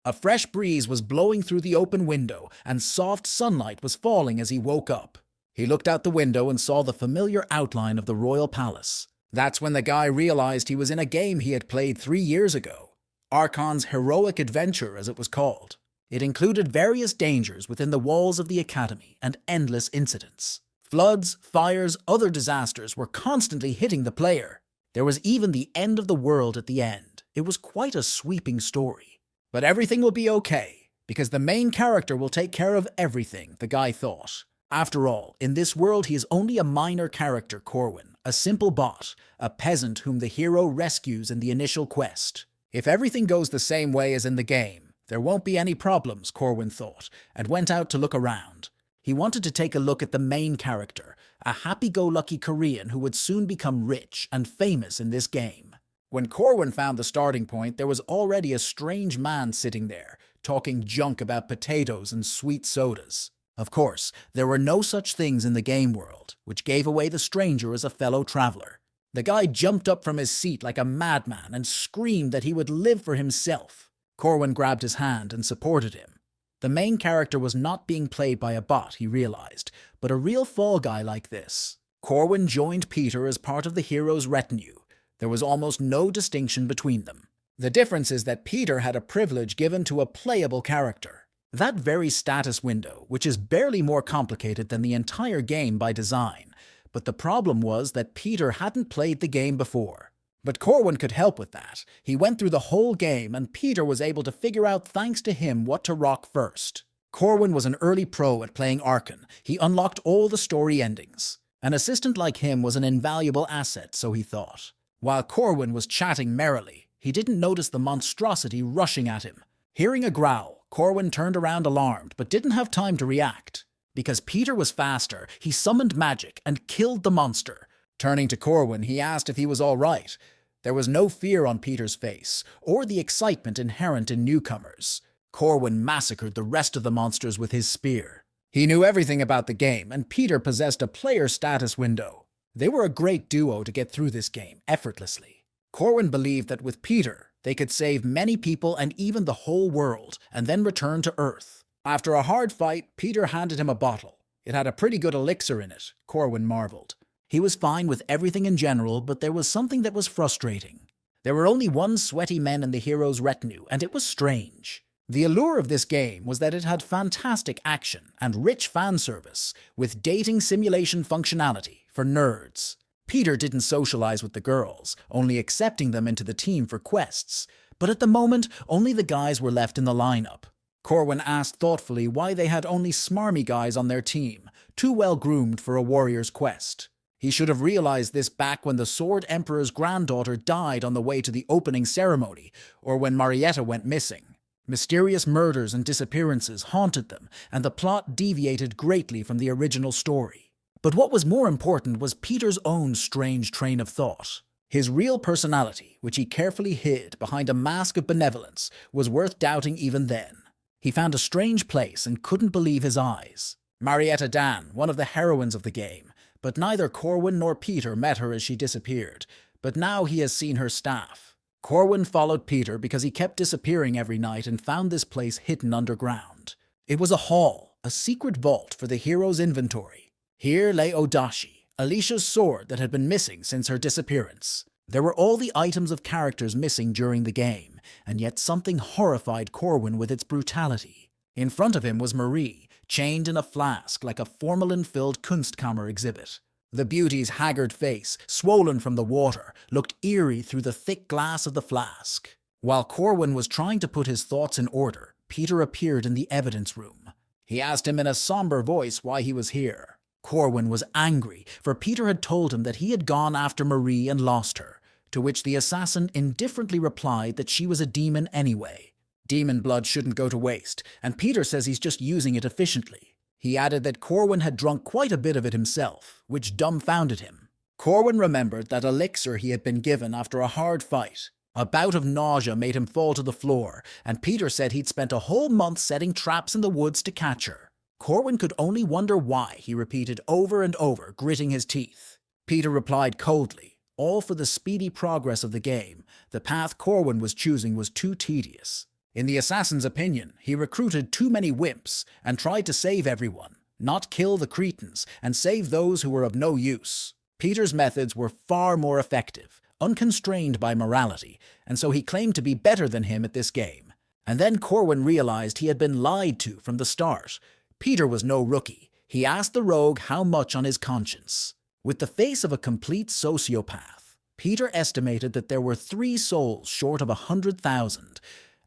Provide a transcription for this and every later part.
A fresh breeze was blowing through the open window, and soft sunlight was falling as he woke up. He looked out the window and saw the familiar outline of the royal palace. That's when the guy realized he was in a game he had played 3 years ago. Archon's heroic adventure, as it was called. It included various dangers within the walls of the academy and endless incidents. Floods, fires, other disasters were constantly hitting the player. There was even the end of the world at the end. It was quite a sweeping story. But everything will be okay, because the main character will take care of everything, the guy thought. After all, in this world he is only a minor character, Corwin, a simple bot, a peasant whom the hero rescues in the initial quest. If everything goes the same way as in the game, there won't be any problems, Corwin thought, and went out to look around. He wanted to take a look at the main character, a happy-go-lucky Korean who would soon become rich and famous in this game. When Corwin found the starting point, there was already a strange man sitting there, talking junk about potatoes and sweet sodas. Of course, there were no such things in the game world, which gave away the stranger as a fellow traveler. The guy jumped up from his seat like a madman and screamed that he would live for himself. Corwin grabbed his hand and supported him. The main character was not being played by a bot, he realized, but a real fall guy like this. Corwin joined Peter as part of the hero's retinue. There was almost no distinction between them. The difference is that Peter had a privilege given to a playable character. That very status window, which is barely more complicated than the entire game by design. But the problem was that Peter hadn't played the game before. But Corwin could help with that. He went through the whole game, and Peter was able to figure out thanks to him what to rock first. Corwin was an early pro at playing Archon. He unlocked all the story endings. An assistant like him was an invaluable asset, so he thought. While Corwin was chatting merrily, he didn't notice the monstrosity rushing at him. Hearing a growl, Corwin turned around alarmed, but didn't have time to react. Because Peter was faster, he summoned magic and killed the monster. Turning to Corwin, he asked if he was all right. There was no fear on Peter's face, or the excitement inherent in newcomers. Corwin massacred the rest of the monsters with his spear. He knew everything about the game, and Peter possessed a player status window. They were a great duo to get through this game effortlessly. Corwin believed that with Peter, they could save many people and even the whole world, and then return to Earth. After a hard fight, Peter handed him a bottle. It had a pretty good elixir in it, Corwin marveled. He was fine with everything in general, but there was something that was frustrating. There were only 1 sweaty man in the hero's retinue, and it was strange. The allure of this game was that it had fantastic action and rich fan service, with dating simulation functionality for nerds. Peter didn't socialize with the girls, only accepting them into the team for quests, but at the moment, only the guys were left in the lineup. Corwin asked thoughtfully why they had only smarmy guys on their team, too well groomed for a warrior's quest. He should have realized this back when the Sword Emperor's granddaughter died on the way to the opening ceremony, or when Marietta went missing. Mysterious murders and disappearances haunted them, and the plot deviated greatly from the original story. But what was more important was Peter's own strange train of thought. His real personality, which he carefully hid behind a mask of benevolence, was worth doubting even then. He found a strange place and couldn't believe his eyes. Marietta Dan, one of the heroines of the game, but neither Corwin nor Peter met her as she disappeared, but now he has seen her staff. Corwin followed Peter because he kept disappearing every night and found this place hidden underground. It was a hall, a secret vault for the hero's inventory. Here lay Odashi, Alicia's sword that had been missing since her disappearance. There were all the items of characters missing during the game, and yet something horrified Corwin with its brutality. In front of him was Marie, chained in a flask like a formalin-filled Kunstkammer exhibit. The beauty's haggard face, swollen from the water, looked eerie through the thick glass of the flask. While Corwin was trying to put his thoughts in order, Peter appeared in the evidence room. He asked him in a somber voice why he was here. Corwin was angry, for Peter had told him that he had gone after Marie and lost her, to which the assassin indifferently replied that she was a demon anyway. Demon blood shouldn't go to waste, and Peter says he's just using it efficiently. He added that Corwin had drunk quite a bit of it himself, which dumbfounded him. Corwin remembered that elixir he had been given after a hard fight. A bout of nausea made him fall to the floor, and Peter said he'd spent a whole month setting traps in the woods to catch her. Corwin could only wonder why, he repeated over and over, gritting his teeth. Peter replied coldly, all for the speedy progress of the game. The path Corwin was choosing was too tedious. In the assassin's opinion, he recruited too many wimps and tried to save everyone, not kill the cretins and save those who were of no use. Peter's methods were far more effective, unconstrained by morality, and so he claimed to be better than him at this game. And then Corwin realized he had been lied to from the start. Peter was no rookie. He asked the rogue how much on his conscience. With the face of a complete sociopath, Peter estimated that there were 3 souls short of 100,000,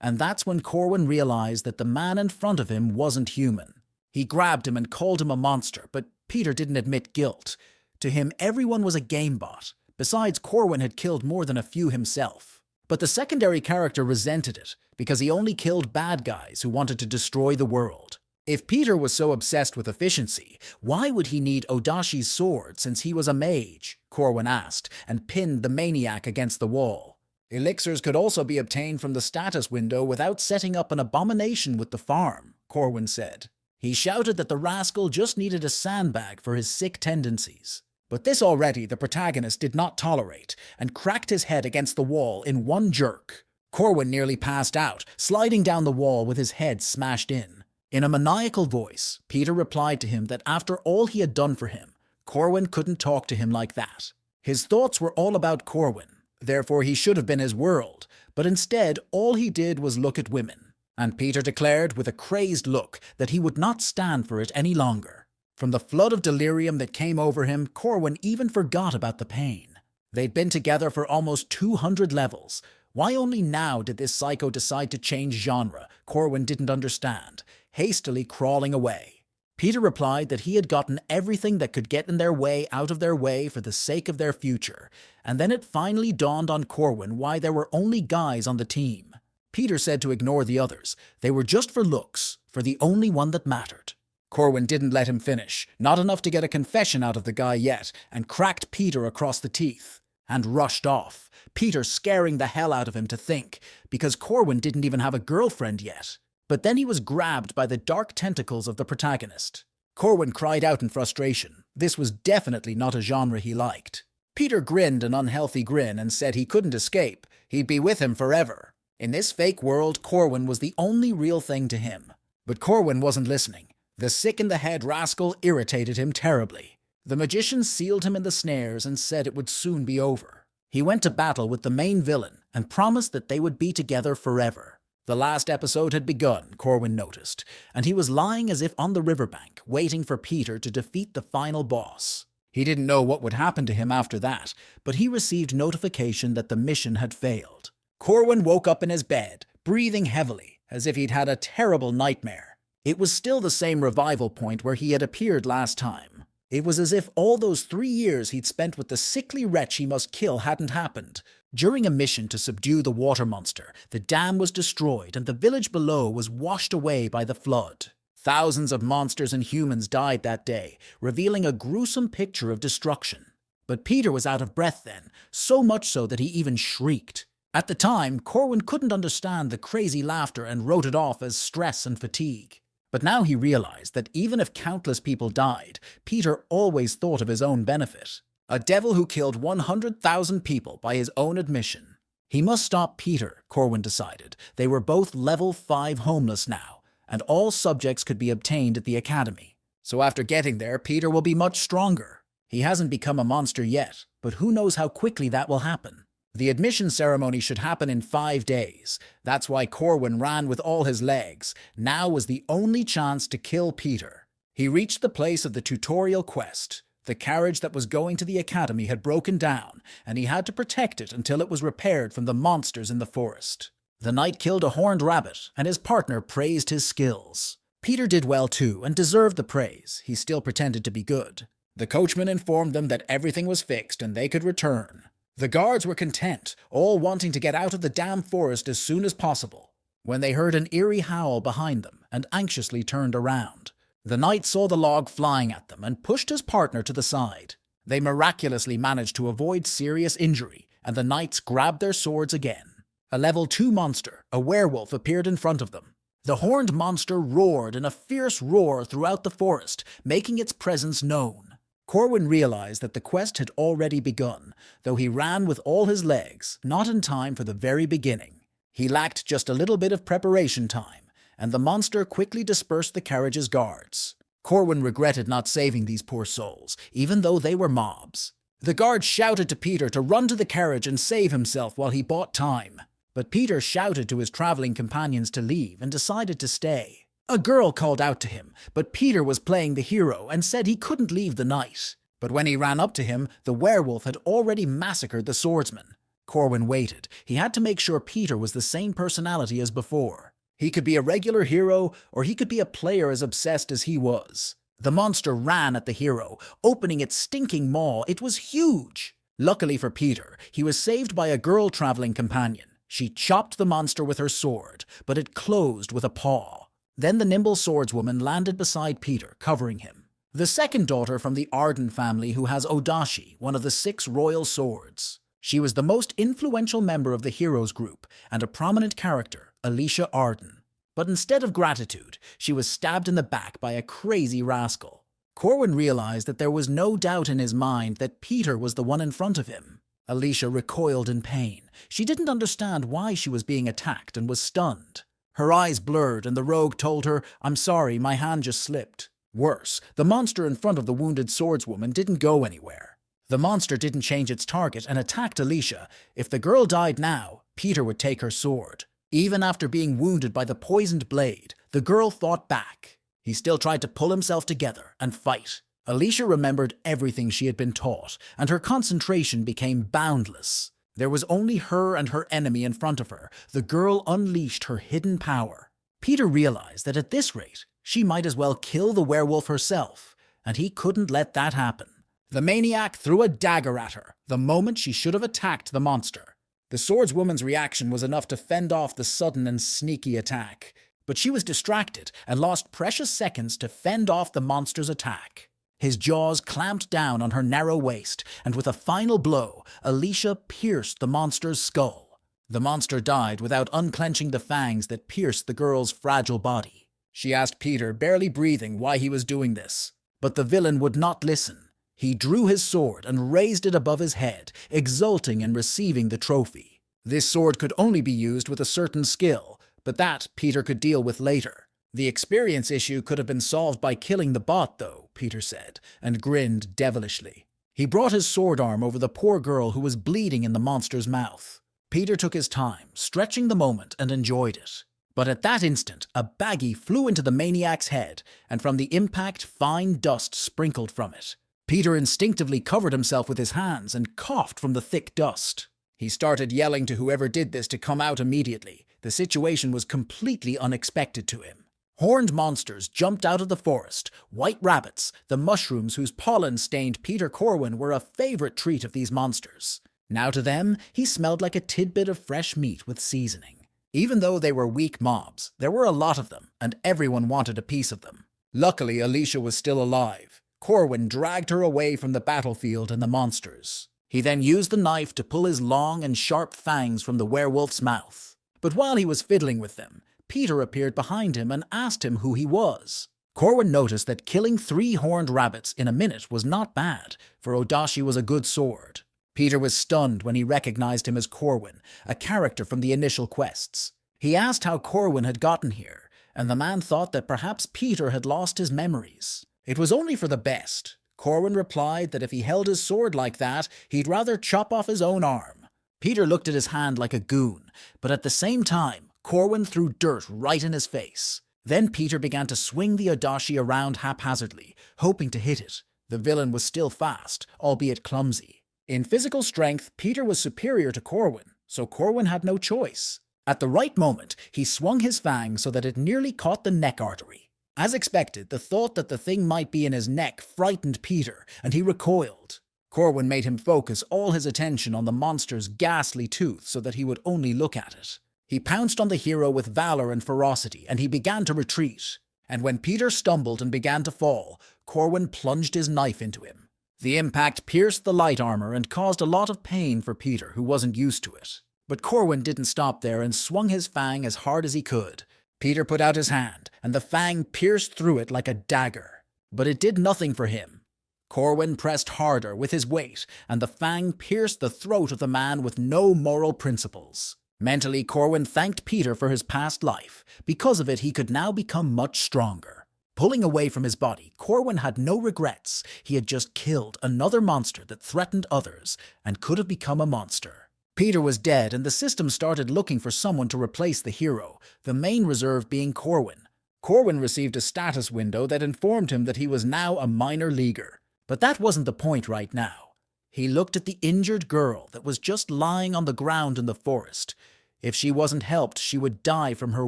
and that's when Corwin realized that the man in front of him wasn't human. He grabbed him and called him a monster, but Peter didn't admit guilt. To him, everyone was a gamebot. Besides, Corwin had killed more than a few himself. But the secondary character resented it, because he only killed bad guys who wanted to destroy the world. If Peter was so obsessed with efficiency, why would he need Odashi's sword since he was a mage? Corwin asked, and pinned the maniac against the wall. Elixirs could also be obtained from the status window without setting up an abomination with the farm, Corwin said. He shouted that the rascal just needed a sandbag for his sick tendencies. But this already the protagonist did not tolerate, and cracked his head against the wall in one jerk. Corwin nearly passed out, sliding down the wall with his head smashed in. In a maniacal voice, Peter replied to him that after all he had done for him, Corwin couldn't talk to him like that. His thoughts were all about Corwin, therefore he should have been his world, but instead all he did was look at women. And Peter declared with a crazed look that he would not stand for it any longer. From the flood of delirium that came over him, Corwin even forgot about the pain. They'd been together for almost 200 levels. Why only now did this psycho decide to change genre? Corwin didn't understand, hastily crawling away. Peter replied that he had gotten everything that could get in their way out of their way for the sake of their future, and then it finally dawned on Corwin why there were only guys on the team. Peter said to ignore the others. They were just for looks, for the only one that mattered. Corwin didn't let him finish, not enough to get a confession out of the guy yet, and cracked Peter across the teeth, and rushed off, Peter scaring the hell out of him to think, because Corwin didn't even have a girlfriend yet. But then he was grabbed by the dark tentacles of the protagonist. Corwin cried out in frustration. This was definitely not a genre he liked. Peter grinned an unhealthy grin and said he couldn't escape. He'd be with him forever. In this fake world, Corwin was the only real thing to him. But Corwin wasn't listening. The sick-in-the-head rascal irritated him terribly. The magician sealed him in the snares and said it would soon be over. He went to battle with the main villain and promised that they would be together forever. The last episode had begun, Corwin noticed, and he was lying as if on the riverbank, waiting for Peter to defeat the final boss. He didn't know what would happen to him after that, but he received notification that the mission had failed. Corwin woke up in his bed, breathing heavily, as if he'd had a terrible nightmare. It was still the same revival point where he had appeared last time. It was as if all those 3 years he'd spent with the sickly wretch he must kill hadn't happened. During a mission to subdue the water monster, the dam was destroyed and the village below was washed away by the flood. Thousands of monsters and humans died that day, revealing a gruesome picture of destruction. But Peter was out of breath then, so much so that he even shrieked. At the time, Corwin couldn't understand the crazy laughter and wrote it off as stress and fatigue. But now he realized that even if countless people died, Peter always thought of his own benefit. A devil who killed 100,000 people by his own admission. He must stop Peter, Corwin decided. They were both level 5 homeless now, and all subjects could be obtained at the academy. So after getting there, Peter will be much stronger. He hasn't become a monster yet, but who knows how quickly that will happen. The admission ceremony should happen in 5 days. That's why Corwin ran with all his legs. Now was the only chance to kill Peter. He reached the place of the tutorial quest. The carriage that was going to the academy had broken down, and he had to protect it until it was repaired from the monsters in the forest. The knight killed a horned rabbit, and his partner praised his skills. Peter did well too, and deserved the praise. He still pretended to be good. The coachman informed them that everything was fixed and they could return. The guards were content, all wanting to get out of the damn forest as soon as possible, when they heard an eerie howl behind them and anxiously turned around. The knight saw the log flying at them and pushed his partner to the side. They miraculously managed to avoid serious injury, and the knights grabbed their swords again. A level 2 monster, a werewolf, appeared in front of them. The horned monster roared in a fierce roar throughout the forest, making its presence known. Corwin realized that the quest had already begun, though he ran with all his legs, not in time for the very beginning. He lacked just a little bit of preparation time, and the monster quickly dispersed the carriage's guards. Corwin regretted not saving these poor souls, even though they were mobs. The guards shouted to Peter to run to the carriage and save himself while he bought time. But Peter shouted to his traveling companions to leave and decided to stay. A girl called out to him, but Peter was playing the hero and said he couldn't leave the night. But when he ran up to him, the werewolf had already massacred the swordsman. Corwin waited. He had to make sure Peter was the same personality as before. He could be a regular hero, or he could be a player as obsessed as he was. The monster ran at the hero, opening its stinking maw. It was huge. Luckily for Peter, he was saved by a girl traveling companion. She chopped the monster with her sword, but it closed with a paw. Then the nimble swordswoman landed beside Peter, covering him. The second daughter from the Arden family who has Odashi, one of the 6 royal swords. She was the most influential member of the heroes group and a prominent character, Alicia Arden. But instead of gratitude, she was stabbed in the back by a crazy rascal. Corwin realized that there was no doubt in his mind that Peter was the one in front of him. Alicia recoiled in pain. She didn't understand why she was being attacked and was stunned. Her eyes blurred and the rogue told her, "I'm sorry, my hand just slipped." Worse, the monster in front of the wounded swordswoman didn't go anywhere. The monster didn't change its target and attacked Alicia. If the girl died now, Peter would take her sword. Even after being wounded by the poisoned blade, the girl fought back. He still tried to pull himself together and fight. Alicia remembered everything she had been taught, and her concentration became boundless. There was only her and her enemy in front of her. The girl unleashed her hidden power. Peter realized that at this rate, she might as well kill the werewolf herself, and he couldn't let that happen. The maniac threw a dagger at her, the moment she should have attacked the monster. The swordswoman's reaction was enough to fend off the sudden and sneaky attack, but she was distracted and lost precious seconds to fend off the monster's attack. His jaws clamped down on her narrow waist, and with a final blow, Alicia pierced the monster's skull. The monster died without unclenching the fangs that pierced the girl's fragile body. She asked Peter, barely breathing, why he was doing this. But the villain would not listen. He drew his sword and raised it above his head, exulting in receiving the trophy. This sword could only be used with a certain skill, but that Peter could deal with later. The experience issue could have been solved by killing the bot, though, Peter said, and grinned devilishly. He brought his sword arm over the poor girl who was bleeding in the monster's mouth. Peter took his time, stretching the moment, and enjoyed it. But at that instant, a baggie flew into the maniac's head, and from the impact, fine dust sprinkled from it. Peter instinctively covered himself with his hands and coughed from the thick dust. He started yelling to whoever did this to come out immediately. The situation was completely unexpected to him. Horned monsters jumped out of the forest. White rabbits, the mushrooms whose pollen stained Peter Corwin, were a favorite treat of these monsters. Now to them, he smelled like a tidbit of fresh meat with seasoning. Even though they were weak mobs, there were a lot of them, and everyone wanted a piece of them. Luckily, Alicia was still alive. Corwin dragged her away from the battlefield and the monsters. He then used the knife to pull his long and sharp fangs from the werewolf's mouth. But while he was fiddling with them, Peter appeared behind him and asked him who he was. Corwin noticed that killing 3 horned rabbits in a minute was not bad, for Odashi was a good sword. Peter was stunned when he recognized him as Corwin, a character from the initial quests. He asked how Corwin had gotten here, and the man thought that perhaps Peter had lost his memories. It was only for the best. Corwin replied that if he held his sword like that, he'd rather chop off his own arm. Peter looked at his hand like a goon, but at the same time, Corwin threw dirt right in his face. Then Peter began to swing the Odashi around haphazardly, hoping to hit it. The villain was still fast, albeit clumsy. In physical strength, Peter was superior to Corwin, so Corwin had no choice. At the right moment, he swung his fang so that it nearly caught the neck artery. As expected, the thought that the thing might be in his neck frightened Peter, and he recoiled. Corwin made him focus all his attention on the monster's ghastly tooth so that he would only look at it. He pounced on the hero with valor and ferocity, and he began to retreat. And when Peter stumbled and began to fall, Corwin plunged his knife into him. The impact pierced the light armor and caused a lot of pain for Peter, who wasn't used to it. But Corwin didn't stop there and swung his fang as hard as he could. Peter put out his hand, and the fang pierced through it like a dagger. But it did nothing for him. Corwin pressed harder with his weight, and the fang pierced the throat of the man with no moral principles. Mentally, Corwin thanked Peter for his past life. Because of it, he could now become much stronger. Pulling away from his body, Corwin had no regrets. He had just killed another monster that threatened others and could have become a monster. Peter was dead, and the system started looking for someone to replace the hero, the main reserve being Corwin. Corwin received a status window that informed him that he was now a minor leaguer. But that wasn't the point right now. He looked at the injured girl that was just lying on the ground in the forest. If she wasn't helped, she would die from her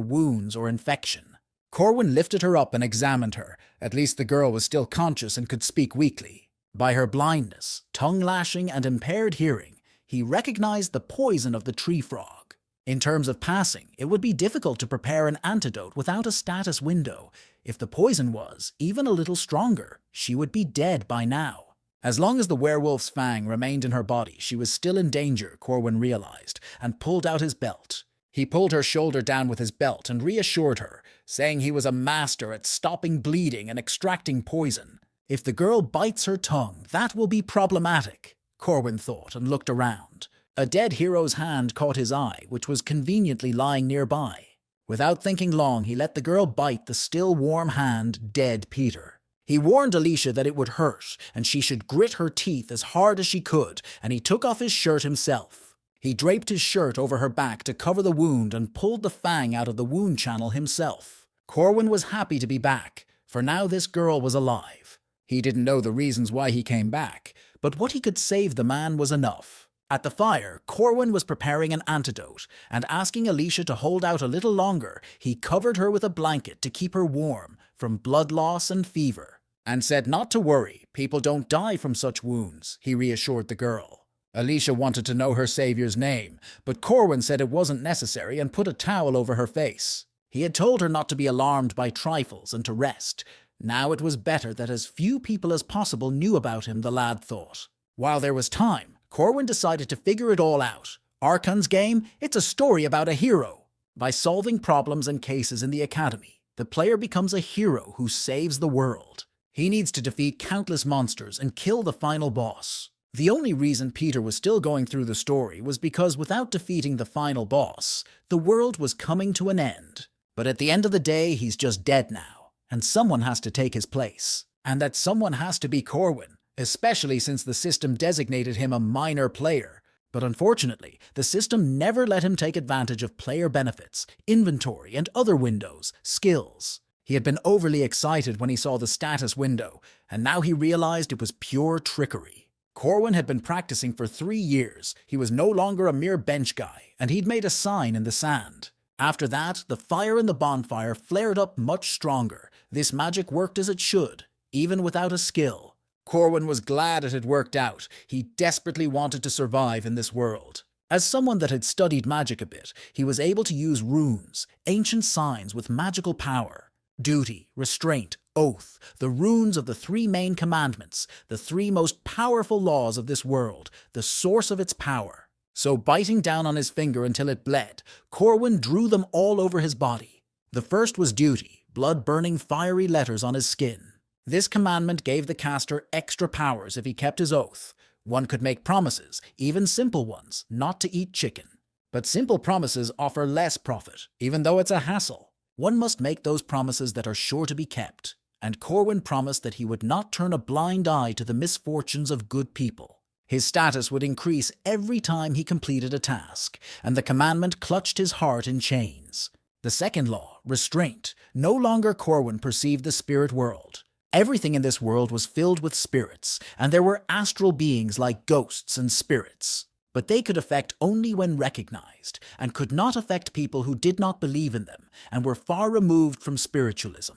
wounds or infection. Corwin lifted her up and examined her. At least the girl was still conscious and could speak weakly. By her blindness, tongue lashing, and impaired hearing, he recognized the poison of the tree frog. In terms of passing, it would be difficult to prepare an antidote without a status window. If the poison was even a little stronger, she would be dead by now. As long as the werewolf's fang remained in her body, she was still in danger, Corwin realized, and pulled out his belt. He pulled her shoulder down with his belt and reassured her, saying he was a master at stopping bleeding and extracting poison. If the girl bites her tongue, that will be problematic, Corwin thought and looked around. A dead hero's hand caught his eye, which was conveniently lying nearby. Without thinking long, he let the girl bite the still warm hand, dead Peter. He warned Alicia that it would hurt, and she should grit her teeth as hard as she could, and he took off his shirt himself. He draped his shirt over her back to cover the wound and pulled the fang out of the wound channel himself. Corwin was happy to be back, for now this girl was alive. He didn't know the reasons why he came back, but what he could save the man was enough. At the fire, Corwin was preparing an antidote, and asking Alicia to hold out a little longer, he covered her with a blanket to keep her warm from blood loss and fever, and said not to worry, people don't die from such wounds, he reassured the girl. Alicia wanted to know her savior's name, but Corwin said it wasn't necessary and put a towel over her face. He had told her not to be alarmed by trifles and to rest. Now it was better that as few people as possible knew about him, the lad thought. While there was time, Corwin decided to figure it all out. Archon's game, it's a story about a hero. By solving problems and cases in the academy, the player becomes a hero who saves the world. He needs to defeat countless monsters and kill the final boss. The only reason Peter was still going through the story was because without defeating the final boss, the world was coming to an end. But at the end of the day, he's just dead now, and someone has to take his place. And that someone has to be Corwin, especially since the system designated him a minor player. But unfortunately, the system never let him take advantage of player benefits, inventory, and other windows, skills. He had been overly excited when he saw the status window, and now he realized it was pure trickery. Corwin had been practicing for 3 years. He was no longer a mere bench guy, and he'd made a sign in the sand. After that, the fire in the bonfire flared up much stronger. This magic worked as it should, even without a skill. Corwin was glad it had worked out. He desperately wanted to survive in this world. As someone that had studied magic a bit, he was able to use runes, ancient signs with magical power. Duty, restraint, oath, the runes of the 3 main commandments, the 3 most powerful laws of this world, the source of its power. So biting down on his finger until it bled, Corwin drew them all over his body. The first was duty, blood-burning fiery letters on his skin. This commandment gave the caster extra powers if he kept his oath. One could make promises, even simple ones, not to eat chicken. But simple promises offer less profit, even though it's a hassle. One must make those promises that are sure to be kept. And Corwin promised that he would not turn a blind eye to the misfortunes of good people. His status would increase every time he completed a task, and the commandment clutched his heart in chains. The second law, restraint, no longer Corwin perceived the spirit world. Everything in this world was filled with spirits, and there were astral beings like ghosts and spirits. But they could affect only when recognized, and could not affect people who did not believe in them, and were far removed from spiritualism.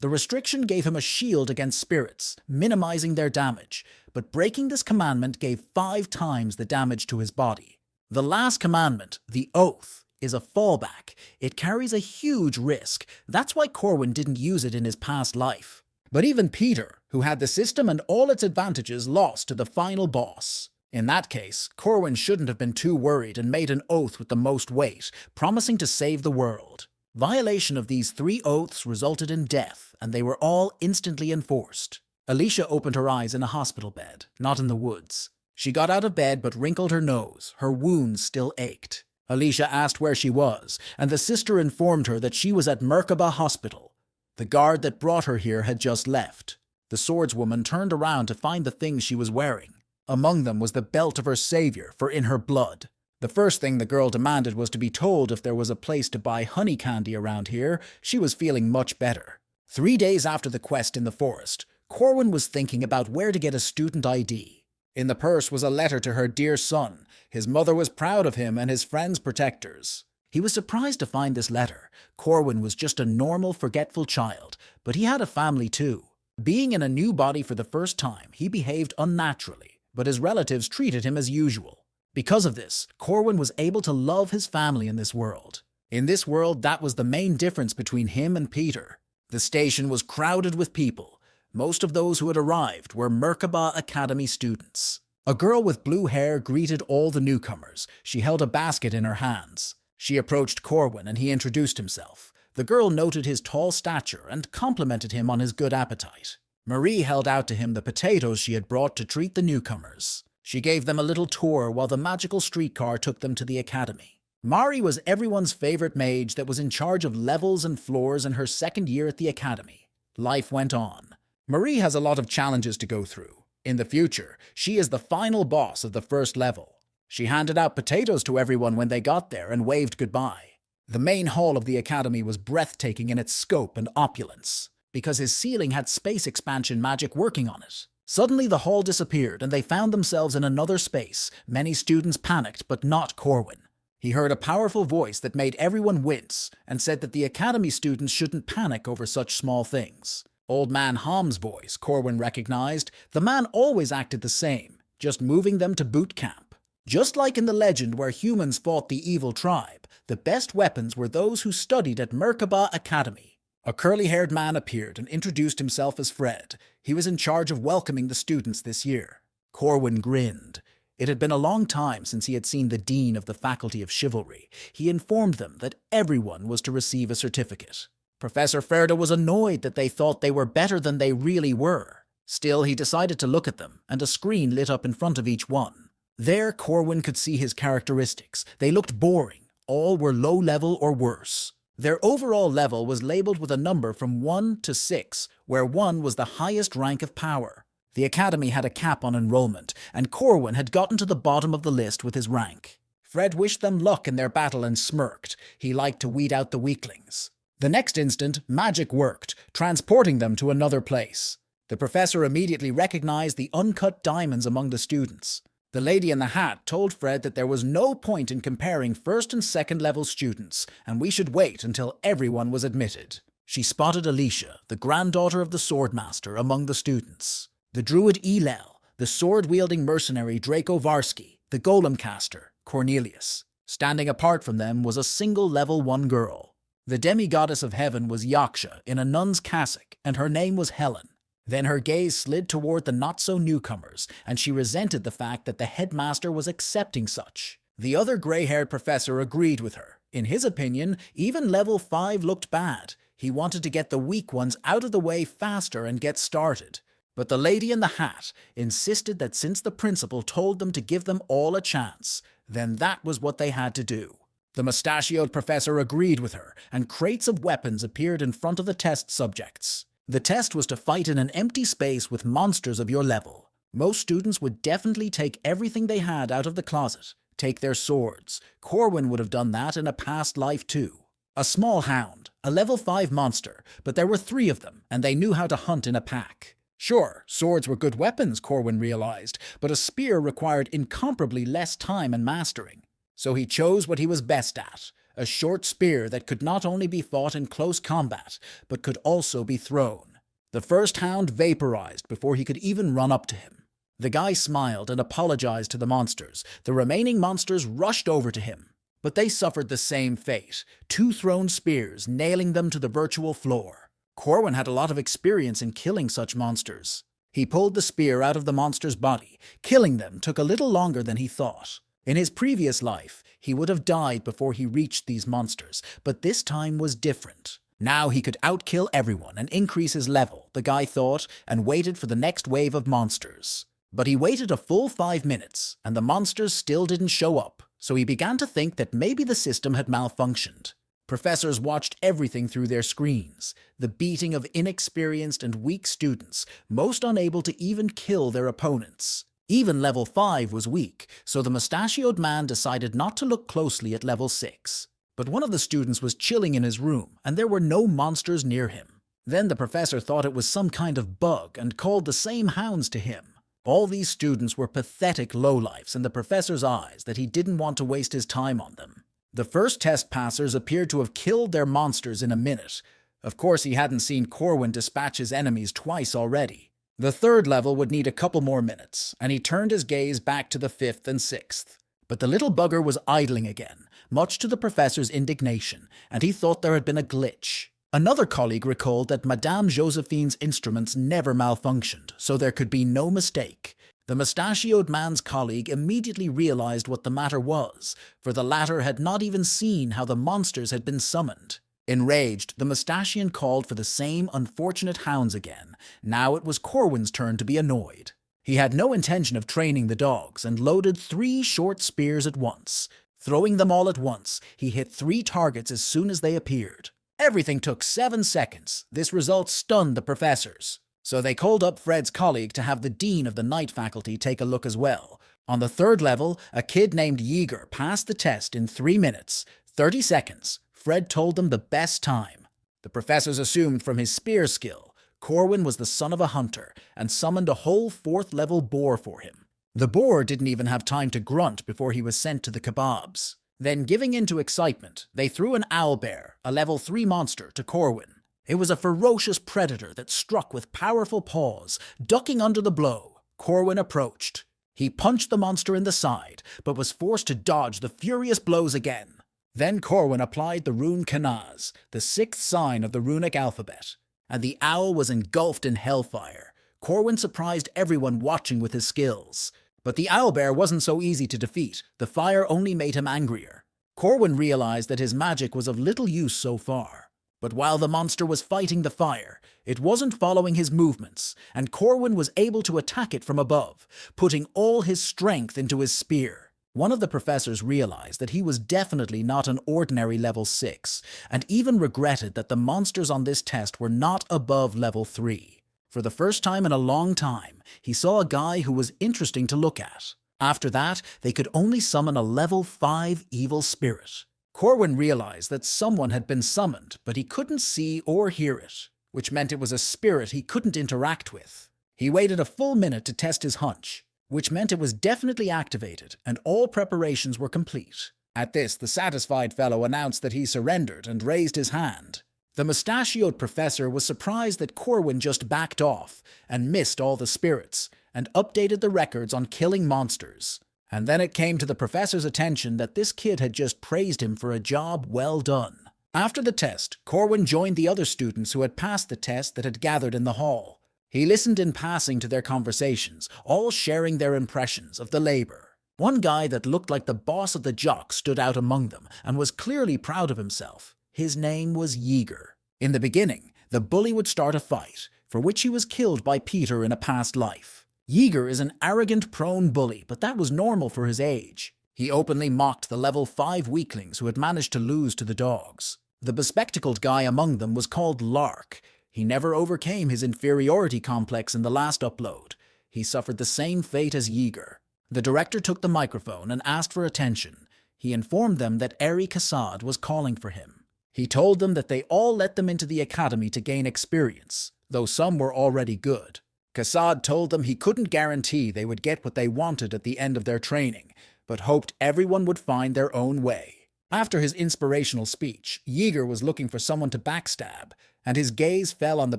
The restriction gave him a shield against spirits, minimizing their damage, but breaking this commandment gave 5 times the damage to his body. The last commandment, the oath, is a fallback. It carries a huge risk. That's why Corwin didn't use it in his past life. But even Peter, who had the system and all its advantages, lost to the final boss. In that case, Corwin shouldn't have been too worried and made an oath with the most weight, promising to save the world. Violation of these 3 oaths resulted in death, and they were all instantly enforced. Alicia opened her eyes in a hospital bed, not in the woods. She got out of bed but wrinkled her nose. Her wounds still ached. Alicia asked where she was, and the sister informed her that she was at Merkaba Hospital. The guard that brought her here had just left. The swordswoman turned around to find the things she was wearing. Among them was the belt of her savior, for in her blood. The first thing the girl demanded was to be told if there was a place to buy honey candy around here. She was feeling much better. 3 days after the quest in the forest, Corwin was thinking about where to get a student ID. In the purse was a letter to her dear son. His mother was proud of him and his friends' protectors. He was surprised to find this letter. Corwin was just a normal, forgetful child, but he had a family too. Being in a new body for the first time, he behaved unnaturally, but his relatives treated him as usual. Because of this, Corwin was able to love his family in this world. In this world, that was the main difference between him and Peter. The station was crowded with people. Most of those who had arrived were Merkaba Academy students. A girl with blue hair greeted all the newcomers. She held a basket in her hands. She approached Corwin and he introduced himself. The girl noted his tall stature and complimented him on his good appetite. Marie held out to him the potatoes she had brought to treat the newcomers. She gave them a little tour while the magical streetcar took them to the academy. Mari was everyone's favorite mage that was in charge of levels and floors in her second year at the academy. Life went on. Marie has a lot of challenges to go through. In the future, she is the final boss of the first level. She handed out potatoes to everyone when they got there and waved goodbye. The main hall of the academy was breathtaking in its scope and opulence, because his ceiling had space expansion magic working on it. Suddenly the hall disappeared and they found themselves in another space. Many students panicked, but not Corwin. He heard a powerful voice that made everyone wince and said that the academy students shouldn't panic over such small things. Old Man Hom's voice, Corwin recognized. The man always acted the same, just moving them to boot camp. Just like in the legend where humans fought the evil tribe, the best weapons were those who studied at Merkaba Academy. A curly-haired man appeared and introduced himself as Fred. He was in charge of welcoming the students this year. Corwin grinned. It had been a long time since he had seen the dean of the Faculty of Chivalry. He informed them that everyone was to receive a certificate. Professor Ferda was annoyed that they thought they were better than they really were. Still, he decided to look at them, and a screen lit up in front of each one. There, Corwin could see his characteristics. They looked boring. All were low level or worse. Their overall level was labeled with a number from 1 to 6, where 1 was the highest rank of power. The academy had a cap on enrollment, and Corwin had gotten to the bottom of the list with his rank. Fred wished them luck in their battle and smirked. He liked to weed out the weaklings. The next instant, magic worked, transporting them to another place. The professor immediately recognized the uncut diamonds among the students. The lady in the hat told Fred that there was no point in comparing first and second level students, and we should wait until everyone was admitted. She spotted Alicia, the granddaughter of the swordmaster, among the students. The druid Elel, the sword-wielding mercenary Draco Varsky, the golem caster, Cornelius. Standing apart from them was a single level 1 girl. The demigoddess of heaven was Yaksha in a nun's cassock, and her name was Helen. Then her gaze slid toward the not-so-newcomers, and she resented the fact that the headmaster was accepting such. The other gray-haired professor agreed with her. In his opinion, even level 5 looked bad. He wanted to get the weak ones out of the way faster and get started. But the lady in the hat insisted that since the principal told them to give them all a chance, then that was what they had to do. The mustachioed professor agreed with her, and crates of weapons appeared in front of the test subjects. The test was to fight in an empty space with monsters of your level. Most students would definitely take everything they had out of the closet, take their swords. Corwin would have done that in a past life too. A small hound, a level 5 monster, but there were 3 of them, and they knew how to hunt in a pack. Sure, swords were good weapons, Corwin realized, but a spear required incomparably less time and mastering. So he chose what he was best at, a short spear that could not only be fought in close combat, but could also be thrown. The first hound vaporized before he could even run up to him. The guy smiled and apologized to the monsters. The remaining monsters rushed over to him, but they suffered the same fate, 2 thrown spears nailing them to the virtual floor. Corwin had a lot of experience in killing such monsters. He pulled the spear out of the monster's body. Killing them took a little longer than he thought. In his previous life, he would have died before he reached these monsters, but this time was different. Now he could outkill everyone and increase his level, the guy thought, and waited for the next wave of monsters. But he waited a full 5 minutes, and the monsters still didn't show up. so he began to think that maybe the system had malfunctioned. Professors watched everything through their screens, the beating of inexperienced and weak students, most unable to even kill their opponents. Even level 5 was weak, so the mustachioed man decided not to look closely at level 6. But one of the students was chilling in his room, and there were no monsters near him. Then the professor thought it was some kind of bug and called the same hounds to him. All these students were pathetic lowlifes in the professor's eyes that he didn't want to waste his time on them. The first test passers appeared to have killed their monsters in a minute. Of course, he hadn't seen Corwin dispatch his enemies twice already. The third level would need a couple more minutes, and he turned his gaze back to the 5th and 6th. But the little bugger was idling again, much to the professor's indignation, and he thought there had been a glitch. Another colleague recalled that Madame Josephine's instruments never malfunctioned, so there could be no mistake. The mustachioed man's colleague immediately realized what the matter was, for the latter had not even seen how the monsters had been summoned. Enraged, the mustachian called for the same unfortunate hounds again. Now it was Corwin's turn to be annoyed. He had no intention of training the dogs and loaded 3 short spears at once. Throwing them all at once, he hit 3 targets as soon as they appeared. Everything took 7 seconds. This result stunned the professors. So they called up Fred's colleague to have the dean of the night faculty take a look as well. On the 3rd level, a kid named Yeager passed the test in 3 minutes, 30 seconds. Fred told them the best time. The professors assumed from his spear skill, Corwin was the son of a hunter and summoned a whole 4th level boar for him. The boar didn't even have time to grunt before he was sent to the kebabs. Then, giving in to excitement, they threw an owlbear, a level 3 monster, to Corwin. It was a ferocious predator that struck with powerful paws. Ducking under the blow, Corwin approached. He punched the monster in the side, but was forced to dodge the furious blows again. Then Corwin applied the rune Kanaz, the 6th sign of the runic alphabet, and the owl was engulfed in hellfire. Corwin surprised everyone watching with his skills. But the owlbear wasn't so easy to defeat. The fire only made him angrier. Corwin realized that his magic was of little use so far. But while the monster was fighting the fire, it wasn't following his movements, and Corwin was able to attack it from above, putting all his strength into his spear. One of the professors realized that he was definitely not an ordinary level 6, and even regretted that the monsters on this test were not above level 3. For the first time in a long time, he saw a guy who was interesting to look at. After that, they could only summon a level 5 evil spirit. Corwin realized that someone had been summoned, but he couldn't see or hear it, which meant it was a spirit he couldn't interact with. He waited a full minute to test his hunch, which meant it was definitely activated, and all preparations were complete. At this, the satisfied fellow announced that he surrendered and raised his hand. The mustachioed professor was surprised that Corwin just backed off and missed all the spirits, and updated the records on killing monsters. And then it came to the professor's attention that this kid had just praised him for a job well done. After the test, Corwin joined the other students who had passed the test that had gathered in the hall. He listened in passing to their conversations, all sharing their impressions of the labor. One guy that looked like the boss of the jocks stood out among them and was clearly proud of himself. His name was Yeager. In the beginning, the bully would start a fight, for which he was killed by Peter in a past life. Yeager is an arrogant, prone bully, but that was normal for his age. He openly mocked the level 5 weaklings who had managed to lose to the dogs. The bespectacled guy among them was called Lark. He never overcame his inferiority complex in the last upload. He suffered the same fate as Yeager. The director took the microphone and asked for attention. He informed them that Eri Kassad was calling for him. He told them that they all let them into the academy to gain experience, though some were already good. Kassad told them he couldn't guarantee they would get what they wanted at the end of their training, but hoped everyone would find their own way. After his inspirational speech, Yeager was looking for someone to backstab, and his gaze fell on the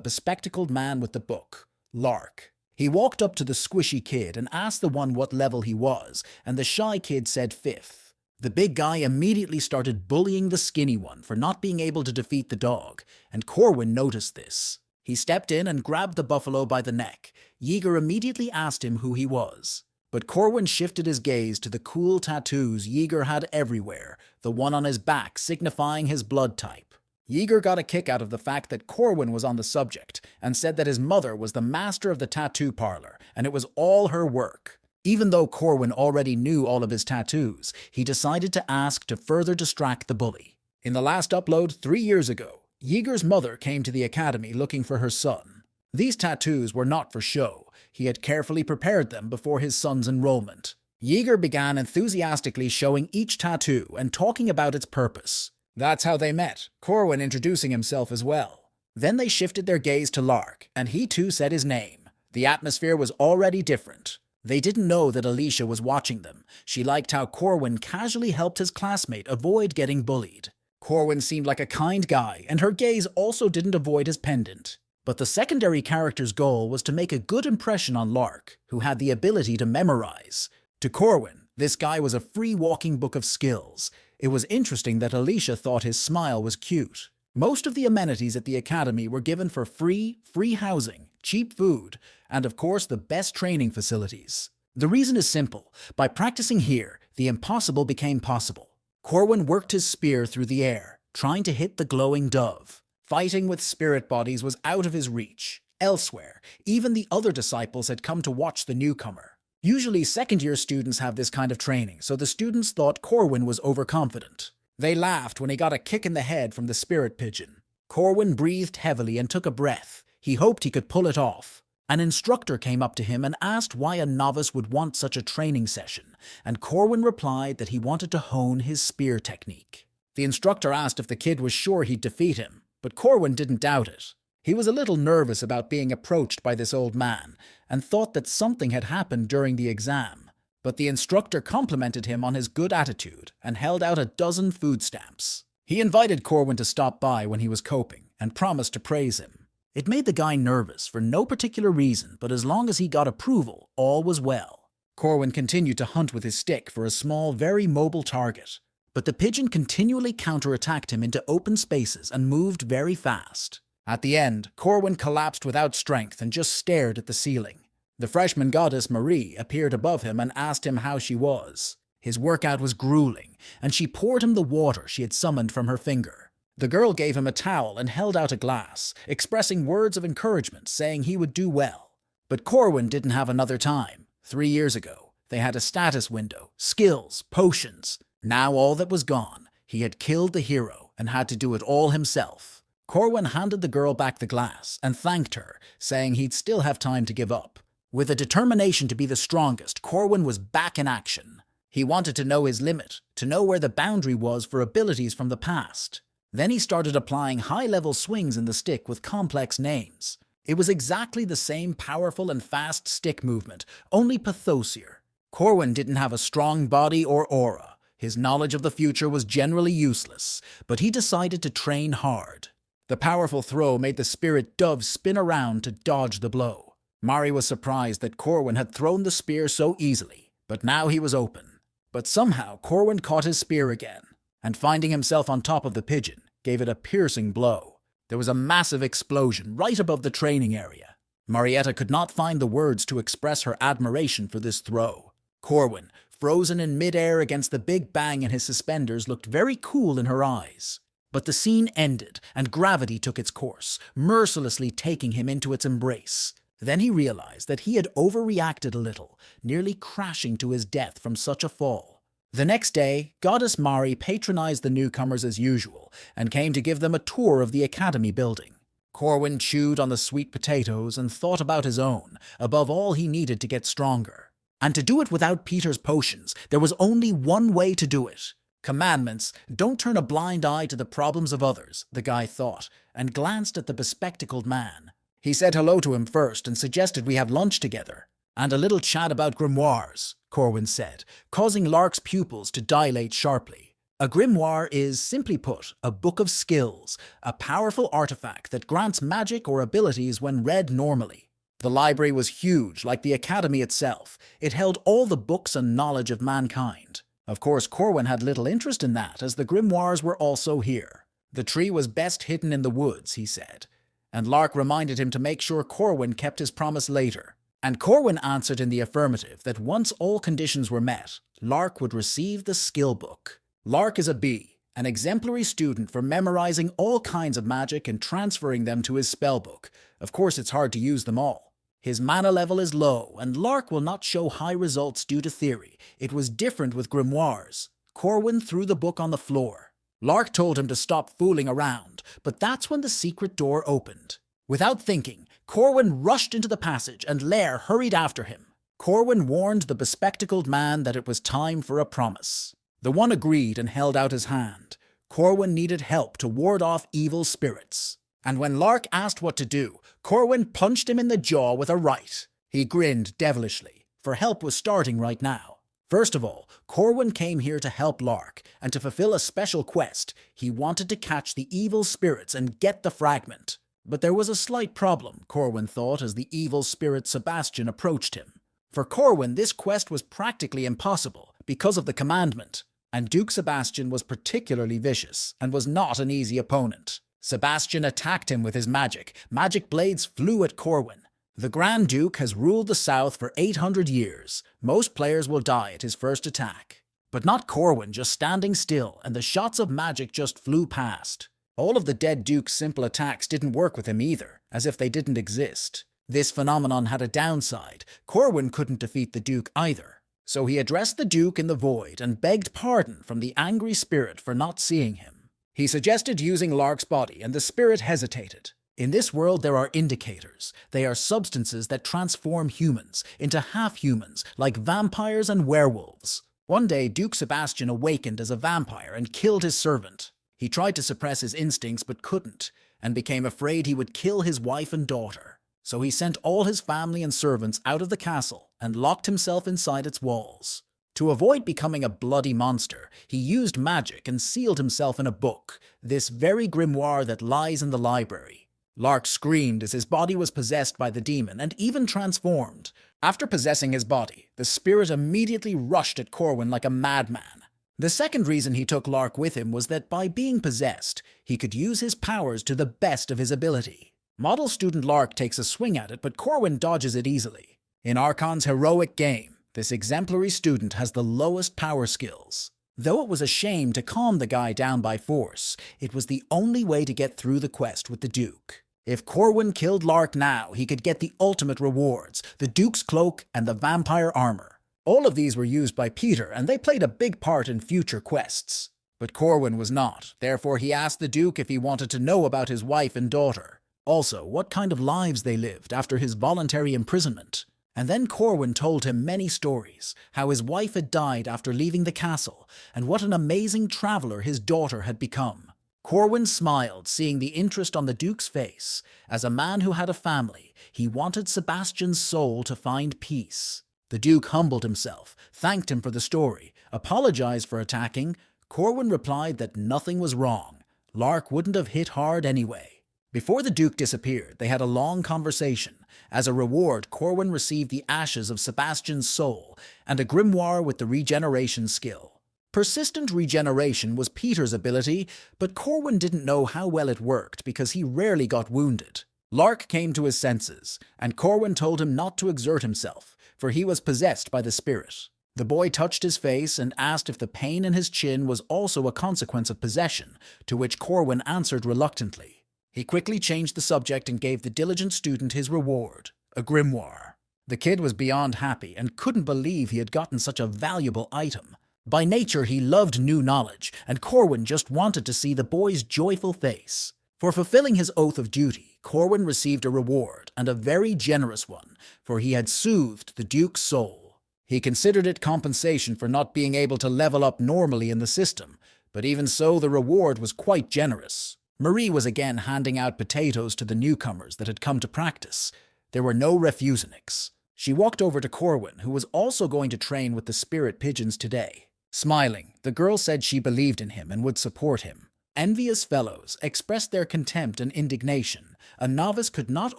bespectacled man with the book, Lark. He walked up to the squishy kid and asked the one what level he was, and the shy kid said 5th. The big guy immediately started bullying the skinny one for not being able to defeat the dog, and Corwin noticed this. He stepped in and grabbed the buffalo by the neck. Yeager immediately asked him who he was. But Corwin shifted his gaze to the cool tattoos Yeager had everywhere, the one on his back signifying his blood type. Yeager got a kick out of the fact that Corwin was on the subject, and said that his mother was the master of the tattoo parlor, and it was all her work. Even though Corwin already knew all of his tattoos, he decided to ask to further distract the bully. In the last upload 3 years ago, Yeager's mother came to the academy looking for her son. These tattoos were not for show. He had carefully prepared them before his son's enrollment. Yeager began enthusiastically showing each tattoo and talking about its purpose. That's how they met, Corwin introducing himself as well. Then they shifted their gaze to Lark, and he too said his name. The atmosphere was already different. They didn't know that Alicia was watching them. She liked how Corwin casually helped his classmate avoid getting bullied. Corwin seemed like a kind guy, and her gaze also didn't avoid his pendant. But the secondary character's goal was to make a good impression on Lark, who had the ability to memorize. To Corwin, this guy was a free walking book of skills. It was interesting that Alicia thought his smile was cute. Most of the amenities at the academy were given for free housing, cheap food, and of course the best training facilities. The reason is simple. By practicing here, the impossible became possible. Corwin worked his spear through the air, trying to hit the glowing dove. Fighting with spirit bodies was out of his reach. Elsewhere, even the other disciples had come to watch the newcomer. Usually second-year students have this kind of training, so the students thought Corwin was overconfident. They laughed when he got a kick in the head from the spirit pigeon. Corwin breathed heavily and took a breath. He hoped he could pull it off. An instructor came up to him and asked why a novice would want such a training session, and Corwin replied that he wanted to hone his spear technique. The instructor asked if the kid was sure he'd defeat him, but Corwin didn't doubt it. He was a little nervous about being approached by this old man and thought that something had happened during the exam. But the instructor complimented him on his good attitude and held out a dozen food stamps. He invited Corwin to stop by when he was coping and promised to praise him. It made the guy nervous for no particular reason, but as long as he got approval, all was well. Corwin continued to hunt with his stick for a small, very mobile target. But the pigeon continually counterattacked him into open spaces and moved very fast. At the end, Corwin collapsed without strength and just stared at the ceiling. The freshman goddess Marie appeared above him and asked him how she was. His workout was grueling, and she poured him the water she had summoned from her finger. The girl gave him a towel and held out a glass, expressing words of encouragement, saying he would do well. But Corwin didn't have another time. 3 years ago, they had a status window, skills, potions. Now all that was gone. He had killed the hero and had to do it all himself. Corwin handed the girl back the glass and thanked her, saying he'd still have time to give up. With a determination to be the strongest, Corwin was back in action. He wanted to know his limit, to know where the boundary was for abilities from the past. Then he started applying high-level swings in the stick with complex names. It was exactly the same powerful and fast stick movement, only pathosier. Corwin didn't have a strong body or aura. His knowledge of the future was generally useless, but he decided to train hard. The powerful throw made the spirit dove spin around to dodge the blow. Mari was surprised that Corwin had thrown the spear so easily, but now he was open. But somehow Corwin caught his spear again, and finding himself on top of the pigeon, gave it a piercing blow. There was a massive explosion right above the training area. Marietta could not find the words to express her admiration for this throw. Corwin, frozen in midair against the big bang in his suspenders, looked very cool in her eyes. But the scene ended, and gravity took its course, mercilessly taking him into its embrace. Then he realized that he had overreacted a little, nearly crashing to his death from such a fall. The next day, Goddess Mari patronized the newcomers as usual, and came to give them a tour of the academy building. Corwin chewed on the sweet potatoes and thought about his own. Above all, he needed to get stronger. And to do it without Peter's potions, there was only one way to do it. Commandments, don't turn a blind eye to the problems of others, the guy thought, and glanced at the bespectacled man. He said hello to him first and suggested we have lunch together. And a little chat about grimoires, Corwin said, causing Lark's pupils to dilate sharply. A grimoire is, simply put, a book of skills, a powerful artifact that grants magic or abilities when read normally. The library was huge, like the academy itself. It held all the books and knowledge of mankind. Of course, Corwin had little interest in that, as the grimoires were also here. The tree was best hidden in the woods, he said. And Lark reminded him to make sure Corwin kept his promise later. And Corwin answered in the affirmative that once all conditions were met, Lark would receive the skill book. Lark is a bee, an exemplary student for memorizing all kinds of magic and transferring them to his spellbook. Of course, it's hard to use them all. His mana level is low, and Lark will not show high results due to theory. It was different with grimoires. Corwin threw the book on the floor. Lark told him to stop fooling around, but that's when the secret door opened. Without thinking, Corwin rushed into the passage, and Lair hurried after him. Corwin warned the bespectacled man that it was time for a promise. The one agreed and held out his hand. Corwin needed help to ward off evil spirits. And when Lark asked what to do, Corwin punched him in the jaw with a right. He grinned devilishly, for help was starting right now. First of all, Corwin came here to help Lark, and to fulfill a special quest. He wanted to catch the evil spirits and get the fragment. But there was a slight problem, Corwin thought, as the evil spirit Sebastian approached him. For Corwin, this quest was practically impossible because of the commandment, and Duke Sebastian was particularly vicious and was not an easy opponent. Sebastian attacked him with his magic. Magic blades flew at Corwin. The Grand Duke has ruled the South for 800 years. Most players will die at his first attack. But not Corwin, just standing still, and the shots of magic just flew past. All of the dead Duke's simple attacks didn't work with him either, as if they didn't exist. This phenomenon had a downside. Corwin couldn't defeat the Duke either. So he addressed the Duke in the void and begged pardon from the angry spirit for not seeing him. He suggested using Lark's body, and the spirit hesitated. In this world there are indicators. They are substances that transform humans into half-humans, like vampires and werewolves. One day, Duke Sebastian awakened as a vampire and killed his servant. He tried to suppress his instincts but couldn't, and became afraid he would kill his wife and daughter. So he sent all his family and servants out of the castle and locked himself inside its walls. To avoid becoming a bloody monster, he used magic and sealed himself in a book, this very grimoire that lies in the library. Lark screamed as his body was possessed by the demon and even transformed. After possessing his body, the spirit immediately rushed at Corwin like a madman. The second reason he took Lark with him was that by being possessed, he could use his powers to the best of his ability. Model student Lark takes a swing at it, but Corwin dodges it easily. In Archon's heroic game, this exemplary student has the lowest power skills. Though it was a shame to calm the guy down by force, it was the only way to get through the quest with the Duke. If Corwin killed Lark now, he could get the ultimate rewards, the Duke's cloak and the vampire armor. All of these were used by Peter, and they played a big part in future quests. But Corwin was not, therefore he asked the Duke if he wanted to know about his wife and daughter. Also, what kind of lives they lived after his voluntary imprisonment. And then Corwin told him many stories, how his wife had died after leaving the castle, and what an amazing traveler his daughter had become. Corwin smiled, seeing the interest on the Duke's face. As a man who had a family, he wanted Sebastian's soul to find peace. The Duke humbled himself, thanked him for the story, apologized for attacking. Corwin replied that nothing was wrong. Lark wouldn't have hit hard anyway. Before the Duke disappeared, they had a long conversation. As a reward, Corwin received the ashes of Sebastian's soul and a grimoire with the regeneration skill. Persistent regeneration was Peter's ability, but Corwin didn't know how well it worked because he rarely got wounded. Lark came to his senses, and Corwin told him not to exert himself, for he was possessed by the spirit. The boy touched his face and asked if the pain in his chin was also a consequence of possession, to which Corwin answered reluctantly. He quickly changed the subject and gave the diligent student his reward, a grimoire. The kid was beyond happy and couldn't believe he had gotten such a valuable item. By nature, he loved new knowledge, and Corwin just wanted to see the boy's joyful face. For fulfilling his oath of duty, Corwin received a reward, and a very generous one, for he had soothed the Duke's soul. He considered it compensation for not being able to level up normally in the system, but even so, the reward was quite generous. Marie was again handing out potatoes to the newcomers that had come to practice. There were no refuseniks. She walked over to Corwin, who was also going to train with the spirit pigeons today. Smiling, the girl said she believed in him and would support him. Envious fellows expressed their contempt and indignation. A novice could not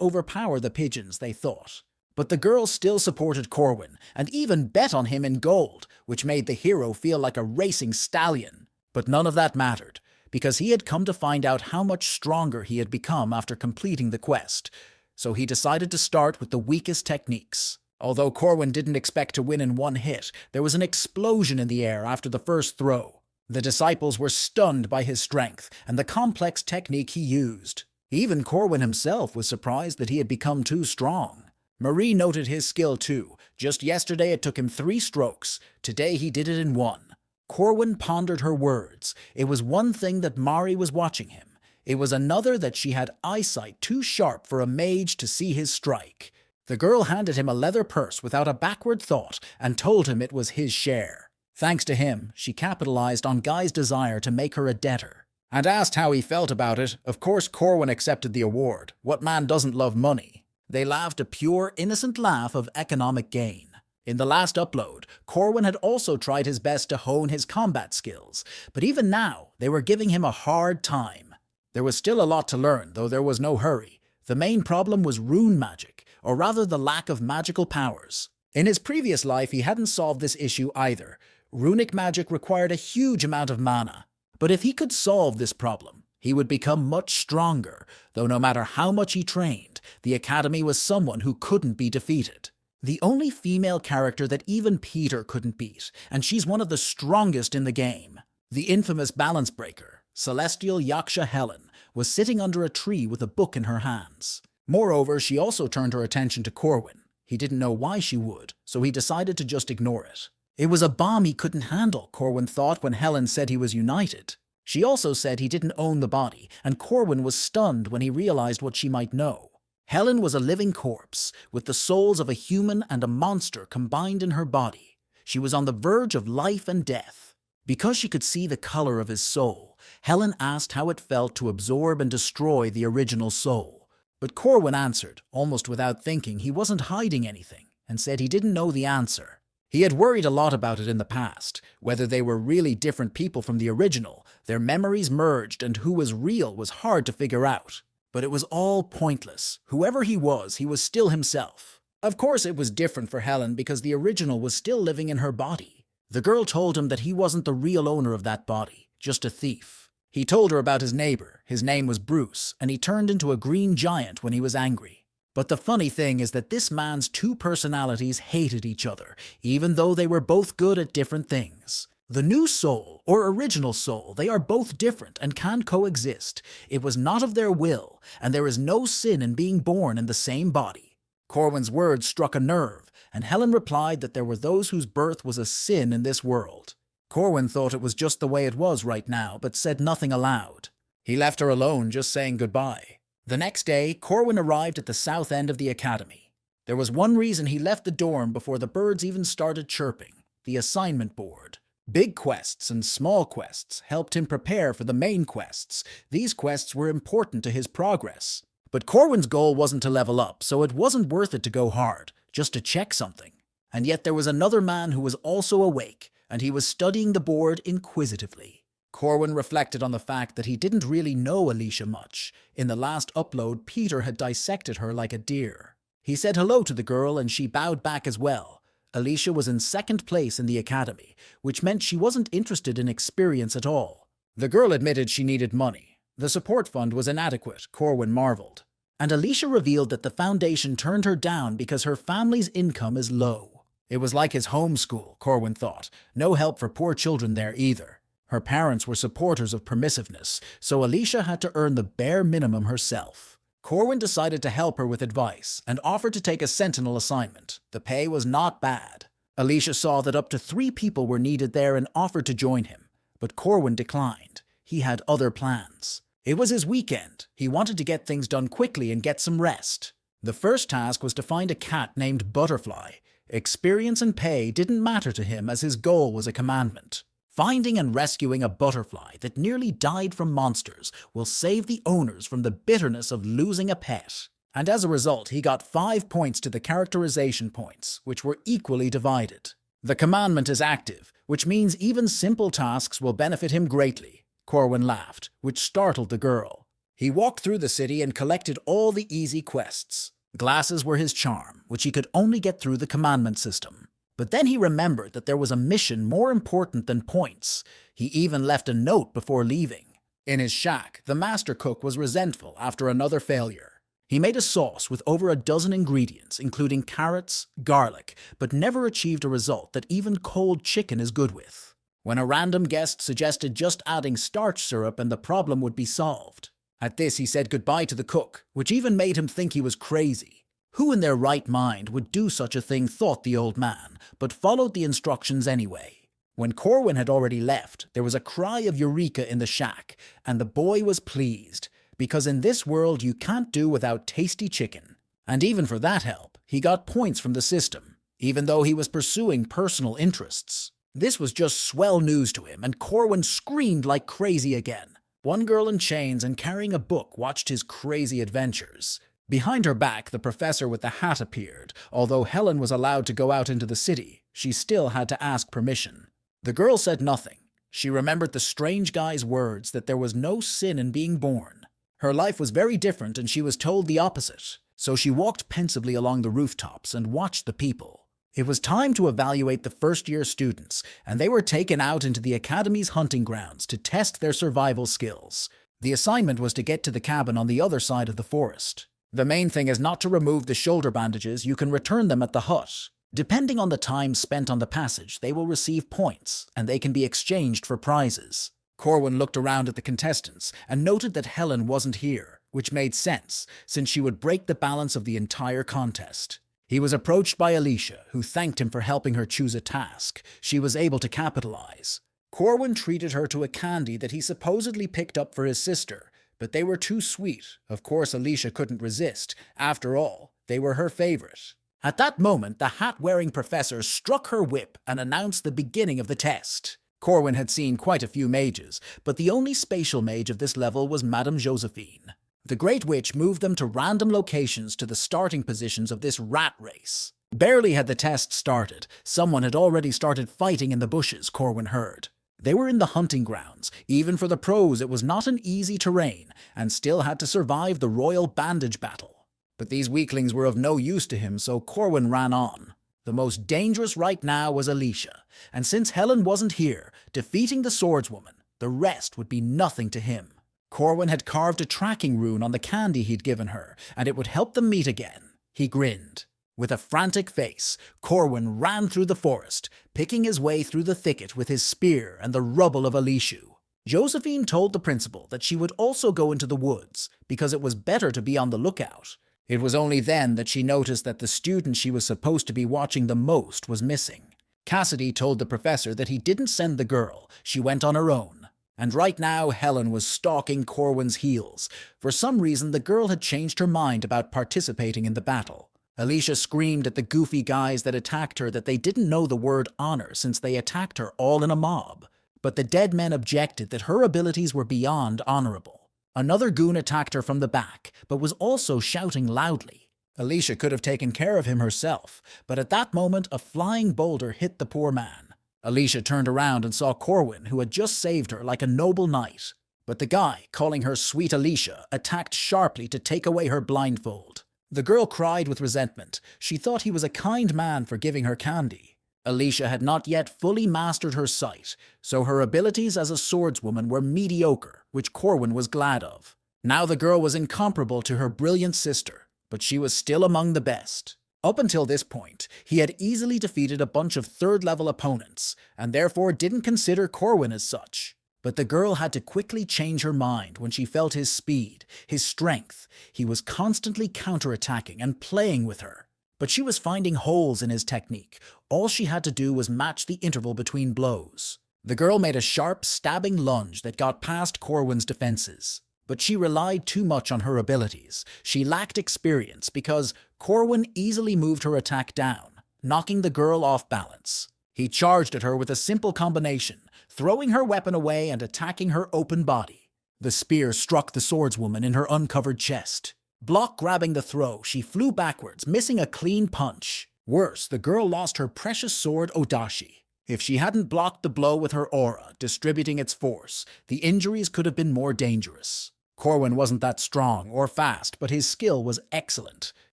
overpower the pigeons, they thought. But the girl still supported Corwin, and even bet on him in gold, which made the hero feel like a racing stallion. But none of that mattered, because he had come to find out how much stronger he had become after completing the quest. So he decided to start with the weakest techniques. Although Corwin didn't expect to win in one hit, there was an explosion in the air after the first throw. The disciples were stunned by his strength and the complex technique he used. Even Corwin himself was surprised that he had become too strong. Marie noted his skill too. Just yesterday it took him 3 strokes. Today he did it in 1. Corwin pondered her words. It was one thing that Mari was watching him. It was another that she had eyesight too sharp for a mage to see his strike. The girl handed him a leather purse without a backward thought and told him it was his share. Thanks to him, she capitalized on Guy's desire to make her a debtor. And asked how he felt about it. Of course Corwin accepted the award. What man doesn't love money? They laughed a pure, innocent laugh of economic gain. In the last upload, Corwin had also tried his best to hone his combat skills, but even now, they were giving him a hard time. There was still a lot to learn, though there was no hurry. The main problem was rune magic, or rather the lack of magical powers. In his previous life, he hadn't solved this issue either. Runic magic required a huge amount of mana. But if he could solve this problem, he would become much stronger, though no matter how much he trained, the Academy was someone who couldn't be defeated. The only female character that even Peter couldn't beat, and she's one of the strongest in the game. The infamous balance breaker, Celestial Yaksha Helen, was sitting under a tree with a book in her hands. Moreover, she also turned her attention to Corwin. He didn't know why she would, so he decided to just ignore it. It was a bomb he couldn't handle, Corwin thought when Helen said he was united. She also said he didn't own the body, and Corwin was stunned when he realized what she might know. Helen was a living corpse, with the souls of a human and a monster combined in her body. She was on the verge of life and death. Because she could see the color of his soul, Helen asked how it felt to absorb and destroy the original soul. But Corwin answered, almost without thinking, he wasn't hiding anything, and said he didn't know the answer. He had worried a lot about it in the past, whether they were really different people from the original. Their memories merged, and who was real was hard to figure out. But it was all pointless. Whoever he was still himself. Of course it was different for Helen because the original was still living in her body. The girl told him that he wasn't the real owner of that body, just a thief. He told her about his neighbor. His name was Bruce, and he turned into a green giant when he was angry. But the funny thing is that this man's 2 personalities hated each other, even though they were both good at different things. The new soul, or original soul, they are both different and can coexist. It was not of their will, and there is no sin in being born in the same body. Corwin's words struck a nerve, and Helen replied that there were those whose birth was a sin in this world. Corwin thought it was just the way it was right now, but said nothing aloud. He left her alone, just saying goodbye. The next day, Corwin arrived at the south end of the academy. There was one reason he left the dorm before the birds even started chirping: the assignment board. Big quests and small quests helped him prepare for the main quests. These quests were important to his progress. But Corwin's goal wasn't to level up, so it wasn't worth it to go hard, just to check something. And yet there was another man who was also awake, and he was studying the board inquisitively. Corwin reflected on the fact that he didn't really know Alicia much. In the last upload, Peter had dissected her like a deer. He said hello to the girl and she bowed back as well. Alicia was in 2nd place in the academy, which meant she wasn't interested in experience at all. The girl admitted she needed money. The support fund was inadequate, Corwin marveled. And Alicia revealed that the foundation turned her down because her family's income is low. It was like his home school, Corwin thought. No help for poor children there either. Her parents were supporters of permissiveness, so Alicia had to earn the bare minimum herself. Corwin decided to help her with advice and offered to take a sentinel assignment. The pay was not bad. Alicia saw that up to 3 people were needed there and offered to join him, but Corwin declined. He had other plans. It was his weekend. He wanted to get things done quickly and get some rest. The first task was to find a cat named Butterfly. Experience and pay didn't matter to him as his goal was a commandment. Finding and rescuing a butterfly that nearly died from monsters will save the owners from the bitterness of losing a pet. And as a result, he got 5 points to the characterization points, which were equally divided. The commandment is active, which means even simple tasks will benefit him greatly. Corwin laughed, which startled the girl. He walked through the city and collected all the easy quests. Glasses were his charm, which he could only get through the commandment system. But then he remembered that there was a mission more important than points. He even left a note before leaving. In his shack, the master cook was resentful after another failure. He made a sauce with over a dozen ingredients, including carrots, garlic, but never achieved a result that even cold chicken is good with. When a random guest suggested just adding starch syrup and the problem would be solved. At this, he said goodbye to the cook, which even made him think he was crazy. Who in their right mind would do such a thing, thought the old man, but followed the instructions anyway. When Corwin had already left, there was a cry of eureka in the shack, and the boy was pleased, because in this world you can't do without tasty chicken. And even for that help, he got points from the system, even though he was pursuing personal interests. This was just swell news to him, and Corwin screamed like crazy again. One girl in chains and carrying a book watched his crazy adventures. Behind her back, the professor with the hat appeared. Although Helen was allowed to go out into the city, she still had to ask permission. The girl said nothing. She remembered the strange guy's words that there was no sin in being born. Her life was very different, and she was told the opposite. So she walked pensively along the rooftops and watched the people. It was time to evaluate the first-year students, and they were taken out into the academy's hunting grounds to test their survival skills. The assignment was to get to the cabin on the other side of the forest. The main thing is not to remove the shoulder bandages. You can return them at the hut. Depending on the time spent on the passage, they will receive points, and they can be exchanged for prizes. Corwin looked around at the contestants and noted that Helen wasn't here, which made sense, since she would break the balance of the entire contest. He was approached by Alicia, who thanked him for helping her choose a task. She was able to capitalize. Corwin treated her to a candy that he supposedly picked up for his sister, but they were too sweet. Of course, Alicia couldn't resist. After all, they were her favorite. At that moment, the hat-wearing professor struck her whip and announced the beginning of the test. Corwin had seen quite a few mages, but the only spatial mage of this level was Madame Josephine. The Great Witch moved them to random locations to the starting positions of this rat race. Barely had the test started, someone had already started fighting in the bushes, Corwin heard. They were in the hunting grounds. Even for the pros, it was not an easy terrain, and still had to survive the royal bandage battle. But these weaklings were of no use to him, so Corwin ran on. The most dangerous right now was Alicia, and since Helen wasn't here, defeating the swordswoman, the rest would be nothing to him. Corwin had carved a tracking rune on the candy he'd given her, and it would help them meet again. He grinned. With a frantic face, Corwin ran through the forest, picking his way through the thicket with his spear and the rubble of Alicia. Josephine told the principal that she would also go into the woods, because it was better to be on the lookout. It was only then that she noticed that the student she was supposed to be watching the most was missing. Cassidy told the professor that he didn't send the girl, she went on her own. And right now, Helen was stalking Corwin's heels. For some reason, the girl had changed her mind about participating in the battle. Alicia screamed at the goofy guys that attacked her that they didn't know the word honor since they attacked her all in a mob. But the dead men objected that her abilities were beyond honorable. Another goon attacked her from the back, but was also shouting loudly. Alicia could have taken care of him herself, but at that moment a flying boulder hit the poor man. Alicia turned around and saw Corwin, who had just saved her like a noble knight. But the guy, calling her Sweet Alicia, attacked sharply to take away her blindfold. The girl cried with resentment. She thought he was a kind man for giving her candy. Alicia had not yet fully mastered her sight, so her abilities as a swordswoman were mediocre, which Corwin was glad of. Now the girl was incomparable to her brilliant sister, but she was still among the best. Up until this point, he had easily defeated a bunch of third-level opponents, and therefore didn't consider Corwin as such. But the girl had to quickly change her mind when she felt his speed, his strength. He was constantly counterattacking and playing with her. But she was finding holes in his technique. All she had to do was match the interval between blows. The girl made a sharp, stabbing lunge that got past Corwin's defenses. But she relied too much on her abilities. She lacked experience because Corwin easily moved her attack down, knocking the girl off balance. He charged at her with a simple combination, throwing her weapon away and attacking her open body. The spear struck the swordswoman in her uncovered chest. Block grabbing the throw, she flew backwards, missing a clean punch. Worse, the girl lost her precious sword Odashi. If she hadn't blocked the blow with her aura, distributing its force, the injuries could have been more dangerous. Corwin wasn't that strong or fast, but his skill was excellent.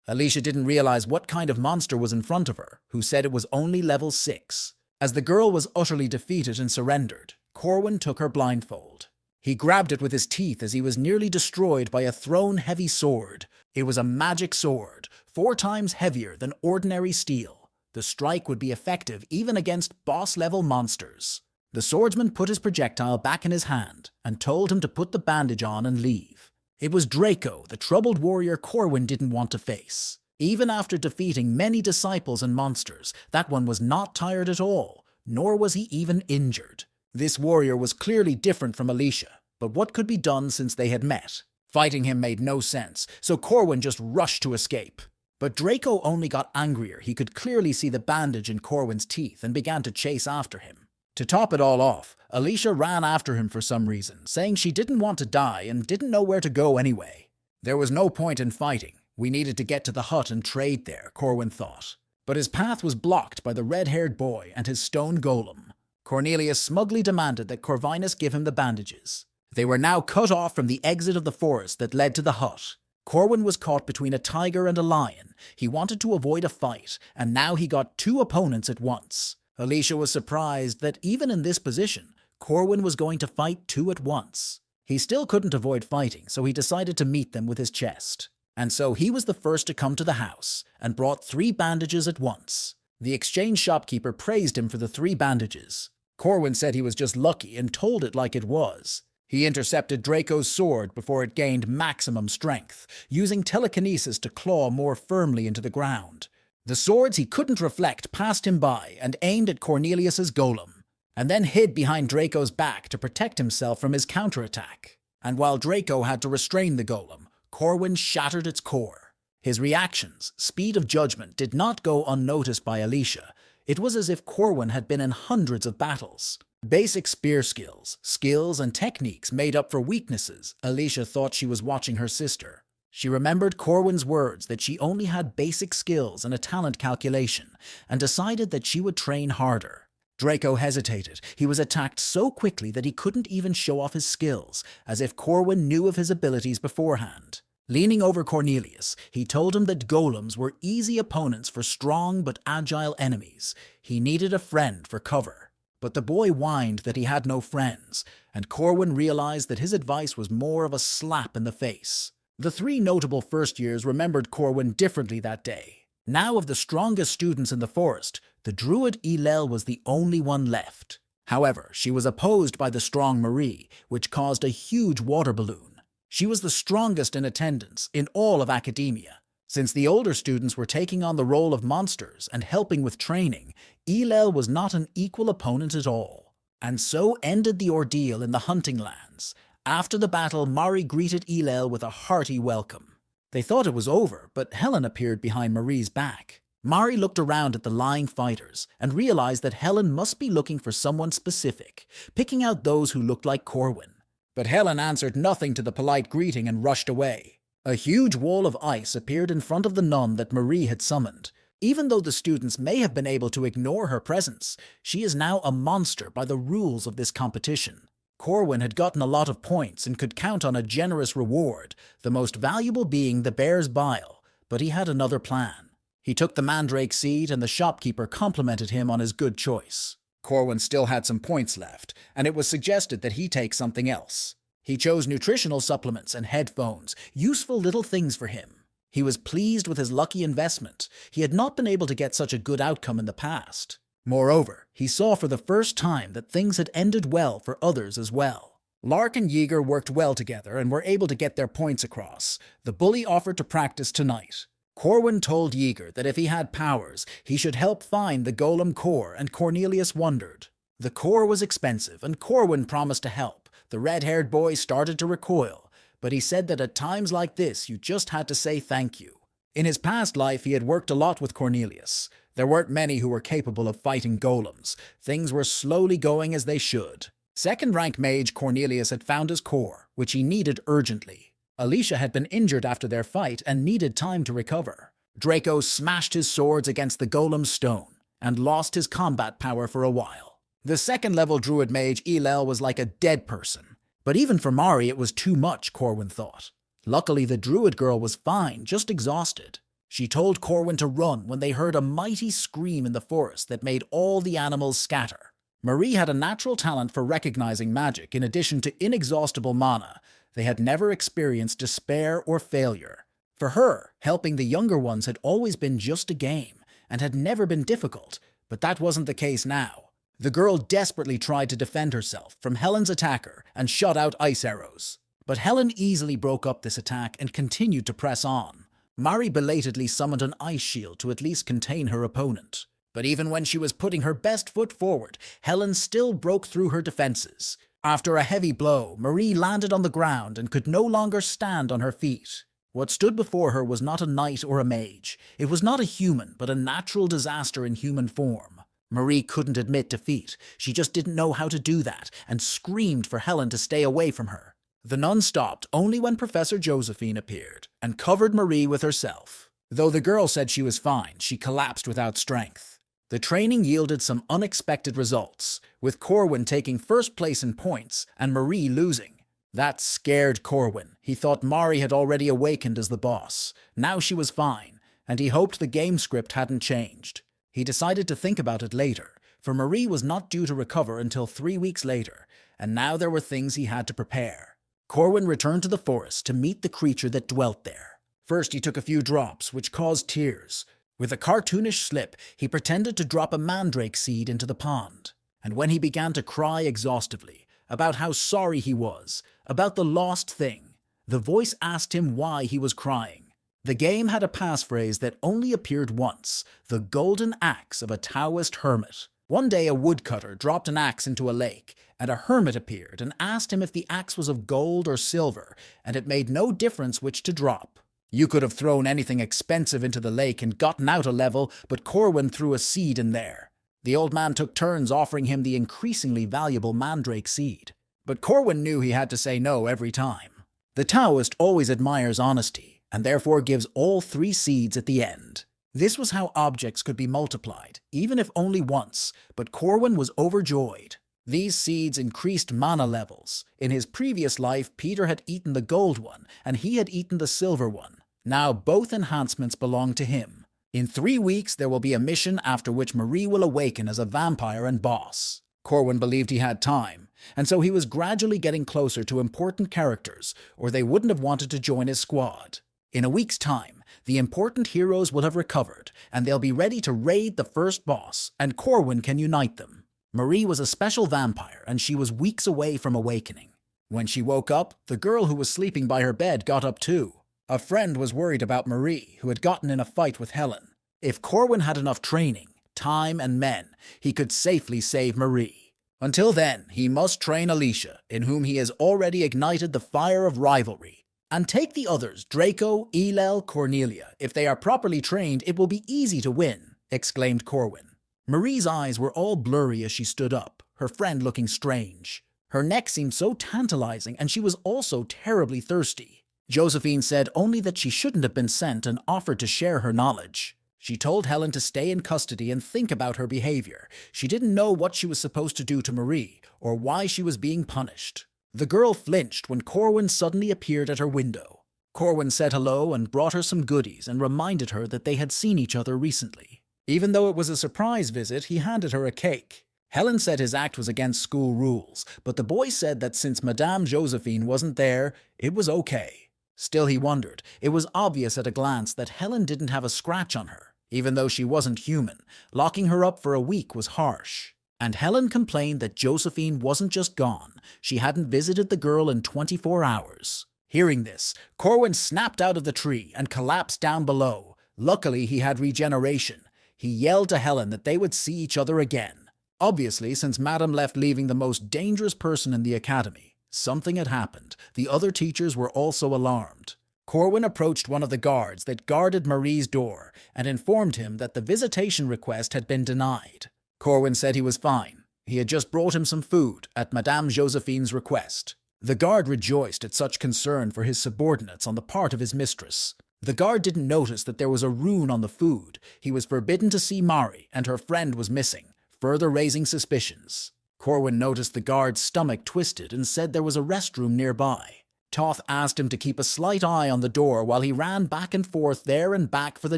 Alicia didn't realize what kind of monster was in front of her, who said it was only level 6. As the girl was utterly defeated and surrendered, Corwin took her blindfold. He grabbed it with his teeth as he was nearly destroyed by a thrown heavy sword. It was a magic sword, 4 times heavier than ordinary steel. The strike would be effective even against boss-level monsters. The swordsman put his projectile back in his hand and told him to put the bandage on and leave. It was Draco, the troubled warrior Corwin didn't want to face. Even after defeating many disciples and monsters, that one was not tired at all, nor was he even injured. This warrior was clearly different from Alicia, but what could be done since they had met? Fighting him made no sense, so Corwin just rushed to escape. But Draco only got angrier. He could clearly see the bandage in Corwin's teeth and began to chase after him. To top it all off, Alicia ran after him for some reason, saying she didn't want to die and didn't know where to go anyway. There was no point in fighting. We needed to get to the hut and trade there, Corwin thought. But his path was blocked by the red-haired boy and his stone golem. Cornelius smugly demanded that Corvinus give him the bandages. They were now cut off from the exit of the forest that led to the hut. Corwin was caught between a tiger and a lion. He wanted to avoid a fight, and now he got two opponents at once. Alicia was surprised that even in this position, Corwin was going to fight two at once. He still couldn't avoid fighting, so he decided to meet them with his chest. And so he was the first to come to the house, and brought 3 bandages at once. The exchange shopkeeper praised him for the 3 bandages. Corwin said he was just lucky and told it like it was. He intercepted Draco's sword before it gained maximum strength, using telekinesis to claw more firmly into the ground. The swords he couldn't reflect passed him by and aimed at Cornelius's golem, and then hid behind Draco's back to protect himself from his counterattack. And while Draco had to restrain the golem, Corwin shattered its core. His reactions, speed of judgment, did not go unnoticed by Alicia. It was as if Corwin had been in hundreds of battles. Basic spear skills and techniques made up for weaknesses. Alicia thought she was watching her sister. She remembered Corwin's words that she only had basic skills and a talent calculation, and decided that she would train harder. Draco hesitated. He was attacked so quickly that he couldn't even show off his skills, as if Corwin knew of his abilities beforehand. Leaning over Cornelius, he told him that golems were easy opponents for strong but agile enemies. He needed a friend for cover. But the boy whined that he had no friends, and Corwin realized that his advice was more of a slap in the face. The 3 notable first years remembered Corwin differently that day. Now of the strongest students in the forest, the druid Elel was the only one left. However, she was opposed by the strong Marie, which caused a huge water balloon. She was the strongest in attendance in all of academia. Since the older students were taking on the role of monsters and helping with training, Elel was not an equal opponent at all. And so ended the ordeal in the hunting lands. After the battle, Mari greeted Elel with a hearty welcome. They thought it was over, but Helen appeared behind Marie's back. Mari looked around at the lying fighters and realized that Helen must be looking for someone specific, picking out those who looked like Corwin. But Helen answered nothing to the polite greeting and rushed away. A huge wall of ice appeared in front of the nun that Marie had summoned. Even though the students may have been able to ignore her presence, she is now a monster by the rules of this competition. Corwin had gotten a lot of points and could count on a generous reward, the most valuable being the bear's bile, but he had another plan. He took the mandrake seed and the shopkeeper complimented him on his good choice. Corwin still had some points left, and it was suggested that he take something else. He chose nutritional supplements and headphones, useful little things for him. He was pleased with his lucky investment. He had not been able to get such a good outcome in the past. Moreover, he saw for the first time that things had ended well for others as well. Lark and Yeager worked well together and were able to get their points across. The bully offered to practice tonight. Corwin told Yeager that if he had powers, he should help find the golem core, and Cornelius wondered. The core was expensive, and Corwin promised to help. The red-haired boy started to recoil, but he said that at times like this, you just had to say thank you. In his past life, he had worked a lot with Cornelius. There weren't many who were capable of fighting golems. Things were slowly going as they should. Second-rank mage Cornelius had found his core, which he needed urgently. Alicia had been injured after their fight and needed time to recover. Draco smashed his swords against the golem's stone and lost his combat power for a while. The second-level druid mage Elel was like a dead person. But even for Mari, it was too much, Corwin thought. Luckily, the druid girl was fine, just exhausted. She told Corwin to run when they heard a mighty scream in the forest that made all the animals scatter. Marie had a natural talent for recognizing magic in addition to inexhaustible mana. They had never experienced despair or failure. For her, helping the younger ones had always been just a game and had never been difficult, but that wasn't the case now. The girl desperately tried to defend herself from Helen's attacker and shot out ice arrows. But Helen easily broke up this attack and continued to press on. Mari belatedly summoned an ice shield to at least contain her opponent. But even when she was putting her best foot forward, Helen still broke through her defenses. After a heavy blow, Marie landed on the ground and could no longer stand on her feet. What stood before her was not a knight or a mage. It was not a human, but a natural disaster in human form. Marie couldn't admit defeat. She just didn't know how to do that, and screamed for Helen to stay away from her. The nun stopped only when Professor Josephine appeared and covered Marie with herself. Though the girl said she was fine, she collapsed without strength. The training yielded some unexpected results, with Corwin taking first place in points and Marie losing. That scared Corwin. He thought Mari had already awakened as the boss. Now she was fine, and he hoped the game script hadn't changed. He decided to think about it later, for Marie was not due to recover until 3 weeks later, and now there were things he had to prepare. Corwin returned to the forest to meet the creature that dwelt there. First he took a few drops, which caused tears. With a cartoonish slip, he pretended to drop a mandrake seed into the pond. And when he began to cry exhaustively, about how sorry he was, about the lost thing, the voice asked him why he was crying. The game had a passphrase that only appeared once, the golden axe of a Taoist hermit. One day a woodcutter dropped an axe into a lake, and a hermit appeared and asked him if the axe was of gold or silver, and it made no difference which to drop. You could have thrown anything expensive into the lake and gotten out a level, but Corwin threw a seed in there. The old man took turns offering him the increasingly valuable mandrake seed. But Corwin knew he had to say no every time. The Taoist always admires honesty, and therefore gives all 3 seeds at the end. This was how objects could be multiplied, even if only once, but Corwin was overjoyed. These seeds increased mana levels. In his previous life, Peter had eaten the gold one, and he had eaten the silver one. Now both enhancements belong to him. In 3 weeks, there will be a mission after which Marie will awaken as a vampire and boss. Corwin believed he had time, and so he was gradually getting closer to important characters, or they wouldn't have wanted to join his squad. In a week's time, the important heroes will have recovered, and they'll be ready to raid the first boss, and Corwin can unite them. Marie was a special vampire, and she was weeks away from awakening. When she woke up, the girl who was sleeping by her bed got up too. A friend was worried about Marie, who had gotten in a fight with Helen. If Corwin had enough training, time, and men, he could safely save Marie. Until then, he must train Alicia, in whom he has already ignited the fire of rivalry. And take the others, Draco, Elel, Cornelia. If they are properly trained, it will be easy to win, exclaimed Corwin. Marie's eyes were all blurry as she stood up, her friend looking strange. Her neck seemed so tantalizing, and she was also terribly thirsty. Josephine said only that she shouldn't have been sent and offered to share her knowledge. She told Helen to stay in custody and think about her behavior. She didn't know what she was supposed to do to Marie, or why she was being punished. The girl flinched when Corwin suddenly appeared at her window. Corwin said hello and brought her some goodies and reminded her that they had seen each other recently. Even though it was a surprise visit, he handed her a cake. Helen said his act was against school rules, but the boy said that since Madame Josephine wasn't there, it was okay. Still, he wondered. It was obvious at a glance that Helen didn't have a scratch on her, even though she wasn't human. Locking her up for a week was harsh. And Helen complained that Josephine wasn't just gone. She hadn't visited the girl in 24 hours. Hearing this, Corwin snapped out of the tree and collapsed down below. Luckily, he had regeneration. He yelled to Helen that they would see each other again. Obviously, since Madame left leaving the most dangerous person in the academy, something had happened. The other teachers were also alarmed. Corwin approached one of the guards that guarded Marie's door and informed him that the visitation request had been denied. Corwin said he was fine. He had just brought him some food at Madame Josephine's request. The guard rejoiced at such concern for his subordinates on the part of his mistress. The guard didn't notice that there was a rune on the food. He was forbidden to see Mari, and her friend was missing, further raising suspicions. Corwin noticed the guard's stomach twisted and said there was a restroom nearby. Toth asked him to keep a slight eye on the door while he ran back and forth there and back for the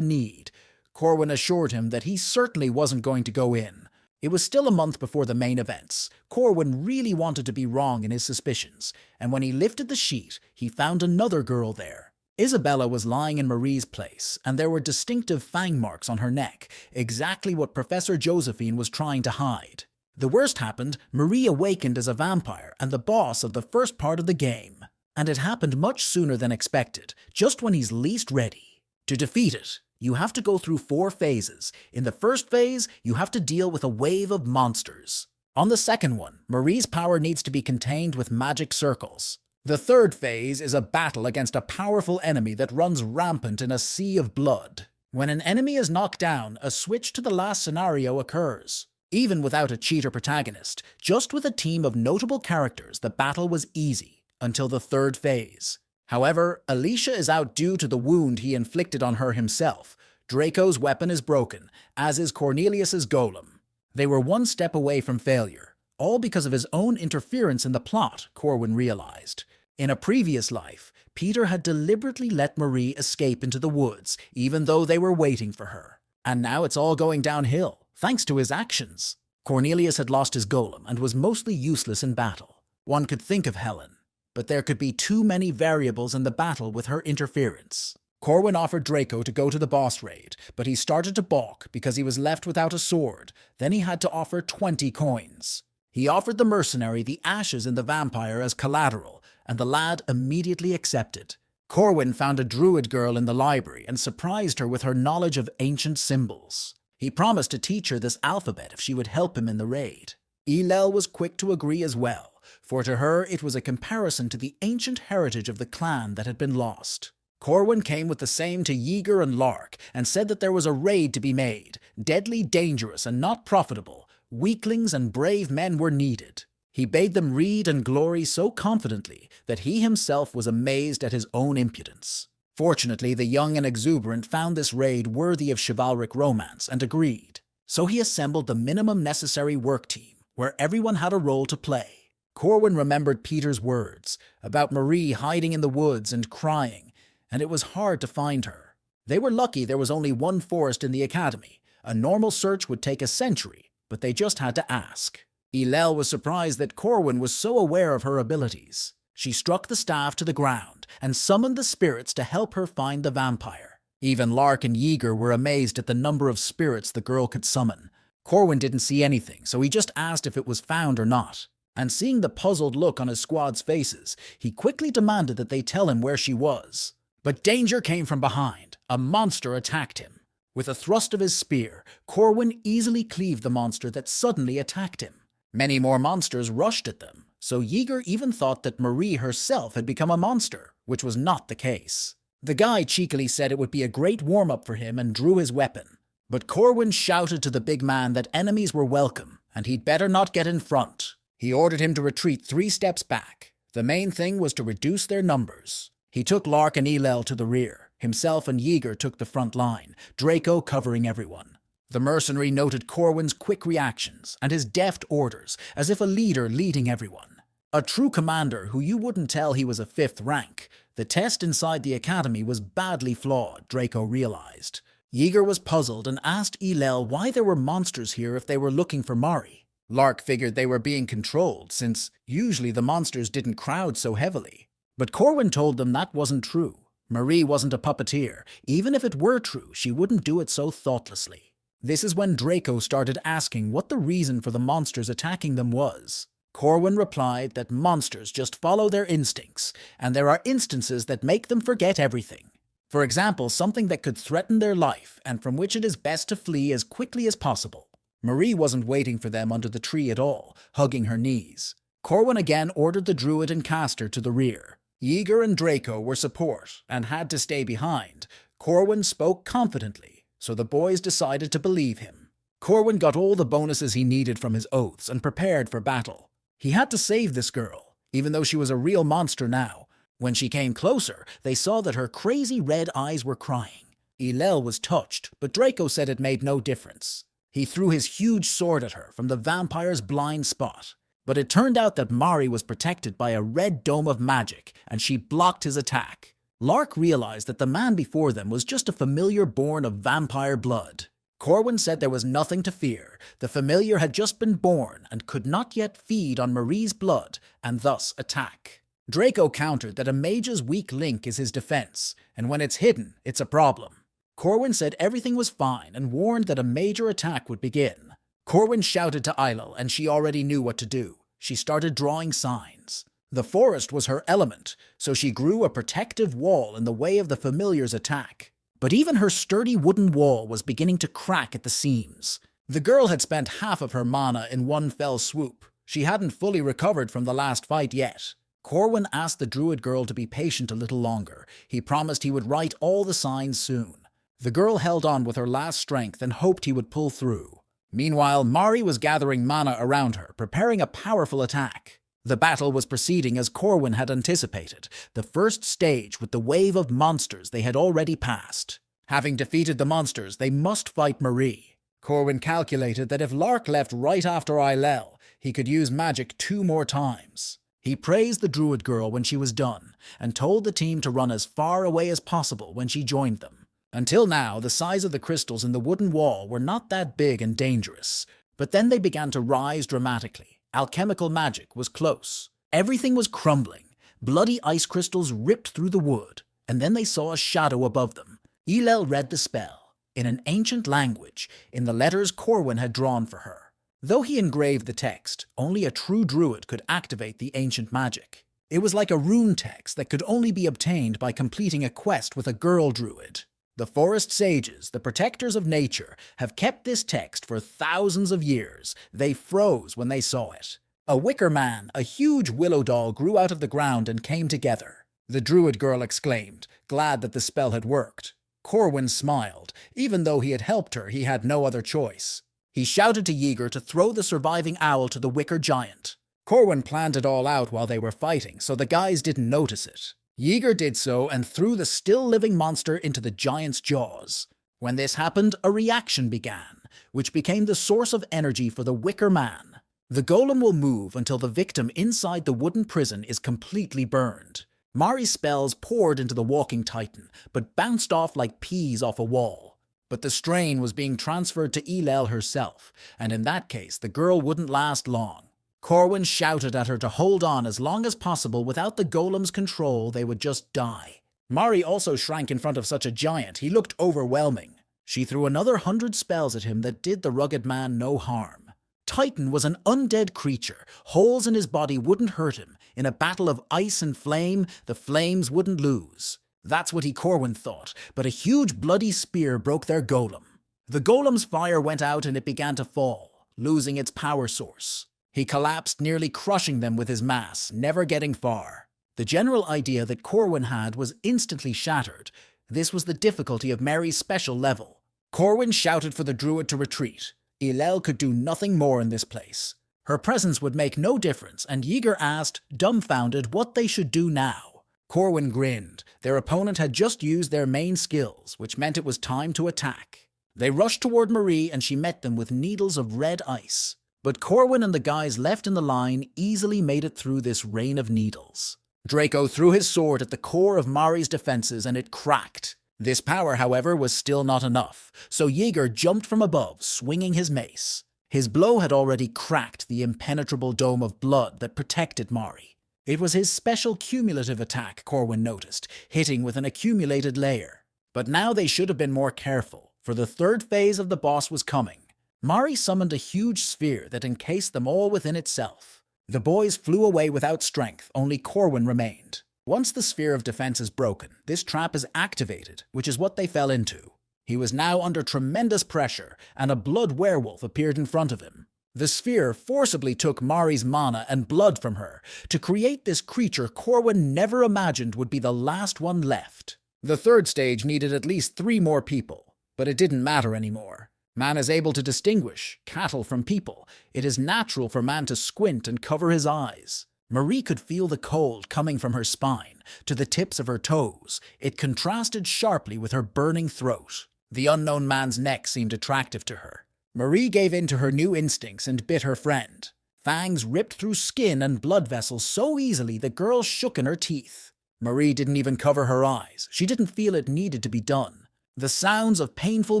need. Corwin assured him that he certainly wasn't going to go in. It was still a month before the main events. Corwin really wanted to be wrong in his suspicions, and when he lifted the sheet, he found another girl there. Isabella was lying in Marie's place, and there were distinctive fang marks on her neck, exactly what Professor Josephine was trying to hide. The worst happened. Marie awakened as a vampire and the boss of the first part of the game. And it happened much sooner than expected, just when he's least ready. To defeat it, you have to go through 4 phases. In the first phase, you have to deal with a wave of monsters. On the second one, Marie's power needs to be contained with magic circles. The third phase is a battle against a powerful enemy that runs rampant in a sea of blood. When an enemy is knocked down, a switch to the last scenario occurs. Even without a cheater protagonist, just with a team of notable characters, the battle was easy, until the third phase. However, Alicia is out due to the wound he inflicted on her himself. Draco's weapon is broken, as is Cornelius's golem. They were one step away from failure, all because of his own interference in the plot, Corwin realized. In a previous life, Peter had deliberately let Marie escape into the woods, even though they were waiting for her. And now it's all going downhill, thanks to his actions. Cornelius had lost his golem and was mostly useless in battle. One could think of Helen, but there could be too many variables in the battle with her interference. Corwin offered Draco to go to the boss raid, but he started to balk because he was left without a sword. Then he had to offer 20 coins. He offered the mercenary the ashes in the vampire as collateral, and the lad immediately accepted. Corwin found a druid girl in the library and surprised her with her knowledge of ancient symbols. He promised to teach her this alphabet if she would help him in the raid. Elel was quick to agree as well, for to her it was a comparison to the ancient heritage of the clan that had been lost. Corwin came with the same to Yeager and Lark and said that there was a raid to be made, deadly dangerous and not profitable. Weaklings and brave men were needed. He bade them read and glory so confidently that he himself was amazed at his own impudence. Fortunately, the young and exuberant found this raid worthy of chivalric romance and agreed. So he assembled the minimum necessary work team, where everyone had a role to play. Corwin remembered Peter's words about Marie hiding in the woods and crying, and it was hard to find her. They were lucky there was only one forest in the academy. A normal search would take a century, but they just had to ask. Elel was surprised that Corwin was so aware of her abilities. She struck the staff to the ground and summoned the spirits to help her find the vampire. Even Lark and Yeager were amazed at the number of spirits the girl could summon. Corwin didn't see anything, so he just asked if it was found or not. And seeing the puzzled look on his squad's faces, he quickly demanded that they tell him where she was. But danger came from behind. A monster attacked him. With a thrust of his spear, Corwin easily cleaved the monster that suddenly attacked him. Many more monsters rushed at them, so Yeager even thought that Marie herself had become a monster, which was not the case. The guy cheekily said it would be a great warm-up for him and drew his weapon. But Corwin shouted to the big man that enemies were welcome, and he'd better not get in front. He ordered him to retreat 3 steps back. The main thing was to reduce their numbers. He took Lark and Elel to the rear. Himself and Yeager took the front line, Draco covering everyone. The mercenary noted Corwin's quick reactions and his deft orders, as if a leader leading everyone. A true commander who you wouldn't tell he was a 5th rank. The test inside the academy was badly flawed, Draco realized. Yeager was puzzled and asked Elel why there were monsters here if they were looking for Mari. Lark figured they were being controlled, since usually the monsters didn't crowd so heavily. But Corwin told them that wasn't true. Marie wasn't a puppeteer. Even if it were true, she wouldn't do it so thoughtlessly. This is when Draco started asking what the reason for the monsters attacking them was. Corwin replied that monsters just follow their instincts, and there are instances that make them forget everything. For example, something that could threaten their life, and from which it is best to flee as quickly as possible. Marie wasn't waiting for them under the tree at all, hugging her knees. Corwin again ordered the druid and caster to the rear. Yeager and Draco were support, and had to stay behind. Corwin spoke confidently, so the boys decided to believe him. Corwin got all the bonuses he needed from his oaths and prepared for battle. He had to save this girl, even though she was a real monster now. When she came closer, they saw that her crazy red eyes were crying. Elel was touched, but Draco said it made no difference. He threw his huge sword at her from the vampire's blind spot. But it turned out that Mari was protected by a red dome of magic, and she blocked his attack. Lark realized that the man before them was just a familiar born of vampire blood. Corwin said there was nothing to fear. The familiar had just been born and could not yet feed on Marie's blood and thus attack. Draco countered that a mage's weak link is his defense, and when it's hidden, it's a problem. Corwin said everything was fine and warned that a major attack would begin. Corwin shouted to Eilil, and she already knew what to do. She started drawing signs. The forest was her element, so she grew a protective wall in the way of the familiar's attack. but even her sturdy wooden wall was beginning to crack at the seams. The girl had spent half of her mana in one fell swoop. She hadn't fully recovered from the last fight yet. Corwin asked the druid girl to be patient a little longer. He promised he would right all the signs soon. The girl held on with her last strength and hoped he would pull through. Meanwhile, Mari was gathering mana around her, preparing a powerful attack. The battle was proceeding as Corwin had anticipated, the first stage with the wave of monsters they had already passed. Having defeated the monsters, they must fight Marie. Corwin calculated that if Lark left right after Ailel, he could use magic 2 more times. He praised the druid girl when she was done, and told the team to run as far away as possible when she joined them. Until now, the size of the crystals in the wooden wall were not that big and dangerous, but then they began to rise dramatically. Alchemical magic was close. Everything was crumbling. Bloody ice crystals ripped through the wood, and then they saw a shadow above them. Ailel read the spell, in an ancient language, in the letters Corwin had drawn for her. Though he engraved the text, only a true druid could activate the ancient magic. It was like a rune text that could only be obtained by completing a quest with a girl druid. The forest sages, the protectors of nature, have kept this text for thousands of years. They froze when they saw it. A wicker man, a huge willow doll, grew out of the ground and came together. The druid girl exclaimed, glad that the spell had worked. Corwin smiled. Even though he had helped her, he had no other choice. He shouted to Yeager to throw the surviving owl to the wicker giant. Corwin planned it all out while they were fighting, so the guys didn't notice it. Yeager did so and threw the still-living monster into the giant's jaws. When this happened, a reaction began, which became the source of energy for the wicker man. The golem will move until the victim inside the wooden prison is completely burned. Mari's spells poured into the walking titan, but bounced off like peas off a wall. But the strain was being transferred to Ailel herself, and in that case, the girl wouldn't last long. Corwin shouted at her to hold on as long as possible. Without the golem's control, they would just die. Mari also shrank in front of such a giant. He looked overwhelming. She threw another 100 spells at him that did the rugged man no harm. Titan was an undead creature. Holes in his body wouldn't hurt him. In a battle of ice and flame, the flames wouldn't lose. That's what Corwin thought, but a huge bloody spear broke their golem. The golem's fire went out and it began to fall, losing its power source. He collapsed, nearly crushing them with his mass, never getting far. The general idea that Corwin had was instantly shattered. This was the difficulty of Mary's special level. Corwin shouted for the druid to retreat. Ailel could do nothing more in this place. Her presence would make no difference, and Yeager asked, dumbfounded, what they should do now. Corwin grinned. Their opponent had just used their main skills, which meant it was time to attack. They rushed toward Marie, and she met them with needles of red ice. But Corwin and the guys left in the line easily made it through this rain of needles. Draco threw his sword at the core of Mari's defenses, and it cracked. This power, however, was still not enough, so Yeager jumped from above, swinging his mace. His blow had already cracked the impenetrable dome of blood that protected Mari. It was his special cumulative attack, Corwin noticed, hitting with an accumulated layer. But now they should have been more careful, for the third phase of the boss was coming. Mari summoned a huge sphere that encased them all within itself. The boys flew away without strength, only Corwin remained. Once the sphere of defense is broken, this trap is activated, which is what they fell into. He was now under tremendous pressure, and a blood werewolf appeared in front of him. The sphere forcibly took Mari's mana and blood from her. To create this creature Corwin never imagined would be the last one left. The third stage needed at least 3 more people, but it didn't matter anymore. Man is able to distinguish cattle from people. It is natural for man to squint and cover his eyes. Marie could feel the cold coming from her spine, to the tips of her toes. It contrasted sharply with her burning throat. The unknown man's neck seemed attractive to her. Marie gave in to her new instincts and bit her friend. Fangs ripped through skin and blood vessels so easily the girl shook in her teeth. Marie didn't even cover her eyes. She didn't feel it needed to be done. The sounds of painful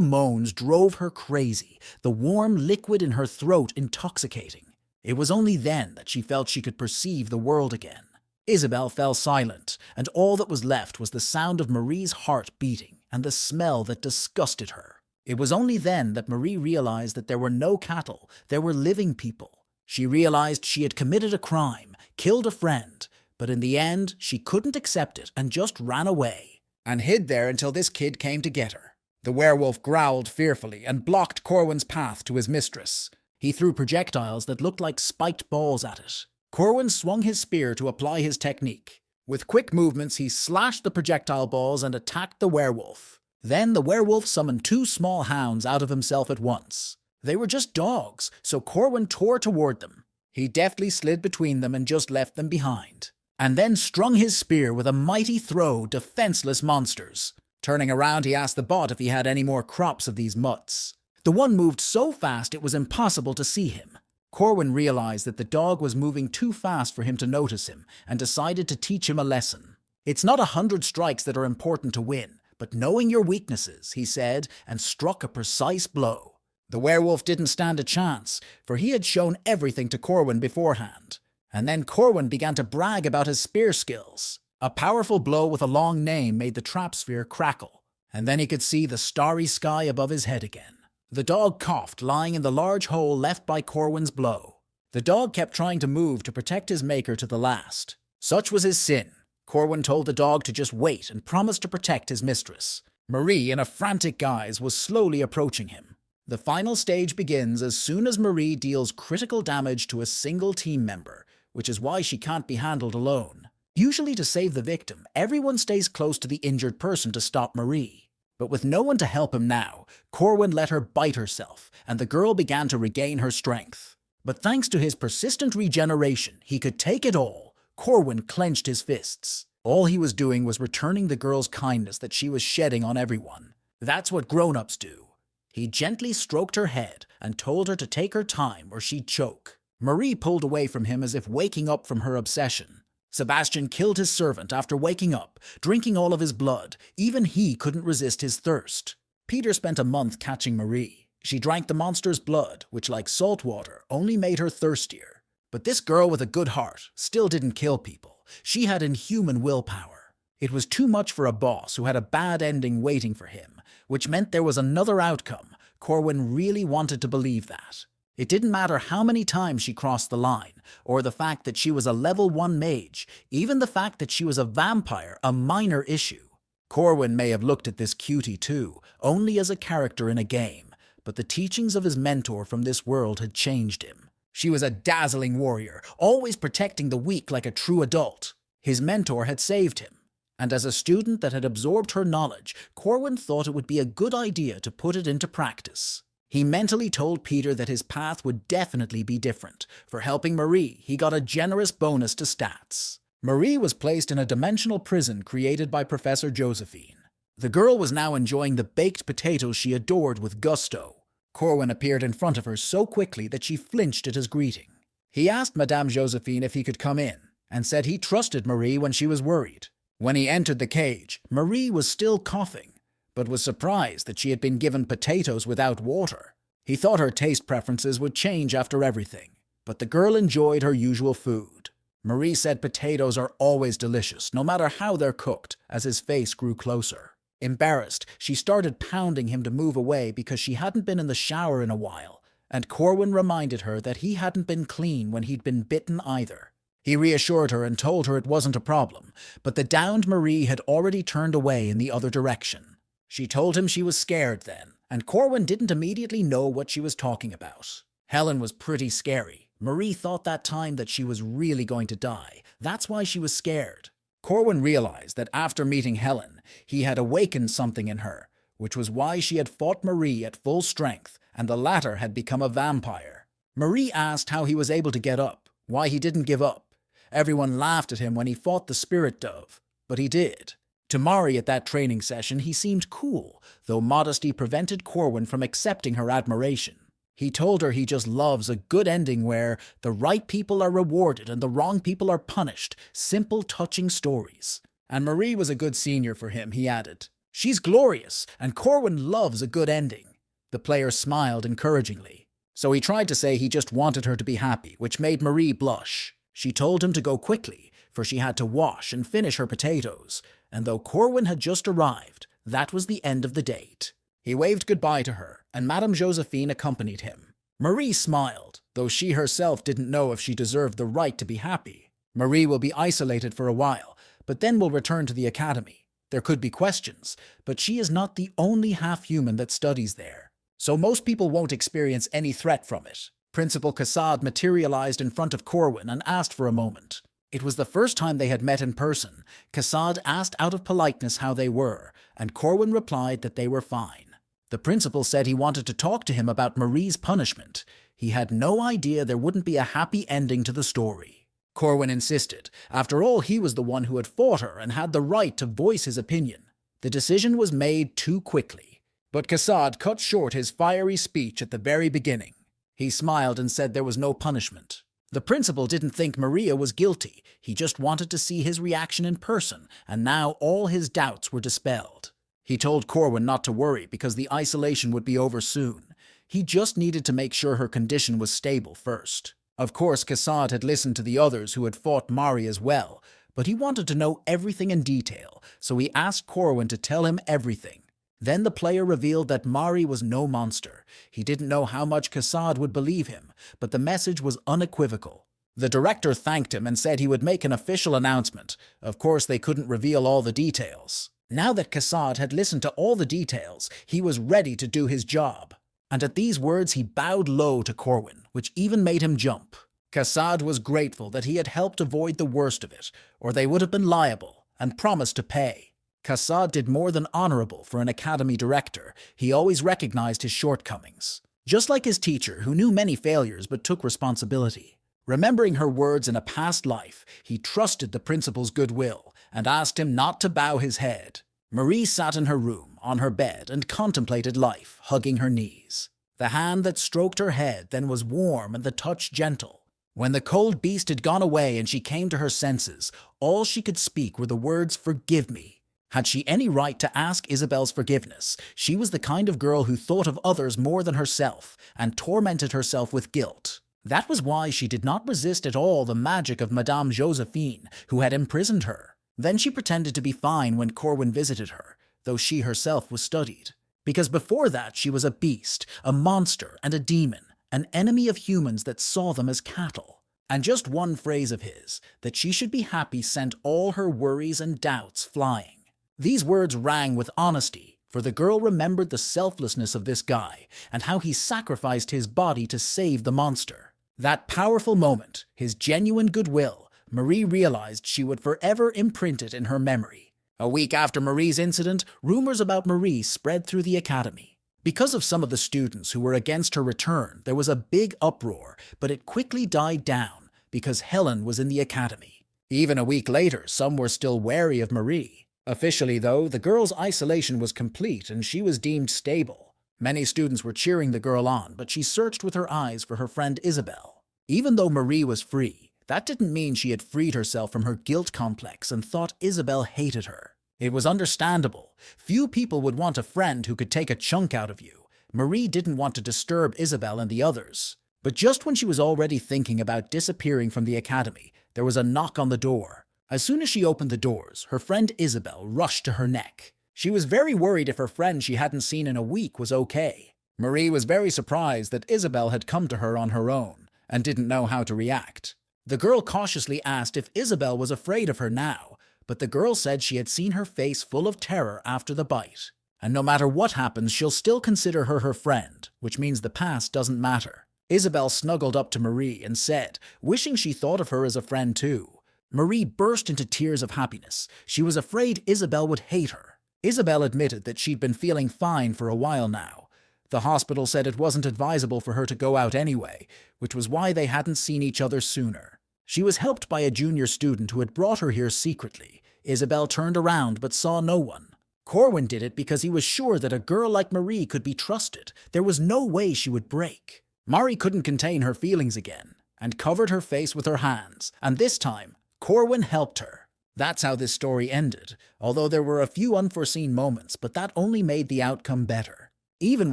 moans drove her crazy, the warm liquid in her throat intoxicating. It was only then that she felt she could perceive the world again. Isabel fell silent, and all that was left was the sound of Marie's heart beating and the smell that disgusted her. It was only then that Marie realized that there were no cattle, there were living people. She realized she had committed a crime, killed a friend, but in the end, she couldn't accept it and just ran away. and hid there until this kid came to get her. The werewolf growled fearfully and blocked Corwin's path to his mistress. He threw projectiles that looked like spiked balls at it. Corwin swung his spear to apply his technique. With quick movements, he slashed the projectile balls and attacked the werewolf. Then the werewolf summoned 2 small hounds out of himself at once. They were just dogs, so Corwin tore toward them. He deftly slid between them and just left them behind, and then strung his spear with a mighty throw, defenseless monsters. Turning around, he asked the bot if he had any more crops of these mutts. The one moved so fast it was impossible to see him. Corwin realized that the dog was moving too fast for him to notice him and decided to teach him a lesson. It's not 100 strikes that are important to win, but knowing your weaknesses, he said, and struck a precise blow. The werewolf didn't stand a chance, for he had shown everything to Corwin beforehand. And then Corwin began to brag about his spear skills. A powerful blow with a long name made the trap sphere crackle, and then he could see the starry sky above his head again. The dog coughed, lying in the large hole left by Corwin's blow. The dog kept trying to move to protect his maker to the last. Such was his sin. Corwin told the dog to just wait and promised to protect his mistress. Marie, in a frantic guise, was slowly approaching him. The final stage begins as soon as Marie deals critical damage to a single team member, which is why she can't be handled alone. Usually to save the victim, everyone stays close to the injured person to stop Marie. But with no one to help him now, Corwin let her bite herself, and the girl began to regain her strength. But thanks to his persistent regeneration, he could take it all. Corwin clenched his fists. All he was doing was returning the girl's kindness that she was shedding on everyone. That's what grown-ups do. He gently stroked her head and told her to take her time or she'd choke. Marie pulled away from him as if waking up from her obsession. Sebastian killed his servant after waking up, drinking all of his blood. Even he couldn't resist his thirst. Peter spent a month catching Marie. She drank the monster's blood, which, like salt water, only made her thirstier. But this girl with a good heart still didn't kill people. She had inhuman willpower. It was too much for a boss who had a bad ending waiting for him, which meant there was another outcome. Corwin really wanted to believe that. It didn't matter how many times she crossed the line, or the fact that she was a level 1 mage, even the fact that she was a vampire, a minor issue. Corwin may have looked at this cutie too, only as a character in a game, but the teachings of his mentor from this world had changed him. She was a dazzling warrior, always protecting the weak like a true adult. His mentor had saved him, and as a student that had absorbed her knowledge, Corwin thought it would be a good idea to put it into practice. He mentally told Peter that his path would definitely be different. For helping Marie, he got a generous bonus to stats. Marie was placed in a dimensional prison created by Professor Josephine. The girl was now enjoying the baked potatoes she adored with gusto. Corwin appeared in front of her so quickly that she flinched at his greeting. He asked Madame Josephine if he could come in, and said he trusted Marie when she was worried. When he entered the cage, Marie was still coughing, but was surprised that she had been given potatoes without water. He thought her taste preferences would change after everything, but the girl enjoyed her usual food. Marie said potatoes are always delicious, no matter how they're cooked, as his face grew closer. Embarrassed, she started pounding him to move away because she hadn't been in the shower in a while, and Corwin reminded her that he hadn't been clean when he'd been bitten either. He reassured her and told her it wasn't a problem, but the downed Marie had already turned away in the other direction. She told him she was scared then, and Corwin didn't immediately know what she was talking about. Helen was pretty scary. Marie thought that time that she was really going to die. That's why she was scared. Corwin realized that after meeting Helen, he had awakened something in her, which was why she had fought Marie at full strength, and the latter had become a vampire. Marie asked how he was able to get up, why he didn't give up. Everyone laughed at him when he fought the spirit dove, but he did. To Mari at that training session, he seemed cool, though modesty prevented Corwin from accepting her admiration. He told her he just loves a good ending where the right people are rewarded and the wrong people are punished. Simple, touching stories. And Marie was a good senior for him, he added. She's glorious, and Corwin loves a good ending. The player smiled encouragingly. So he tried to say he just wanted her to be happy, which made Marie blush. She told him to go quickly, for she had to wash and finish her potatoes, and though Corwin had just arrived, that was the end of the date. He waved goodbye to her, and Madame Josephine accompanied him. Marie smiled, though she herself didn't know if she deserved the right to be happy. Marie will be isolated for a while, but then will return to the academy. There could be questions, but she is not the only half-human that studies there. So most people won't experience any threat from it. Principal Kassad materialized in front of Corwin and asked for a moment. It was the first time they had met in person. Kassad asked out of politeness how they were, and Corwin replied that they were fine. The principal said he wanted to talk to him about Marie's punishment. He had no idea there wouldn't be a happy ending to the story. Corwin insisted. After all, he was the one who had fought her and had the right to voice his opinion. The decision was made too quickly. But Kassad cut short his fiery speech at the very beginning. He smiled and said there was no punishment. The principal didn't think Maria was guilty. He just wanted to see his reaction in person, and now all his doubts were dispelled. He told Corwin not to worry because the isolation would be over soon. He just needed to make sure her condition was stable first. Of course, Kassad had listened to the others who had fought Mari as well, but he wanted to know everything in detail, so he asked Corwin to tell him everything. Then the player revealed that Mari was no monster. He didn't know how much Kassad would believe him, but the message was unequivocal. The director thanked him and said he would make an official announcement. Of course, they couldn't reveal all the details. Now that Kassad had listened to all the details, he was ready to do his job. And at these words he bowed low to Corwin, which even made him jump. Kassad was grateful that he had helped avoid the worst of it, or they would have been liable, and promised to pay. Kassad did more than honorable for an academy director. He always recognized his shortcomings. Just like his teacher, who knew many failures but took responsibility. Remembering her words in a past life, he trusted the principal's goodwill and asked him not to bow his head. Marie sat in her room, on her bed, and contemplated life, hugging her knees. The hand that stroked her head then was warm and the touch gentle. When the cold beast had gone away and she came to her senses, all she could speak were the words, "Forgive me." Had she any right to ask Isabel's forgiveness? She was the kind of girl who thought of others more than herself and tormented herself with guilt. That was why she did not resist at all the magic of Madame Josephine, who had imprisoned her. Then she pretended to be fine when Corwin visited her, though she herself was studied. Because before that she was a beast, a monster, and a demon, an enemy of humans that saw them as cattle. And just one phrase of his, that she should be happy, sent all her worries and doubts flying. These words rang with honesty, for the girl remembered the selflessness of this guy and how he sacrificed his body to save the monster. That powerful moment, his genuine goodwill, Marie realized she would forever imprint it in her memory. A week after Marie's incident, rumors about Marie spread through the academy. Because of some of the students who were against her return, there was a big uproar, but it quickly died down because Helen was in the academy. Even a week later, some were still wary of Marie. Officially, though, the girl's isolation was complete and she was deemed stable. Many students were cheering the girl on, but she searched with her eyes for her friend Isabel. Even though Marie was free, that didn't mean she had freed herself from her guilt complex and thought Isabel hated her. It was understandable. Few people would want a friend who could take a chunk out of you. Marie didn't want to disturb Isabel and the others. But just when she was already thinking about disappearing from the academy, there was a knock on the door. As soon as she opened the doors, her friend Isabel rushed to her neck. She was very worried if her friend she hadn't seen in a week was okay. Marie was very surprised that Isabel had come to her on her own and didn't know how to react. The girl cautiously asked if Isabel was afraid of her now, but the girl said she had seen her face full of terror after the bite. And no matter what happens, she'll still consider her her friend, which means the past doesn't matter. Isabel snuggled up to Marie and said, wishing she thought of her as a friend too. Marie burst into tears of happiness. She was afraid Isabel would hate her. Isabel admitted that she'd been feeling fine for a while now. The hospital said it wasn't advisable for her to go out anyway, which was why they hadn't seen each other sooner. She was helped by a junior student who had brought her here secretly. Isabel turned around but saw no one. Corwin did it because he was sure that a girl like Marie could be trusted. There was no way she would break. Mari couldn't contain her feelings again and covered her face with her hands, and this time, Corwin helped her. That's how this story ended, although there were a few unforeseen moments, but that only made the outcome better. Even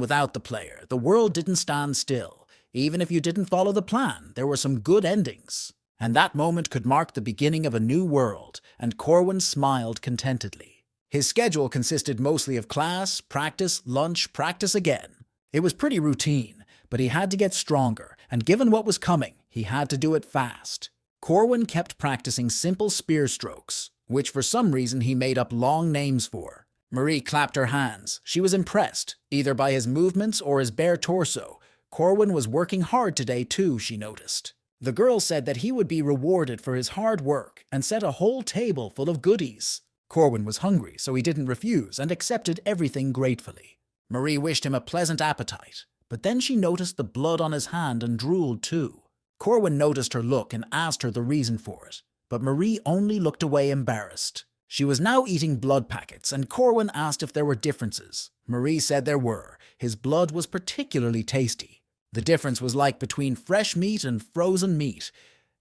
without the player, the world didn't stand still. Even if you didn't follow the plan, there were some good endings. And that moment could mark the beginning of a new world, and Corwin smiled contentedly. His schedule consisted mostly of class, practice, lunch, practice again. It was pretty routine, but he had to get stronger, and given what was coming, he had to do it fast. Corwin kept practicing simple spear strokes, which for some reason he made up long names for. Marie clapped her hands. She was impressed, either by his movements or his bare torso. Corwin was working hard today too, she noticed. The girl said that he would be rewarded for his hard work and set a whole table full of goodies. Corwin was hungry, so he didn't refuse and accepted everything gratefully. Marie wished him a pleasant appetite, but then she noticed the blood on his hand and drooled too. Corwin noticed her look and asked her the reason for it, but Marie only looked away embarrassed. She was now eating blood packets, and Corwin asked if there were differences. Marie said there were. His blood was particularly tasty. The difference was like between fresh meat and frozen meat,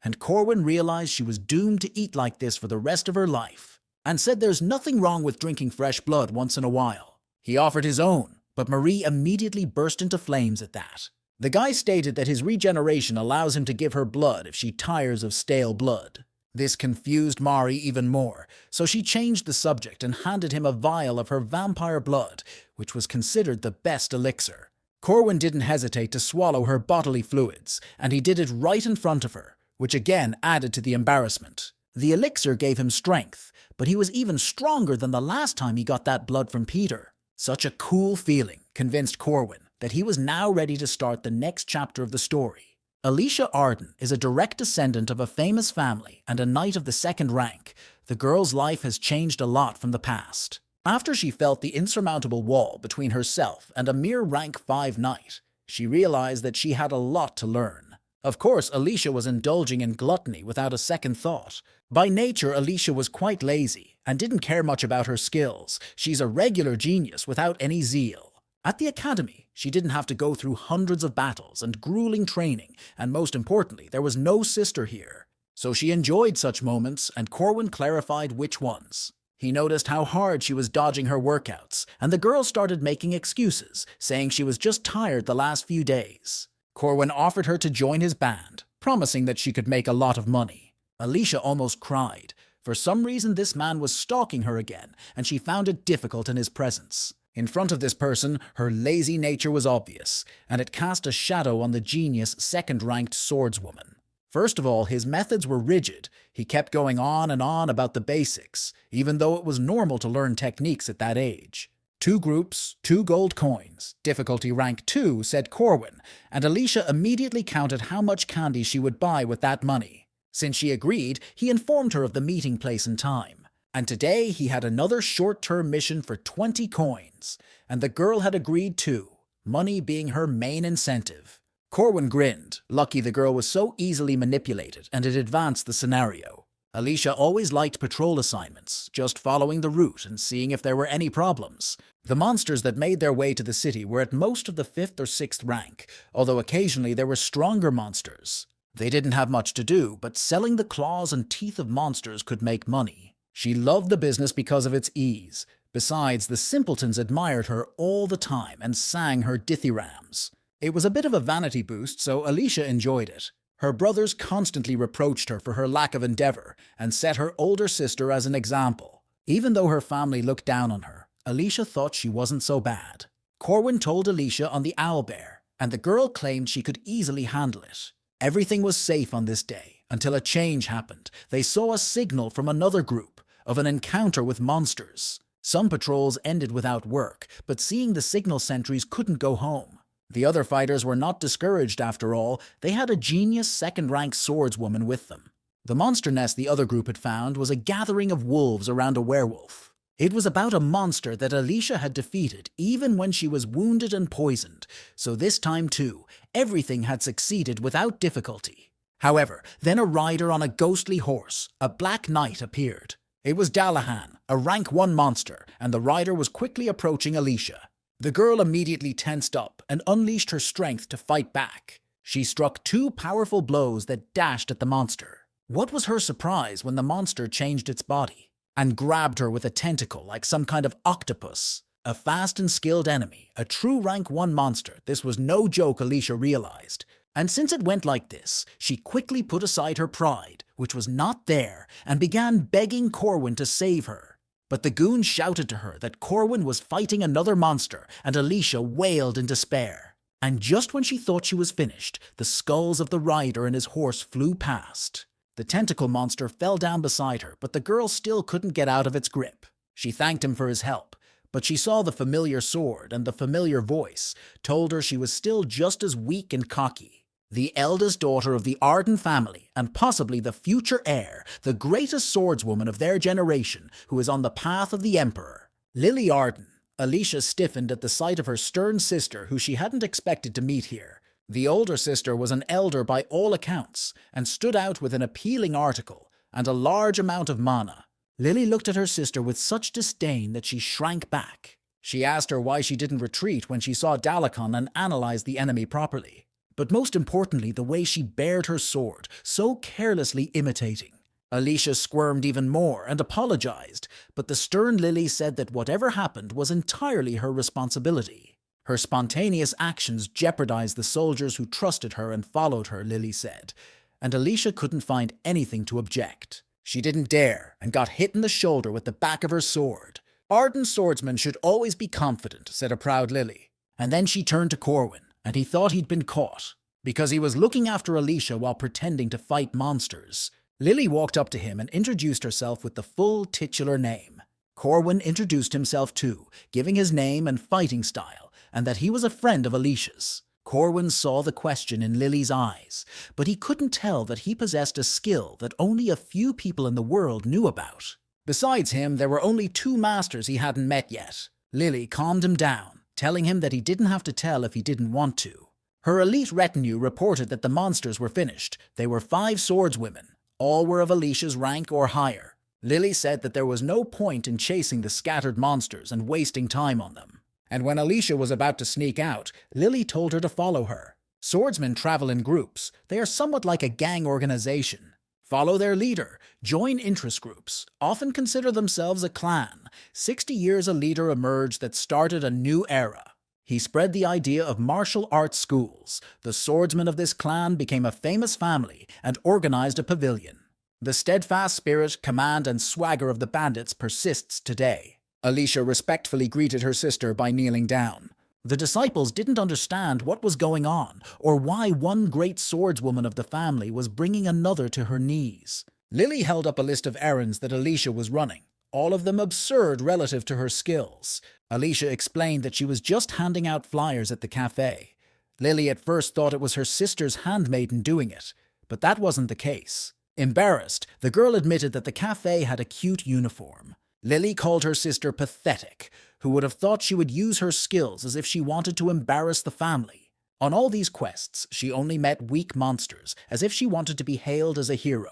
and Corwin realized she was doomed to eat like this for the rest of her life, and said there's nothing wrong with drinking fresh blood once in a while. He offered his own, but Marie immediately burst into flames at that. The guy stated that his regeneration allows him to give her blood if she tires of stale blood. This confused Marie even more, so she changed the subject and handed him a vial of her vampire blood, which was considered the best elixir. Corwin didn't hesitate to swallow her bodily fluids, and he did it right in front of her, which again added to the embarrassment. The elixir gave him strength, but he was even stronger than the last time he got that blood from Peter. Such a cool feeling convinced Corwin that he was now ready to start the next chapter of the story. Alicia Arden is a direct descendant of a famous family and a knight of the second rank. The girl's life has changed a lot from the past. After she felt the insurmountable wall between herself and a mere rank 5 knight, she realized that she had a lot to learn. Of course, Alicia was indulging in gluttony without a second thought. By nature, Alicia was quite lazy and didn't care much about her skills. She's a regular genius without any zeal. At the academy, she didn't have to go through hundreds of battles and grueling training, and most importantly, there was no sister here. So she enjoyed such moments, and Corwin clarified which ones. He noticed how hard she was dodging her workouts, and the girl started making excuses, saying she was just tired the last few days. Corwin offered her to join his band, promising that she could make a lot of money. Alicia almost cried. For some reason, this man was stalking her again, and she found it difficult in his presence. In front of this person, her lazy nature was obvious, and it cast a shadow on the genius second-ranked swordswoman. First of all, his methods were rigid. He kept going on and on about the basics, even though it was normal to learn techniques at that age. 2 groups, 2 gold coins, difficulty rank 2, said Corwin, and Alicia immediately counted how much candy she would buy with that money. Since she agreed, he informed her of the meeting place and time. And today he had another short-term mission for 20 coins, and the girl had agreed too, money being her main incentive. Corwin grinned, lucky the girl was so easily manipulated and it advanced the scenario. Alicia always liked patrol assignments, just following the route and seeing if there were any problems. The monsters that made their way to the city were at most of the 5th or 6th rank, although occasionally there were stronger monsters. They didn't have much to do, but selling the claws and teeth of monsters could make money. She loved the business because of its ease. Besides, the simpletons admired her all the time and sang her dithyrambs. It was a bit of a vanity boost, so Alicia enjoyed it. Her brothers constantly reproached her for her lack of endeavor and set her older sister as an example. Even though her family looked down on her, Alicia thought she wasn't so bad. Corwin told Alicia on the owlbear, and the girl claimed she could easily handle it. Everything was safe on this day, until a change happened. They saw a signal from another group of an encounter with monsters. Some patrols ended without work, but seeing the signal sentries couldn't go home. The other fighters were not discouraged after all. They had a genius second-rank swordswoman with them. The monster nest the other group had found was a gathering of wolves around a werewolf. It was about a monster that Alicia had defeated even when she was wounded and poisoned, so this time too, everything had succeeded without difficulty. However, then a rider on a ghostly horse, a black knight, appeared. It was Dallahan, a rank 1 monster, and the rider was quickly approaching Alicia. The girl immediately tensed up and unleashed her strength to fight back. She struck 2 powerful blows that dashed at the monster. What was her surprise when the monster changed its body and grabbed her with a tentacle like some kind of octopus. A fast and skilled enemy, a true rank 1 monster. This was no joke, Alicia realized. And since it went like this, she quickly put aside her pride, which was not there, and began begging Corwin to save her. But the goon shouted to her that Corwin was fighting another monster, and Alicia wailed in despair. And just when she thought she was finished, the skulls of the rider and his horse flew past. The tentacle monster fell down beside her, but the girl still couldn't get out of its grip. She thanked him for his help, but she saw the familiar sword, and the familiar voice told her she was still just as weak and cocky. The eldest daughter of the Arden family, and possibly the future heir, the greatest swordswoman of their generation, who is on the path of the Emperor. Lily Arden. Alicia stiffened at the sight of her stern sister, who she hadn't expected to meet here. The older sister was an elder by all accounts, and stood out with an appealing article and a large amount of mana. Lily looked at her sister with such disdain that she shrank back. She asked her why she didn't retreat when she saw Dalakon and analyzed the enemy properly. But most importantly, the way she bared her sword, so carelessly imitating. Alicia squirmed even more and apologized, but the stern Lily said that whatever happened was entirely her responsibility. Her spontaneous actions jeopardized the soldiers who trusted her and followed her, Lily said, and Alicia couldn't find anything to object. She didn't dare and got hit in the shoulder with the back of her sword. Arden swordsmen should always be confident, said a proud Lily. And then she turned to Corwin, and he thought he'd been caught, because he was looking after Alicia while pretending to fight monsters. Lily walked up to him and introduced herself with the full titular name. Corwin introduced himself too, giving his name and fighting style, and that he was a friend of Alicia's. Corwin saw the question in Lily's eyes, but he couldn't tell that he possessed a skill that only a few people in the world knew about. Besides him, there were only 2 masters he hadn't met yet. Lily calmed him down, telling him that he didn't have to tell if he didn't want to. Her elite retinue reported that the monsters were finished. They were 5 swordswomen. All were of Alicia's rank or higher. Lily said that there was no point in chasing the scattered monsters and wasting time on them. And when Alicia was about to sneak out, Lily told her to follow her. Swordsmen travel in groups. They are somewhat like a gang organization. Follow their leader, join interest groups, often consider themselves a clan. 60 years a leader emerged that started a new era. He spread the idea of martial arts schools. The swordsmen of this clan became a famous family and organized a pavilion. The steadfast spirit, command, and swagger of the bandits persists today. Alicia respectfully greeted her sister by kneeling down. The disciples didn't understand what was going on, or why one great swordswoman of the family was bringing another to her knees. Lily held up a list of errands that Alicia was running, all of them absurd relative to her skills. Alicia explained that she was just handing out flyers at the cafe. Lily at first thought it was her sister's handmaiden doing it, but that wasn't the case. Embarrassed, the girl admitted that the cafe had a cute uniform. Lily called her sister pathetic, who would have thought she would use her skills as if she wanted to embarrass the family. On all these quests, she only met weak monsters, as if she wanted to be hailed as a hero.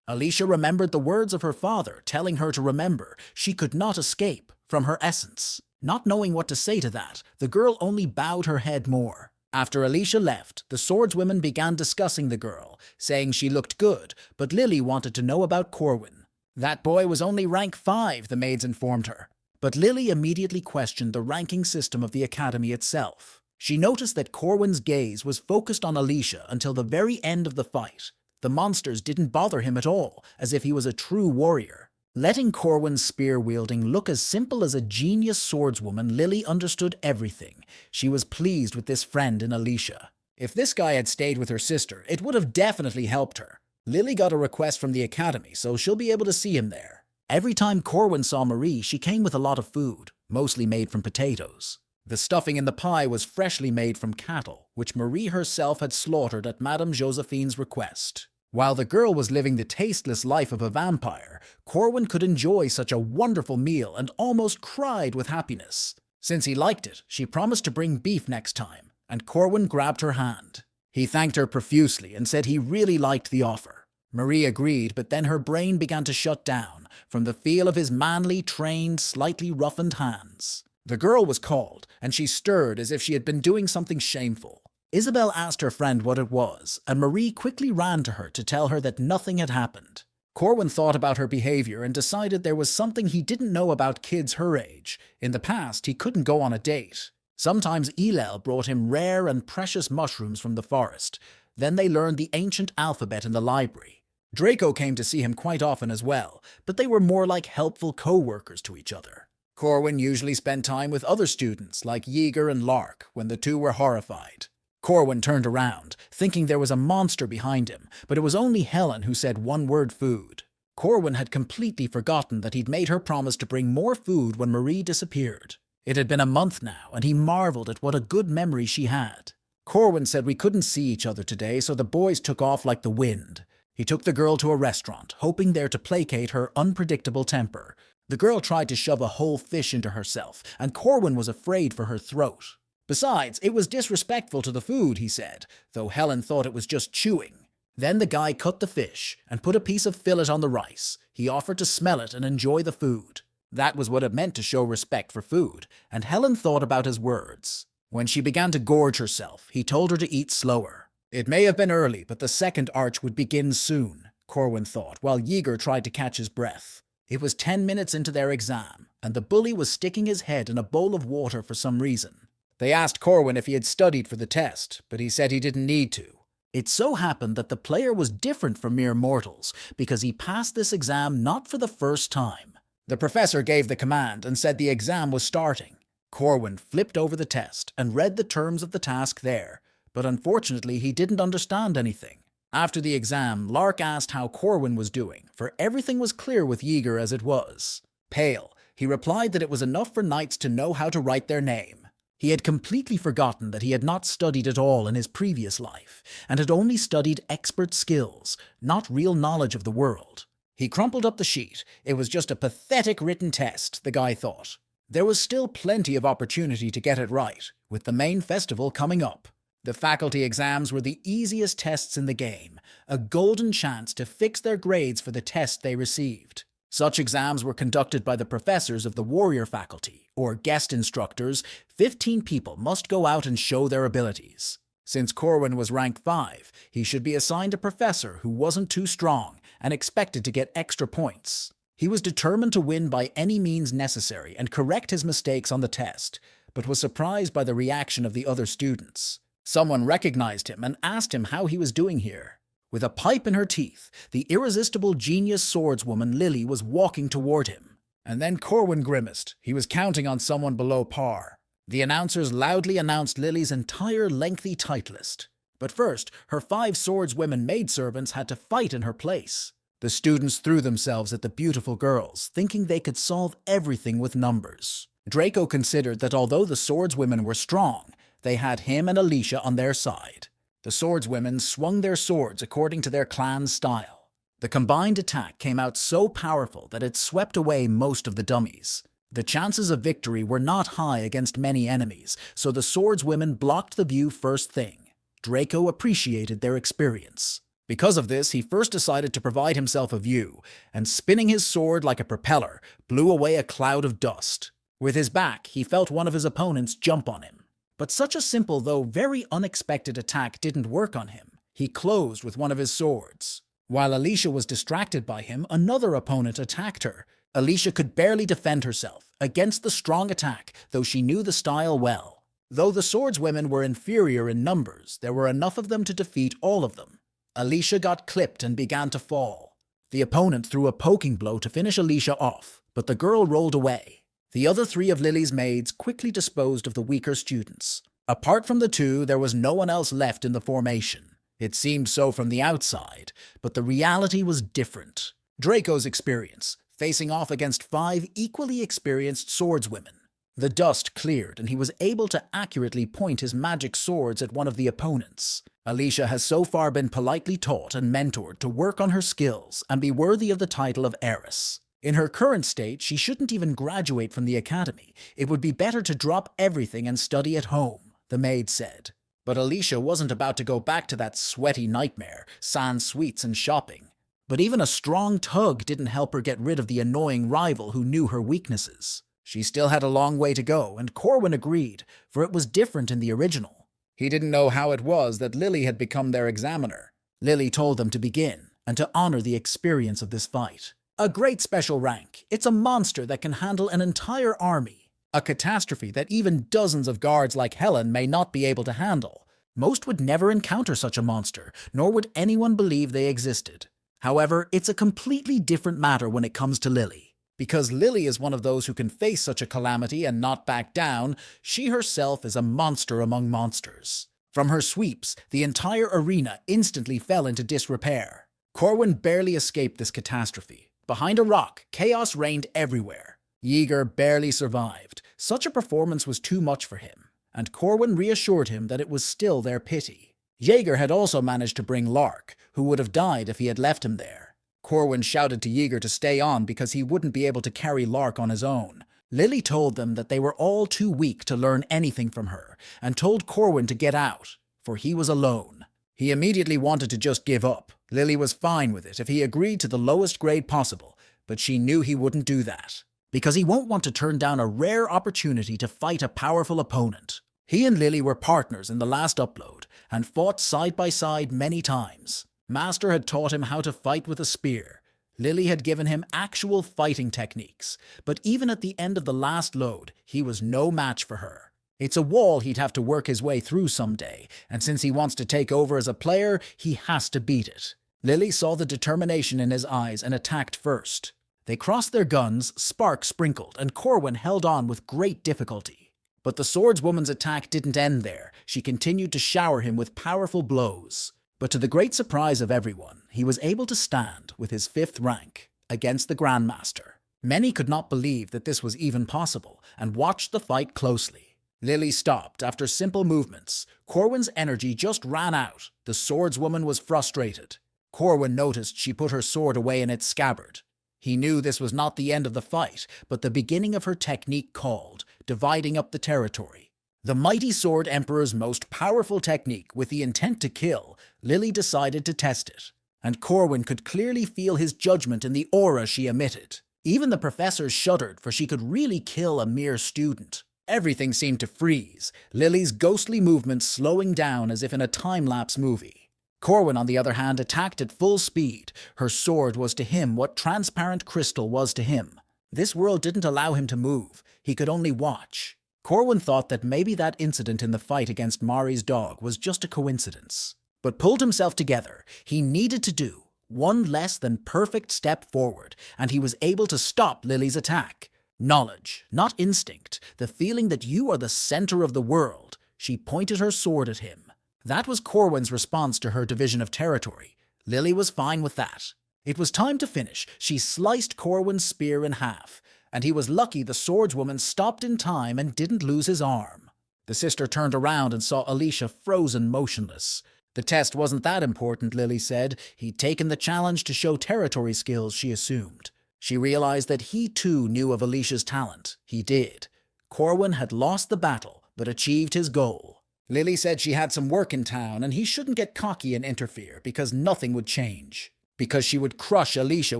Alicia remembered the words of her father, telling her to remember she could not escape from her essence. Not knowing what to say to that, the girl only bowed her head more. After Alicia left, the swordswomen began discussing the girl, saying she looked good, but Lily wanted to know about Corwin. That boy was only rank 5, the maids informed her. But Lily immediately questioned the ranking system of the academy itself. She noticed that Corwin's gaze was focused on Alicia until the very end of the fight. The monsters didn't bother him at all, as if he was a true warrior. Letting Corwin's spear-wielding look as simple as a genius swordswoman, Lily understood everything. She was pleased with this friend in Alicia. If this guy had stayed with her sister, it would have definitely helped her. Lily got a request from the academy, so she'll be able to see him there. Every time Corwin saw Marie, she came with a lot of food, mostly made from potatoes. The stuffing in the pie was freshly made from cattle, which Marie herself had slaughtered at Madame Josephine's request. While the girl was living the tasteless life of a vampire, Corwin could enjoy such a wonderful meal and almost cried with happiness. Since he liked it, she promised to bring beef next time, and Corwin grabbed her hand. He thanked her profusely and said he really liked the offer. Marie agreed, but then her brain began to shut down from the feel of his manly, trained, slightly roughened hands. The girl was called, and she stirred as if she had been doing something shameful. Isabel asked her friend what it was, and Marie quickly ran to her to tell her that nothing had happened. Corwin thought about her behavior and decided there was something he didn't know about kids her age. In the past, he couldn't go on a date. Sometimes Elel brought him rare and precious mushrooms from the forest. Then they learned the ancient alphabet in the library. Draco came to see him quite often as well, but they were more like helpful co-workers to each other. Corwin usually spent time with other students like Yeager and Lark when the two were horrified. Corwin turned around, thinking there was a monster behind him, but it was only Helen who said one word: food. Corwin had completely forgotten that he'd made her promise to bring more food when Marie disappeared. It had been a month now, and he marveled at what a good memory she had. Corwin said we couldn't see each other today, so the boys took off like the wind. He took the girl to a restaurant, hoping there to placate her unpredictable temper. The girl tried to shove a whole fish into herself, and Corwin was afraid for her throat. Besides, it was disrespectful to the food, he said, though Helen thought it was just chewing. Then the guy cut the fish and put a piece of fillet on the rice. He offered to smell it and enjoy the food. That was what it meant to show respect for food, and Helen thought about his words. When she began to gorge herself, he told her to eat slower. It may have been early, but the second arch would begin soon, Corwin thought, while Yeager tried to catch his breath. It was 10 minutes into their exam, and the bully was sticking his head in a bowl of water for some reason. They asked Corwin if he had studied for the test, but he said he didn't need to. It so happened that the player was different from mere mortals, because he passed this exam not for the first time. The professor gave the command and said the exam was starting. Corwin flipped over the test and read the terms of the task there, but unfortunately he didn't understand anything. After the exam, Lark asked how Corwin was doing, for everything was clear with Yeager as it was. Pale, he replied that it was enough for knights to know how to write their name. He had completely forgotten that he had not studied at all in his previous life, and had only studied expert skills, not real knowledge of the world. He crumpled up the sheet. It was just a pathetic written test, the guy thought. There was still plenty of opportunity to get it right, with the main festival coming up. The faculty exams were the easiest tests in the game, a golden chance to fix their grades for the test they received. Such exams were conducted by the professors of the warrior faculty, or guest instructors. 15 people must go out and show their abilities. Since Corwin was rank 5, he should be assigned a professor who wasn't too strong and expected to get extra points. He was determined to win by any means necessary and correct his mistakes on the test, but was surprised by the reaction of the other students. Someone recognized him and asked him how he was doing here. With a pipe in her teeth, the irresistible genius swordswoman Lily was walking toward him. And then Corwin grimaced. He was counting on someone below par. The announcers loudly announced Lily's entire lengthy type list. But first, her 5 swordswomen maidservants had to fight in her place. The students threw themselves at the beautiful girls, thinking they could solve everything with numbers. Draco considered that although the swordswomen were strong, they had him and Alicia on their side. The swordswomen swung their swords according to their clan's style. The combined attack came out so powerful that it swept away most of the dummies. The chances of victory were not high against many enemies, so the swordswomen blocked the view first thing. Draco appreciated their experience. Because of this, he first decided to provide himself a view, and spinning his sword like a propeller, blew away a cloud of dust. With his back, he felt one of his opponents jump on him. But such a simple, though very unexpected attack didn't work on him. He closed with one of his swords. While Alicia was distracted by him, another opponent attacked her. Alicia could barely defend herself against the strong attack, though she knew the style well. Though the swordswomen were inferior in numbers, there were enough of them to defeat all of them. Alicia got clipped and began to fall. The opponent threw a poking blow to finish Alicia off, but the girl rolled away. The other 3 of Lily's maids quickly disposed of the weaker students. Apart from the 2, there was no one else left in the formation. It seemed so from the outside, but the reality was different. Draco's experience, facing off against 5 equally experienced swordswomen. The dust cleared, and he was able to accurately point his magic swords at one of the opponents. Alicia has so far been politely taught and mentored to work on her skills and be worthy of the title of heiress. In her current state, she shouldn't even graduate from the academy. It would be better to drop everything and study at home, the maid said. But Alicia wasn't about to go back to that sweaty nightmare, sans sweets and shopping. But even a strong tug didn't help her get rid of the annoying rival who knew her weaknesses. She still had a long way to go, and Corwin agreed, for it was different in the original. He didn't know how it was that Lily had become their examiner. Lily told them to begin, and to honor the experience of this fight. A great special rank. It's a monster that can handle an entire army. A catastrophe that even dozens of guards like Helen may not be able to handle. Most would never encounter such a monster, nor would anyone believe they existed. However, it's a completely different matter when it comes to Lily. Because Lily is one of those who can face such a calamity and not back down, she herself is a monster among monsters. From her sweeps, the entire arena instantly fell into disrepair. Corwin barely escaped this catastrophe. Behind a rock, chaos reigned everywhere. Yeager barely survived. Such a performance was too much for him, and Corwin reassured him that it was still their pity. Yeager had also managed to bring Lark, who would have died if he had left him there. Corwin shouted to Yeager to stay on because he wouldn't be able to carry Lark on his own. Lily told them that they were all too weak to learn anything from her, and told Corwin to get out, for he was alone. He immediately wanted to just give up. Lily was fine with it if he agreed to the lowest grade possible, but she knew he wouldn't do that, because he won't want to turn down a rare opportunity to fight a powerful opponent. He and Lily were partners in the last upload, and fought side by side many times. Master had taught him how to fight with a spear. Lily had given him actual fighting techniques, but even at the end of the last load, he was no match for her. It's a wall he'd have to work his way through someday, and since he wants to take over as a player, he has to beat it. Lily saw the determination in his eyes and attacked first. They crossed their guns, sparks sprinkled, and Corwin held on with great difficulty. But the swordswoman's attack didn't end there. She continued to shower him with powerful blows. But to the great surprise of everyone, he was able to stand with his 5th rank against the Grandmaster. Many could not believe that this was even possible, and watched the fight closely. Lily stopped after simple movements. Corwin's energy just ran out. The swordswoman was frustrated. Corwin noticed she put her sword away in its scabbard. He knew this was not the end of the fight, but the beginning of her technique called, dividing up the territory. The mighty Sword Emperor's most powerful technique with the intent to kill, Lily decided to test it. And Corwin could clearly feel his judgment in the aura she emitted. Even the professor shuddered, for she could really kill a mere student. Everything seemed to freeze, Lily's ghostly movements slowing down as if in a time-lapse movie. Corwin, on the other hand, attacked at full speed. Her sword was to him what transparent crystal was to him. This world didn't allow him to move. He could only watch. Corwin thought that maybe that incident in the fight against Mari's dog was just a coincidence, but pulled himself together. He needed to do one less than perfect step forward, and he was able to stop Lily's attack. Knowledge, not instinct, the feeling that you are the center of the world. She pointed her sword at him. That was Corwin's response to her division of territory. Lily was fine with that. It was time to finish. She sliced Corwin's spear in half, and he was lucky the swordswoman stopped in time and didn't lose his arm. The sister turned around and saw Alicia frozen motionless. The test wasn't that important, Lily said. He'd taken the challenge to show territory skills, she assumed. She realized that he too knew of Alicia's talent. He did. Corwin had lost the battle, but achieved his goal. Lily said she had some work in town and he shouldn't get cocky and interfere because nothing would change. Because she would crush Alicia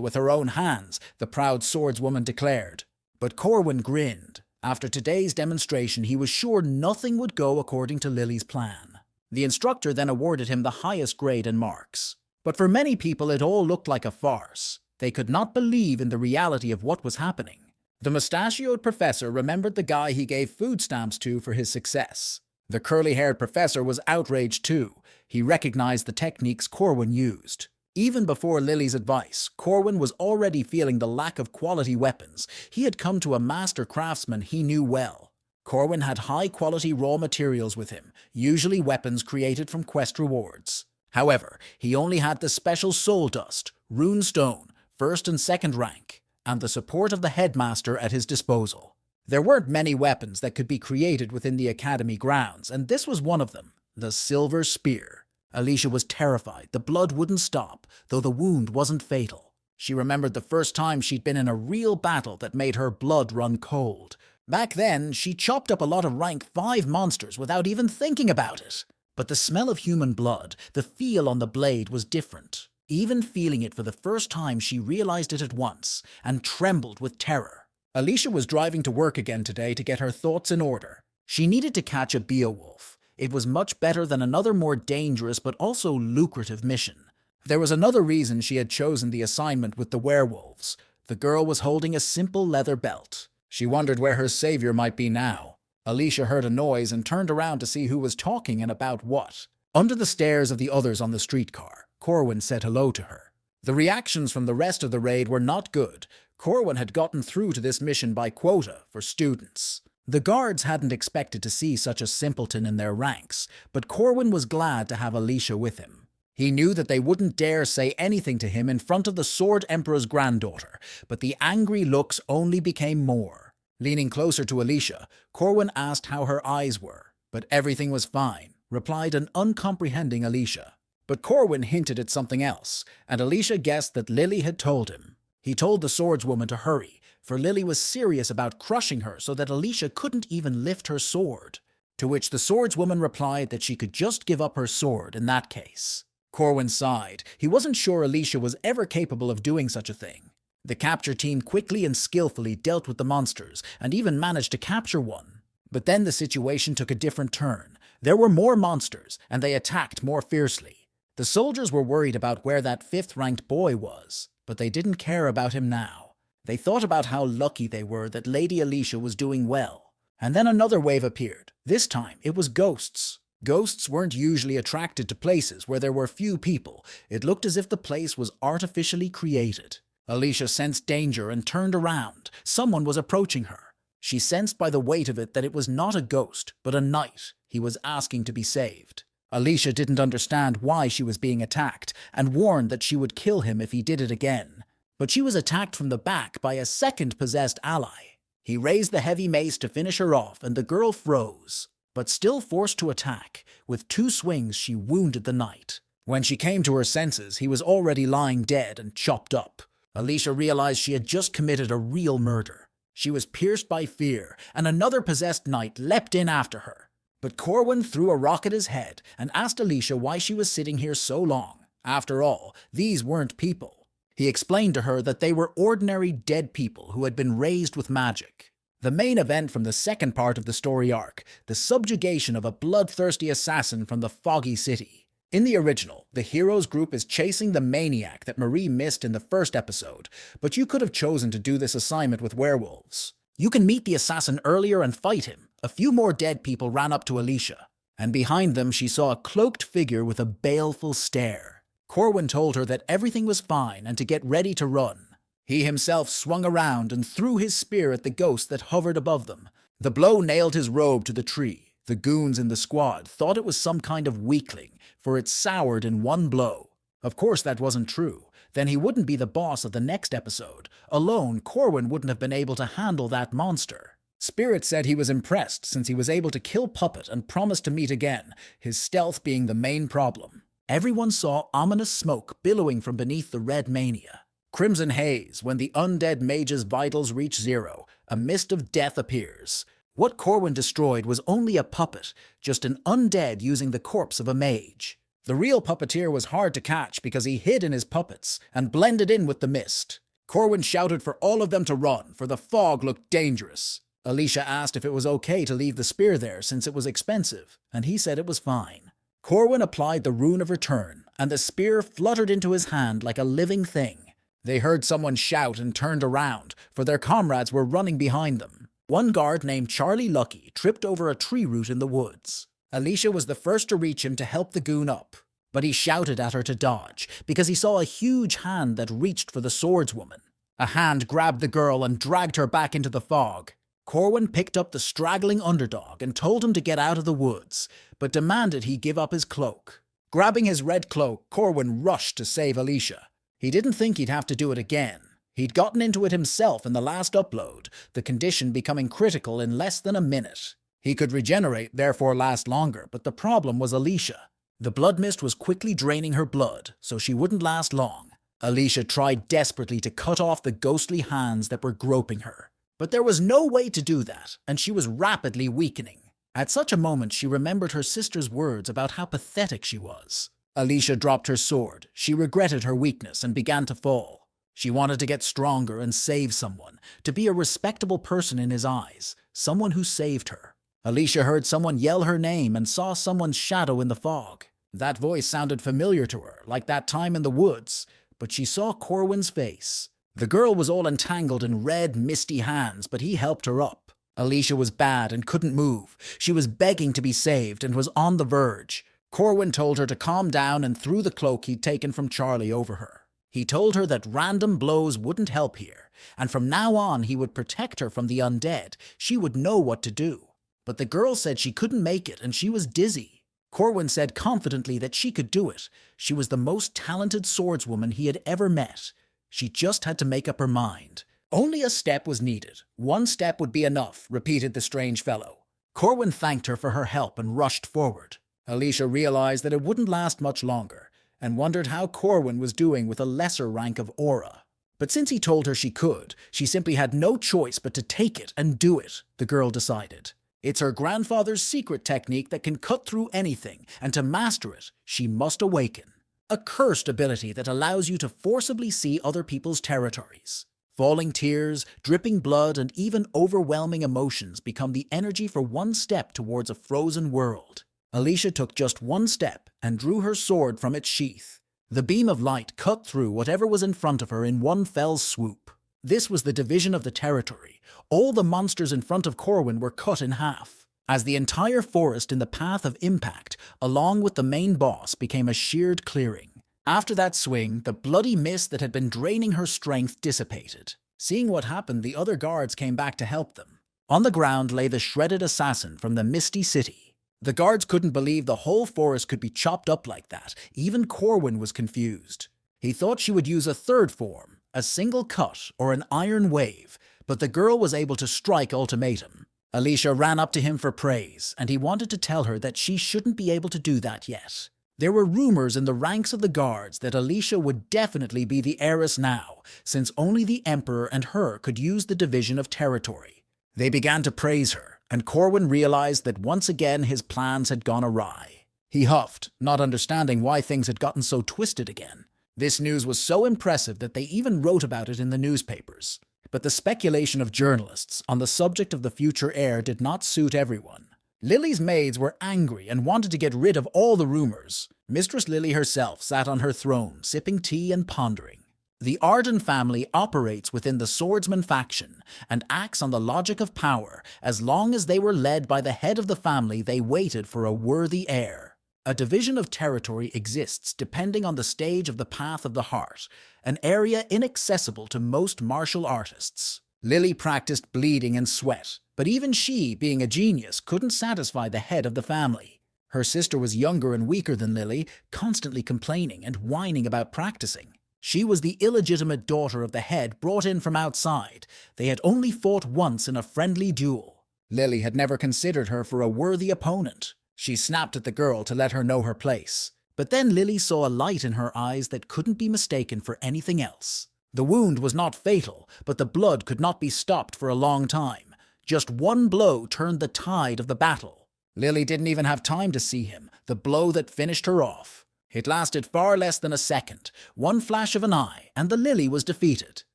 with her own hands, the proud swordswoman declared. But Corwin grinned. After today's demonstration, he was sure nothing would go according to Lily's plan. The instructor then awarded him the highest grade and marks. But for many people, it all looked like a farce. They could not believe in the reality of what was happening. The mustachioed professor remembered the guy he gave food stamps to for his success. The curly-haired professor was outraged too. He recognized the techniques Corwin used. Even before Lily's advice, Corwin was already feeling the lack of quality weapons. He had come to a master craftsman he knew well. Corwin had high-quality raw materials with him, usually weapons created from quest rewards. However, he only had the special soul dust, rune stone, 1st and 2nd rank, and the support of the headmaster at his disposal. There weren't many weapons that could be created within the academy grounds, and this was one of them, the silver spear. Alicia was terrified. The blood wouldn't stop, though the wound wasn't fatal. She remembered the first time she'd been in a real battle that made her blood run cold. Back then, she chopped up a lot of rank 5 monsters without even thinking about it. But the smell of human blood, the feel on the blade was different. Even feeling it for the first time, she realized it at once, and trembled with terror. Alicia was driving to work again today to get her thoughts in order. She needed to catch a Beowulf. It was much better than another more dangerous but also lucrative mission. There was another reason she had chosen the assignment with the werewolves. The girl was holding a simple leather belt. She wondered where her savior might be now. Alicia heard a noise and turned around to see who was talking and about what. Under the stares of the others on the streetcar, Corwin said hello to her. The reactions from the rest of the raid were not good. Corwin had gotten through to this mission by quota for students. The guards hadn't expected to see such a simpleton in their ranks, but Corwin was glad to have Alicia with him. He knew that they wouldn't dare say anything to him in front of the Sword Emperor's granddaughter, but the angry looks only became more. Leaning closer to Alicia, Corwin asked how her eyes were. "But everything was fine," replied an uncomprehending Alicia. But Corwin hinted at something else, and Alicia guessed that Lily had told him. He told the swordswoman to hurry, for Lily was serious about crushing her so that Alicia couldn't even lift her sword. To which the swordswoman replied that she could just give up her sword in that case. Corwin sighed. He wasn't sure Alicia was ever capable of doing such a thing. The capture team quickly and skillfully dealt with the monsters, and even managed to capture one. But then the situation took a different turn. There were more monsters, and they attacked more fiercely. The soldiers were worried about where that 5th-ranked boy was, but they didn't care about him now. They thought about how lucky they were that Lady Alicia was doing well. And then another wave appeared. This time, it was ghosts. Ghosts weren't usually attracted to places where there were few people. It looked as if the place was artificially created. Alicia sensed danger and turned around. Someone was approaching her. She sensed by the weight of it that it was not a ghost, but a knight. He was asking to be saved. Alicia didn't understand why she was being attacked, and warned that she would kill him if he did it again. But she was attacked from the back by a second possessed ally. He raised the heavy mace to finish her off, and the girl froze. But still forced to attack, with 2 swings she wounded the knight. When she came to her senses, he was already lying dead and chopped up. Alicia realized she had just committed a real murder. She was pierced by fear, and another possessed knight leapt in after her. But Corwin threw a rock at his head and asked Alicia why she was sitting here so long. After all, these weren't people. He explained to her that they were ordinary dead people who had been raised with magic. The main event from the second part of the story arc, the subjugation of a bloodthirsty assassin from the Foggy City. In the original, the heroes group is chasing the maniac that Marie missed in the first episode, but you could have chosen to do this assignment with werewolves. You can meet the assassin earlier and fight him. A few more dead people ran up to Alicia, and behind them she saw a cloaked figure with a baleful stare. Corwin told her that everything was fine and to get ready to run. He himself swung around and threw his spear at the ghost that hovered above them. The blow nailed his robe to the tree. The goons in the squad thought it was some kind of weakling, for it soured in one blow. Of course that wasn't true. Then he wouldn't be the boss of the next episode. Alone, Corwin wouldn't have been able to handle that monster. Spirit said he was impressed since he was able to kill Puppet and promised to meet again, his stealth being the main problem. Everyone saw ominous smoke billowing from beneath the red mania. Crimson haze, when the undead mage's vitals reach 0, a mist of death appears. What Corwin destroyed was only a puppet, just an undead using the corpse of a mage. The real puppeteer was hard to catch because he hid in his puppets and blended in with the mist. Corwin shouted for all of them to run, for the fog looked dangerous. Alicia asked if it was okay to leave the spear there since it was expensive, and he said it was fine. Corwin applied the rune of return, and the spear fluttered into his hand like a living thing. They heard someone shout and turned around, for their comrades were running behind them. One guard named Charlie Lucky tripped over a tree root in the woods. Alicia was the first to reach him to help the goon up, but he shouted at her to dodge because he saw a huge hand that reached for the swordswoman. A hand grabbed the girl and dragged her back into the fog. Corwin picked up the straggling underdog and told him to get out of the woods, but demanded he give up his cloak. Grabbing his red cloak, Corwin rushed to save Alicia. He didn't think he'd have to do it again. He'd gotten into it himself in the last upload, the condition becoming critical in less than a minute. He could regenerate, therefore last longer, but the problem was Alicia. The blood mist was quickly draining her blood, so she wouldn't last long. Alicia tried desperately to cut off the ghostly hands that were groping her. But there was no way to do that, and she was rapidly weakening. At such a moment, she remembered her sister's words about how pathetic she was. Alicia dropped her sword. She regretted her weakness and began to fall. She wanted to get stronger and save someone, to be a respectable person in his eyes, someone who saved her. Alicia heard someone yell her name and saw someone's shadow in the fog. That voice sounded familiar to her, like that time in the woods, but she saw Corwin's face. The girl was all entangled in red, misty hands, but he helped her up. Alicia was bad and couldn't move. She was begging to be saved and was on the verge. Corwin told her to calm down and threw the cloak he'd taken from Charlie over her. He told her that random blows wouldn't help here, and from now on he would protect her from the undead. She would know what to do. But the girl said she couldn't make it and she was dizzy. Corwin said confidently that she could do it. She was the most talented swordswoman he had ever met. She just had to make up her mind. Only a step was needed. One step would be enough, repeated the strange fellow. Corwin thanked her for her help and rushed forward. Alicia realized that it wouldn't last much longer, and wondered how Corwin was doing with a lesser rank of aura. But since he told her she could, she simply had no choice but to take it and do it, the girl decided. It's her grandfather's secret technique that can cut through anything, and to master it, she must awaken. A cursed ability that allows you to forcibly see other people's territories. Falling tears, dripping blood, and even overwhelming emotions become the energy for one step towards a frozen world. Alicia took just one step and drew her sword from its sheath. The beam of light cut through whatever was in front of her in one fell swoop. This was the division of the territory. All the monsters in front of Corwin were cut in half, as the entire forest in the path of impact, along with the main boss, became a sheared clearing. After that swing, the bloody mist that had been draining her strength dissipated. Seeing what happened, the other guards came back to help them. On the ground lay the shredded assassin from the Misty City. The guards couldn't believe the whole forest could be chopped up like that. Even Corwin was confused. He thought she would use a third form, a single cut or an iron wave, but the girl was able to strike ultimatum. Alicia ran up to him for praise, and he wanted to tell her that she shouldn't be able to do that yet. There were rumors in the ranks of the guards that Alicia would definitely be the heiress now, since only the Emperor and her could use the division of territory. They began to praise her, and Corwin realized that once again his plans had gone awry. He huffed, not understanding why things had gotten so twisted again. This news was so impressive that they even wrote about it in the newspapers. But the speculation of journalists on the subject of the future heir did not suit everyone. Lily's maids were angry and wanted to get rid of all the rumors. Mistress Lily herself sat on her throne, sipping tea and pondering. The Arden family operates within the swordsman faction and acts on the logic of power. As long as they were led by the head of the family, they waited for a worthy heir. A division of territory exists depending on the stage of the Path of the Heart, an area inaccessible to most martial artists. Lily practiced bleeding and sweat, but even she, being a genius, couldn't satisfy the head of the family. Her sister was younger and weaker than Lily, constantly complaining and whining about practicing. She was the illegitimate daughter of the head brought in from outside. They had only fought once in a friendly duel. Lily had never considered her for a worthy opponent. She snapped at the girl to let her know her place. But then Lily saw a light in her eyes that couldn't be mistaken for anything else. The wound was not fatal, but the blood could not be stopped for a long time. Just one blow turned the tide of the battle. Lily didn't even have time to see him, the blow that finished her off. It lasted far less than a second, one flash of an eye, and the Lily was defeated.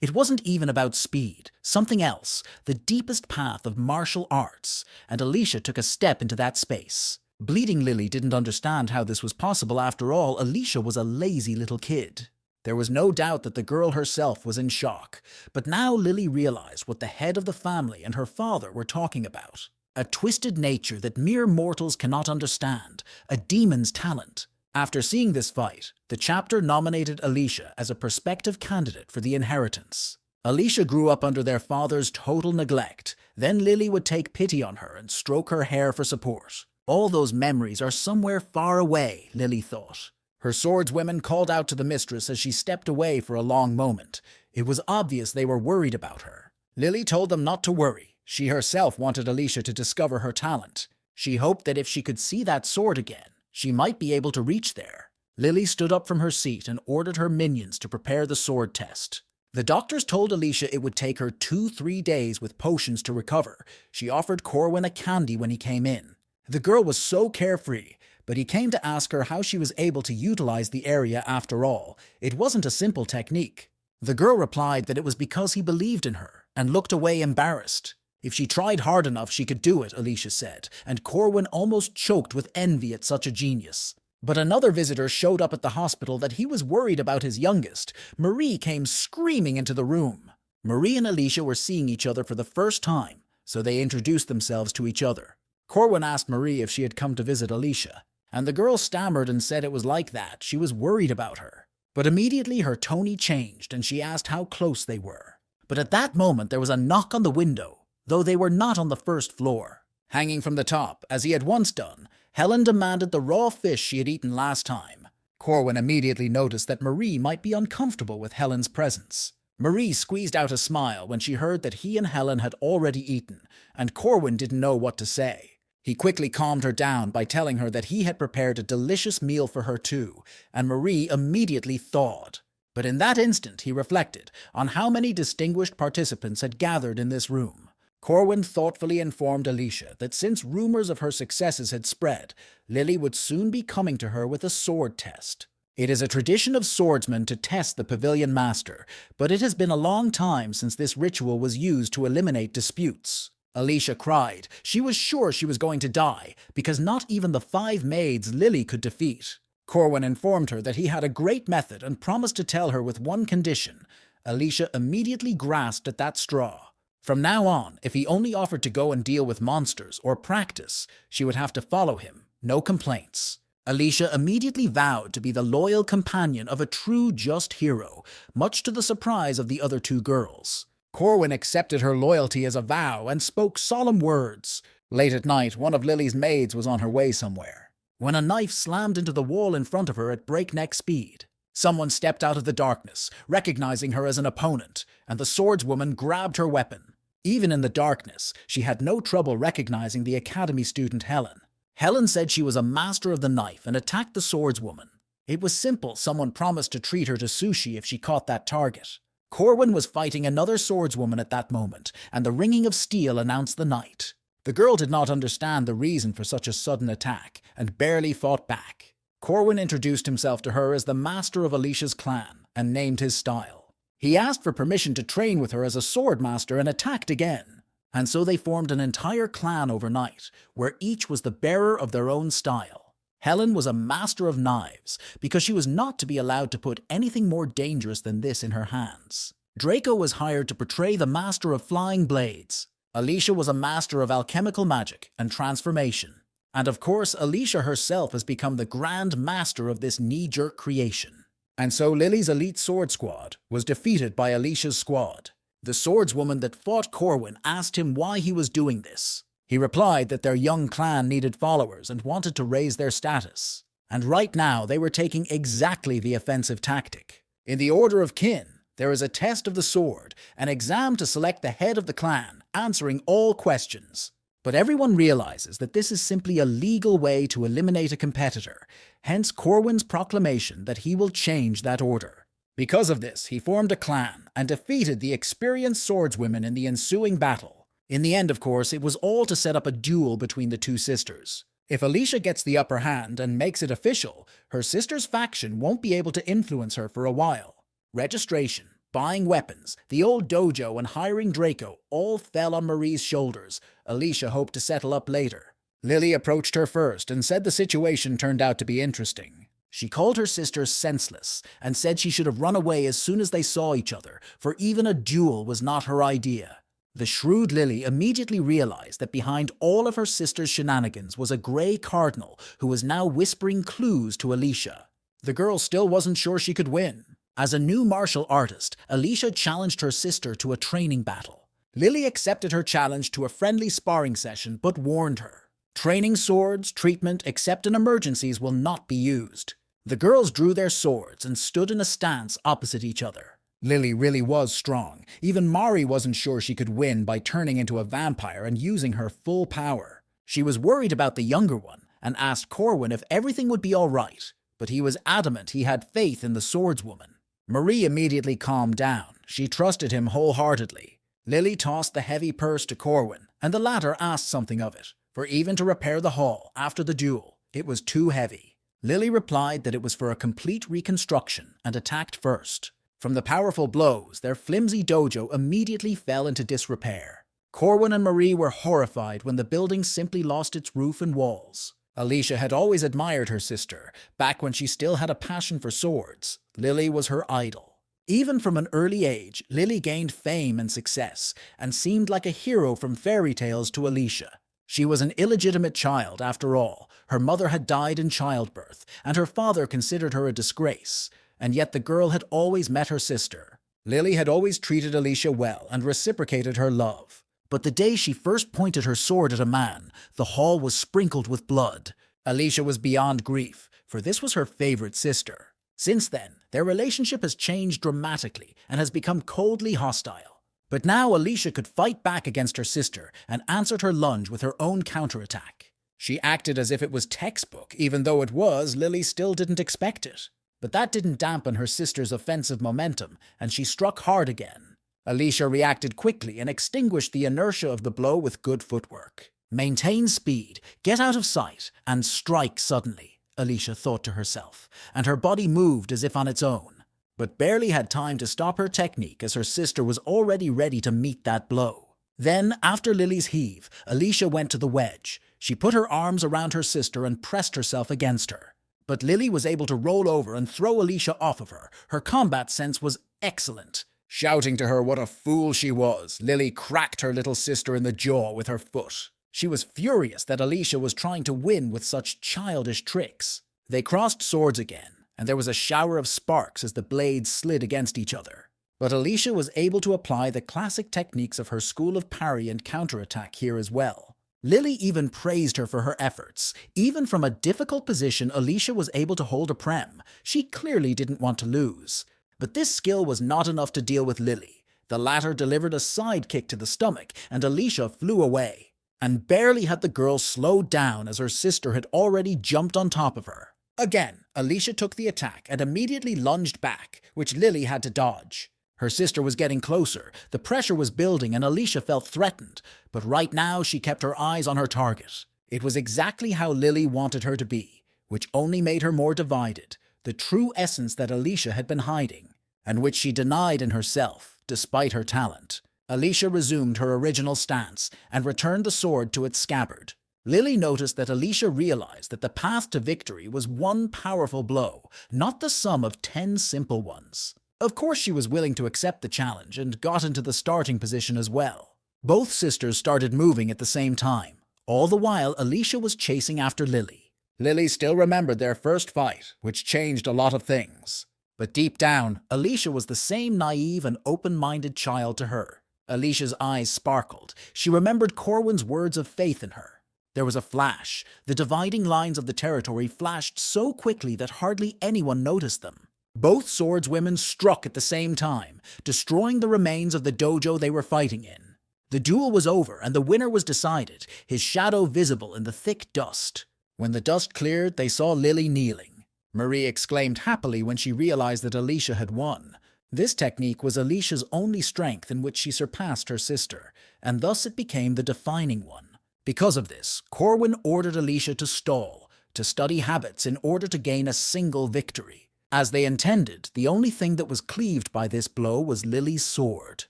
It wasn't even about speed, something else, the deepest path of martial arts, and Alicia took a step into that space. Bleeding Lily didn't understand how this was possible. After all, Alicia was a lazy little kid. There was no doubt that the girl herself was in shock, but now Lily realized what the head of the family and her father were talking about. A twisted nature that mere mortals cannot understand, a demon's talent. After seeing this fight, the chapter nominated Alicia as a prospective candidate for the inheritance. Alicia grew up under their father's total neglect. Then Lily would take pity on her and stroke her hair for support. All those memories are somewhere far away, Lily thought. Her swordswomen called out to the mistress as she stepped away for a long moment. It was obvious they were worried about her. Lily told them not to worry. She herself wanted Alicia to discover her talent. She hoped that if she could see that sword again, she might be able to reach there. Lily stood up from her seat and ordered her minions to prepare the sword test. The doctors told Alicia it would take her 2-3 days with potions to recover. She offered Corwin a candy when he came in. The girl was so carefree, but he came to ask her how she was able to utilize the area after all. It wasn't a simple technique. The girl replied that it was because he believed in her, and looked away embarrassed. If she tried hard enough, she could do it, Alicia said, and Corwin almost choked with envy at such a genius. But another visitor showed up at the hospital that he was worried about his youngest. Marie came screaming into the room. Marie and Alicia were seeing each other for the first time, so they introduced themselves to each other. Corwin asked Marie if she had come to visit Alicia, and the girl stammered and said it was like that. She was worried about her. But immediately her tone changed and she asked how close they were. But at that moment there was a knock on the window, though they were not on the first floor. Hanging from the top, as he had once done, Helen demanded the raw fish she had eaten last time. Corwin immediately noticed that Marie might be uncomfortable with Helen's presence. Marie squeezed out a smile when she heard that he and Helen had already eaten, and Corwin didn't know what to say. He quickly calmed her down by telling her that he had prepared a delicious meal for her too, and Marie immediately thawed. But in that instant he reflected on how many distinguished participants had gathered in this room. Corwin thoughtfully informed Alicia that since rumors of her successes had spread, Lily would soon be coming to her with a sword test. It is a tradition of swordsmen to test the pavilion master, but it has been a long time since this ritual was used to eliminate disputes. Alicia cried. She was sure she was going to die, because not even the 5 maids Lily could defeat. Corwin informed her that he had a great method and promised to tell her with one condition. Alicia immediately grasped at that straw. From now on, if he only offered to go and deal with monsters or practice, she would have to follow him, no complaints. Alicia immediately vowed to be the loyal companion of a true just hero, much to the surprise of the other 2 girls. Corwin accepted her loyalty as a vow and spoke solemn words. Late at night, one of Lily's maids was on her way somewhere, when a knife slammed into the wall in front of her at breakneck speed. Someone stepped out of the darkness, recognizing her as an opponent, and the swordswoman grabbed her weapon. Even in the darkness, she had no trouble recognizing the academy student Helen. Helen said she was a master of the knife and attacked the swordswoman. It was simple. Someone promised to treat her to sushi if she caught that target. Corwin was fighting another swordswoman at that moment, and the ringing of steel announced the night. The girl did not understand the reason for such a sudden attack, and barely fought back. Corwin introduced himself to her as the master of Alicia's clan, and named his style. He asked for permission to train with her as a sword master and attacked again. And so they formed an entire clan overnight, where each was the bearer of their own style. Helen was a master of knives, because she was not to be allowed to put anything more dangerous than this in her hands. Draco was hired to portray the master of flying blades. Alicia was a master of alchemical magic and transformation. And of course, Alicia herself has become the grand master of this knee-jerk creation. And so Lily's elite sword squad was defeated by Alicia's squad. The swordswoman that fought Corwin asked him why he was doing this. He replied that their young clan needed followers and wanted to raise their status. And right now they were taking exactly the offensive tactic. In the order of kin, there is a test of the sword, an exam to select the head of the clan, answering all questions. But everyone realizes that this is simply a legal way to eliminate a competitor, hence Corwin's proclamation that he will change that order. Because of this, he formed a clan and defeated the experienced swordswomen in the ensuing battle. In the end, of course, it was all to set up a duel between the 2 sisters. If Alicia gets the upper hand and makes it official, her sister's faction won't be able to influence her for a while. Registration, buying weapons, the old dojo, and hiring Draco all fell on Marie's shoulders. Alicia hoped to settle up later. Lily approached her first and said the situation turned out to be interesting. She called her sister senseless and said she should have run away as soon as they saw each other, for even a duel was not her idea. The shrewd Lily immediately realized that behind all of her sister's shenanigans was a gray cardinal who was now whispering clues to Alicia. The girl still wasn't sure she could win. As a new martial artist, Alicia challenged her sister to a training battle. Lily accepted her challenge to a friendly sparring session but warned her. Training swords, treatment, except in emergencies, will not be used. The girls drew their swords and stood in a stance opposite each other. Lily really was strong. Even Mari wasn't sure she could win by turning into a vampire and using her full power. She was worried about the younger one and asked Corwin if everything would be all right, but he was adamant he had faith in the swordswoman. Marie immediately calmed down. She trusted him wholeheartedly. Lily tossed the heavy purse to Corwin, and the latter asked something of it, for even to repair the hall after the duel, it was too heavy. Lily replied that it was for a complete reconstruction and attacked first. From the powerful blows, their flimsy dojo immediately fell into disrepair. Corwin and Marie were horrified when the building simply lost its roof and walls. Alicia had always admired her sister, back when she still had a passion for swords. Lily was her idol. Even from an early age, Lily gained fame and success, and seemed like a hero from fairy tales to Alicia. She was an illegitimate child, after all. Her mother had died in childbirth, and her father considered her a disgrace. and yet the girl had always met her sister. Lily had always treated Alicia well and reciprocated her love. But the day she first pointed her sword at a man, the hall was sprinkled with blood. Alicia was beyond grief, for this was her favorite sister. Since then, their relationship has changed dramatically and has become coldly hostile. But now Alicia could fight back against her sister and answered her lunge with her own counterattack. She acted as if it was textbook, even though it was, Lily still didn't expect it. But that didn't dampen her sister's offensive momentum, and she struck hard again. Alicia reacted quickly and extinguished the inertia of the blow with good footwork. Maintain speed, get out of sight, and strike suddenly, Alicia thought to herself, and her body moved as if on its own, but barely had time to stop her technique as her sister was already ready to meet that blow. Then, after Lily's heave, Alicia went to the wedge. She put her arms around her sister and pressed herself against her. But Lily was able to roll over and throw Alicia off of her. Her combat sense was excellent. Shouting to her what a fool she was, Lily cracked her little sister in the jaw with her foot. She was furious that Alicia was trying to win with such childish tricks. They crossed swords again, and there was a shower of sparks as the blades slid against each other. But Alicia was able to apply the classic techniques of her school of parry and counterattack here as well. Lily even praised her for her efforts. Even from a difficult position, Alicia was able to hold a prem. She clearly didn't want to lose. But this skill was not enough to deal with Lily. The latter delivered a side kick to the stomach, and Alicia flew away. And barely had the girl slowed down as her sister had already jumped on top of her. Again, Alicia took the attack and immediately lunged back, which Lily had to dodge. Her sister was getting closer, the pressure was building, and Alicia felt threatened, but right now she kept her eyes on her target. It was exactly how Lily wanted her to be, which only made her more divided, the true essence that Alicia had been hiding, and which she denied in herself, despite her talent. Alicia resumed her original stance and returned the sword to its scabbard. Lily noticed that Alicia realized that the path to victory was one powerful blow, not the sum of 10 simple ones. Of course she was willing to accept the challenge and got into the starting position as well. Both sisters started moving at the same time. All the while, Alicia was chasing after Lily. Lily still remembered their first fight, which changed a lot of things. But deep down, Alicia was the same naive and open-minded child to her. Alicia's eyes sparkled. She remembered Corwin's words of faith in her. There was a flash. The dividing lines of the territory flashed so quickly that hardly anyone noticed them. Both swordswomen struck at the same time, destroying the remains of the dojo they were fighting in. The duel was over, and the winner was decided, his shadow visible in the thick dust. When the dust cleared, they saw Lily kneeling. Marie exclaimed happily when she realized that Alicia had won. This technique was Alicia's only strength in which she surpassed her sister, and thus it became the defining one. Because of this, Corwin ordered Alicia to stall, to study habits in order to gain a single victory. As they intended, the only thing that was cleaved by this blow was Lily's sword.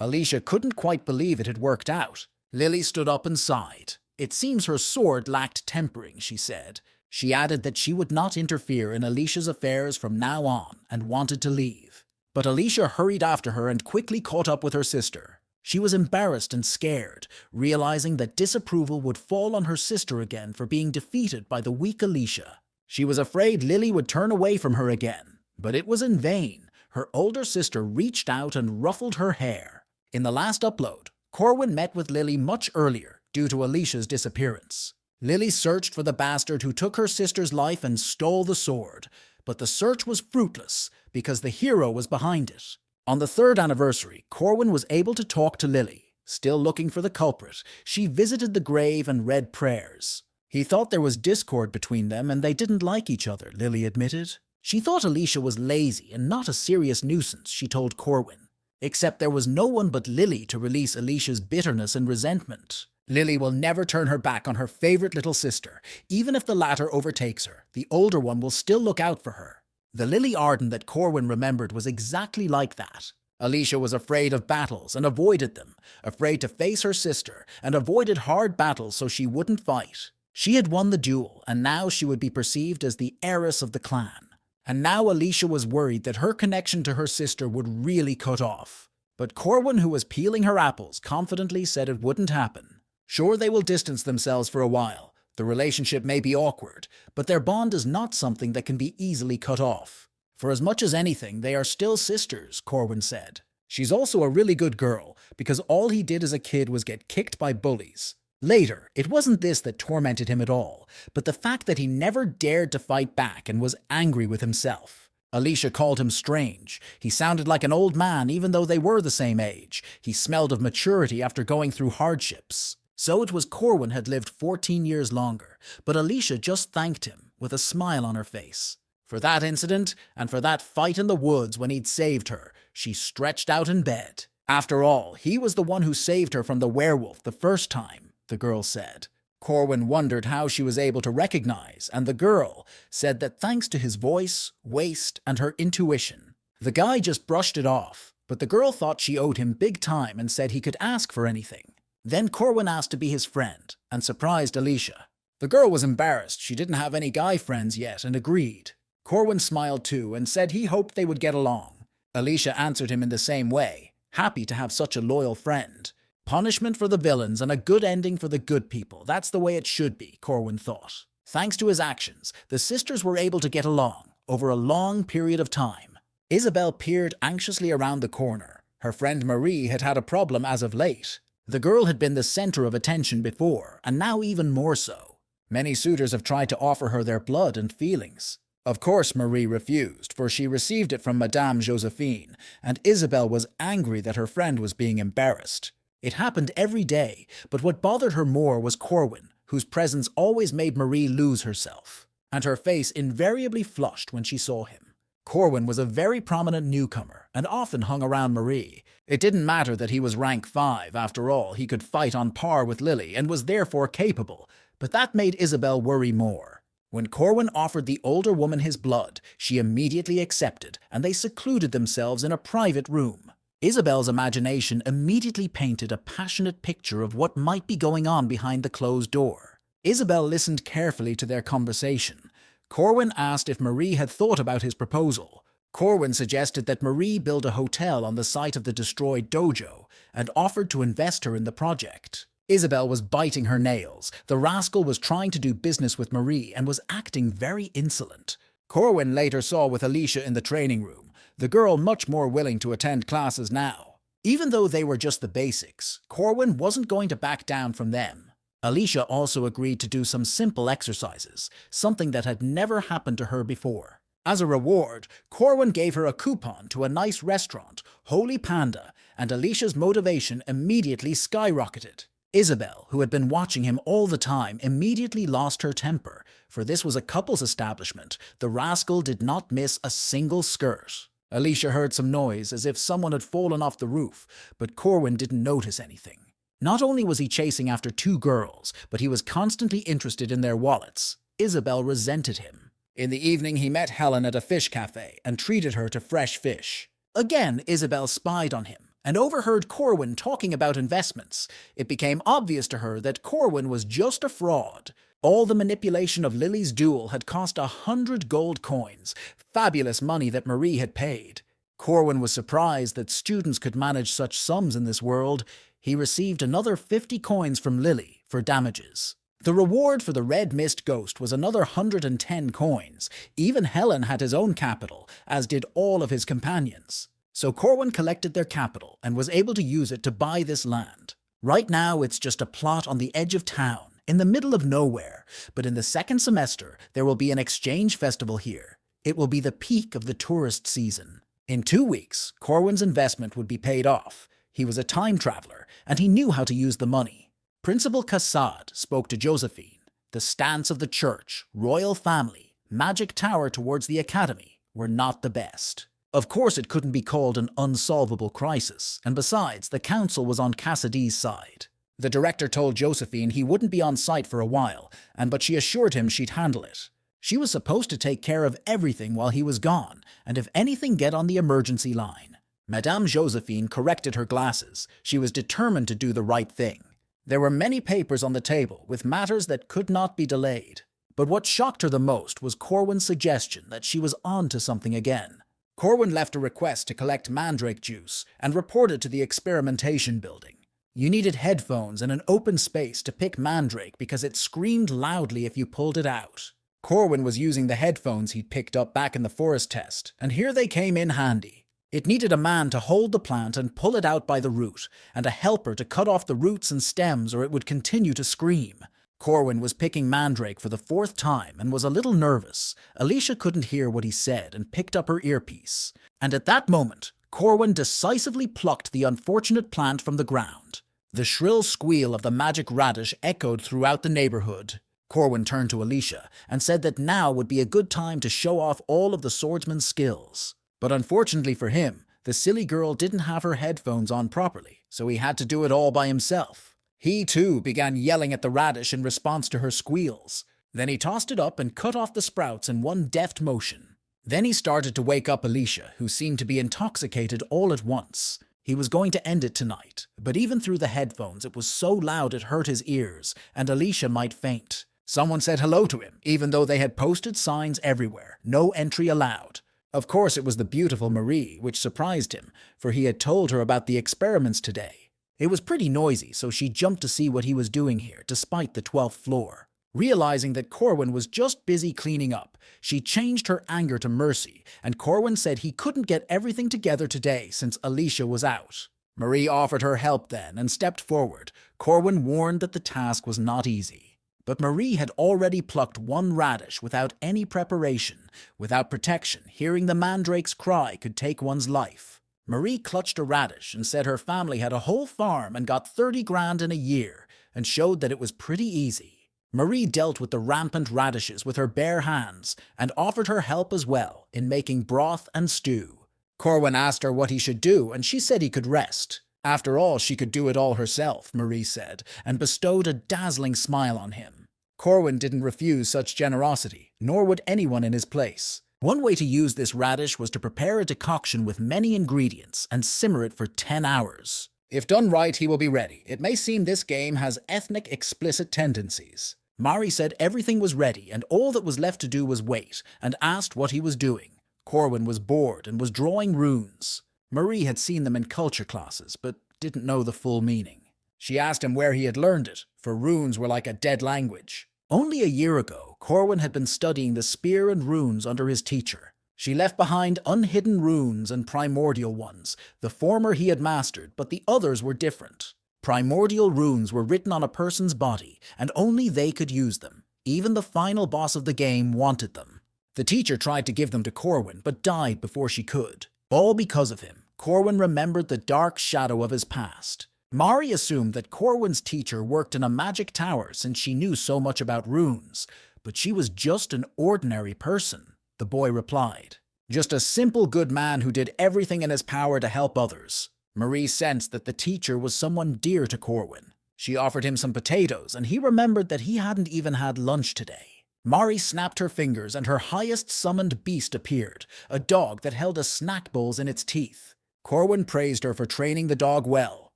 Alicia couldn't quite believe it had worked out. Lily stood up and sighed. It seems her sword lacked tempering, she said. She added that she would not interfere in Alicia's affairs from now on and wanted to leave. But Alicia hurried after her and quickly caught up with her sister. She was embarrassed and scared, realizing that disapproval would fall on her sister again for being defeated by the weak Alicia. She was afraid Lily would turn away from her again, but it was in vain. Her older sister reached out and ruffled her hair. In the last upload, Corwin met with Lily much earlier due to Alicia's disappearance. Lily searched for the bastard who took her sister's life and stole the sword, but the search was fruitless because the hero was behind it. On the 3rd anniversary, Corwin was able to talk to Lily. Still looking for the culprit, she visited the grave and read prayers. He thought there was discord between them and they didn't like each other, Lily admitted. She thought Alicia was lazy and not a serious nuisance, she told Corwin. Except there was no one but Lily to release Alicia's bitterness and resentment. Lily will never turn her back on her favorite little sister. Even if the latter overtakes her, the older one will still look out for her. The Lily Arden that Corwin remembered was exactly like that. Alicia was afraid of battles and avoided them, afraid to face her sister, and avoided hard battles so she wouldn't fight. She had won the duel, and now she would be perceived as the heiress of the clan. And now Alicia was worried that her connection to her sister would really cut off. But Corwin, who was peeling her apples, confidently said it wouldn't happen. Sure, they will distance themselves for a while. The relationship may be awkward, but their bond is not something that can be easily cut off. For as much as anything, they are still sisters, Corwin said. She's also a really good girl, because all he did as a kid was get kicked by bullies. Later, it wasn't this that tormented him at all, but the fact that he never dared to fight back and was angry with himself. Alicia called him strange. He sounded like an old man even though they were the same age. He smelled of maturity after going through hardships. So it was Corwin had lived 14 years longer, but Alicia just thanked him with a smile on her face. For that incident, and for that fight in the woods when he'd saved her, she stretched out in bed. After all, he was the one who saved her from the werewolf the first time, the girl said. Corwin wondered how she was able to recognize, and the girl said that thanks to his voice, waist, and her intuition. The guy just brushed it off, but the girl thought she owed him big time and said he could ask for anything. Then Corwin asked to be his friend, and surprised Alicia. The girl was embarrassed she didn't have any guy friends yet and agreed. Corwin smiled too and said he hoped they would get along. Alicia answered him in the same way, happy to have such a loyal friend. Punishment for the villains and a good ending for the good people. That's the way it should be, Corwin thought. Thanks to his actions, the sisters were able to get along over a long period of time. Isabel peered anxiously around the corner. Her friend Marie had had a problem as of late. The girl had been the center of attention before, and now even more so. Many suitors have tried to offer her their blood and feelings. Of course Marie refused, for she received it from Madame Josephine, and Isabel was angry that her friend was being embarrassed. It happened every day, but what bothered her more was Corwin, whose presence always made Marie lose herself, and her face invariably flushed when she saw him. Corwin was a very prominent newcomer, and often hung around Marie. It didn't matter that he was rank 5, after all, he could fight on par with Lily, and was therefore capable, but that made Isabel worry more. When Corwin offered the older woman his blood, she immediately accepted, and they secluded themselves in a private room. Isabel's imagination immediately painted a passionate picture of what might be going on behind the closed door. Isabel listened carefully to their conversation. Corwin asked if Marie had thought about his proposal. Corwin suggested that Marie build a hotel on the site of the destroyed dojo, and offered to invest her in the project. Isabel was biting her nails. The rascal was trying to do business with Marie and was acting very insolent. Corwin later saw with Alicia in the training room, the girl much more willing to attend classes now. Even though they were just the basics, Corwin wasn't going to back down from them. Alicia also agreed to do some simple exercises, something that had never happened to her before. As a reward, Corwin gave her a coupon to a nice restaurant, Holy Panda, and Alicia's motivation immediately skyrocketed. Isabel, who had been watching him all the time, immediately lost her temper, for this was a couple's establishment. The rascal did not miss a single skirt. Alicia heard some noise as if someone had fallen off the roof, but Corwin didn't notice anything. Not only was he chasing after 2 girls, but he was constantly interested in their wallets. Isabel resented him. In the evening, he met Helen at a fish cafe and treated her to fresh fish. Again, Isabel spied on him and overheard Corwin talking about investments. It became obvious to her that Corwin was just a fraud. All the manipulation of Lily's duel had cost 100 gold coins, fabulous money that Marie had paid. Corwin was surprised that students could manage such sums in this world. He received another 50 coins from Lily for damages. The reward for the Red Mist Ghost was another 110 coins. Even Helen had his own capital, as did all of his companions. So Corwin collected their capital and was able to use it to buy this land. Right now it's just a plot on the edge of town, in the middle of nowhere, but in the second semester there will be an exchange festival here. It will be the peak of the tourist season. In 2 weeks, Corwin's investment would be paid off. He was a time traveler, and he knew how to use the money. Principal Kassad spoke to Josephine. The stance of the church, royal family, magic tower towards the academy were not the best. Of course it couldn't be called an unsolvable crisis, and besides, the council was on Kassadi's side. The director told Josephine he wouldn't be on site for a while, but she assured him she'd handle it. She was supposed to take care of everything while he was gone, and if anything, get on the emergency line. Madame Josephine corrected her glasses. She was determined to do the right thing. There were many papers on the table, with matters that could not be delayed. But what shocked her the most was Corwin's suggestion that she was on to something again. Corwin left a request to collect mandrake juice and reported to the experimentation building. You needed headphones and an open space to pick mandrake because it screamed loudly if you pulled it out. Corwin was using the headphones he'd picked up back in the forest test, and here they came in handy. It needed a man to hold the plant and pull it out by the root, and a helper to cut off the roots and stems or it would continue to scream. Corwin was picking Mandrake for the 4th time and was a little nervous. Alicia couldn't hear what he said and picked up her earpiece. And at that moment, Corwin decisively plucked the unfortunate plant from the ground. The shrill squeal of the magic radish echoed throughout the neighborhood. Corwin turned to Alicia and said that now would be a good time to show off all of the swordsman's skills. But unfortunately for him, the silly girl didn't have her headphones on properly, so he had to do it all by himself. He too began yelling at the radish in response to her squeals. Then he tossed it up and cut off the sprouts in one deft motion. Then he started to wake up Alicia, who seemed to be intoxicated all at once. He was going to end it tonight, but even through the headphones it was so loud it hurt his ears, and Alicia might faint. Someone said hello to him, even though they had posted signs everywhere, no entry allowed. Of course it was the beautiful Marie, which surprised him, for he had told her about the experiments today. It was pretty noisy, so she jumped to see what he was doing here, despite the 12th floor. Realizing that Corwin was just busy cleaning up, she changed her anger to mercy, and Corwin said he couldn't get everything together today since Alicia was out. Marie offered her help then and stepped forward. Corwin warned that the task was not easy. But Marie had already plucked one radish without any preparation, without protection. Hearing the mandrake's cry could take one's life. Marie clutched a radish and said her family had a whole farm and got 30 grand in a year, and showed that it was pretty easy. Marie dealt with the rampant radishes with her bare hands and offered her help as well in making broth and stew. Corwin asked her what he should do, and she said he could rest. After all, she could do it all herself, Marie said, and bestowed a dazzling smile on him. Corwin didn't refuse such generosity, nor would anyone in his place. One way to use this radish was to prepare a decoction with many ingredients and simmer it for 10 hours. If done right, he will be ready. It may seem this game has ethnic explicit tendencies. Mari said everything was ready and all that was left to do was wait, and asked what he was doing. Corwin was bored and was drawing runes. Marie had seen them in culture classes, but didn't know the full meaning. She asked him where he had learned it, for runes were like a dead language. Only a year ago, Corwin had been studying the spear and runes under his teacher. She left behind unhidden runes and primordial ones. The former he had mastered, but the others were different. Primordial runes were written on a person's body, and only they could use them. Even the final boss of the game wanted them. The teacher tried to give them to Corwin, but died before she could. All because of him, Corwin remembered the dark shadow of his past. Mari assumed that Corwin's teacher worked in a magic tower since she knew so much about runes, but she was just an ordinary person, the boy replied. Just a simple good man who did everything in his power to help others. Marie sensed that the teacher was someone dear to Corwin. She offered him some potatoes, and he remembered that he hadn't even had lunch today. Mari snapped her fingers, and her highest summoned beast appeared, a dog that held a snack bowl in its teeth. Corwin praised her for training the dog well,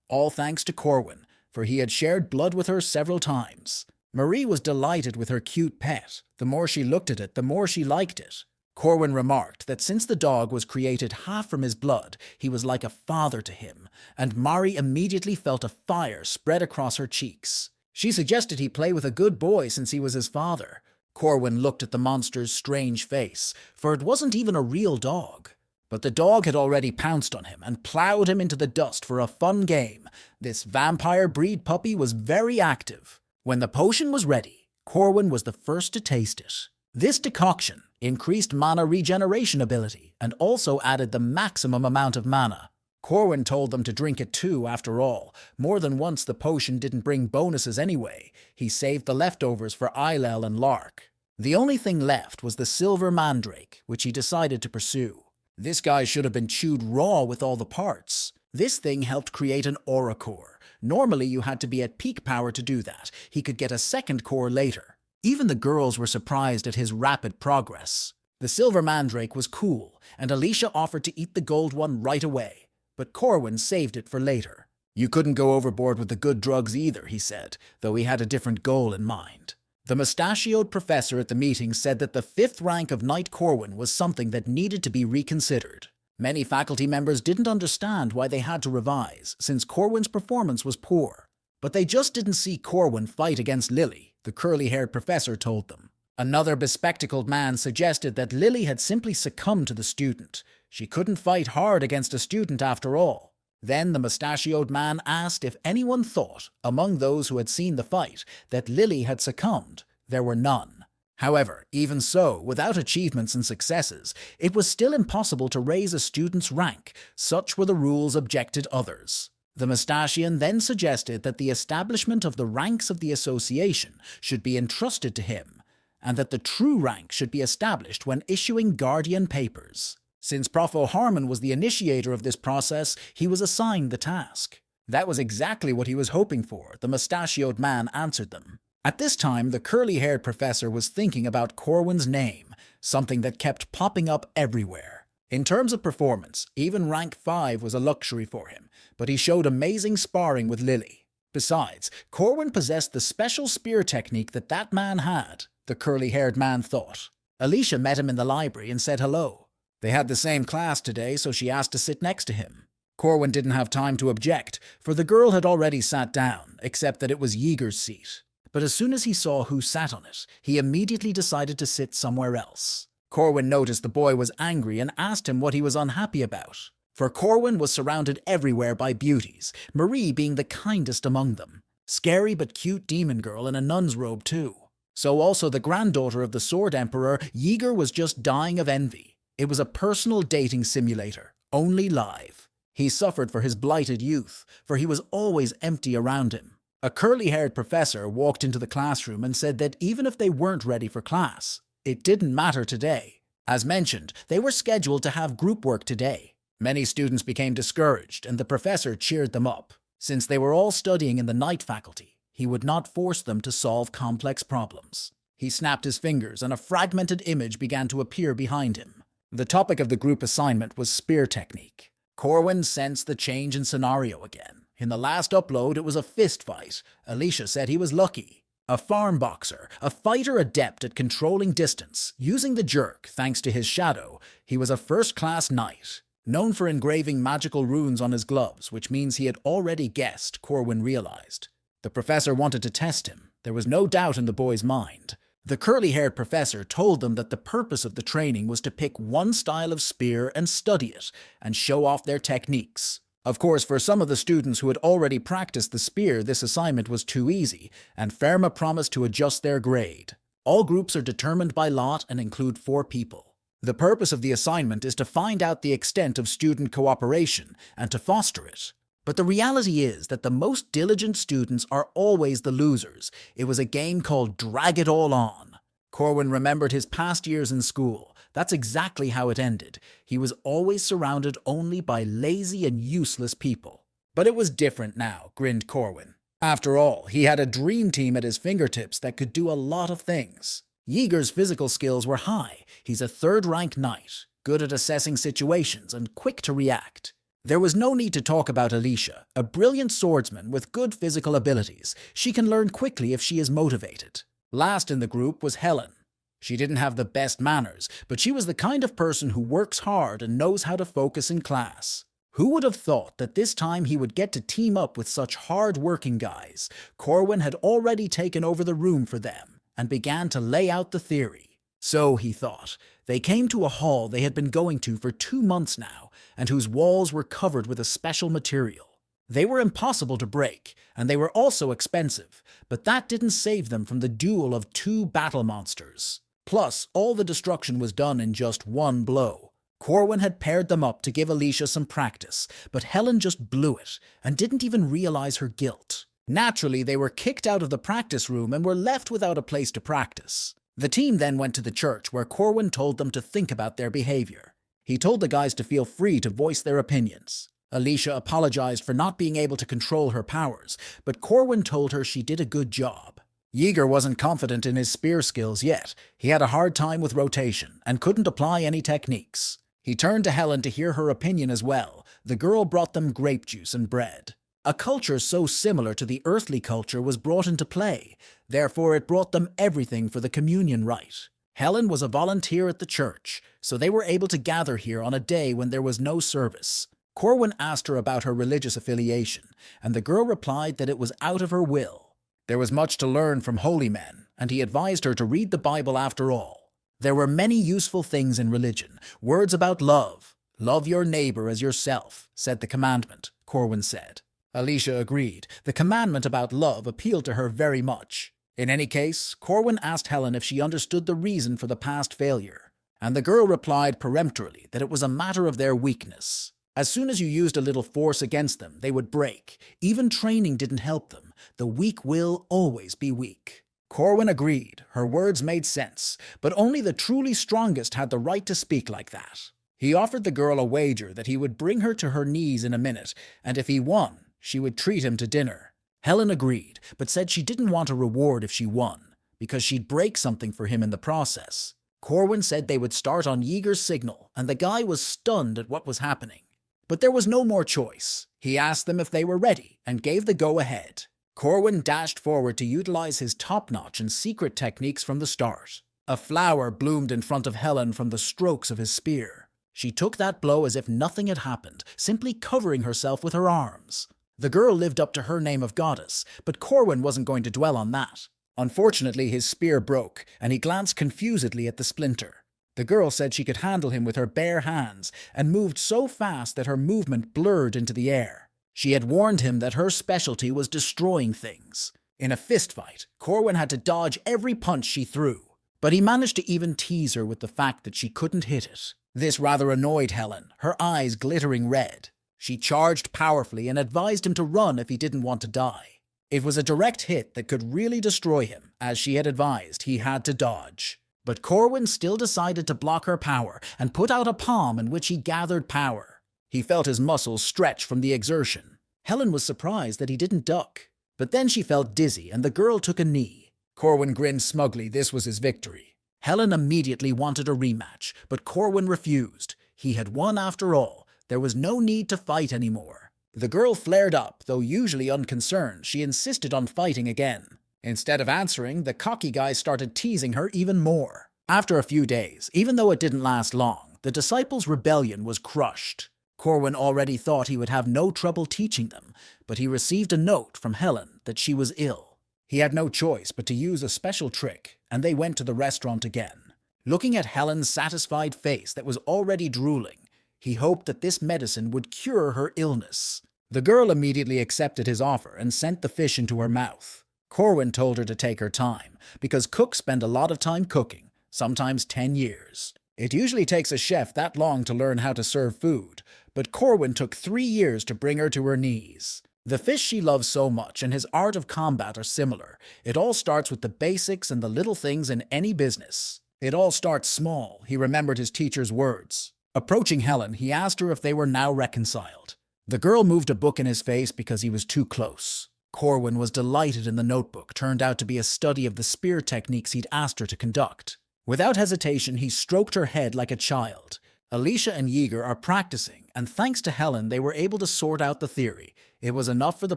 all thanks to Corwin, for he had shared blood with her several times. Marie was delighted with her cute pet. The more she looked at it, the more she liked it. Corwin remarked that since the dog was created half from his blood, he was like a father to him, and Mari immediately felt a fire spread across her cheeks. She suggested he play with a good boy since he was his father. Corwin looked at the monster's strange face, for it wasn't even a real dog. But the dog had already pounced on him and plowed him into the dust for a fun game. This vampire breed puppy was very active. When the potion was ready, Corwin was the first to taste it. This decoction increased mana regeneration ability and also added the maximum amount of mana. Corwin told them to drink it too, after all. More than once the potion didn't bring bonuses anyway. He saved the leftovers for Eilel and Lark. The only thing left was the silver mandrake, which he decided to pursue. This guy should have been chewed raw with all the parts. This thing helped create an aura core. Normally you had to be at peak power to do that. He could get a second core later. Even the girls were surprised at his rapid progress. The silver mandrake was cool, and Alicia offered to eat the gold one right away. But Corwin saved it for later. You couldn't go overboard with the good drugs either, he said, though he had a different goal in mind. The mustachioed professor at the meeting said that the 5th rank of Knight Corwin was something that needed to be reconsidered. Many faculty members didn't understand why they had to revise, since Corwin's performance was poor. But they just didn't see Corwin fight against Lily, the curly-haired professor told them. Another bespectacled man suggested that Lily had simply succumbed to the student. She couldn't fight hard against a student after all. Then the mustachioed man asked if anyone thought, among those who had seen the fight, that Lily had succumbed. There were none. However, even so, without achievements and successes, it was still impossible to raise a student's rank. Such were the rules, objected others. The Mustachian then suggested that the establishment of the ranks of the association should be entrusted to him, and that the true rank should be established when issuing guardian papers. Since Prof. O'Harmon was the initiator of this process, he was assigned the task. That was exactly what he was hoping for, the mustachioed man answered them. At this time, the curly-haired professor was thinking about Corwin's name, something that kept popping up everywhere. In terms of performance, even rank 5 was a luxury for him, but he showed amazing sparring with Lily. Besides, Corwin possessed the special spear technique that man had, the curly-haired man thought. Alicia met him in the library and said hello. They had the same class today, so she asked to sit next to him. Corwin didn't have time to object, for the girl had already sat down, except that it was Yeager's seat. But as soon as he saw who sat on it, he immediately decided to sit somewhere else. Corwin noticed the boy was angry and asked him what he was unhappy about. For Corwin was surrounded everywhere by beauties, Marie being the kindest among them. Scary but cute demon girl in a nun's robe too. So also the granddaughter of the Sword Emperor, Yeager was just dying of envy. It was a personal dating simulator, only live. He suffered for his blighted youth, for he was always empty around him. A curly-haired professor walked into the classroom and said that even if they weren't ready for class, it didn't matter today. As mentioned, they were scheduled to have group work today. Many students became discouraged, and the professor cheered them up. Since they were all studying in the night faculty, he would not force them to solve complex problems. He snapped his fingers, and a fragmented image began to appear behind him. The topic of the group assignment was spear technique. Corwin sensed the change in scenario again. In the last upload, it was a fist fight. Alicia said he was lucky. A farm boxer, a fighter adept at controlling distance, using the jerk thanks to his shadow, he was a first-class knight. Known for engraving magical runes on his gloves, which means he had already guessed, Corwin realized. The professor wanted to test him. There was no doubt in the boy's mind. The curly-haired professor told them that the purpose of the training was to pick one style of spear and study it, and show off their techniques. Of course, for some of the students who had already practiced the spear, this assignment was too easy, and Ferma promised to adjust their grade. All groups are determined by lot and include 4 people. The purpose of the assignment is to find out the extent of student cooperation and to foster it. But the reality is that the most diligent students are always the losers. It was a game called Drag It All On. Corwin remembered his past years in school. That's exactly how it ended. He was always surrounded only by lazy and useless people. But it was different now, grinned Corwin. After all, he had a dream team at his fingertips that could do a lot of things. Yeager's physical skills were high. He's a 3rd-rank knight, good at assessing situations and quick to react. There was no need to talk about Alicia, a brilliant swordsman with good physical abilities. She can learn quickly if she is motivated. Last in the group was Helen. She didn't have the best manners, but she was the kind of person who works hard and knows how to focus in class. Who would have thought that this time he would get to team up with such hard-working guys? Corwin had already taken over the room for them and began to lay out the theory. So, he thought, they came to a hall they had been going to for 2 months now, and whose walls were covered with a special material. They were impossible to break, and they were also expensive, but that didn't save them from the duel of 2 battle monsters. Plus, all the destruction was done in just 1 blow. Corwin had paired them up to give Alicia some practice, but Helen just blew it, and didn't even realize her guilt. Naturally, they were kicked out of the practice room and were left without a place to practice. The team then went to the church where Corwin told them to think about their behavior. He told the guys to feel free to voice their opinions. Alicia apologized for not being able to control her powers, but Corwin told her she did a good job. Yeager wasn't confident in his spear skills yet. He had a hard time with rotation and couldn't apply any techniques. He turned to Helen to hear her opinion as well. The girl brought them grape juice and bread. A culture so similar to the earthly culture was brought into play. Therefore, it brought them everything for the communion rite. Helen was a volunteer at the church, so they were able to gather here on a day when there was no service. Corwin asked her about her religious affiliation, and the girl replied that it was out of her will. There was much to learn from holy men, and he advised her to read the Bible after all. There were many useful things in religion, words about love. Love your neighbor as yourself, said the commandment, Corwin said. Alicia agreed. The commandment about love appealed to her very much. In any case, Corwin asked Helen if she understood the reason for the past failure, and the girl replied peremptorily that it was a matter of their weakness. As soon as you used a little force against them, they would break. Even training didn't help them. The weak will always be weak. Corwin agreed. Her words made sense, but only the truly strongest had the right to speak like that. He offered the girl a wager that he would bring her to her knees in a minute, and if he won, she would treat him to dinner. Helen agreed, but said she didn't want a reward if she won, because she'd break something for him in the process. Corwin said they would start on Yeager's signal, and the guy was stunned at what was happening. But there was no more choice. He asked them if they were ready, and gave the go-ahead. Corwin dashed forward to utilize his top-notch and secret techniques from the start. A flower bloomed in front of Helen from the strokes of his spear. She took that blow as if nothing had happened, simply covering herself with her arms. The girl lived up to her name of goddess, but Corwin wasn't going to dwell on that. Unfortunately, his spear broke, and he glanced confusedly at the splinter. The girl said she could handle him with her bare hands, and moved so fast that her movement blurred into the air. She had warned him that her specialty was destroying things. In a fistfight, Corwin had to dodge every punch she threw, but he managed to even tease her with the fact that she couldn't hit it. This rather annoyed Helen, her eyes glittering red. She charged powerfully and advised him to run if he didn't want to die. It was a direct hit that could really destroy him. As she had advised, he had to dodge. But Corwin still decided to block her power and put out a palm in which he gathered power. He felt his muscles stretch from the exertion. Helen was surprised that he didn't duck. But then she felt dizzy and the girl took a knee. Corwin grinned smugly. This was his victory. Helen immediately wanted a rematch, but Corwin refused. He had won after all. There was no need to fight anymore. The girl flared up, though usually unconcerned. She insisted on fighting again. Instead of answering, the cocky guy started teasing her even more. After a few days, even though it didn't last long, the disciples' rebellion was crushed. Corwin already thought he would have no trouble teaching them, but he received a note from Helen that she was ill. He had no choice but to use a special trick, and they went to the restaurant again. Looking at Helen's satisfied face that was already drooling, he hoped that this medicine would cure her illness. The girl immediately accepted his offer and sent the fish into her mouth. Corwin told her to take her time, because cooks spend a lot of time cooking, sometimes 10 years. It usually takes a chef that long to learn how to serve food, but Corwin took 3 years to bring her to her knees. The fish she loves so much and his art of combat are similar. It all starts with the basics and the little things in any business. It all starts small, he remembered his teacher's words. Approaching Helen, he asked her if they were now reconciled. The girl moved a book in his face because he was too close. Corwin was delighted in the notebook turned out to be a study of the spear techniques he'd asked her to conduct. Without hesitation, he stroked her head like a child. Alicia and Yeager are practicing, and thanks to Helen, they were able to sort out the theory. It was enough for the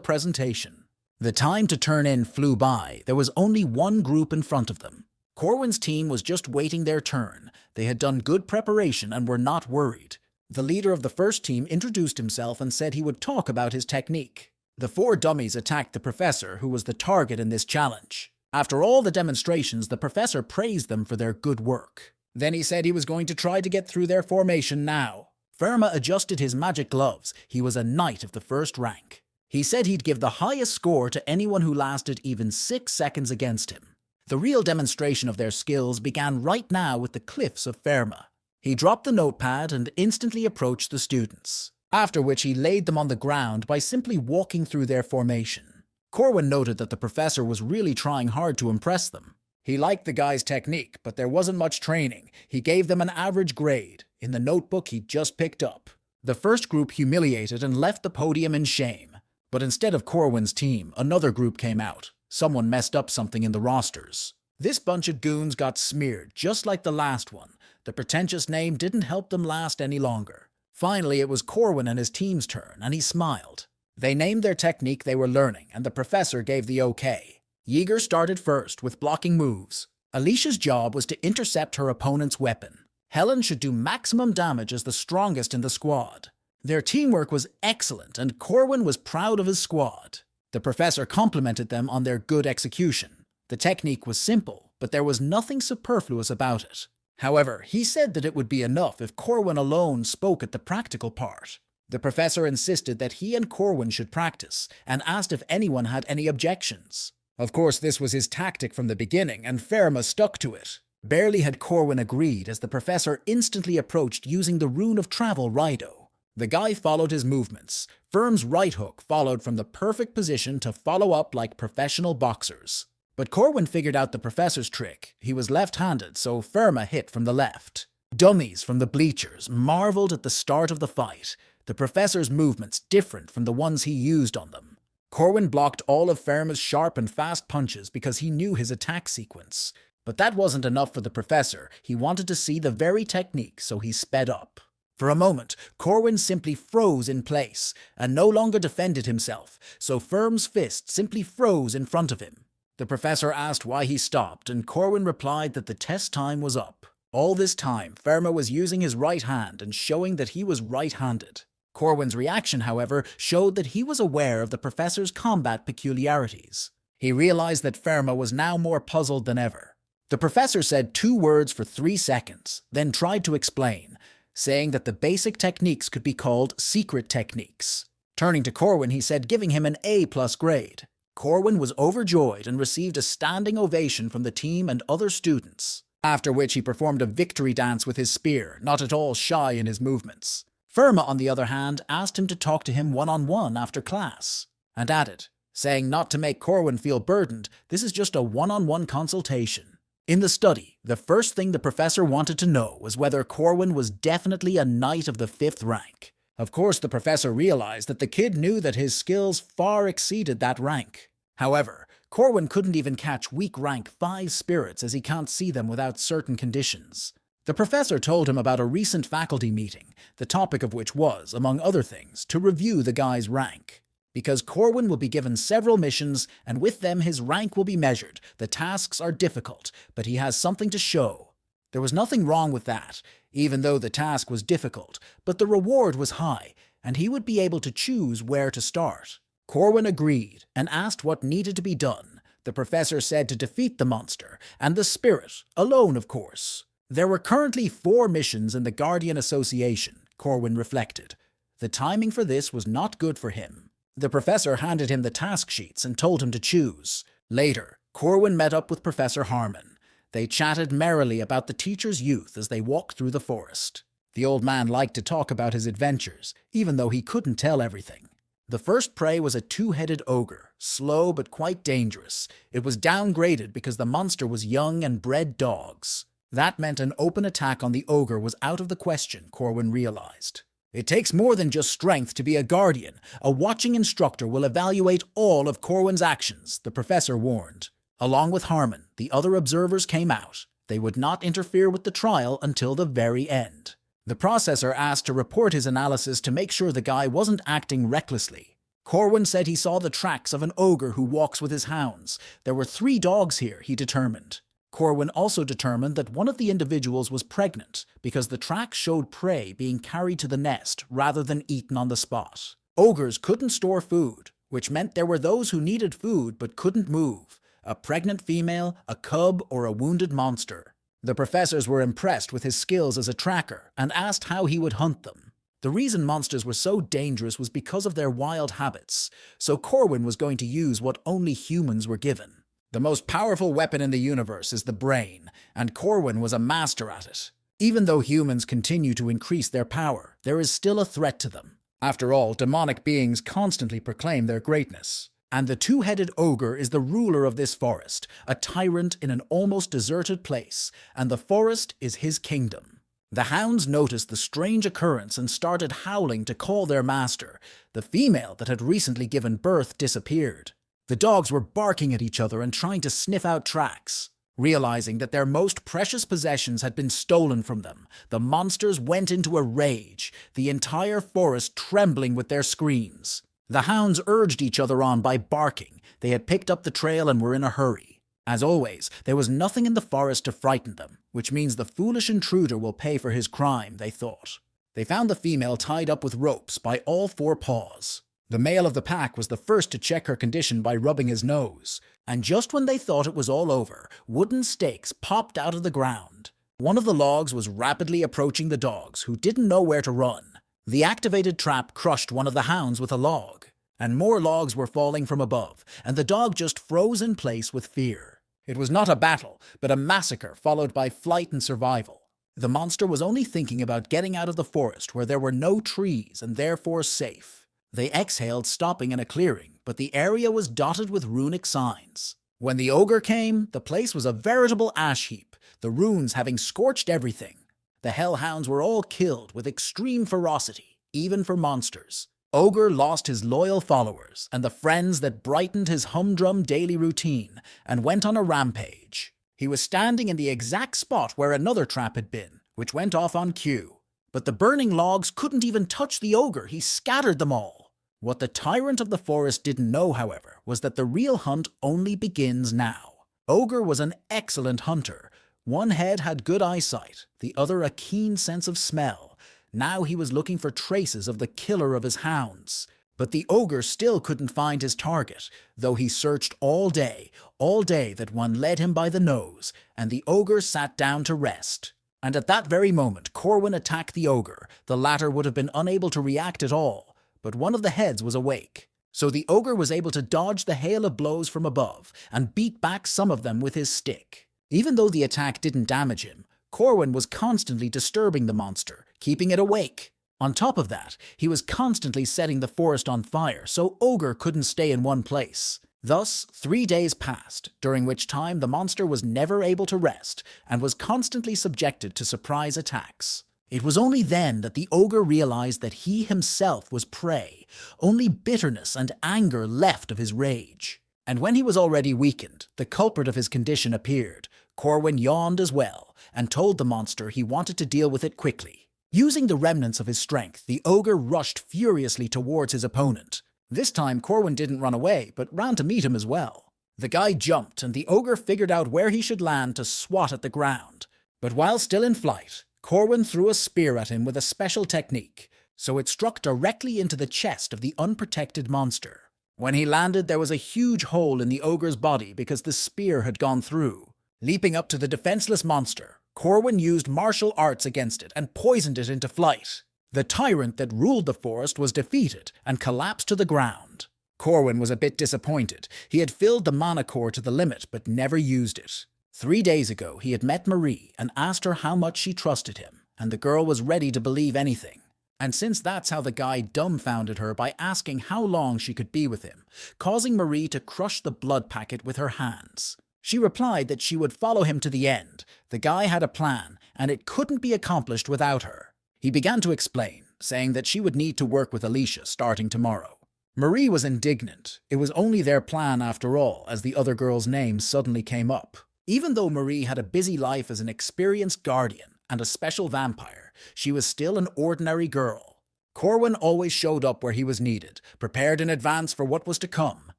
presentation. The time to turn in flew by. There was only one group in front of them. Corwin's team was just waiting their turn. They had done good preparation and were not worried. The leader of the first team introduced himself and said he would talk about his technique. The 4 dummies attacked the professor, who was the target in this challenge. After all the demonstrations, the professor praised them for their good work. Then he said he was going to try to get through their formation now. Ferma adjusted his magic gloves. He was a knight of the first rank. He said he'd give the highest score to anyone who lasted even 6 seconds against him. The real demonstration of their skills began right now with the cliffs of Ferma. He dropped the notepad and instantly approached the students, after which he laid them on the ground by simply walking through their formation. Corwin noted that the professor was really trying hard to impress them. He liked the guy's technique, but there wasn't much training. He gave them an average grade in the notebook he'd just picked up. The first group humiliated and left the podium in shame. But instead of Corwin's team, another group came out. Someone messed up something in the rosters. This bunch of goons got smeared, just like the last one. The pretentious name didn't help them last any longer. Finally, it was Corwin and his team's turn, and he smiled. They named their technique they were learning, and the professor gave the okay. Yeager started first with blocking moves. Alicia's job was to intercept her opponent's weapon. Helen should do maximum damage as the strongest in the squad. Their teamwork was excellent, and Corwin was proud of his squad. The professor complimented them on their good execution. The technique was simple, but there was nothing superfluous about it. However, he said that it would be enough if Corwin alone spoke at the practical part. The professor insisted that he and Corwin should practice, and asked if anyone had any objections. Of course, this was his tactic from the beginning, and Ferma stuck to it. Barely had Corwin agreed as the professor instantly approached using the rune of travel Rido. The guy followed his movements. Firm's right hook followed from the perfect position to follow up like professional boxers. But Corwin figured out the professor's trick. He was left-handed, so Ferma hit from the left. Dummies from the bleachers marveled at the start of the fight, the professor's movements different from the ones he used on them. Corwin blocked all of Ferma's sharp and fast punches because he knew his attack sequence. But that wasn't enough for the professor. He wanted to see the very technique, so he sped up. For a moment, Corwin simply froze in place and no longer defended himself, so Firm's fist simply froze in front of him. The professor asked why he stopped, and Corwin replied that the test time was up. All this time, Ferma was using his right hand and showing that he was right-handed. Corwin's reaction, however, showed that he was aware of the professor's combat peculiarities. He realized that Ferma was now more puzzled than ever. The professor said 2 words for 3 seconds, then tried to explain, saying that the basic techniques could be called secret techniques. Turning to Corwin, he said, giving him an A+ grade. Corwin was overjoyed and received a standing ovation from the team and other students, after which he performed a victory dance with his spear, not at all shy in his movements. Ferma, on the other hand, asked him to talk to him one-on-one after class, and added, saying not to make Corwin feel burdened, this is just a one-on-one consultation. In the study, the first thing the professor wanted to know was whether Corwin was definitely a knight of the 5th rank. Of course, the professor realized that the kid knew that his skills far exceeded that rank. However, Corwin couldn't even catch weak rank 5 spirits as he can't see them without certain conditions. The professor told him about a recent faculty meeting, the topic of which was, among other things, to review the guy's rank. Because Corwin will be given several missions, and with them his rank will be measured. The tasks are difficult, but he has something to show. There was nothing wrong with that, even though the task was difficult, but the reward was high, and he would be able to choose where to start. Corwin agreed, and asked what needed to be done. The professor said to defeat the monster, and the spirit, alone of course. There were currently 4 missions in the Guardian Association, Corwin reflected. The timing for this was not good for him. The professor handed him the task sheets and told him to choose. Later, Corwin met up with Professor Harmon. They chatted merrily about the teacher's youth as they walked through the forest. The old man liked to talk about his adventures, even though he couldn't tell everything. The first prey was a 2-headed ogre, slow but quite dangerous. It was downgraded because the monster was young and bred dogs. That meant an open attack on the ogre was out of the question, Corwin realized. It takes more than just strength to be a guardian. A watching instructor will evaluate all of Corwin's actions, the professor warned. Along with Harmon, the other observers came out. They would not interfere with the trial until the very end. The processor asked to report his analysis to make sure the guy wasn't acting recklessly. Corwin said he saw the tracks of an ogre who walks with his hounds. There were 3 dogs here, he determined. Corwin also determined that one of the individuals was pregnant because the tracks showed prey being carried to the nest rather than eaten on the spot. Ogres couldn't store food, which meant there were those who needed food but couldn't move. A pregnant female, a cub, or a wounded monster. The professors were impressed with his skills as a tracker and asked how he would hunt them. The reason monsters were so dangerous was because of their wild habits, so Corwin was going to use what only humans were given. The most powerful weapon in the universe is the brain, and Corwin was a master at it. Even though humans continue to increase their power, there is still a threat to them. After all, demonic beings constantly proclaim their greatness. And the 2-headed ogre is the ruler of this forest, a tyrant in an almost deserted place, and the forest is his kingdom. The hounds noticed the strange occurrence and started howling to call their master. The female that had recently given birth disappeared. The dogs were barking at each other and trying to sniff out tracks. Realizing that their most precious possessions had been stolen from them, the monsters went into a rage, the entire forest trembling with their screams. The hounds urged each other on by barking. They had picked up the trail and were in a hurry. As always, there was nothing in the forest to frighten them, which means the foolish intruder will pay for his crime, they thought. They found the female tied up with ropes by all 4 paws. The male of the pack was the first to check her condition by rubbing his nose, and just when they thought it was all over, wooden stakes popped out of the ground. One of the logs was rapidly approaching the dogs, who didn't know where to run. The activated trap crushed one of the hounds with a log, and more logs were falling from above, and the dog just froze in place with fear. It was not a battle, but a massacre followed by flight and survival. The monster was only thinking about getting out of the forest where there were no trees and therefore safe. They exhaled, stopping in a clearing, but the area was dotted with runic signs. When the ogre came, the place was a veritable ash heap, the runes having scorched everything. The hellhounds were all killed with extreme ferocity, even for monsters. Ogre lost his loyal followers and the friends that brightened his humdrum daily routine and went on a rampage. He was standing in the exact spot where another trap had been, which went off on cue. But the burning logs couldn't even touch the ogre, he scattered them all. What the tyrant of the forest didn't know, however, was that the real hunt only begins now. Ogre was an excellent hunter. One head had good eyesight, the other a keen sense of smell. Now he was looking for traces of the killer of his hounds. But the ogre still couldn't find his target, though he searched all day that one led him by the nose, and the ogre sat down to rest. And at that very moment, Corwin attacked the ogre. The latter would have been unable to react at all, but one of the heads was awake. So the ogre was able to dodge the hail of blows from above and beat back some of them with his stick. Even though the attack didn't damage him, Corwin was constantly disturbing the monster, keeping it awake. On top of that, he was constantly setting the forest on fire, so Ogre couldn't stay in one place. Thus, 3 days passed, during which time the monster was never able to rest and was constantly subjected to surprise attacks. It was only then that the ogre realized that he himself was prey. Only bitterness and anger left of his rage. And when he was already weakened, the culprit of his condition appeared. Corwin yawned as well, and told the monster he wanted to deal with it quickly. Using the remnants of his strength, the ogre rushed furiously towards his opponent. This time, Corwin didn't run away, but ran to meet him as well. The guy jumped, and the ogre figured out where he should land to swat at the ground. But while still in flight, Corwin threw a spear at him with a special technique, so it struck directly into the chest of the unprotected monster. When he landed, there was a huge hole in the ogre's body because the spear had gone through. Leaping up to the defenseless monster, Corwin used martial arts against it and poisoned it into flight. The tyrant that ruled the forest was defeated and collapsed to the ground. Corwin was a bit disappointed. He had filled the mana core to the limit but never used it. 3 days ago, he had met Marie and asked her how much she trusted him, and the girl was ready to believe anything. And since that's how the guy dumbfounded her by asking how long she could be with him, causing Marie to crush the blood packet with her hands. She replied that she would follow him to the end. The guy had a plan, and it couldn't be accomplished without her. He began to explain, saying that she would need to work with Alicia starting tomorrow. Marie was indignant. It was only their plan after all, as the other girl's name suddenly came up. Even though Marie had a busy life as an experienced guardian and a special vampire, she was still an ordinary girl. Corwin always showed up where he was needed, prepared in advance for what was to come.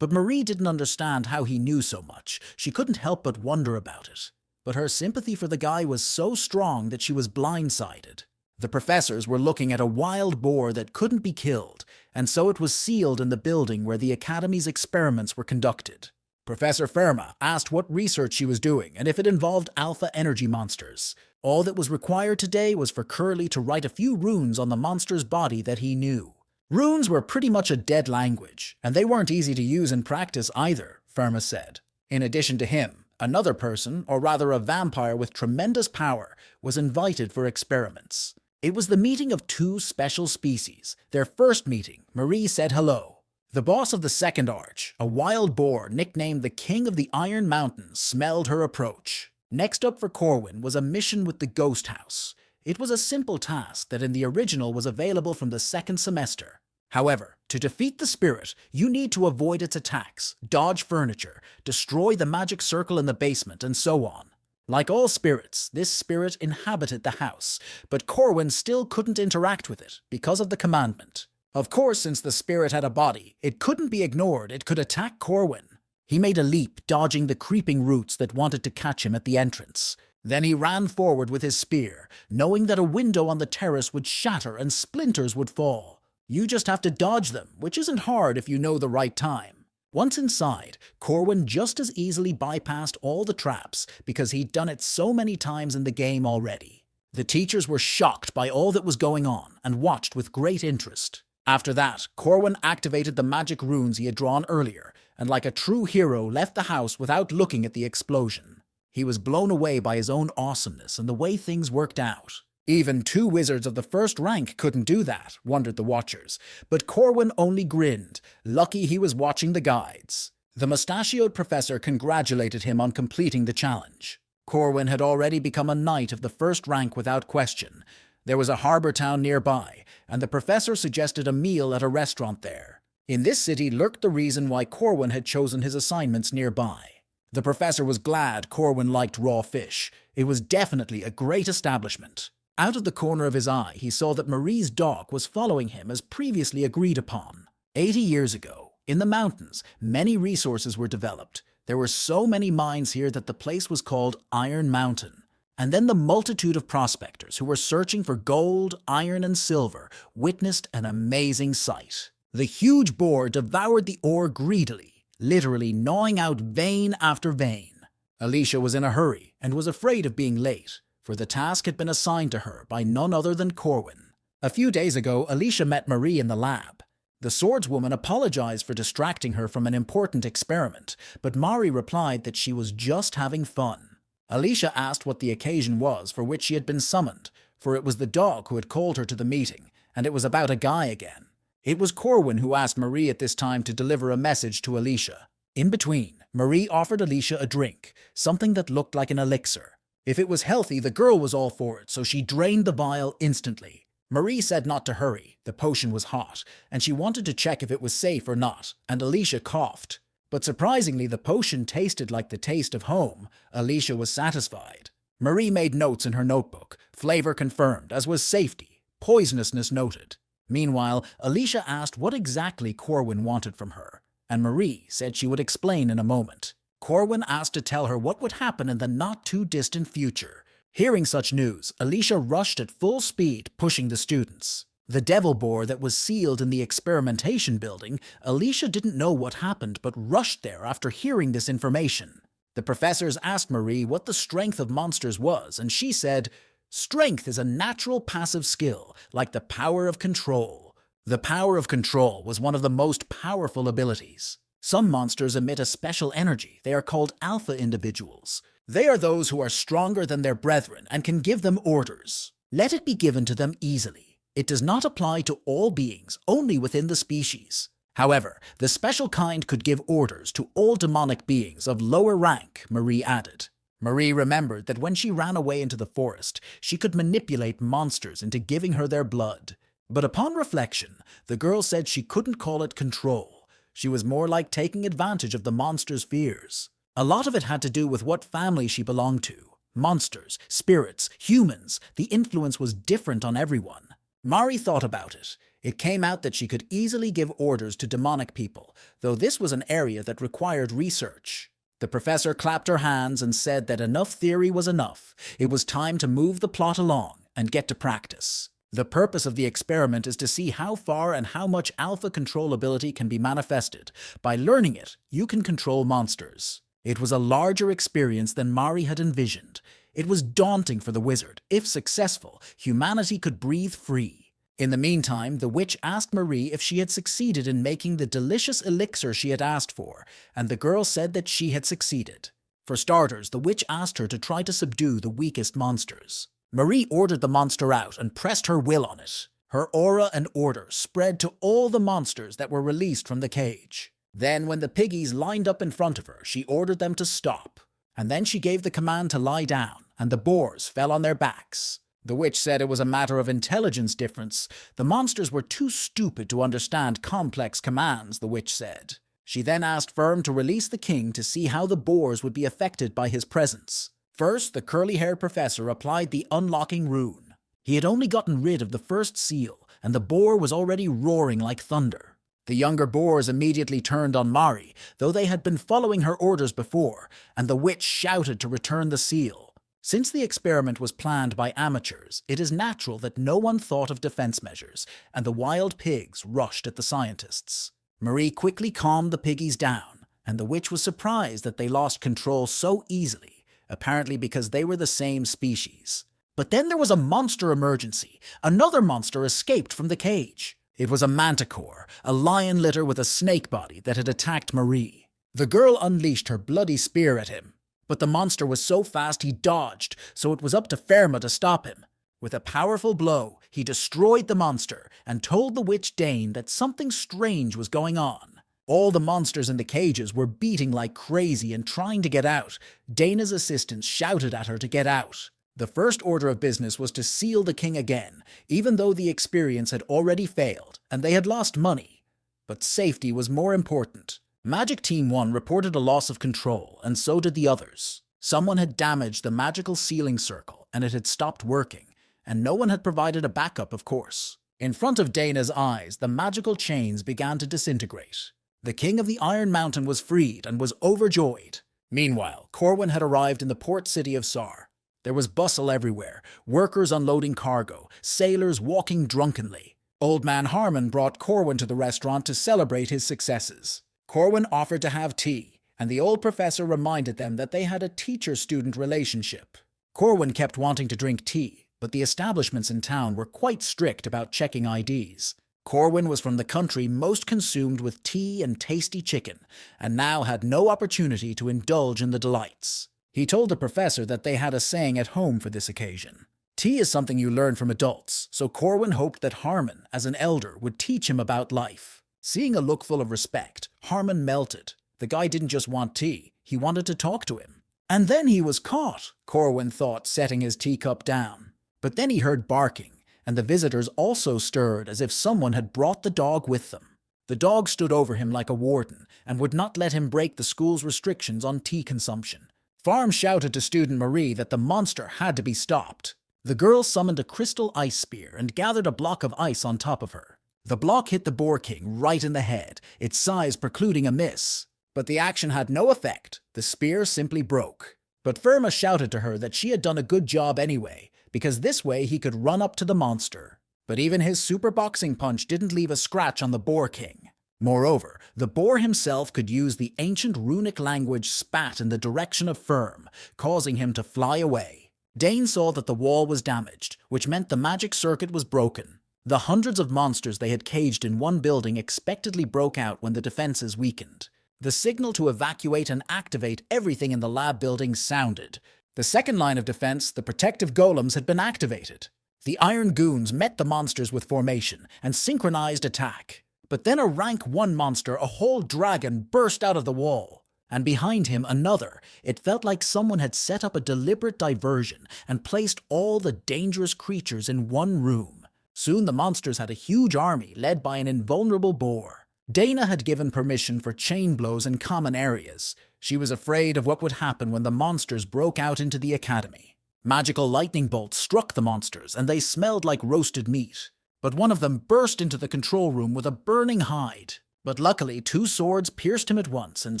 But Marie didn't understand how he knew so much. She couldn't help but wonder about it. But her sympathy for the guy was so strong that she was blindsided. The professors were looking at a wild boar that couldn't be killed, and so it was sealed in the building where the Academy's experiments were conducted. Professor Ferma asked what research she was doing and if it involved alpha energy monsters. All that was required today was for Curly to write a few runes on the monster's body that he knew. Runes were pretty much a dead language, and they weren't easy to use in practice either, Ferma said. In addition to him, another person, or rather a vampire with tremendous power, was invited for experiments. It was the meeting of 2 special species. Their first meeting, Marie said hello. The boss of the second arch, a wild boar nicknamed the King of the Iron Mountains, smelled her approach. Next up for Corwin was a mission with the Ghost House. It was a simple task that in the original was available from the 2nd semester. However, to defeat the spirit, you need to avoid its attacks, dodge furniture, destroy the magic circle in the basement, and so on. Like all spirits, this spirit inhabited the house, but Corwin still couldn't interact with it because of the commandment. Of course, since the spirit had a body, it couldn't be ignored. It could attack Corwin. He made a leap, dodging the creeping roots that wanted to catch him at the entrance. Then he ran forward with his spear, knowing that a window on the terrace would shatter and splinters would fall. You just have to dodge them, which isn't hard if you know the right time. Once inside, Corwin just as easily bypassed all the traps because he'd done it so many times in the game already. The teachers were shocked by all that was going on and watched with great interest. After that, Corwin activated the magic runes he had drawn earlier and like a true hero left the house without looking at the explosion. He was blown away by his own awesomeness and the way things worked out. Even 2 wizards of the first rank couldn't do that, wondered the watchers, but Corwin only grinned, lucky he was watching the guides. The mustachioed professor congratulated him on completing the challenge. Corwin had already become a knight of the first rank without question. There was a harbor town nearby, and the professor suggested a meal at a restaurant there. In this city lurked the reason why Corwin had chosen his assignments nearby. The professor was glad Corwin liked raw fish. It was definitely a great establishment. Out of the corner of his eye, he saw that Marie's dog was following him as previously agreed upon. 80 years ago, in the mountains, many resources were developed. There were so many mines here that the place was called Iron Mountain. And then the multitude of prospectors who were searching for gold, iron, and silver witnessed an amazing sight. The huge boar devoured the ore greedily, literally gnawing out vein after vein. Alicia was in a hurry and was afraid of being late, for the task had been assigned to her by none other than Corwin. A few days ago, Alicia met Marie in the lab. The swordswoman apologized for distracting her from an important experiment, but Marie replied that she was just having fun. Alicia asked what the occasion was for which she had been summoned, for it was the dog who had called her to the meeting, and it was about a guy again. It was Corwin who asked Marie at this time to deliver a message to Alicia. In between, Marie offered Alicia a drink, something that looked like an elixir. If it was healthy, the girl was all for it, so she drained the vial instantly. Marie said not to hurry, the potion was hot, and she wanted to check if it was safe or not, and Alicia coughed. But surprisingly, the potion tasted like the taste of home. Alicia was satisfied. Marie made notes in her notebook, flavor confirmed, as was safety, poisonousness noted. Meanwhile, Alicia asked what exactly Corwin wanted from her, and Marie said she would explain in a moment. Corwin asked to tell her what would happen in the not-too-distant future. Hearing such news, Alicia rushed at full speed, pushing the students. The devil boar that was sealed in the experimentation building, Alicia didn't know what happened but rushed there after hearing this information. The professors asked Marie what the strength of monsters was, and she said, "Strength is a natural passive skill, like the power of control." The power of control was one of the most powerful abilities. Some monsters emit a special energy. They are called alpha individuals. They are those who are stronger than their brethren and can give them orders. Let it be given to them easily. It does not apply to all beings, only within the species. However, the special kind could give orders to all demonic beings of lower rank, Marie added. Marie remembered that when she ran away into the forest, she could manipulate monsters into giving her their blood. But upon reflection, the girl said she couldn't call it control. She was more like taking advantage of the monster's fears. A lot of it had to do with what family she belonged to. Monsters, spirits, humans, the influence was different on everyone. Mari thought about it. It came out that she could easily give orders to demonic people, though this was an area that required research. The professor clapped her hands and said that enough theory was enough. It was time to move the plot along and get to practice. The purpose of the experiment is to see how far and how much alpha control ability can be manifested. By learning it, you can control monsters. It was a larger experience than Mari had envisioned. It was daunting for the wizard. If successful, humanity could breathe free. In the meantime, the witch asked Marie if she had succeeded in making the delicious elixir she had asked for, and the girl said that she had succeeded. For starters, the witch asked her to try to subdue the weakest monsters. Marie ordered the monster out and pressed her will on it. Her aura and order spread to all the monsters that were released from the cage. Then, when the piggies lined up in front of her, she ordered them to stop. And then she gave the command to lie down, and the boars fell on their backs. The witch said it was a matter of intelligence difference. The monsters were too stupid to understand complex commands, the witch said. She then asked Firm to release the king to see how the boars would be affected by his presence. First, the curly-haired professor applied the unlocking rune. He had only gotten rid of the first seal, and the boar was already roaring like thunder. The younger boars immediately turned on Mari, though they had been following her orders before, and the witch shouted to return the seal. Since the experiment was planned by amateurs, it is natural that no one thought of defense measures, and the wild pigs rushed at the scientists. Marie quickly calmed the piggies down, and the witch was surprised that they lost control so easily, apparently because they were the same species. But then there was a monster emergency. Another monster escaped from the cage. It was a manticore, a lion litter with a snake body that had attacked Marie. The girl unleashed her bloody spear at him, but the monster was so fast he dodged, so it was up to Ferma to stop him. With a powerful blow, he destroyed the monster and told the witch Dane that something strange was going on. All the monsters in the cages were beating like crazy and trying to get out. Dana's assistants shouted at her to get out. The first order of business was to seal the king again, even though the experience had already failed and they had lost money. But safety was more important. Magic Team 1 reported a loss of control, and so did the others. Someone had damaged the magical sealing circle, and it had stopped working, and no one had provided a backup, of course. In front of Dana's eyes, the magical chains began to disintegrate. The king of the Iron Mountain was freed and was overjoyed. Meanwhile, Corwin had arrived in the port city of Sar. There was bustle everywhere, workers unloading cargo, sailors walking drunkenly. Old Man Harmon brought Corwin to the restaurant to celebrate his successes. Corwin offered to have tea, and the old professor reminded them that they had a teacher-student relationship. Corwin kept wanting to drink tea, but the establishments in town were quite strict about checking IDs. Corwin was from the country most consumed with tea and tasty chicken, and now had no opportunity to indulge in the delights. He told the professor that they had a saying at home for this occasion. Tea is something you learn from adults, so Corwin hoped that Harmon, as an elder, would teach him about life. Seeing a look full of respect, Harmon melted. The guy didn't just want tea, he wanted to talk to him. And then he was caught, Corwin thought, setting his teacup down. But then he heard barking, and the visitors also stirred as if someone had brought the dog with them. The dog stood over him like a warden, and would not let him break the school's restrictions on tea consumption. Farm shouted to student Marie that the monster had to be stopped. The girl summoned a crystal ice spear and gathered a block of ice on top of her. The block hit the Boar King right in the head, its size precluding a miss. But the action had no effect. The spear simply broke. But Ferma shouted to her that she had done a good job anyway, because this way he could run up to the monster. But even his super boxing punch didn't leave a scratch on the Boar King. Moreover, the boar himself could use the ancient runic language spat in the direction of Firm, causing him to fly away. Dane saw that the wall was damaged, which meant the magic circuit was broken. The hundreds of monsters they had caged in one building expectedly broke out when the defenses weakened. The signal to evacuate and activate everything in the lab building sounded. The second line of defense, the protective golems, had been activated. The Iron Goons met the monsters with formation and synchronized attack. But then a rank 1 monster, a whole dragon, burst out of the wall. And behind him another. It felt like someone had set up a deliberate diversion and placed all the dangerous creatures in one room. Soon the monsters had a huge army led by an invulnerable boar. Dana had given permission for chain blows in common areas. She was afraid of what would happen when the monsters broke out into the academy. Magical lightning bolts struck the monsters, and they smelled like roasted meat. But one of them burst into the control room with a burning hide. But luckily, 2 swords pierced him at once and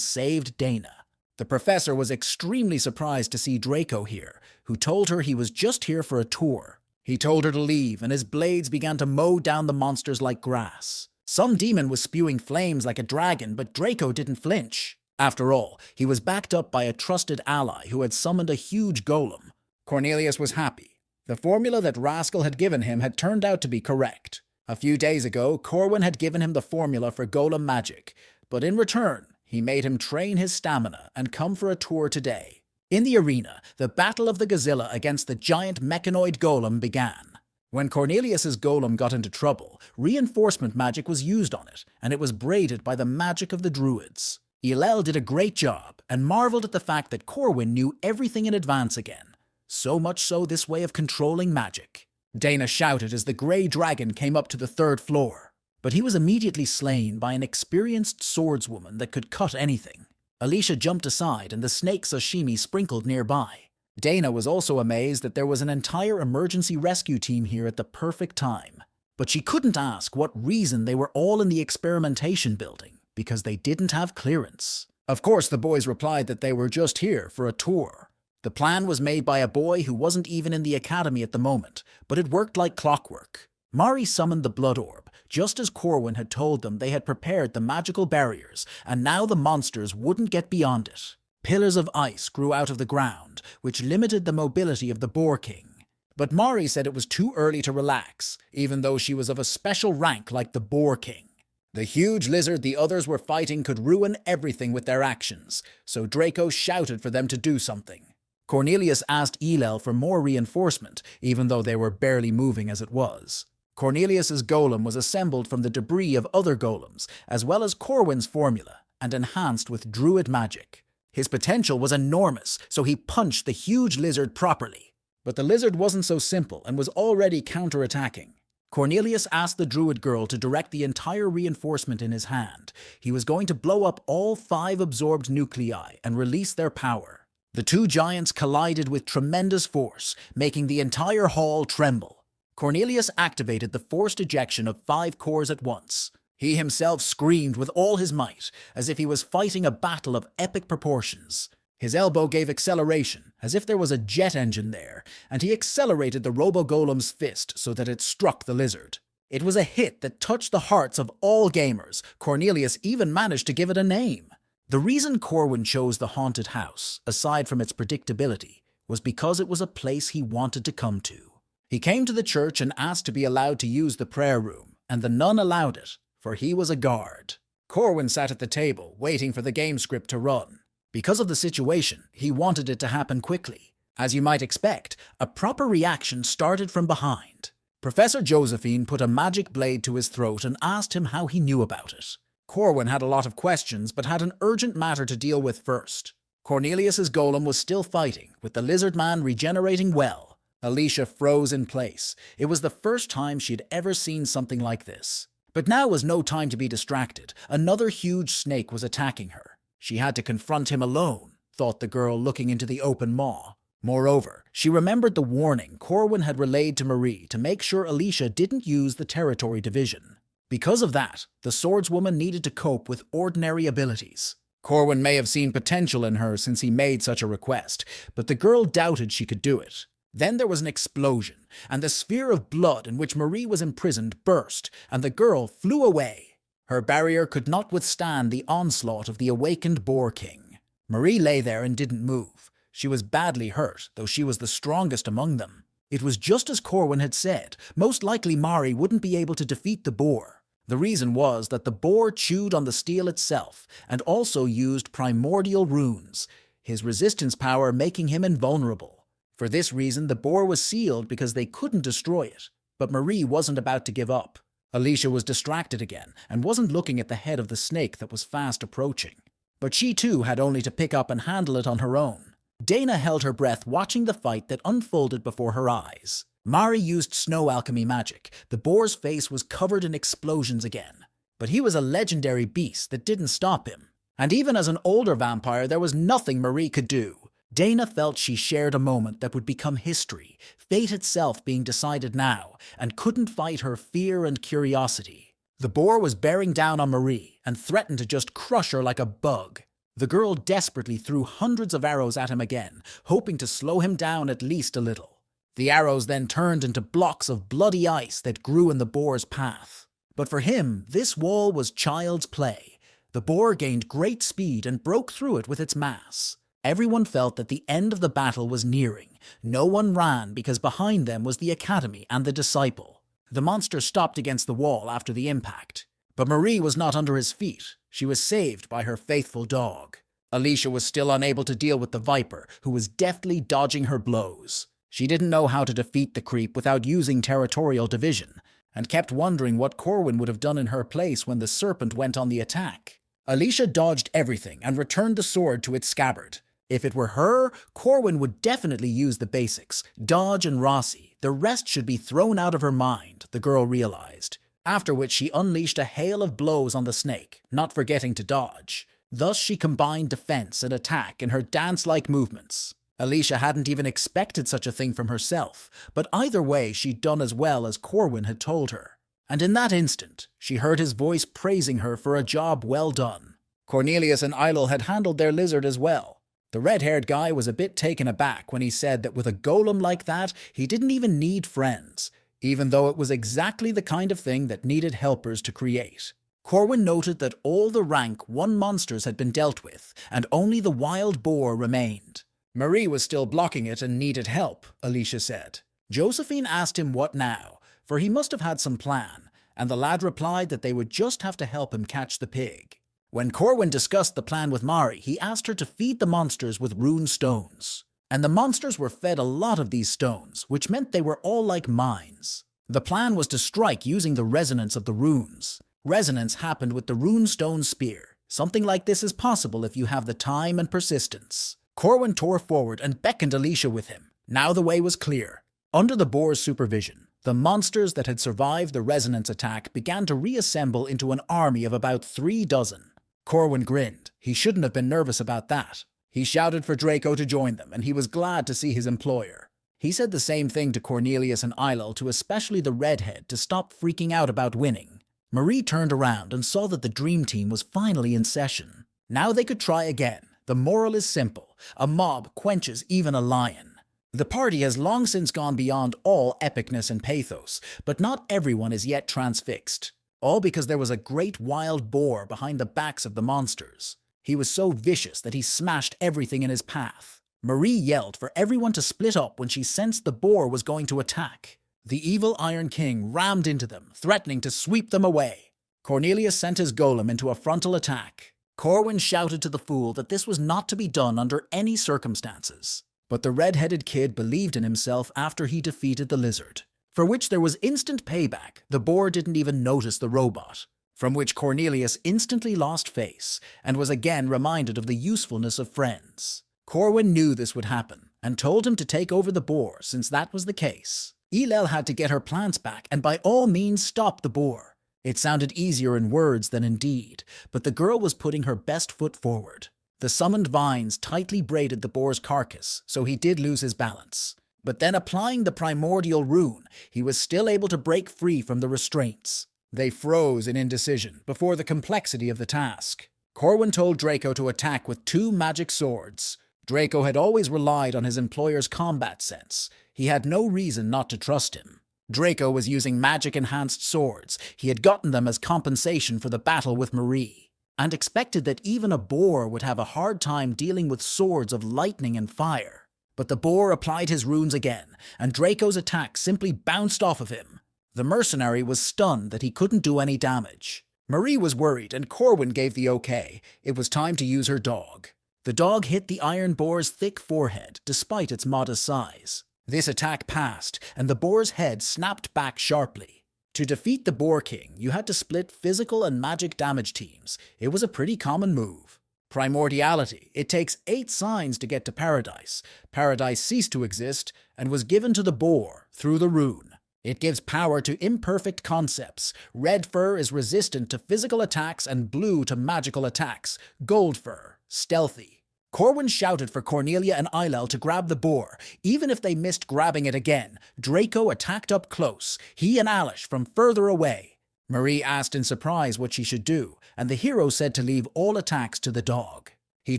saved Dana. The professor was extremely surprised to see Draco here, who told her he was just here for a tour. He told her to leave, and his blades began to mow down the monsters like grass. Some demon was spewing flames like a dragon, but Draco didn't flinch. After all, he was backed up by a trusted ally who had summoned a huge golem. Cornelius was happy. The formula that Rascal had given him had turned out to be correct. A few days ago, Corwin had given him the formula for golem magic, but in return, he made him train his stamina and come for a tour today. In the arena, the battle of the Gazilla against the giant mechanoid golem began. When Cornelius's golem got into trouble, reinforcement magic was used on it, and it was braided by the magic of the druids. Elel did a great job, and marveled at the fact that Corwin knew everything in advance again. So much so this way of controlling magic. Dana shouted as the grey dragon came up to the 3rd floor. But he was immediately slain by an experienced swordswoman that could cut anything. Alicia jumped aside and the snake sashimi sprinkled nearby. Dana was also amazed that there was an entire emergency rescue team here at the perfect time. But she couldn't ask what reason they were all in the experimentation building, because they didn't have clearance. Of course, the boys replied that they were just here for a tour. The plan was made by a boy who wasn't even in the academy at the moment, but it worked like clockwork. Mari summoned the blood orb, just as Corwin had told them. They had prepared the magical barriers, and now the monsters wouldn't get beyond it. Pillars of ice grew out of the ground, which limited the mobility of the Boar King. But Mari said it was too early to relax, even though she was of a special rank like the Boar King. The huge lizard the others were fighting could ruin everything with their actions, so Draco shouted for them to do something. Cornelius asked Elel for more reinforcement, even though they were barely moving as it was. Cornelius's golem was assembled from the debris of other golems, as well as Corwin's formula, and enhanced with druid magic. His potential was enormous, so he punched the huge lizard properly. But the lizard wasn't so simple and was already counterattacking. Cornelius asked the druid girl to direct the entire reinforcement in his hand. He was going to blow up all 5 absorbed nuclei and release their power. The 2 giants collided with tremendous force, making the entire hall tremble. Cornelius activated the forced ejection of 5 cores at once. He himself screamed with all his might, as if he was fighting a battle of epic proportions. His elbow gave acceleration, as if there was a jet engine there, and he accelerated the robo-golem's fist so that it struck the lizard. It was a hit that touched the hearts of all gamers. Cornelius even managed to give it a name. The reason Corwin chose the haunted house, aside from its predictability, was because it was a place he wanted to come to. He came to the church and asked to be allowed to use the prayer room, and the nun allowed it, for he was a guard. Corwin sat at the table, waiting for the game script to run. Because of the situation, he wanted it to happen quickly. As you might expect, a proper reaction started from behind. Professor Josephine put a magic blade to his throat and asked him how he knew about it. Corwin had a lot of questions, but had an urgent matter to deal with first. Cornelius's golem was still fighting, with the lizard man regenerating well. Alicia froze in place. It was the first time she'd ever seen something like this. But now was no time to be distracted. Another huge snake was attacking her. She had to confront him alone, thought the girl looking into the open maw. Moreover, she remembered the warning Corwin had relayed to Marie to make sure Alicia didn't use the territory division. Because of that, the swordswoman needed to cope with ordinary abilities. Corwin may have seen potential in her since he made such a request, but the girl doubted she could do it. Then there was an explosion, and the sphere of blood in which Marie was imprisoned burst, and the girl flew away. Her barrier could not withstand the onslaught of the awakened Boar King. Marie lay there and didn't move. She was badly hurt, though she was the strongest among them. It was just as Corwin had said. Most likely Mari wouldn't be able to defeat the boar. The reason was that the boar chewed on the steel itself, and also used primordial runes, his resistance power making him invulnerable. For this reason, the boar was sealed because they couldn't destroy it. But Marie wasn't about to give up. Alicia was distracted again and wasn't looking at the head of the snake that was fast approaching. But she too had only to pick up and handle it on her own. Dana held her breath watching the fight that unfolded before her eyes. Mari used snow alchemy magic. The boar's face was covered in explosions again. But he was a legendary beast that didn't stop him. And even as an older vampire, there was nothing Marie could do. Dana felt she shared a moment that would become history, fate itself being decided now, and couldn't fight her fear and curiosity. The boar was bearing down on Marie and threatened to just crush her like a bug. The girl desperately threw hundreds of arrows at him again, hoping to slow him down at least a little. The arrows then turned into blocks of bloody ice that grew in the boar's path. But for him, this wall was child's play. The boar gained great speed and broke through it with its mass. Everyone felt that the end of the battle was nearing. No one ran because behind them was the academy and the disciple. The monster stopped against the wall after the impact. But Marie was not under his feet. She was saved by her faithful dog. Alicia was still unable to deal with the viper, who was deftly dodging her blows. She didn't know how to defeat the creep without using territorial division, and kept wondering what Corwin would have done in her place when the serpent went on the attack. Alicia dodged everything and returned the sword to its scabbard. If it were her, Corwin would definitely use the basics, dodge and Rossi. The rest should be thrown out of her mind, the girl realized. After which she unleashed a hail of blows on the snake, not forgetting to dodge. Thus she combined defense and attack in her dance-like movements. Alicia hadn't even expected such a thing from herself, but either way she'd done as well as Corwin had told her. And in that instant, she heard his voice praising her for a job well done. Cornelius and Eilel had handled their lizard as well. The red-haired guy was a bit taken aback when he said that with a golem like that, he didn't even need friends, even though it was exactly the kind of thing that needed helpers to create. Corwin noted that all the rank 1 monsters had been dealt with, and only the wild boar remained. Marie was still blocking it and needed help, Alicia said. Josephine asked him what now, for he must have had some plan, and the lad replied that they would just have to help him catch the pig. When Corwin discussed the plan with Mari, he asked her to feed the monsters with rune stones. And the monsters were fed a lot of these stones, which meant they were all like mines. The plan was to strike using the resonance of the runes. Resonance happened with the rune stone spear. Something like this is possible if you have the time and persistence. Corwin tore forward and beckoned Alicia with him. Now the way was clear. Under the boar's supervision, the monsters that had survived the resonance attack began to reassemble into an army of about 3 dozen. Corwin grinned. He shouldn't have been nervous about that. He shouted for Draco to join them, and he was glad to see his employer. He said the same thing to Cornelius and Eilel, to especially the redhead, to stop freaking out about winning. Marie turned around and saw that the dream team was finally in session. Now they could try again. The moral is simple. A mob quenches even a lion. The party has long since gone beyond all epicness and pathos, but not everyone is yet transfixed. All because there was a great wild boar behind the backs of the monsters. He was so vicious that he smashed everything in his path. Marie yelled for everyone to split up when she sensed the boar was going to attack. The evil Iron King rammed into them, threatening to sweep them away. Cornelius sent his golem into a frontal attack. Corwin shouted to the fool that this was not to be done under any circumstances. But the red-headed kid believed in himself after he defeated the lizard, for which there was instant payback. The boar didn't even notice the robot, from which Cornelius instantly lost face and was again reminded of the usefulness of friends. Corwin knew this would happen and told him to take over the boar since that was the case. Eilel had to get her plants back and by all means stop the boar. It sounded easier in words than in deed, but the girl was putting her best foot forward. The summoned vines tightly braided the boar's carcass, so he did lose his balance. But then applying the primordial rune, he was still able to break free from the restraints. They froze in indecision before the complexity of the task. Corwin told Draco to attack with 2 magic swords. Draco had always relied on his employer's combat sense. He had no reason not to trust him. Draco was using magic-enhanced swords. He had gotten them as compensation for the battle with Marie, and expected that even a boar would have a hard time dealing with swords of lightning and fire. But the boar applied his runes again, and Draco's attack simply bounced off of him. The mercenary was stunned that he couldn't do any damage. Marie was worried, and Corwin gave the okay. It was time to use her dog. The dog hit the iron boar's thick forehead, despite its modest size. This attack passed, and the boar's head snapped back sharply. To defeat the Boar King, you had to split physical and magic damage teams. It was a pretty common move. Primordiality. It takes 8 signs to get to Paradise. Paradise ceased to exist and was given to the boar through the rune. It gives power to imperfect concepts. Red fur is resistant to physical attacks and blue to magical attacks. Gold fur, stealthy. Corwin shouted for Cornelia and Eilel to grab the boar. Even if they missed grabbing it again, Draco attacked up close, he and Alish from further away. Marie asked in surprise what she should do, and the hero said to leave all attacks to the dog. He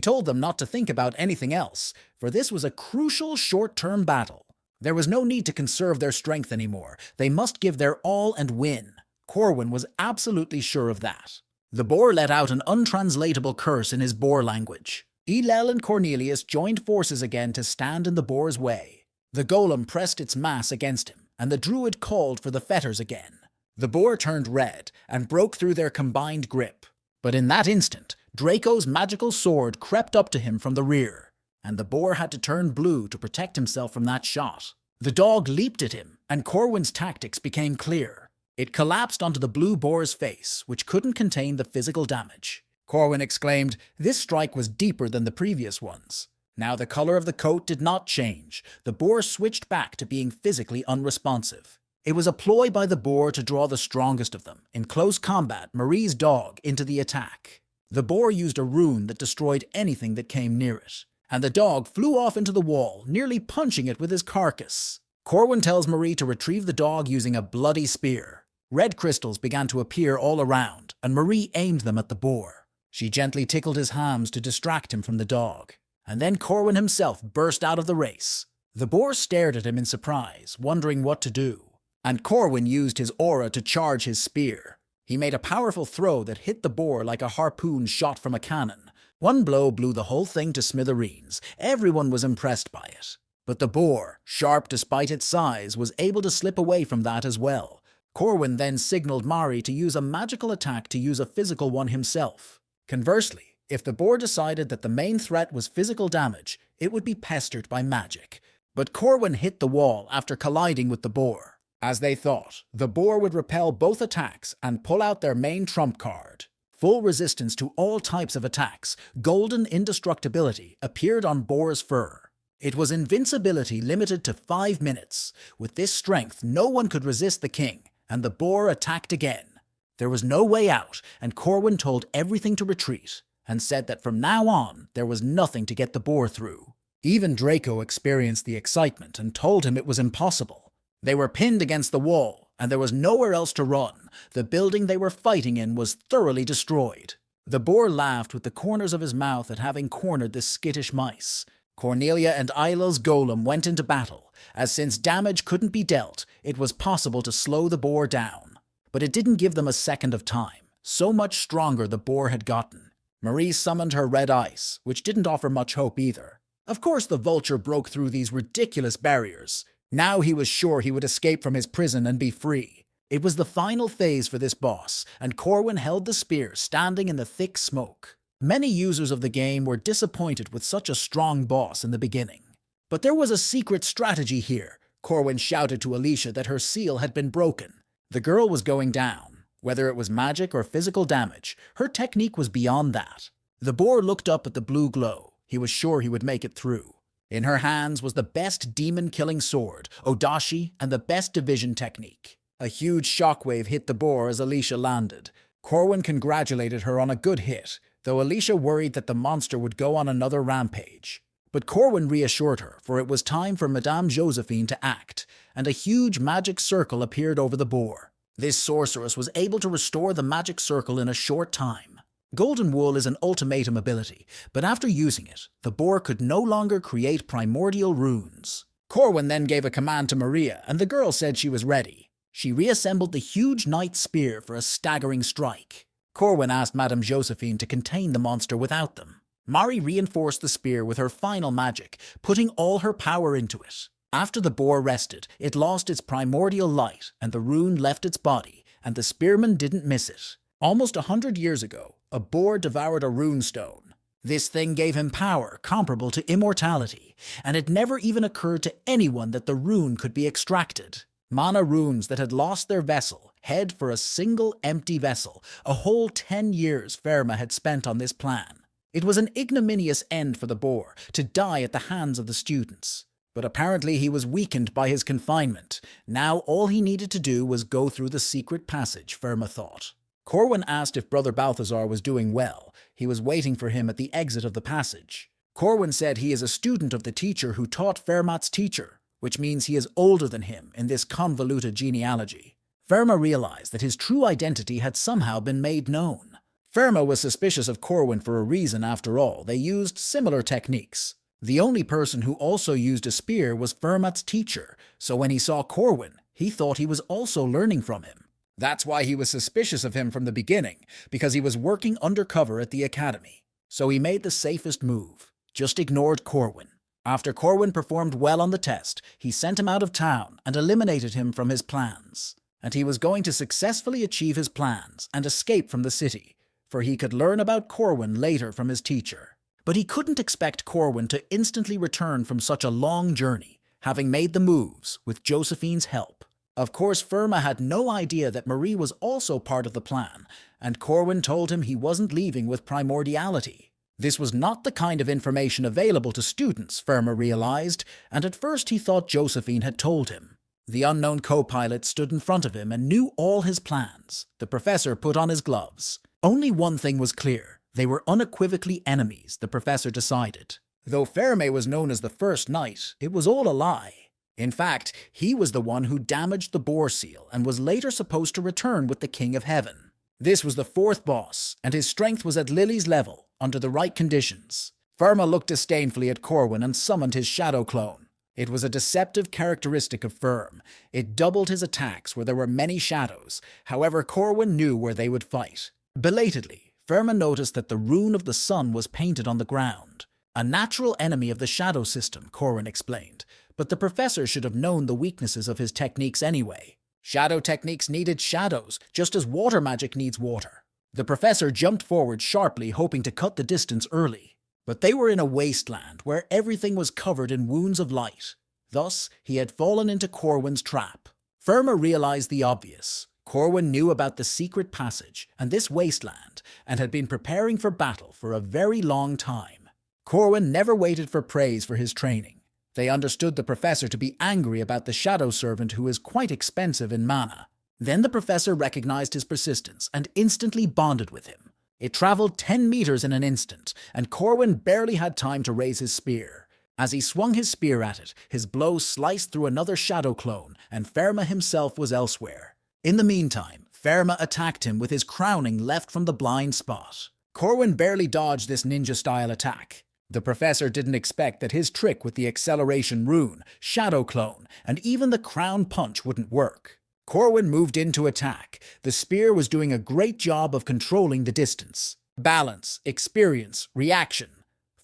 told them not to think about anything else, for this was a crucial short-term battle. There was no need to conserve their strength anymore. They must give their all and win. Corwin was absolutely sure of that. The boar let out an untranslatable curse in his boar language. Eilel and Cornelius joined forces again to stand in the boar's way. The golem pressed its mass against him, and the druid called for the fetters again. The boar turned red and broke through their combined grip. But in that instant, Draco's magical sword crept up to him from the rear, and the boar had to turn blue to protect himself from that shot. The dog leaped at him, and Corwin's tactics became clear. It collapsed onto the blue boar's face, which couldn't contain the physical damage. Corwin exclaimed, this strike was deeper than the previous ones. Now the color of the coat did not change. The boar switched back to being physically unresponsive. It was a ploy by the boar to draw the strongest of them, in close combat, Marie's dog, into the attack. The boar used a rune that destroyed anything that came near it, and the dog flew off into the wall, nearly punching it with his carcass. Corwin tells Marie to retrieve the dog using a bloody spear. Red crystals began to appear all around, and Marie aimed them at the boar. She gently tickled his hams to distract him from the dog. and then Corwin himself burst out of the race. The boar stared at him in surprise, wondering what to do, and Corwin used his aura to charge his spear. He made a powerful throw that hit the boar like a harpoon shot from a cannon. One blow blew the whole thing to smithereens. Everyone was impressed by it. But the boar, sharp despite its size, was able to slip away from that as well. Corwin then signaled Mari to use a magical attack to use a physical one himself. Conversely, if the boar decided that the main threat was physical damage, it would be pestered by magic. But Corwin hit the wall after colliding with the boar. As they thought, the boar would repel both attacks and pull out their main trump card. Full resistance to all types of attacks, golden indestructibility, appeared on boar's fur. It was invincibility limited to 5 minutes. With this strength, no one could resist the king, and the boar attacked again. There was no way out, and Corwin told everything to retreat, and said that from now on, there was nothing to get the boar through. Even Draco experienced the excitement and told him it was impossible. They were pinned against the wall, and there was nowhere else to run. The building they were fighting in was thoroughly destroyed. The boar laughed with the corners of his mouth at having cornered the skittish mice. Cornelia and Isla's golem went into battle, as since damage couldn't be dealt, it was possible to slow the boar down. But it didn't give them a second of time. So much stronger the boar had gotten. Marie summoned her red ice, which didn't offer much hope either. Of course the vulture broke through these ridiculous barriers. Now he was sure he would escape from his prison and be free. It was the final phase for this boss, and Corwin held the spear standing in the thick smoke. Many users of the game were disappointed with such a strong boss in the beginning. But there was a secret strategy here. Corwin shouted to Alicia that her seal had been broken. The girl was going down. Whether it was magic or physical damage, her technique was beyond that. The boar looked up at the blue glow. He was sure he would make it through. In her hands was the best demon-killing sword, Odashi, and the best division technique. A huge shockwave hit the boar as Alicia landed. Corwin congratulated her on a good hit, though Alicia worried that the monster would go on another rampage. But Corwin reassured her, for it was time for Madame Josephine to act, and a huge magic circle appeared over the boar. This sorceress was able to restore the magic circle in a short time. Golden Wool is an ultimatum ability, but after using it, the boar could no longer create primordial runes. Corwin then gave a command to Maria, and the girl said she was ready. She reassembled the huge knight spear for a staggering strike. Corwin asked Madame Josephine to contain the monster without them. Mari reinforced the spear with her final magic, putting all her power into it. After the boar rested, it lost its primordial light, and the rune left its body, and the spearman didn't miss it. Almost 100 years ago, a boar devoured a rune stone. This thing gave him power comparable to immortality, and it never even occurred to anyone that the rune could be extracted. Mana runes that had lost their vessel head for a single empty vessel. A whole 10 years Ferma had spent on this plan. It was an ignominious end for the boar, to die at the hands of the students. But apparently he was weakened by his confinement. Now all he needed to do was go through the secret passage, Ferma thought. Corwin asked if Brother Balthazar was doing well. He was waiting for him at the exit of the passage. Corwin said he is a student of the teacher who taught Fermat's teacher, which means he is older than him in this convoluted genealogy. Ferma realized that his true identity had somehow been made known. Ferma was suspicious of Corwin for a reason after all. They used similar techniques. The only person who also used a spear was Fermat's teacher, so when he saw Corwin, he thought he was also learning from him. That's why he was suspicious of him from the beginning, because he was working undercover at the academy. So he made the safest move, just ignored Corwin. After Corwin performed well on the test, he sent him out of town and eliminated him from his plans. And he was going to successfully achieve his plans and escape from the city, for he could learn about Corwin later from his teacher. But he couldn't expect Corwin to instantly return from such a long journey, having made the moves with Josephine's help. Of course, Ferma had no idea that Marie was also part of the plan, and Corwin told him he wasn't leaving with primordiality. This was not the kind of information available to students, Ferma realized, and at first he thought Josephine had told him. The unknown co-pilot stood in front of him and knew all his plans. The professor put on his gloves. Only one thing was clear. They were unequivocally enemies, the professor decided. Though Ferme was known as the First Knight, it was all a lie. In fact, he was the one who damaged the boar seal and was later supposed to return with the King of Heaven. This was the fourth boss, and his strength was at Lily's level, under the right conditions. Firma looked disdainfully at Corwin and summoned his shadow clone. It was a deceptive characteristic of Firm. It doubled his attacks where there were many shadows. However, Corwin knew where they would fight. Belatedly, Firma noticed that the rune of the sun was painted on the ground. A natural enemy of the shadow system, Corwin explained, but the professor should have known the weaknesses of his techniques anyway. Shadow techniques needed shadows, just as water magic needs water. The professor jumped forward sharply, hoping to cut the distance early. But they were in a wasteland where everything was covered in wounds of light. Thus, he had fallen into Corwin's trap. Firma realized the obvious. Corwin knew about the secret passage and this wasteland and had been preparing for battle for a very long time. Corwin never waited for praise for his training. They understood the professor to be angry about the shadow servant who is quite expensive in mana. Then the professor recognized his persistence and instantly bonded with him. It traveled 10 meters in an instant, and Corwin barely had time to raise his spear. As he swung his spear at it, his blow sliced through another shadow clone, and Firma himself was elsewhere. In the meantime, Firma attacked him with his crowning left from the blind spot. Corwin barely dodged this ninja-style attack. The professor didn't expect that his trick with the acceleration rune, shadow clone, and even the crown punch wouldn't work. Corwin moved in to attack. The spear was doing a great job of controlling the distance. Balance, experience, reaction.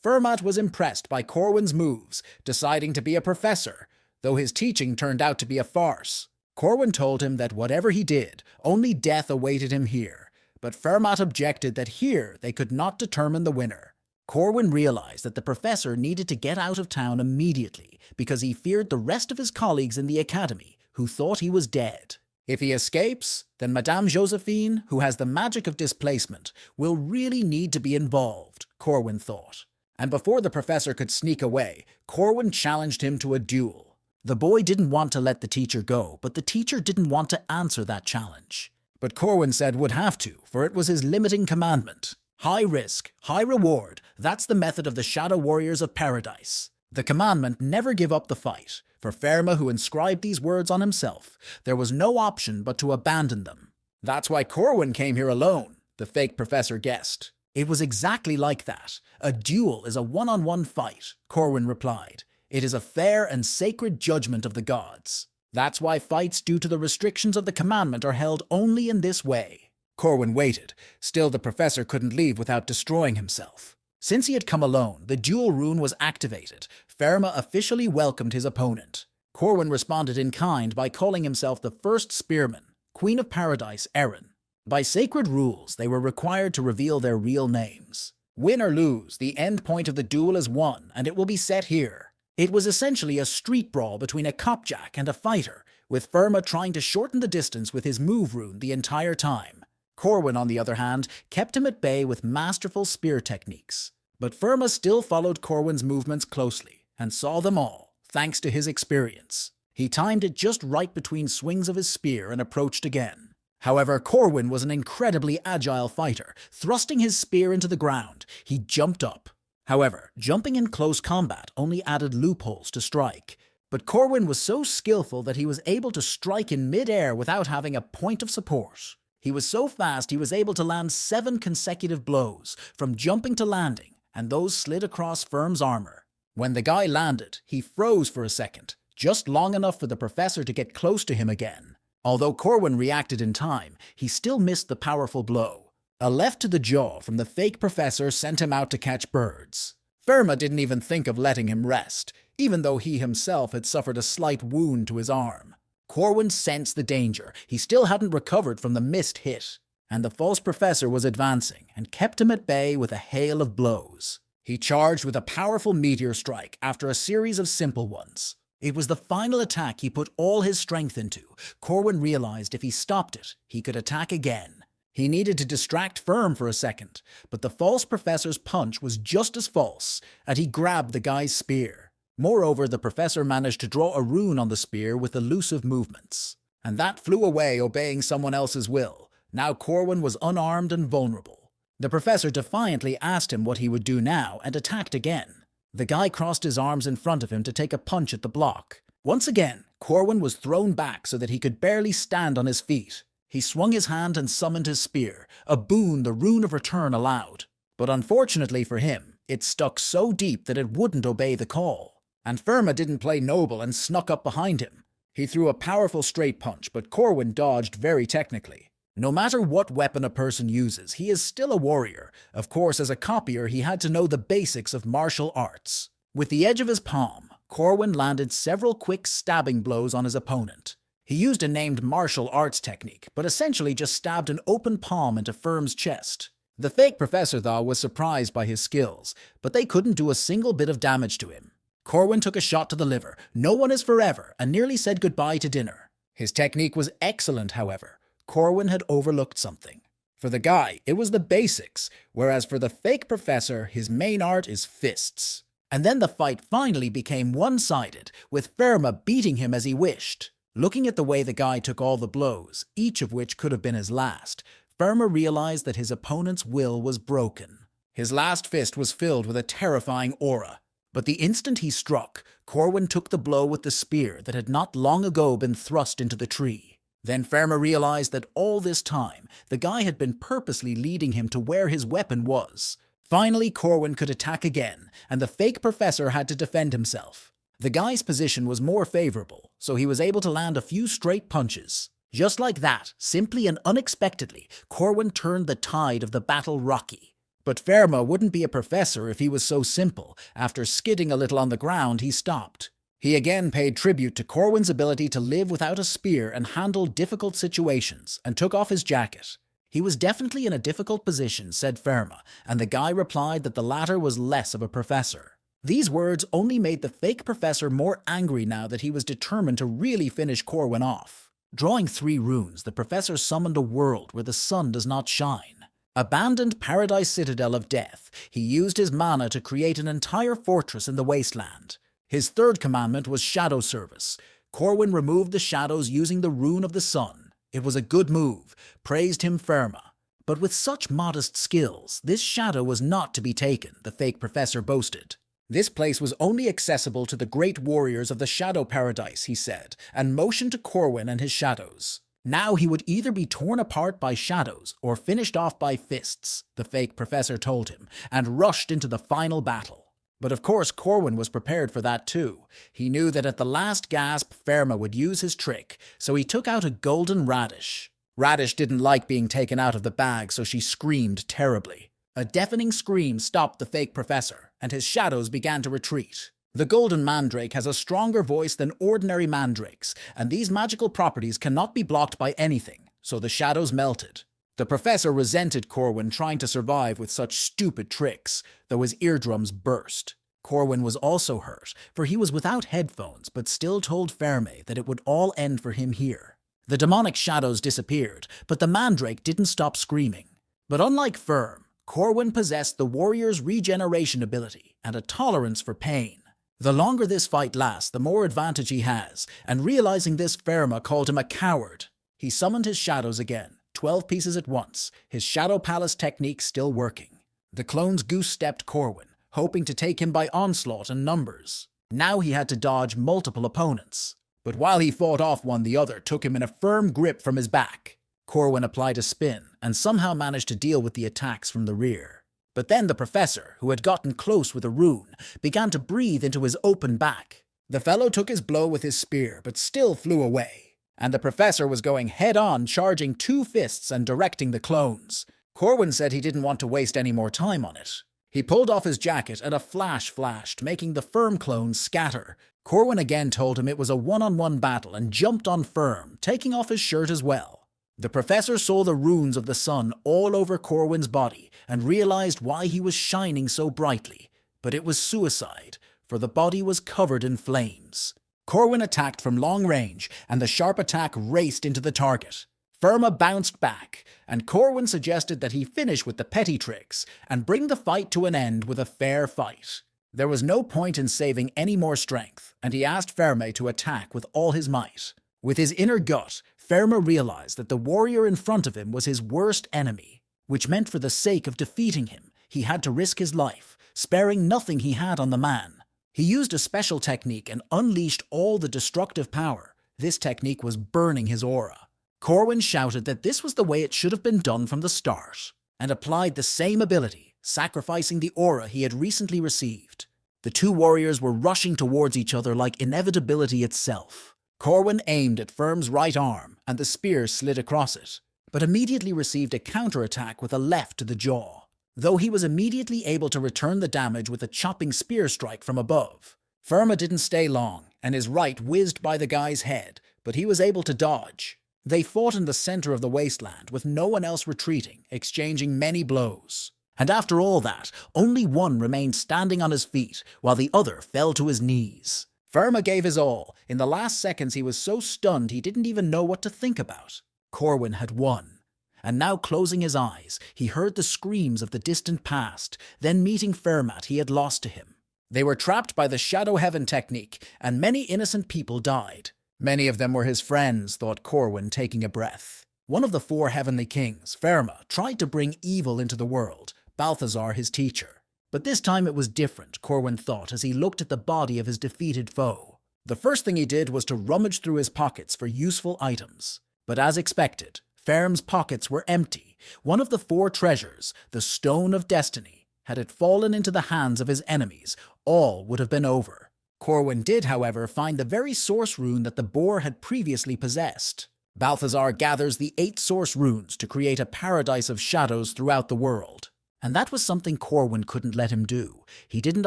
Fermat was impressed by Corwin's moves, deciding to be a professor, though his teaching turned out to be a farce. Corwin told him that whatever he did, only death awaited him here, but Fermat objected that here they could not determine the winner. Corwin realized that the professor needed to get out of town immediately because he feared the rest of his colleagues in the academy, who thought he was dead. If he escapes, then Madame Josephine, who has the magic of displacement, will really need to be involved, Corwin thought. And before the professor could sneak away, Corwin challenged him to a duel. The boy didn't want to let the teacher go, but the teacher didn't want to answer that challenge. But Corwin said would have to, for it was his limiting commandment. High risk, high reward, that's the method of the Shadow Warriors of Paradise. The commandment never give up the fight. For Firma, who inscribed these words on himself, there was no option but to abandon them. That's why Corwin came here alone, the fake professor guessed. It was exactly like that. A duel is a one-on-one fight, Corwin replied. It is a fair and sacred judgment of the gods. That's why fights due to the restrictions of the commandment are held only in this way. Corwin waited. Still, the professor couldn't leave without destroying himself. Since he had come alone, the duel rune was activated. Firma officially welcomed his opponent. Corwin responded in kind by calling himself the first spearman, Queen of Paradise, Erin. By sacred rules, they were required to reveal their real names. Win or lose, the end point of the duel is won, and it will be set here. It was essentially a street brawl between a copjack and a fighter, with Firma trying to shorten the distance with his move rune the entire time. Corwin, on the other hand, kept him at bay with masterful spear techniques. But Firma still followed Corwin's movements closely, and saw them all, thanks to his experience. He timed it just right between swings of his spear and approached again. However, Corwin was an incredibly agile fighter. Thrusting his spear into the ground, he jumped up. However, jumping in close combat only added loopholes to strike. But Corwin was so skillful that he was able to strike in mid-air without having a point of support. He was so fast he was able to land 7 consecutive blows, from jumping to landing, and those slid across Firm's armor. When the guy landed, he froze for a second, just long enough for the professor to get close to him again. Although Corwin reacted in time, he still missed the powerful blow. A left to the jaw from the fake professor sent him out to catch birds. Firma didn't even think of letting him rest, even though he himself had suffered a slight wound to his arm. Corwin sensed the danger. He still hadn't recovered from the missed hit, and the false professor was advancing and kept him at bay with a hail of blows. He charged with a powerful meteor strike after a series of simple ones. It was the final attack he put all his strength into. Corwin realized if he stopped it, he could attack again. He needed to distract Firm for a second, but the false professor's punch was just as false, and he grabbed the guy's spear. Moreover, the professor managed to draw a rune on the spear with elusive movements. And that flew away, obeying someone else's will. Now Corwin was unarmed and vulnerable. The professor defiantly asked him what he would do now and attacked again. The guy crossed his arms in front of him to take a punch at the block. Once again, Corwin was thrown back so that he could barely stand on his feet. He swung his hand and summoned his spear, a boon the rune of return allowed. But unfortunately for him, it stuck so deep that it wouldn't obey the call. And Firma didn't play noble and snuck up behind him. He threw a powerful straight punch, but Corwin dodged very technically. No matter what weapon a person uses, he is still a warrior. Of course, as a copier, he had to know the basics of martial arts. With the edge of his palm, Corwin landed several quick stabbing blows on his opponent. He used a named martial arts technique, but essentially just stabbed an open palm into Firm's chest. The fake professor, though, was surprised by his skills, but they couldn't do a single bit of damage to him. Corwin took a shot to the liver, no one is forever, and nearly said goodbye to dinner. His technique was excellent, however. Corwin had overlooked something. For the guy, it was the basics, whereas for the fake professor, his main art is fists. And then the fight finally became one-sided, with Firma beating him as he wished. Looking at the way the guy took all the blows, each of which could have been his last, Firma realized that his opponent's will was broken. His last fist was filled with a terrifying aura. But the instant he struck, Corwin took the blow with the spear that had not long ago been thrust into the tree. Then Firma realized that all this time, the guy had been purposely leading him to where his weapon was. Finally, Corwin could attack again, and the fake professor had to defend himself. The guy's position was more favorable, so he was able to land a few straight punches. Just like that, simply and unexpectedly, Corwin turned the tide of the battle rocky. But Firma wouldn't be a professor if he was so simple. After skidding a little on the ground, he stopped. He again paid tribute to Corwin's ability to live without a spear and handle difficult situations, and took off his jacket. He was definitely in a difficult position, said Firma, and the guy replied that the latter was less of a professor. These words only made the fake professor more angry now that he was determined to really finish Corwin off. Drawing 3 runes, the professor summoned a world where the sun does not shine. Abandoned paradise citadel of death, he used his mana to create an entire fortress in the wasteland. His third commandment was shadow service. Corwin removed the shadows using the rune of the sun. It was a good move, praised him Firma. But with such modest skills, this shadow was not to be taken, the fake professor boasted. This place was only accessible to the great warriors of the shadow paradise, he said, and motioned to Corwin and his shadows. Now he would either be torn apart by shadows or finished off by fists, the fake professor told him, and rushed into the final battle. But of course Corwin was prepared for that too. He knew that at the last gasp Firma would use his trick, so he took out a golden radish. Radish didn't like being taken out of the bag, so she screamed terribly. A deafening scream stopped the fake professor, and his shadows began to retreat. The golden mandrake has a stronger voice than ordinary mandrakes, and these magical properties cannot be blocked by anything, so the shadows melted. The professor resented Corwin trying to survive with such stupid tricks, though his eardrums burst. Corwin was also hurt, for he was without headphones, but still told Ferme that it would all end for him here. The demonic shadows disappeared, but the mandrake didn't stop screaming. But unlike Firm, Corwin possessed the warrior's regeneration ability and a tolerance for pain. The longer this fight lasts, the more advantage he has, and realizing this, Firma called him a coward. He summoned his shadows again, 12 pieces at once, his Shadow Palace technique still working. The clones goose-stepped Corwin, hoping to take him by onslaught and numbers. Now he had to dodge multiple opponents. But while he fought off one, the other took him in a firm grip from his back. Corwin applied a spin, and somehow managed to deal with the attacks from the rear. But then the professor, who had gotten close with a rune, began to breathe into his open back. The fellow took his blow with his spear, but still flew away. And the professor was going head-on, charging 2 fists and directing the clones. Corwin said he didn't want to waste any more time on it. He pulled off his jacket and a flash flashed, making the Firm clones scatter. Corwin again told him it was a one-on-one battle and jumped on Firm, taking off his shirt as well. The professor saw the runes of the sun all over Corwin's body and realized why he was shining so brightly. But it was suicide, for the body was covered in flames. Corwin attacked from long range, and the sharp attack raced into the target. Firma bounced back, and Corwin suggested that he finish with the petty tricks and bring the fight to an end with a fair fight. There was no point in saving any more strength, and he asked Ferme to attack with all his might. With his inner gut, Firma realized that the warrior in front of him was his worst enemy, which meant for the sake of defeating him, he had to risk his life, sparing nothing he had on the man. He used a special technique and unleashed all the destructive power. This technique was burning his aura. Corwin shouted that this was the way it should have been done from the start, and applied the same ability, sacrificing the aura he had recently received. The two warriors were rushing towards each other like inevitability itself. Corwin aimed at Firm's right arm, and the spear slid across it, but immediately received a counterattack with a left to the jaw, though he was immediately able to return the damage with a chopping spear strike from above. Firma didn't stay long, and his right whizzed by the guy's head, but he was able to dodge. They fought in the center of the wasteland, with no one else retreating, exchanging many blows. And after all that, only one remained standing on his feet, while the other fell to his knees. Firma gave his all. In the last seconds he was so stunned he didn't even know what to think about. Corwin had won. And now, closing his eyes, he heard the screams of the distant past, then meeting Fermat he had lost to him. They were trapped by the Shadow Heaven technique, and many innocent people died. Many of them were his friends, thought Corwin, taking a breath. One of the four heavenly kings, Ferma, tried to bring evil into the world, Balthazar his teacher. But this time it was different, Corwin thought as he looked at the body of his defeated foe. The first thing he did was to rummage through his pockets for useful items. But as expected, Ferm's pockets were empty. One of the four treasures, the Stone of Destiny, had it fallen into the hands of his enemies, all would have been over. Corwin did, however, find the very source rune that the boar had previously possessed. Balthazar gathers the 8 source runes to create a paradise of shadows throughout the world. And that was something Corwin couldn't let him do. He didn't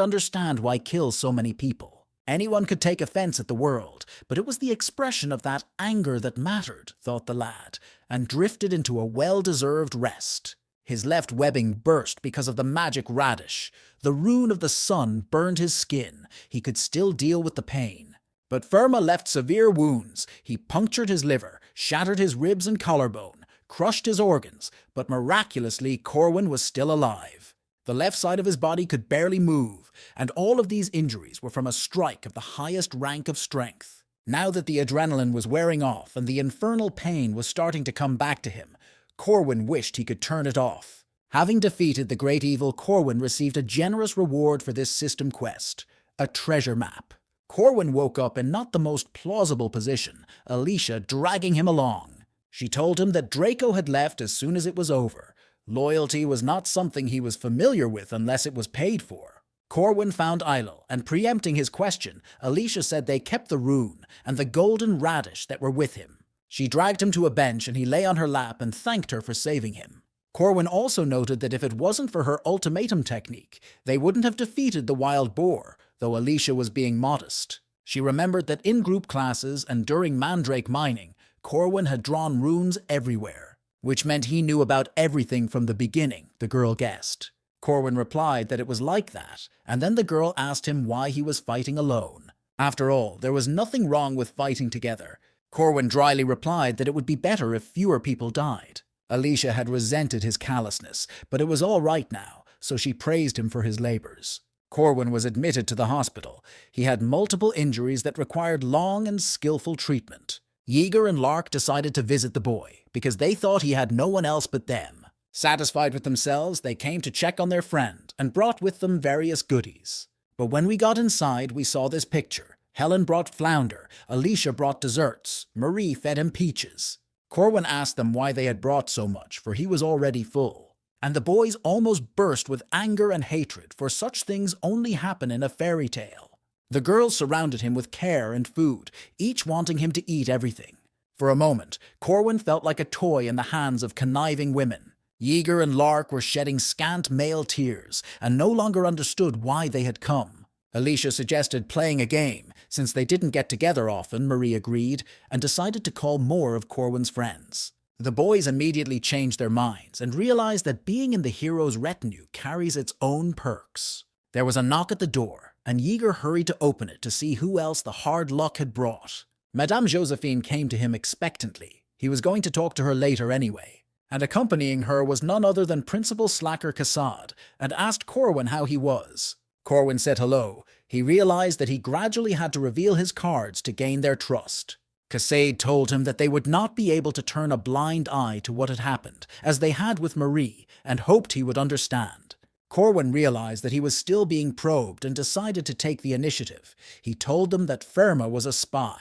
understand why kill so many people. Anyone could take offense at the world, but it was the expression of that anger that mattered, thought the lad, and drifted into a well-deserved rest. His left webbing burst because of the magic radish. The rune of the sun burned his skin. He could still deal with the pain. But Firma left severe wounds. He punctured his liver, shattered his ribs and collarbone, crushed his organs, but miraculously Corwin was still alive. The left side of his body could barely move, and all of these injuries were from a strike of the highest rank of strength. Now that the adrenaline was wearing off and the infernal pain was starting to come back to him, Corwin wished he could turn it off. Having defeated the great evil, Corwin received a generous reward for this system quest, a treasure map. Corwin woke up in not the most plausible position, Alicia dragging him along. She told him that Draco had left as soon as it was over. Loyalty was not something he was familiar with unless it was paid for. Corwin found Ailil, and preempting his question, Alicia said they kept the rune and the golden radish that were with him. She dragged him to a bench and he lay on her lap and thanked her for saving him. Corwin also noted that if it wasn't for her ultimatum technique, they wouldn't have defeated the wild boar, though Alicia was being modest. She remembered that in group classes and during mandrake mining, Corwin had drawn runes everywhere, which meant he knew about everything from the beginning, the girl guessed. Corwin replied that it was like that, and then the girl asked him why he was fighting alone. After all, there was nothing wrong with fighting together. Corwin dryly replied that it would be better if fewer people died. Alicia had resented his callousness, but it was all right now, so she praised him for his labors. Corwin was admitted to the hospital. He had multiple injuries that required long and skillful treatment. Yeager and Lark decided to visit the boy, because they thought he had no one else but them. Satisfied with themselves, they came to check on their friend, and brought with them various goodies. But when we got inside, we saw this picture. Helen brought flounder, Alicia brought desserts, Marie fed him peaches. Corwin asked them why they had brought so much, for he was already full. And the boys almost burst with anger and hatred, for such things only happen in a fairy tale. The girls surrounded him with care and food, each wanting him to eat everything. For a moment, Corwin felt like a toy in the hands of conniving women. Yeager and Lark were shedding scant male tears, and no longer understood why they had come. Alicia suggested playing a game. Since they didn't get together often, Marie agreed, and decided to call more of Corwin's friends. The boys immediately changed their minds, and realized that being in the hero's retinue carries its own perks. There was a knock at the door, and Yeager hurried to open it to see who else the hard luck had brought. Madame Josephine came to him expectantly. He was going to talk to her later anyway. And accompanying her was none other than Principal Slacker Kassad, and asked Corwin how he was. Corwin said hello. He realized that he gradually had to reveal his cards to gain their trust. Kassad told him that they would not be able to turn a blind eye to what had happened, as they had with Marie, and hoped he would understand. Corwin realized that he was still being probed and decided to take the initiative. He told them that Ferma was a spy.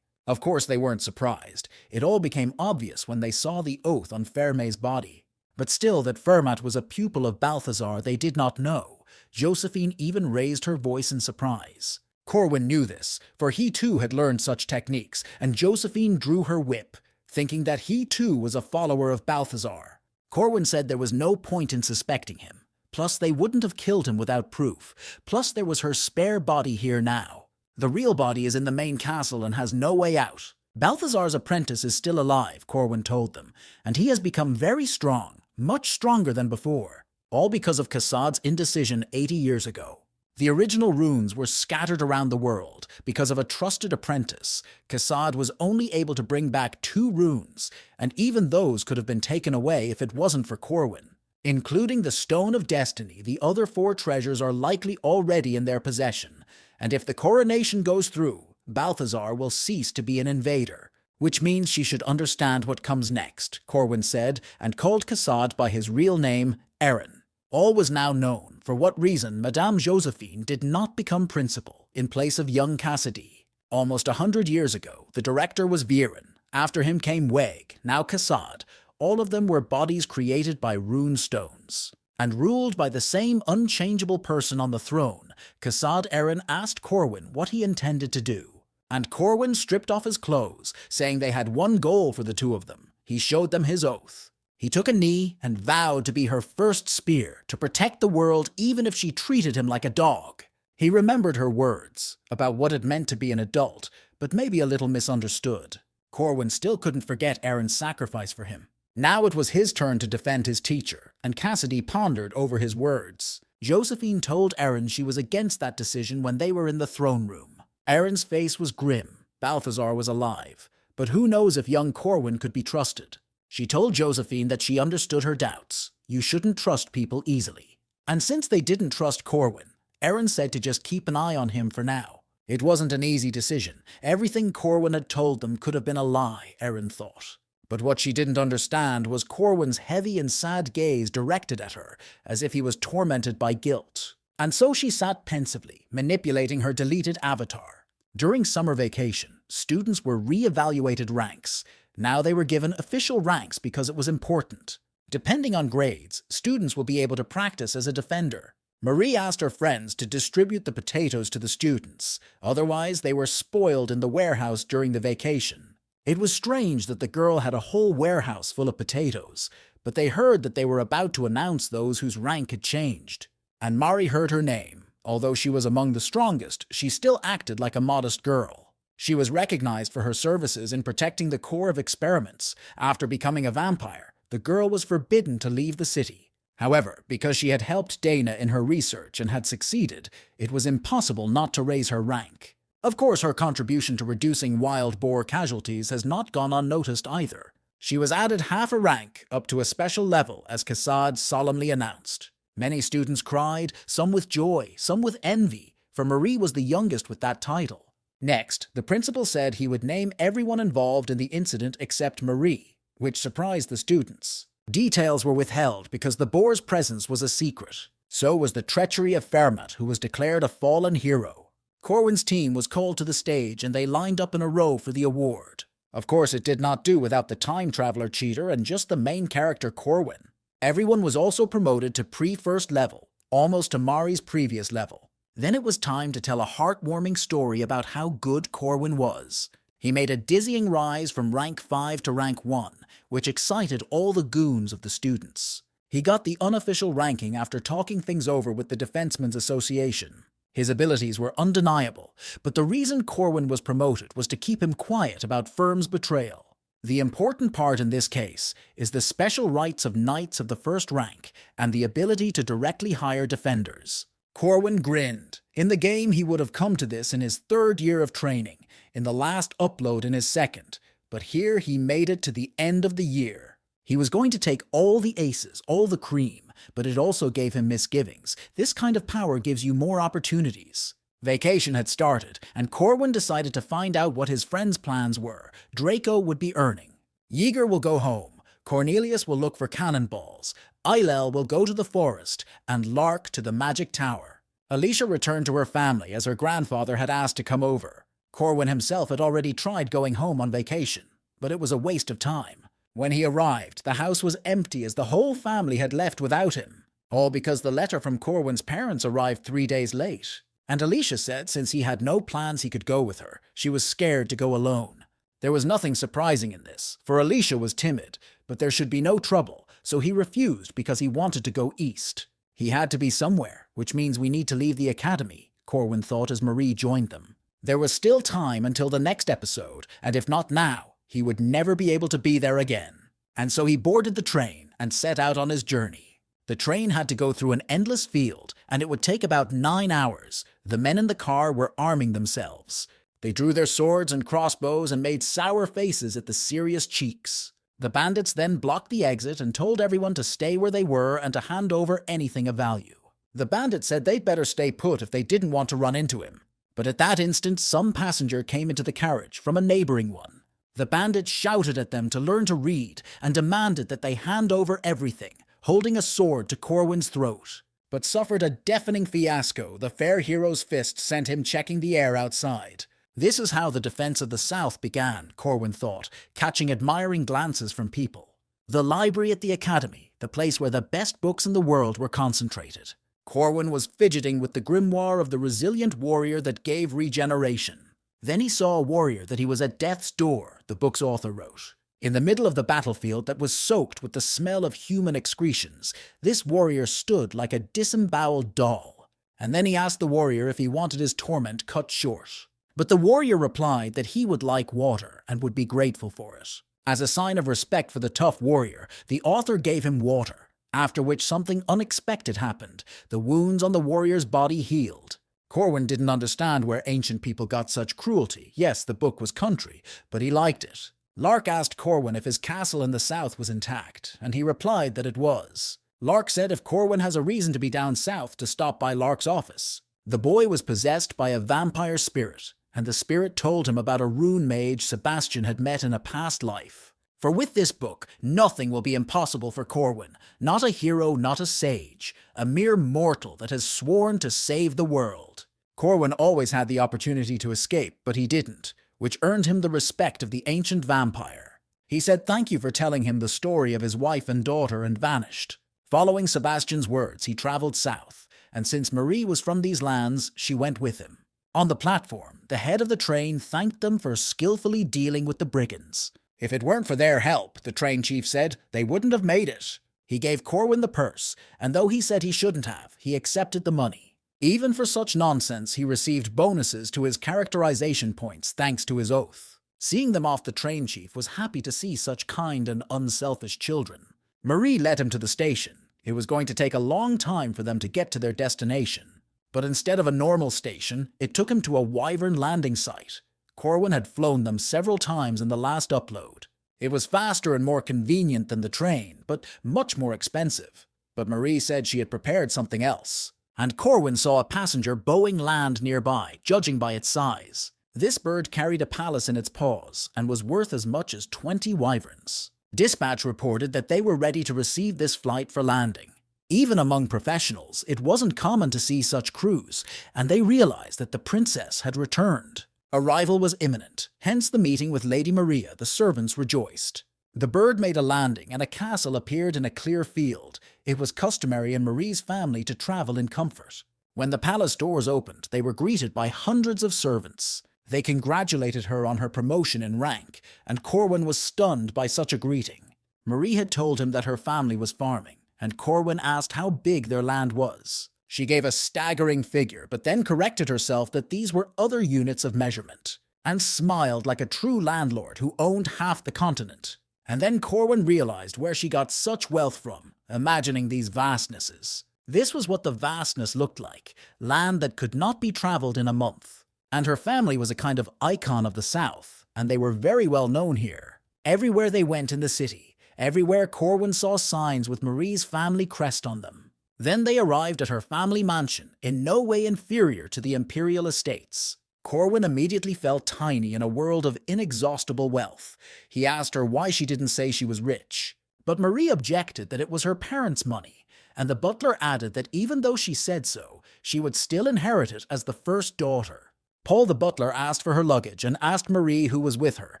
Of course they weren't surprised. It all became obvious when they saw the oath on Ferme's body. But still that Fermat was a pupil of Balthazar they did not know. Josephine even raised her voice in surprise. Corwin knew this, for he too had learned such techniques, and Josephine drew her whip, thinking that he too was a follower of Balthazar. Corwin said there was no point in suspecting him. Plus, they wouldn't have killed him without proof. Plus, there was her spare body here now. The real body is in the main castle and has no way out. Balthazar's apprentice is still alive, Corwin told them, and he has become very strong, much stronger than before, all because of Kassad's indecision 80 years ago. The original runes were scattered around the world because of a trusted apprentice. Kassad was only able to bring back 2 runes, and even those could have been taken away if it wasn't for Corwin. Including the Stone of Destiny, the other 4 treasures are likely already in their possession, and if the coronation goes through, Balthazar will cease to be an invader, which means she should understand what comes next, Corwin said, and called Kassad by his real name, Aaron. All was now known for what reason Madame Josephine did not become principal in place of young Cassidy. Almost 100 years ago, the director was Viren. After him came Weg, now Kassad. All of them were bodies created by rune stones. And ruled by the same unchangeable person on the throne, Kassad Aaron asked Corwin what he intended to do. And Corwin stripped off his clothes, saying they had one goal for the 2 of them. He showed them his oath. He took a knee and vowed to be her first spear, to protect the world even if she treated him like a dog. He remembered her words about what it meant to be an adult, but maybe a little misunderstood. Corwin still couldn't forget Aaron's sacrifice for him. Now it was his turn to defend his teacher, and Cassidy pondered over his words. Josephine told Aaron she was against that decision when they were in the throne room. Aaron's face was grim. Balthazar was alive. But who knows if young Corwin could be trusted? She told Josephine that she understood her doubts. You shouldn't trust people easily. And since they didn't trust Corwin, Aaron said to just keep an eye on him for now. It wasn't an easy decision. Everything Corwin had told them could have been a lie, Aaron thought. But what she didn't understand was Corwin's heavy and sad gaze directed at her, as if he was tormented by guilt. And so she sat pensively, manipulating her deleted avatar. During summer vacation, students were re-evaluated ranks. Now they were given official ranks because it was important. Depending on grades, students will be able to practice as a defender. Marie asked her friends to distribute the potatoes to the students. Otherwise, they were spoiled in the warehouse during the vacation. It was strange that the girl had a whole warehouse full of potatoes, but they heard that they were about to announce those whose rank had changed. And Mari heard her name. Although she was among the strongest, she still acted like a modest girl. She was recognized for her services in protecting the core of experiments. After becoming a vampire, the girl was forbidden to leave the city. However, because she had helped Dana in her research and had succeeded, it was impossible not to raise her rank. Of course, her contribution to reducing wild boar casualties has not gone unnoticed either. She was added half a rank up to a special level, as Kassad solemnly announced. Many students cried, some with joy, some with envy, for Marie was the youngest with that title. Next, the principal said he would name everyone involved in the incident except Marie, which surprised the students. Details were withheld because the boar's presence was a secret. So was the treachery of Fermat, who was declared a fallen hero. Corwin's team was called to the stage and they lined up in a row for the award. Of course, it did not do without the time traveler cheater and just the main character Corwin. Everyone was also promoted to pre-first level, almost to Mari's previous level. Then it was time to tell a heartwarming story about how good Corwin was. He made a dizzying rise from rank 5 to rank 1, which excited all the goons of the students. He got the unofficial ranking after talking things over with the Defensemen's Association. His abilities were undeniable, but the reason Corwin was promoted was to keep him quiet about Firm's betrayal. The important part in this case is the special rights of knights of the first rank and the ability to directly hire defenders. Corwin grinned. In the game, he would have come to this in his 3rd year of training, in the last upload in his 2nd, but here he made it to the end of the year. He was going to take all the aces, all the cream, but it also gave him misgivings. This kind of power gives you more opportunities. Vacation had started, and Corwin decided to find out what his friends' plans were. Draco would be earning. Yeager will go home. Cornelius will look for cannonballs. Eilel will go to the forest, and Lark to the magic tower. Alicia returned to her family as her grandfather had asked to come over. Corwin himself had already tried going home on vacation, but it was a waste of time. When he arrived, the house was empty as the whole family had left without him, all because the letter from Corwin's parents arrived 3 days late. And Alicia said since he had no plans he could go with her, she was scared to go alone. There was nothing surprising in this, for Alicia was timid, but there should be no trouble, so he refused because he wanted to go east. He had to be somewhere, which means we need to leave the academy, Corwin thought as Marie joined them. There was still time until the next episode, and if not now, he would never be able to be there again. And so he boarded the train and set out on his journey. The train had to go through an endless field, and it would take about 9 hours. The men in the car were arming themselves. They drew their swords and crossbows and made sour faces at the serious cheeks. The bandits then blocked the exit and told everyone to stay where they were and to hand over anything of value. The bandit said they'd better stay put if they didn't want to run into him. But at that instant, some passenger came into the carriage from a neighboring one. The bandit shouted at them to learn to read and demanded that they hand over everything, holding a sword to Corwin's throat. But suffered a deafening fiasco. The fair hero's fist sent him checking the air outside. This is how the defense of the South began, Corwin thought, catching admiring glances from people. The library at the academy, the place where the best books in the world were concentrated. Corwin was fidgeting with the grimoire of the resilient warrior that gave regeneration. Then he saw a warrior that he was at death's door, the book's author wrote. In the middle of the battlefield that was soaked with the smell of human excretions, this warrior stood like a disemboweled doll. And then he asked the warrior if he wanted his torment cut short. But the warrior replied that he would like water and would be grateful for it. As a sign of respect for the tough warrior, the author gave him water, after which something unexpected happened. The wounds on the warrior's body healed. Corwin didn't understand where ancient people got such cruelty. Yes, the book was country, but he liked it. Lark asked Corwin if his castle in the south was intact, and he replied that it was. Lark said if Corwin has a reason to be down south to stop by Lark's office. The boy was possessed by a vampire spirit, and the spirit told him about a rune mage Sebastian had met in a past life. For with this book, nothing will be impossible for Corwin. Not a hero, not a sage. A mere mortal that has sworn to save the world. Corwin always had the opportunity to escape, but he didn't, which earned him the respect of the ancient vampire. He said thank you for telling him the story of his wife and daughter and vanished. Following Sebastian's words, he traveled south, and since Marie was from these lands, she went with him. On the platform, the head of the train thanked them for skillfully dealing with the brigands. If it weren't for their help, the train chief said, they wouldn't have made it. He gave Corwin the purse, and though he said he shouldn't have, he accepted the money. Even for such nonsense, he received bonuses to his characterization points thanks to his oath. Seeing them off, the train chief was happy to see such kind and unselfish children. Marie led him to the station. It was going to take a long time for them to get to their destination. But instead of a normal station, it took him to a wyvern landing site. Corwin had flown them several times in the last upload. It was faster and more convenient than the train, but much more expensive. But Marie said she had prepared something else. And Corwin saw a passenger Boeing land nearby, judging by its size. This bird carried a palace in its paws and was worth as much as 20 wyverns. Dispatch reported that they were ready to receive this flight for landing. Even among professionals, it wasn't common to see such crews, and they realized that the princess had returned. Arrival was imminent, hence the meeting with Lady Maria. The servants rejoiced. The bird made a landing, and a castle appeared in a clear field. It was customary in Marie's family to travel in comfort. When the palace doors opened, they were greeted by hundreds of servants. They congratulated her on her promotion in rank, and Corwin was stunned by such a greeting. Marie had told him that her family was farming, and Corwin asked how big their land was. She gave a staggering figure, but then corrected herself that these were other units of measurement, and smiled like a true landlord who owned half the continent. And then Corwin realized where she got such wealth from, imagining these vastnesses. This was what the vastness looked like, land that could not be traveled in a month. And her family was a kind of icon of the South, and they were very well known here. Everywhere they went in the city, everywhere Corwin saw signs with Marie's family crest on them. Then they arrived at her family mansion, in no way inferior to the imperial estates. Corwin immediately felt tiny in a world of inexhaustible wealth. He asked her why she didn't say she was rich. But Marie objected that it was her parents' money, and the butler added that even though she said so, she would still inherit it as the first daughter. Paul the butler asked for her luggage and asked Marie who was with her,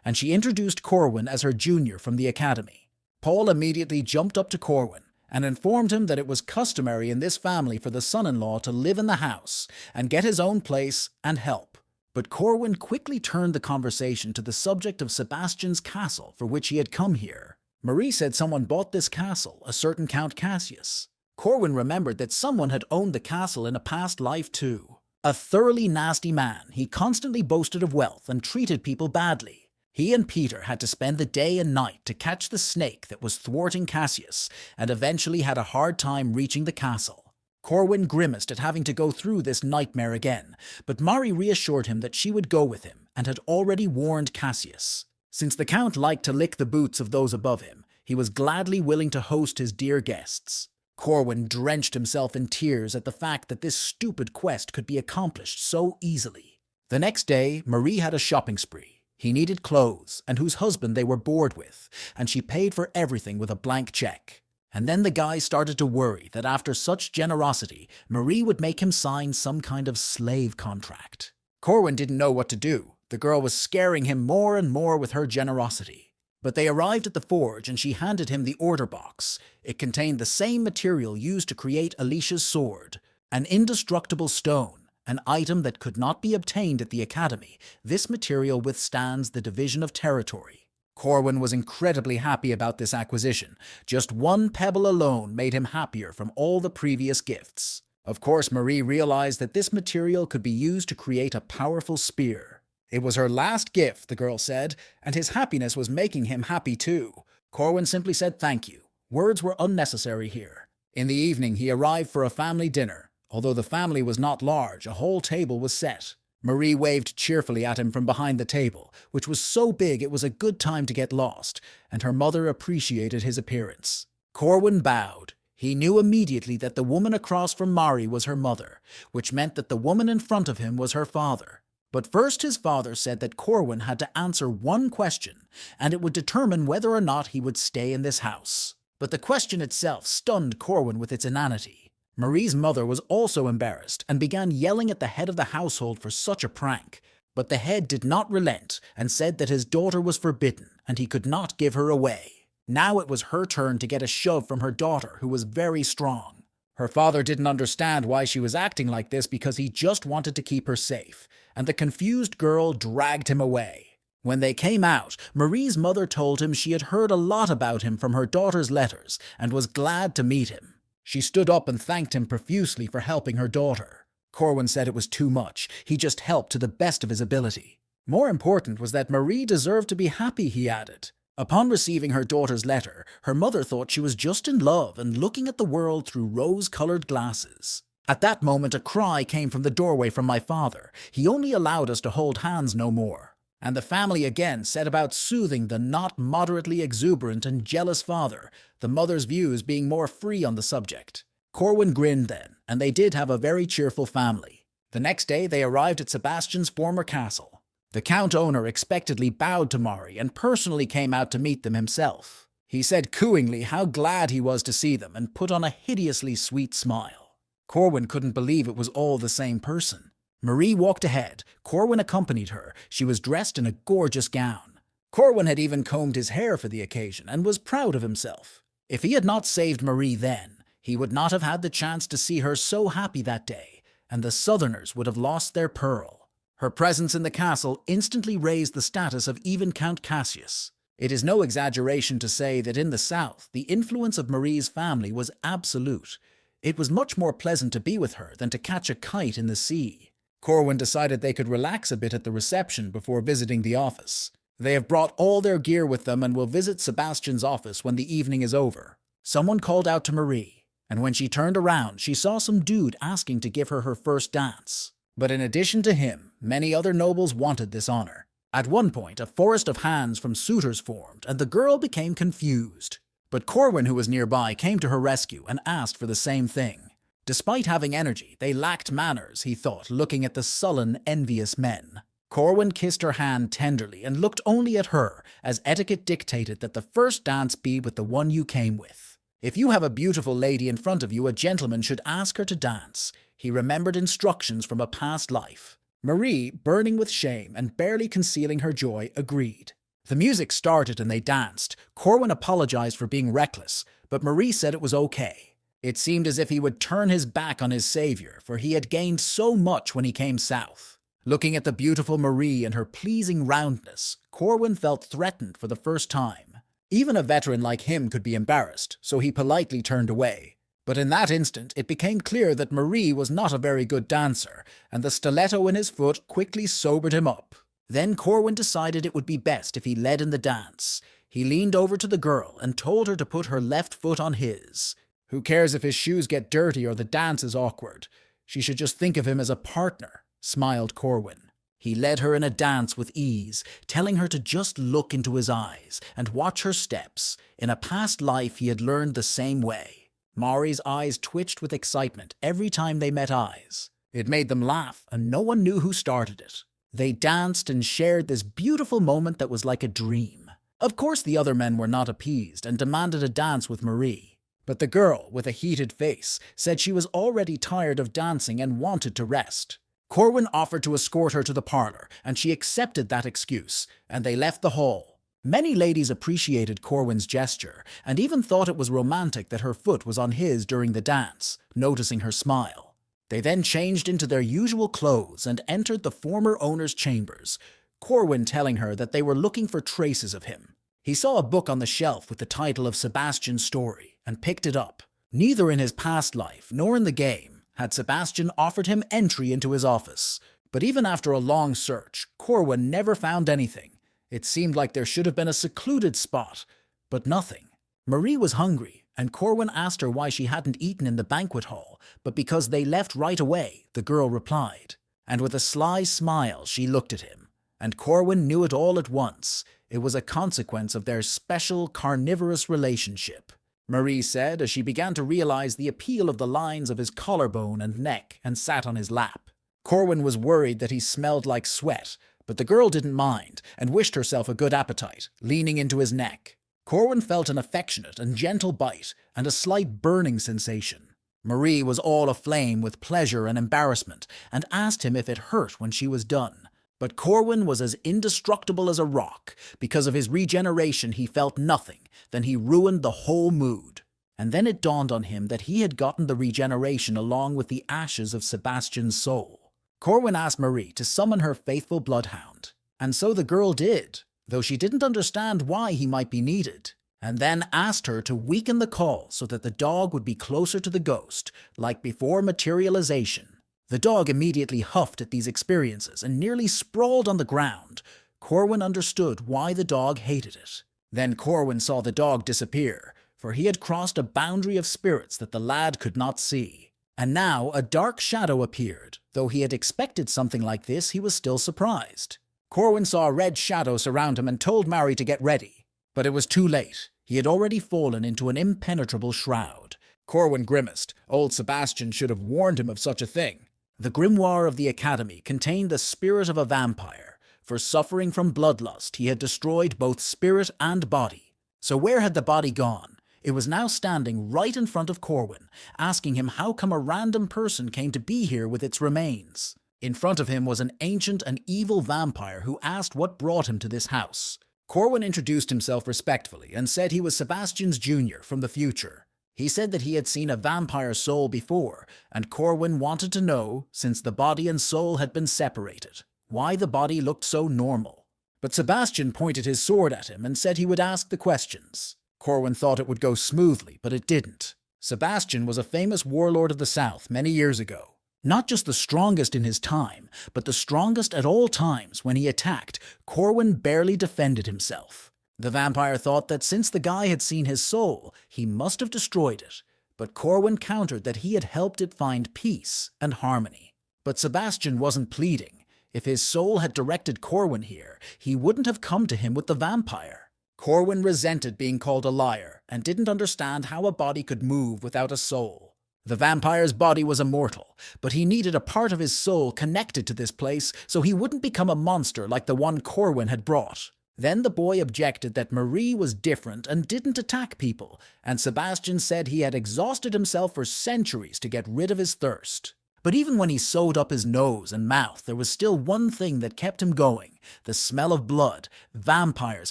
and she introduced Corwin as her junior from the academy. Paul immediately jumped up to Corwin and informed him that it was customary in this family for the son-in-law to live in the house and get his own place and help. But Corwin quickly turned the conversation to the subject of Sebastian's castle for which he had come here. Marie said someone bought this castle, a certain Count Cassius. Corwin remembered that someone had owned the castle in a past life too. A thoroughly nasty man, he constantly boasted of wealth and treated people badly. He and Peter had to spend the day and night to catch the snake that was thwarting Cassius, and eventually had a hard time reaching the castle. Corwin grimaced at having to go through this nightmare again, but Mari reassured him that she would go with him and had already warned Cassius. Since the Count liked to lick the boots of those above him, he was gladly willing to host his dear guests. Corwin drenched himself in tears at the fact that this stupid quest could be accomplished so easily. The next day, Marie had a shopping spree. He needed clothes, and whose husband they were bored with, and she paid for everything with a blank check. And then the guy started to worry that after such generosity, Marie would make him sign some kind of slave contract. Corwin didn't know what to do. The girl was scaring him more and more with her generosity. But they arrived at the forge and she handed him the order box. It contained the same material used to create Alicia's sword, an indestructible stone, an item that could not be obtained at the academy. This material withstands the division of territory. Corwin was incredibly happy about this acquisition. Just one pebble alone made him happier from all the previous gifts. Of course, Marie realized that this material could be used to create a powerful spear. It was her last gift, the girl said, and his happiness was making him happy too. Corwin simply said thank you. Words were unnecessary here. In the evening, he arrived for a family dinner. Although the family was not large, a whole table was set. Marie waved cheerfully at him from behind the table, which was so big it was a good time to get lost, and her mother appreciated his appearance. Corwin bowed. He knew immediately that the woman across from Mari was her mother, which meant that the woman in front of him was her father. But first his father said that Corwin had to answer one question, and it would determine whether or not he would stay in this house. But the question itself stunned Corwin with its inanity. Marie's mother was also embarrassed and began yelling at the head of the household for such a prank. But the head did not relent and said that his daughter was forbidden and he could not give her away. Now it was her turn to get a shove from her daughter, who was very strong. Her father didn't understand why she was acting like this because he just wanted to keep her safe, and the confused girl dragged him away. When they came out, Marie's mother told him she had heard a lot about him from her daughter's letters and was glad to meet him. She stood up and thanked him profusely for helping her daughter. Corwin said it was too much. He just helped to the best of his ability. More important was that Marie deserved to be happy, he added. Upon receiving her daughter's letter, her mother thought she was just in love and looking at the world through rose-colored glasses. At that moment, a cry came from the doorway from my father. He only allowed us to hold hands no more. And the family again set about soothing the not moderately exuberant and jealous father, the mother's views being more free on the subject. Corwin grinned then, and they did have a very cheerful family. The next day, they arrived at Sebastian's former castle. The Count owner expectedly bowed to Mari and personally came out to meet them himself. He said cooingly how glad he was to see them and put on a hideously sweet smile. Corwin couldn't believe it was all the same person. Marie walked ahead. Corwin accompanied her. She was dressed in a gorgeous gown. Corwin had even combed his hair for the occasion and was proud of himself. If he had not saved Marie then, he would not have had the chance to see her so happy that day, and the Southerners would have lost their pearl. Her presence in the castle instantly raised the status of even Count Cassius. It is no exaggeration to say that in the South, the influence of Marie's family was absolute. It was much more pleasant to be with her than to catch a kite in the sea. Corwin decided they could relax a bit at the reception before visiting the office. They have brought all their gear with them and will visit Sebastian's office when the evening is over. Someone called out to Marie, and when she turned around, she saw some dude asking to give her her first dance. But in addition to him, many other nobles wanted this honor. At one point, a forest of hands from suitors formed, and the girl became confused. But Corwin, who was nearby, came to her rescue and asked for the same thing. Despite having energy, they lacked manners, he thought, looking at the sullen, envious men. Corwin kissed her hand tenderly and looked only at her, as etiquette dictated that the first dance be with the one you came with. If you have a beautiful lady in front of you, a gentleman should ask her to dance. He remembered instructions from a past life. Marie, burning with shame and barely concealing her joy, agreed. The music started and they danced. Corwin apologized for being reckless, but Marie said it was okay. It seemed as if he would turn his back on his savior, for he had gained so much when he came south. Looking at the beautiful Marie and her pleasing roundness, Corwin felt threatened for the first time. Even a veteran like him could be embarrassed, so he politely turned away. But in that instant, it became clear that Marie was not a very good dancer, and the stiletto in his foot quickly sobered him up. Then Corwin decided it would be best if he led in the dance. He leaned over to the girl and told her to put her left foot on his. Who cares if his shoes get dirty or the dance is awkward? She should just think of him as a partner, smiled Corwin. He led her in a dance with ease, telling her to just look into his eyes and watch her steps. In a past life, he had learned the same way. Mari's eyes twitched with excitement every time they met eyes. It made them laugh, and no one knew who started it. They danced and shared this beautiful moment that was like a dream. Of course, the other men were not appeased and demanded a dance with Marie. But the girl, with a heated face, said she was already tired of dancing and wanted to rest. Corwin offered to escort her to the parlor, and she accepted that excuse, and they left the hall. Many ladies appreciated Corwin's gesture, and even thought it was romantic that her foot was on his during the dance, noticing her smile. They then changed into their usual clothes and entered the former owner's chambers, Corwin telling her that they were looking for traces of him. He saw a book on the shelf with the title of Sebastian's Story, and picked it up. Neither in his past life nor in the game had Sebastian offered him entry into his office. But even after a long search, Corwin never found anything. It seemed like there should have been a secluded spot, but nothing. Marie was hungry, and Corwin asked her why she hadn't eaten in the banquet hall, but because they left right away, the girl replied. And with a sly smile, she looked at him. And Corwin knew it all at once. It was a consequence of their special carnivorous relationship. Marie said as she began to realize the appeal of the lines of his collarbone and neck and sat on his lap. Corwin was worried that he smelled like sweat, but the girl didn't mind and wished herself a good appetite, leaning into his neck. Corwin felt an affectionate and gentle bite and a slight burning sensation. Marie was all aflame with pleasure and embarrassment and asked him if it hurt when she was done. But Corwin was as indestructible as a rock. Because of his regeneration, he felt nothing. Then he ruined the whole mood. And then it dawned on him that he had gotten the regeneration along with the ashes of Sebastian's soul. Corwin asked Marie to summon her faithful bloodhound. And so the girl did, though she didn't understand why he might be needed. And then asked her to weaken the call so that the dog would be closer to the ghost, like before materialization. The dog immediately huffed at these experiences and nearly sprawled on the ground. Corwin understood why the dog hated it. Then Corwin saw the dog disappear, for he had crossed a boundary of spirits that the lad could not see. And now a dark shadow appeared. Though he had expected something like this, he was still surprised. Corwin saw a red shadow surround him and told Mary to get ready. But it was too late. He had already fallen into an impenetrable shroud. Corwin grimaced. Old Sebastian should have warned him of such a thing. The grimoire of the Academy contained the spirit of a vampire. For suffering from bloodlust, he had destroyed both spirit and body. So where had the body gone? It was now standing right in front of Corwin, asking him how come a random person came to be here with its remains. In front of him was an ancient and evil vampire who asked what brought him to this house. Corwin introduced himself respectfully and said he was Sebastian's junior from the future. He said that he had seen a vampire soul before, and Corwin wanted to know, since the body and soul had been separated, why the body looked so normal. But Sebastian pointed his sword at him and said he would ask the questions. Corwin thought it would go smoothly, but it didn't. Sebastian was a famous warlord of the South many years ago. Not just the strongest in his time, but the strongest at all times. When he attacked, Corwin barely defended himself. The vampire thought that since the guy had seen his soul, he must have destroyed it, but Corwin countered that he had helped it find peace and harmony. But Sebastian wasn't pleading. If his soul had directed Corwin here, he wouldn't have come to him with the vampire. Corwin resented being called a liar and didn't understand how a body could move without a soul. The vampire's body was immortal, but he needed a part of his soul connected to this place so he wouldn't become a monster like the one Corwin had brought. Then the boy objected that Marie was different and didn't attack people, and Sebastian said he had exhausted himself for centuries to get rid of his thirst. But even when he sewed up his nose and mouth, there was still one thing that kept him going: the smell of blood. Vampires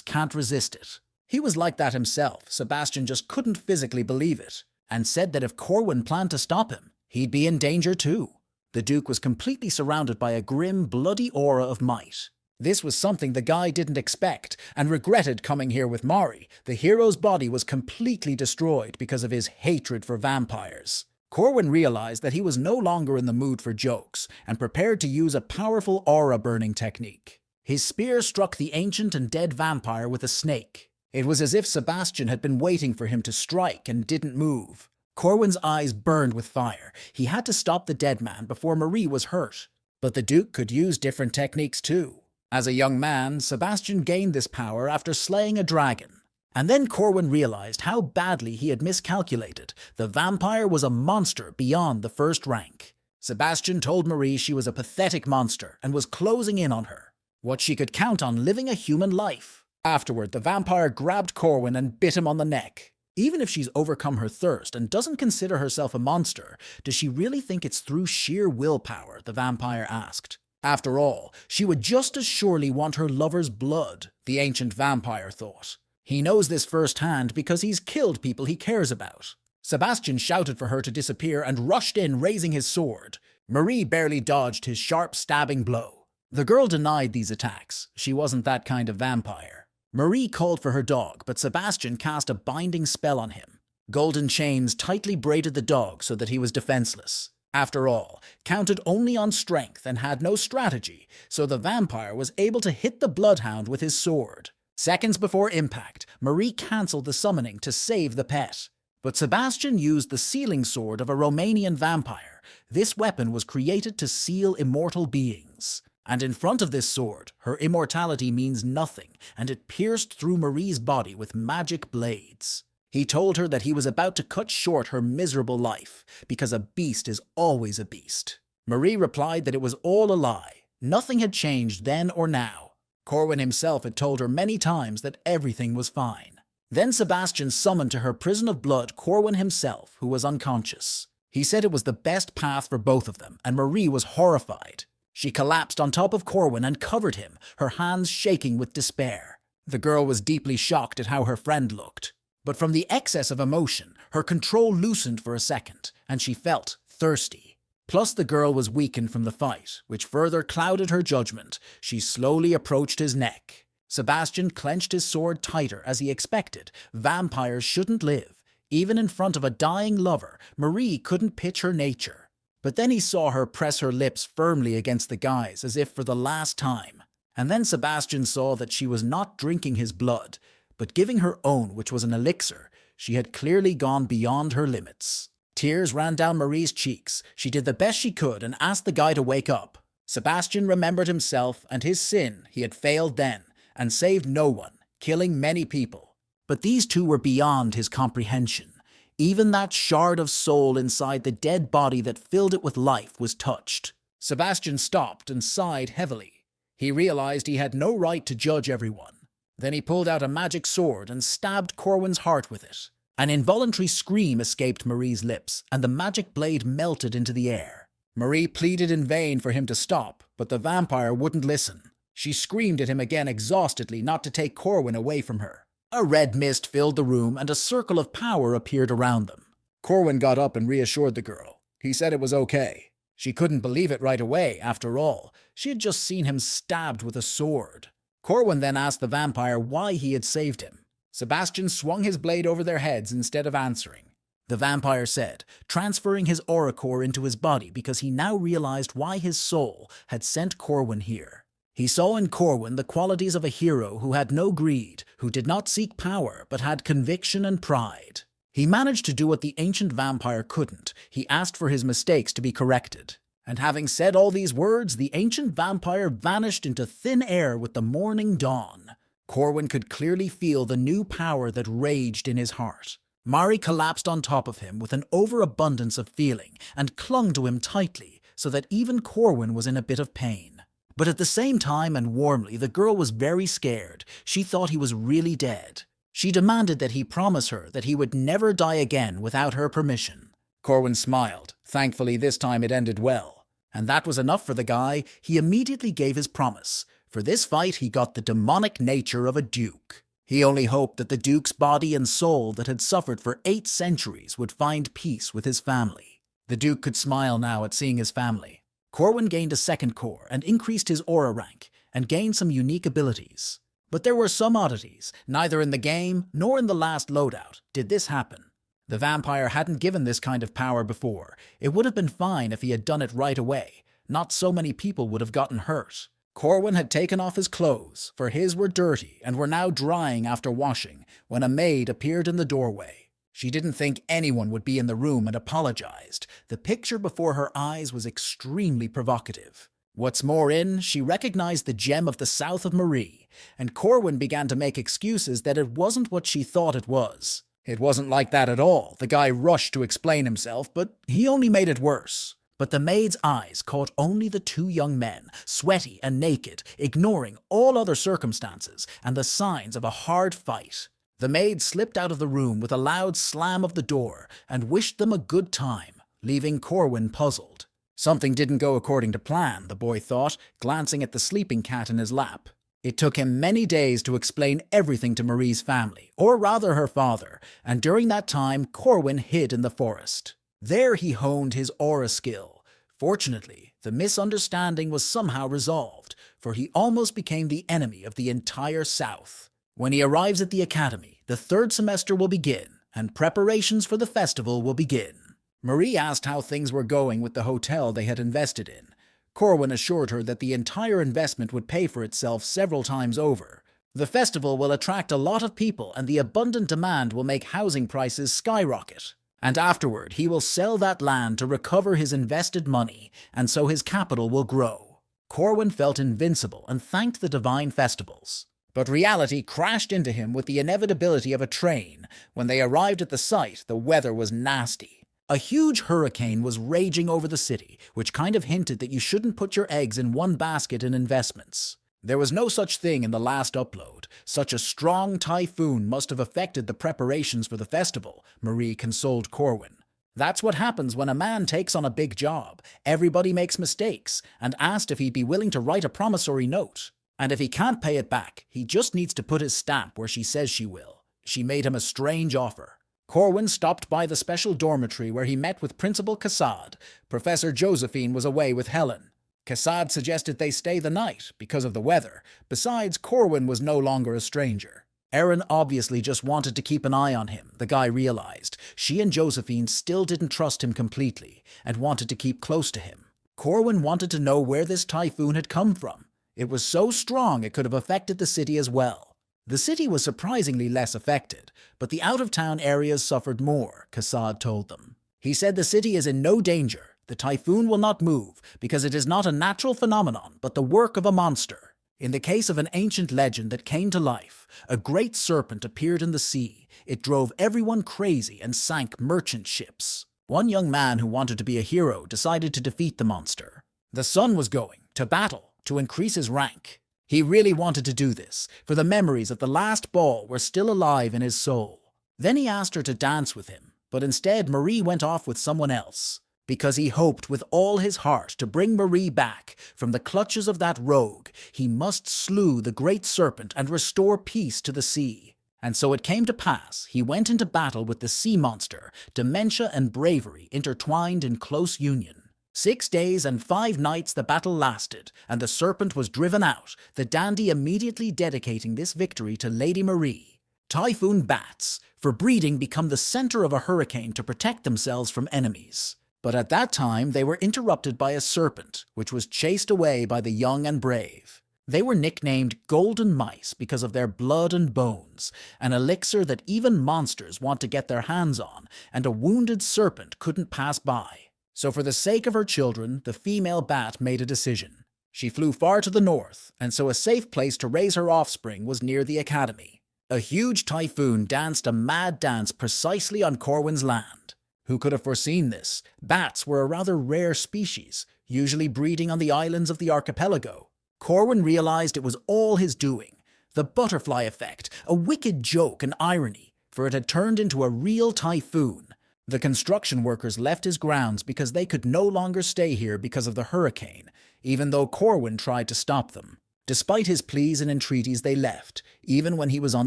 can't resist it. He was like that himself. Sebastian just couldn't physically believe it, and said that if Corwin planned to stop him, he'd be in danger too. The Duke was completely surrounded by a grim, bloody aura of might. This was something the guy didn't expect, and regretted coming here with Mari. The hero's body was completely destroyed because of his hatred for vampires. Corwin realized that he was no longer in the mood for jokes, and prepared to use a powerful aura-burning technique. His spear struck the ancient and dead vampire with a snake. It was as if Sebastian had been waiting for him to strike and didn't move. Corwin's eyes burned with fire. He had to stop the dead man before Marie was hurt. But the Duke could use different techniques too. As a young man, Sebastian gained this power after slaying a dragon. And then Corwin realized how badly he had miscalculated. The vampire was a monster beyond the first rank. Sebastian told Marie she was a pathetic monster and was closing in on her. What she could count on living a human life. Afterward, the vampire grabbed Corwin and bit him on the neck. Even if she's overcome her thirst and doesn't consider herself a monster, does she really think it's through sheer willpower? The vampire asked. After all, she would just as surely want her lover's blood, the ancient vampire thought. He knows this firsthand because he's killed people he cares about. Sebastian shouted for her to disappear and rushed in, raising his sword. Marie barely dodged his sharp, stabbing blow. The girl denied these attacks. She wasn't that kind of vampire. Marie called for her dog, but Sebastian cast a binding spell on him. Golden chains tightly braided the dog so that he was defenseless. After all, counted only on strength and had no strategy, so the vampire was able to hit the bloodhound with his sword. Seconds before impact, Marie cancelled the summoning to save the pet. But Sebastian used the sealing sword of a Romanian vampire. This weapon was created to seal immortal beings. And in front of this sword, her immortality means nothing, and it pierced through Marie's body with magic blades. He told her that he was about to cut short her miserable life, because a beast is always a beast. Marie replied that it was all a lie. Nothing had changed then or now. Corwin himself had told her many times that everything was fine. Then Sebastian summoned to her prison of blood Corwin himself, who was unconscious. He said it was the best path for both of them, and Marie was horrified. She collapsed on top of Corwin and covered him, her hands shaking with despair. The girl was deeply shocked at how her friend looked. But from the excess of emotion, her control loosened for a second, and she felt thirsty. Plus the girl was weakened from the fight, which further clouded her judgment. She slowly approached his neck. Sebastian clenched his sword tighter as he expected. Vampires shouldn't live. Even in front of a dying lover, Marie couldn't pitch her nature. But then he saw her press her lips firmly against the guy's as if for the last time. And then Sebastian saw that she was not drinking his blood, but giving her own, which was an elixir. She had clearly gone beyond her limits. Tears ran down Marie's cheeks. She did the best she could and asked the guy to wake up. Sebastian remembered himself and his sin. He had failed then, and saved no one, killing many people. But these two were beyond his comprehension. Even that shard of soul inside the dead body that filled it with life was touched. Sebastian stopped and sighed heavily. He realized he had no right to judge everyone. Then he pulled out a magic sword and stabbed Corwin's heart with it. An involuntary scream escaped Marie's lips, and the magic blade melted into the air. Marie pleaded in vain for him to stop, but the vampire wouldn't listen. She screamed at him again exhaustedly not to take Corwin away from her. A red mist filled the room, and a circle of power appeared around them. Corwin got up and reassured the girl. He said it was okay. She couldn't believe it right away, after all. She had just seen him stabbed with a sword. Corwin then asked the vampire why he had saved him. Sebastian swung his blade over their heads instead of answering. The vampire said, transferring his aura core into his body because he now realized why his soul had sent Corwin here. He saw in Corwin the qualities of a hero who had no greed, who did not seek power, but had conviction and pride. He managed to do what the ancient vampire couldn't. He asked for his mistakes to be corrected. And having said all these words, the ancient vampire vanished into thin air with the morning dawn. Corwin could clearly feel the new power that raged in his heart. Mari collapsed on top of him with an overabundance of feeling and clung to him tightly so that even Corwin was in a bit of pain. But at the same time and warmly, the girl was very scared. She thought he was really dead. She demanded that he promise her that he would never die again without her permission. Corwin smiled. Thankfully, this time it ended well. And that was enough for the guy. He immediately gave his promise. For this fight, he got the demonic nature of a duke. He only hoped that the duke's body and soul that had suffered for 8 centuries would find peace with his family. The duke could smile now at seeing his family. Corwin gained a second core and increased his aura rank and gained some unique abilities. But there were some oddities. Neither in the game nor in the last loadout did this happen. The vampire hadn't given this kind of power before. It would have been fine if he had done it right away. Not so many people would have gotten hurt. Corwin had taken off his clothes, for his were dirty and were now drying after washing, when a maid appeared in the doorway. She didn't think anyone would be in the room and apologized. The picture before her eyes was extremely provocative. What's more she recognized the gem of the south of Marie, and Corwin began to make excuses that it wasn't what she thought it was. It wasn't like that at all. The guy rushed to explain himself, but he only made it worse. But the maid's eyes caught only the 2 young men, sweaty and naked, ignoring all other circumstances and the signs of a hard fight. The maid slipped out of the room with a loud slam of the door and wished them a good time, leaving Corwin puzzled. Something didn't go according to plan, the boy thought, glancing at the sleeping cat in his lap. It took him many days to explain everything to Marie's family, or rather her father, and during that time Corwin hid in the forest. There he honed his aura skill. Fortunately, the misunderstanding was somehow resolved, for he almost became the enemy of the entire South. When he arrives at the academy, the 3rd semester will begin, and preparations for the festival will begin. Marie asked how things were going with the hotel they had invested in. Corwin assured her that the entire investment would pay for itself several times over. The festival will attract a lot of people, and the abundant demand will make housing prices skyrocket. And afterward, he will sell that land to recover his invested money, and so his capital will grow. Corwin felt invincible and thanked the divine festivals. But reality crashed into him with the inevitability of a train. When they arrived at the site, the weather was nasty. A huge hurricane was raging over the city, which kind of hinted that you shouldn't put your eggs in one basket in investments. There was no such thing in the last upload. Such a strong typhoon must have affected the preparations for the festival, Marie consoled Corwin. That's what happens when a man takes on a big job. Everybody makes mistakes, and asked if he'd be willing to write a promissory note. And if he can't pay it back, he just needs to put his stamp where she says she will. She made him a strange offer. Corwin stopped by the special dormitory where he met with Principal Cassad. Professor Josephine was away with Helen. Cassad suggested they stay the night because of the weather. Besides, Corwin was no longer a stranger. Erin obviously just wanted to keep an eye on him, the guy realized. She and Josephine still didn't trust him completely and wanted to keep close to him. Corwin wanted to know where this typhoon had come from. It was so strong it could have affected the city as well. The city was surprisingly less affected, but the out-of-town areas suffered more, Cassad told them. He said the city is in no danger. The typhoon will not move, because it is not a natural phenomenon, but the work of a monster. In the case of an ancient legend that came to life, a great serpent appeared in the sea. It drove everyone crazy and sank merchant ships. One young man who wanted to be a hero decided to defeat the monster. The son was going to battle to increase his rank. He really wanted to do this, for the memories of the last ball were still alive in his soul. Then he asked her to dance with him, but instead Marie went off with someone else, because he hoped with all his heart to bring Marie back from the clutches of that rogue. He must slew the great serpent and restore peace to the sea. And so it came to pass, he went into battle with the sea monster, dementia and bravery intertwined in close union. 6 days and 5 nights the battle lasted, and the serpent was driven out, the dandy immediately dedicating this victory to Lady Marie. Typhoon bats, for breeding, become the center of a hurricane to protect themselves from enemies. But at that time they were interrupted by a serpent, which was chased away by the young and brave. They were nicknamed golden mice because of their blood and bones, an elixir that even monsters want to get their hands on, and a wounded serpent couldn't pass by. So for the sake of her children, the female bat made a decision. She flew far to the north, and so a safe place to raise her offspring was near the academy. A huge typhoon danced a mad dance precisely on Corwin's land. Who could have foreseen this? Bats were a rather rare species, usually breeding on the islands of the archipelago. Corwin realized it was all his doing. The butterfly effect, a wicked joke and irony, for it had turned into a real typhoon. The construction workers left his grounds because they could no longer stay here because of the hurricane, even though Corwin tried to stop them. Despite his pleas and entreaties, they left, even when he was on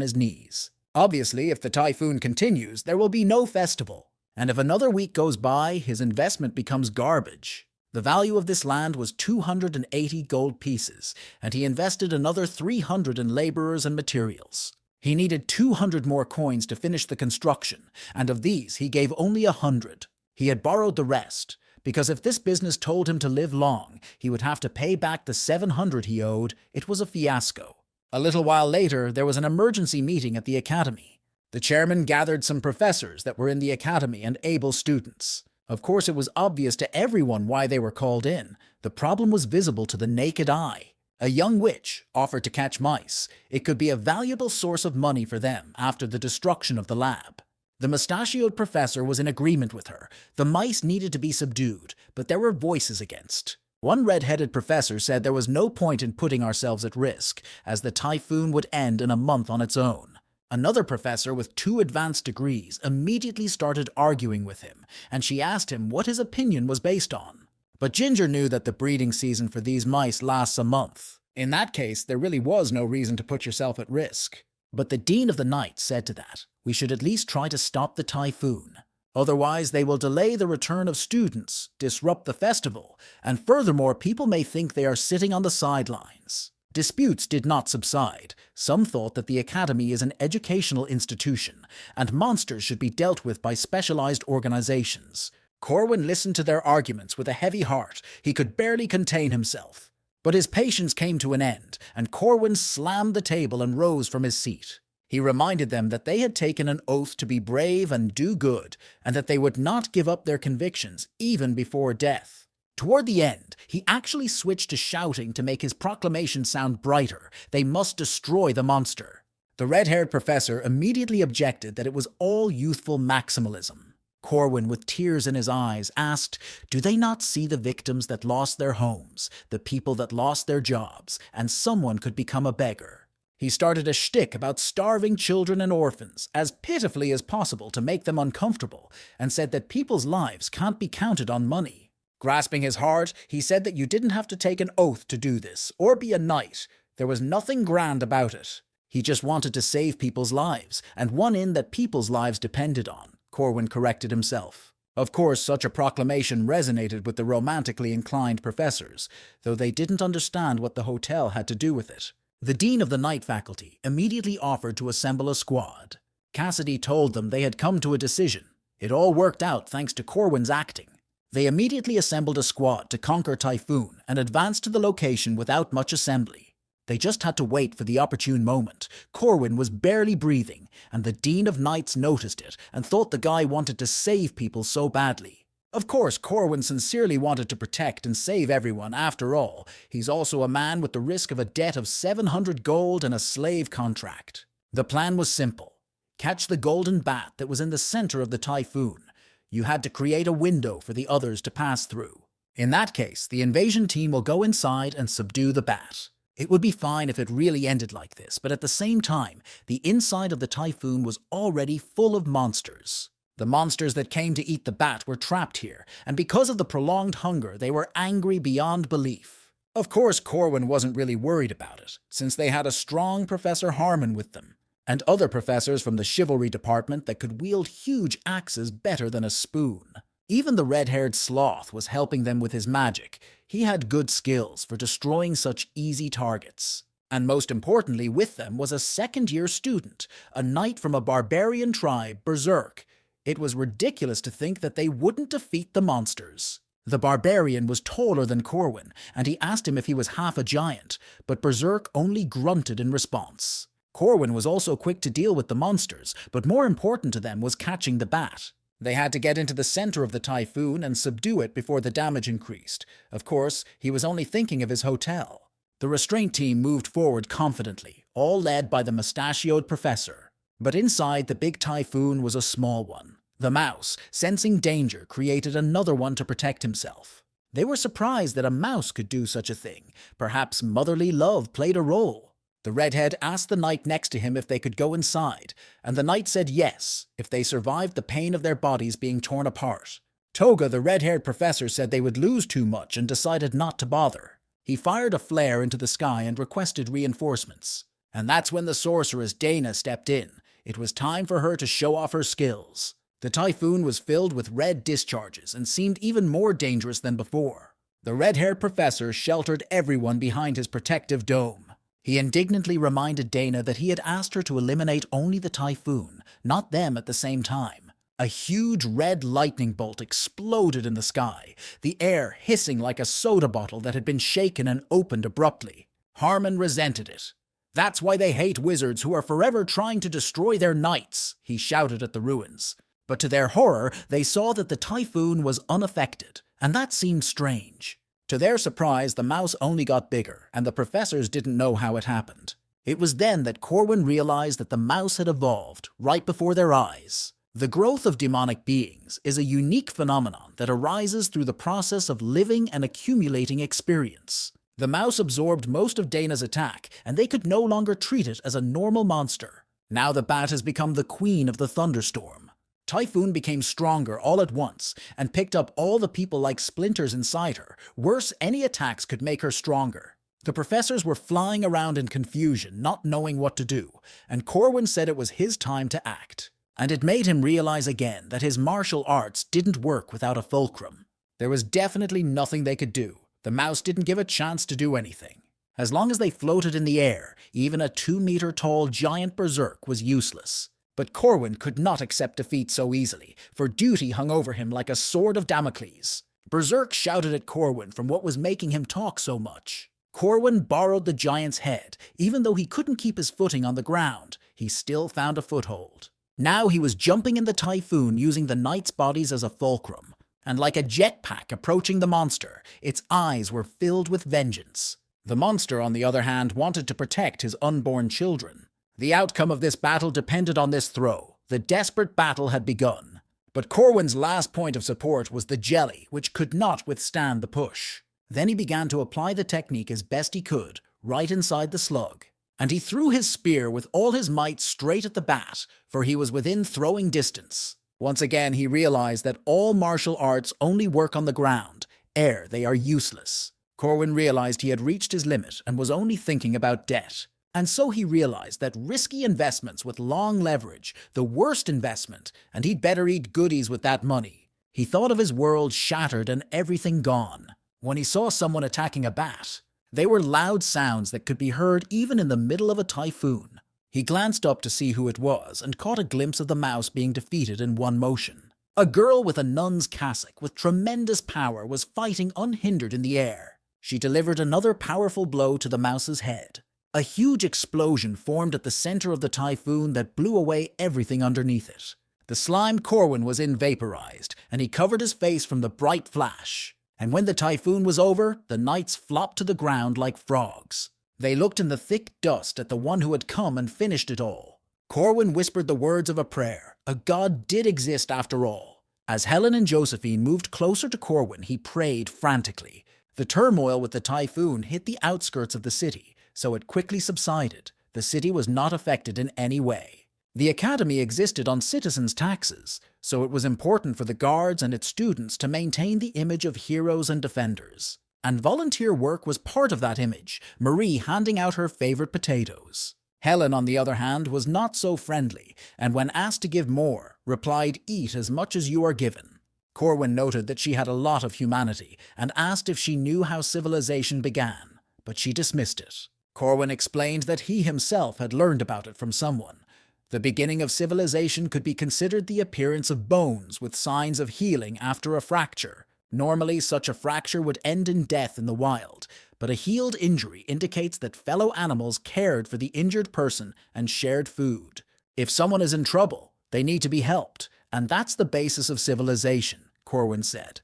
his knees. Obviously, if the typhoon continues, there will be no festival. And if another week goes by, his investment becomes garbage. The value of this land was 280 gold pieces, and he invested another 300 in laborers and materials. He needed 200 more coins to finish the construction, and of these he gave only 100. He had borrowed the rest, because if this business told him to live long, he would have to pay back the 700 he owed. It was a fiasco. A little while later, there was an emergency meeting at the academy. The chairman gathered some professors that were in the academy and able students. Of course, it was obvious to everyone why they were called in. The problem was visible to the naked eye. A young witch offered to catch mice. It could be a valuable source of money for them after the destruction of the lab. The mustachioed professor was in agreement with her. The mice needed to be subdued, but there were voices against. One red-headed professor said there was no point in putting ourselves at risk, as the typhoon would end in a month on its own. Another professor with 2 advanced degrees immediately started arguing with him, and she asked him what his opinion was based on. But Ginger knew that the breeding season for these mice lasts a month. In that case, there really was no reason to put yourself at risk. But the Dean of the Night said to that, we should at least try to stop the typhoon. Otherwise, they will delay the return of students, disrupt the festival, and furthermore, people may think they are sitting on the sidelines. Disputes did not subside. Some thought that the academy is an educational institution, and monsters should be dealt with by specialized organizations. Corwin listened to their arguments with a heavy heart. He could barely contain himself. But his patience came to an end, and Corwin slammed the table and rose from his seat. He reminded them that they had taken an oath to be brave and do good, and that they would not give up their convictions, even before death. Toward the end, he actually switched to shouting to make his proclamation sound brighter. They must destroy the monster. The red-haired professor immediately objected that it was all youthful maximalism. Corwin, with tears in his eyes, asked, do they not see the victims that lost their homes, the people that lost their jobs, and someone could become a beggar? He started a shtick about starving children and orphans, as pitifully as possible to make them uncomfortable, and said that people's lives can't be counted on money. Grasping his heart, he said that you didn't have to take an oath to do this, or be a knight. There was nothing grand about it. He just wanted to save people's lives, and one in that people's lives depended on. Corwin corrected himself. Of course, such a proclamation resonated with the romantically inclined professors, though they didn't understand what the hotel had to do with it. The Dean of the Night faculty immediately offered to assemble a squad. Cassidy told them they had come to a decision. It all worked out thanks to Corwin's acting. They immediately assembled a squad to conquer Typhoon and advanced to the location without much assembly. They just had to wait for the opportune moment. Corwin was barely breathing, and the Dean of Knights noticed it and thought the guy wanted to save people so badly. Of course, Corwin sincerely wanted to protect and save everyone. After all, he's also a man with the risk of a debt of 700 gold and a slave contract. The plan was simple. Catch the golden bat that was in the center of the typhoon. You had to create a window for the others to pass through. In that case, the invasion team will go inside and subdue the bat. It would be fine if it really ended like this, but at the same time, the inside of the typhoon was already full of monsters. The monsters that came to eat the bat were trapped here, and because of the prolonged hunger, they were angry beyond belief. Of course, Corwin wasn't really worried about it, since they had a strong Professor Harmon with them, and other professors from the chivalry department that could wield huge axes better than a spoon. Even the red-haired sloth was helping them with his magic. He had good skills for destroying such easy targets. And most importantly, with them was a second-year student, a knight from a barbarian tribe, Berserk. It was ridiculous to think that they wouldn't defeat the monsters. The barbarian was taller than Corwin, and he asked him if he was half a giant, but Berserk only grunted in response. Corwin was also quick to deal with the monsters, but more important to them was catching the bat. They had to get into the center of the typhoon and subdue it before the damage increased. Of course, he was only thinking of his hotel. The restraint team moved forward confidently, all led by the mustachioed professor. But inside the big typhoon was a small one. The mouse, sensing danger, created another one to protect himself. They were surprised that a mouse could do such a thing. Perhaps motherly love played a role. The redhead asked the knight next to him if they could go inside, and the knight said yes, if they survived the pain of their bodies being torn apart. Toga, the red-haired professor, said they would lose too much and decided not to bother. He fired a flare into the sky and requested reinforcements. And that's when the sorceress Dana stepped in. It was time for her to show off her skills. The typhoon was filled with red discharges and seemed even more dangerous than before. The red-haired professor sheltered everyone behind his protective dome. He indignantly reminded Dana that he had asked her to eliminate only the typhoon, not them at the same time. A huge red lightning bolt exploded in the sky, the air hissing like a soda bottle that had been shaken and opened abruptly. Harmon resented it. "That's why they hate wizards who are forever trying to destroy their knights," he shouted at the ruins. But to their horror, they saw that the typhoon was unaffected, and that seemed strange. To their surprise, the mouse only got bigger, and the professors didn't know how it happened. It was then that Corwin realized that the mouse had evolved, right before their eyes. The growth of demonic beings is a unique phenomenon that arises through the process of living and accumulating experience. The mouse absorbed most of Dana's attack, and they could no longer treat it as a normal monster. Now the bat has become the queen of the thunderstorm. Typhoon became stronger all at once and picked up all the people like splinters inside her. Worse, any attacks could make her stronger. The professors were flying around in confusion, not knowing what to do, and Corwin said it was his time to act. And it made him realize again that his martial arts didn't work without a fulcrum. There was definitely nothing they could do. The mouse didn't give a chance to do anything. As long as they floated in the air, even a 2-meter-tall giant berserk was useless. But Corwin could not accept defeat so easily, for duty hung over him like a sword of Damocles. Berserk shouted at Corwin from what was making him talk so much. Corwin borrowed the giant's head. Even though he couldn't keep his footing on the ground, he still found a foothold. Now he was jumping in the typhoon using the knights' bodies as a fulcrum. And like a jetpack approaching the monster, its eyes were filled with vengeance. The monster, on the other hand, wanted to protect his unborn children. The outcome of this battle depended on this throw. The desperate battle had begun. But Corwin's last point of support was the jelly, which could not withstand the push. Then he began to apply the technique as best he could, right inside the slug. And he threw his spear with all his might straight at the bat, for he was within throwing distance. Once again, he realized that all martial arts only work on the ground. Air, they are useless. Corwin realized he had reached his limit and was only thinking about debt. And so he realized that risky investments with long leverage, the worst investment, and he'd better eat goodies with that money. He thought of his world shattered and everything gone. When he saw someone attacking a bat, they were loud sounds that could be heard even in the middle of a typhoon. He glanced up to see who it was and caught a glimpse of the mouse being defeated in one motion. A girl with a nun's cassock with tremendous power was fighting unhindered in the air. She delivered another powerful blow to the mouse's head. A huge explosion formed at the center of the typhoon that blew away everything underneath it. The slimed Corwin was in vaporized, and he covered his face from the bright flash. And when the typhoon was over, the knights flopped to the ground like frogs. They looked in the thick dust at the one who had come and finished it all. Corwin whispered the words of a prayer. A god did exist after all. As Helen and Josephine moved closer to Corwin, he prayed frantically. The turmoil with the typhoon hit the outskirts of the city, so it quickly subsided. The city was not affected in any way. The academy existed on citizens' taxes, so it was important for the guards and its students to maintain the image of heroes and defenders. And volunteer work was part of that image, Marie handing out her favorite potatoes. Helen, on the other hand, was not so friendly, and when asked to give more, replied, "Eat as much as you are given." Corwin noted that she had a lot of humanity, and asked if she knew how civilization began, but she dismissed it. Corwin explained that he himself had learned about it from someone. The beginning of civilization could be considered the appearance of bones with signs of healing after a fracture. Normally, such a fracture would end in death in the wild, but a healed injury indicates that fellow animals cared for the injured person and shared food. If someone is in trouble, they need to be helped, and that's the basis of civilization, Corwin said.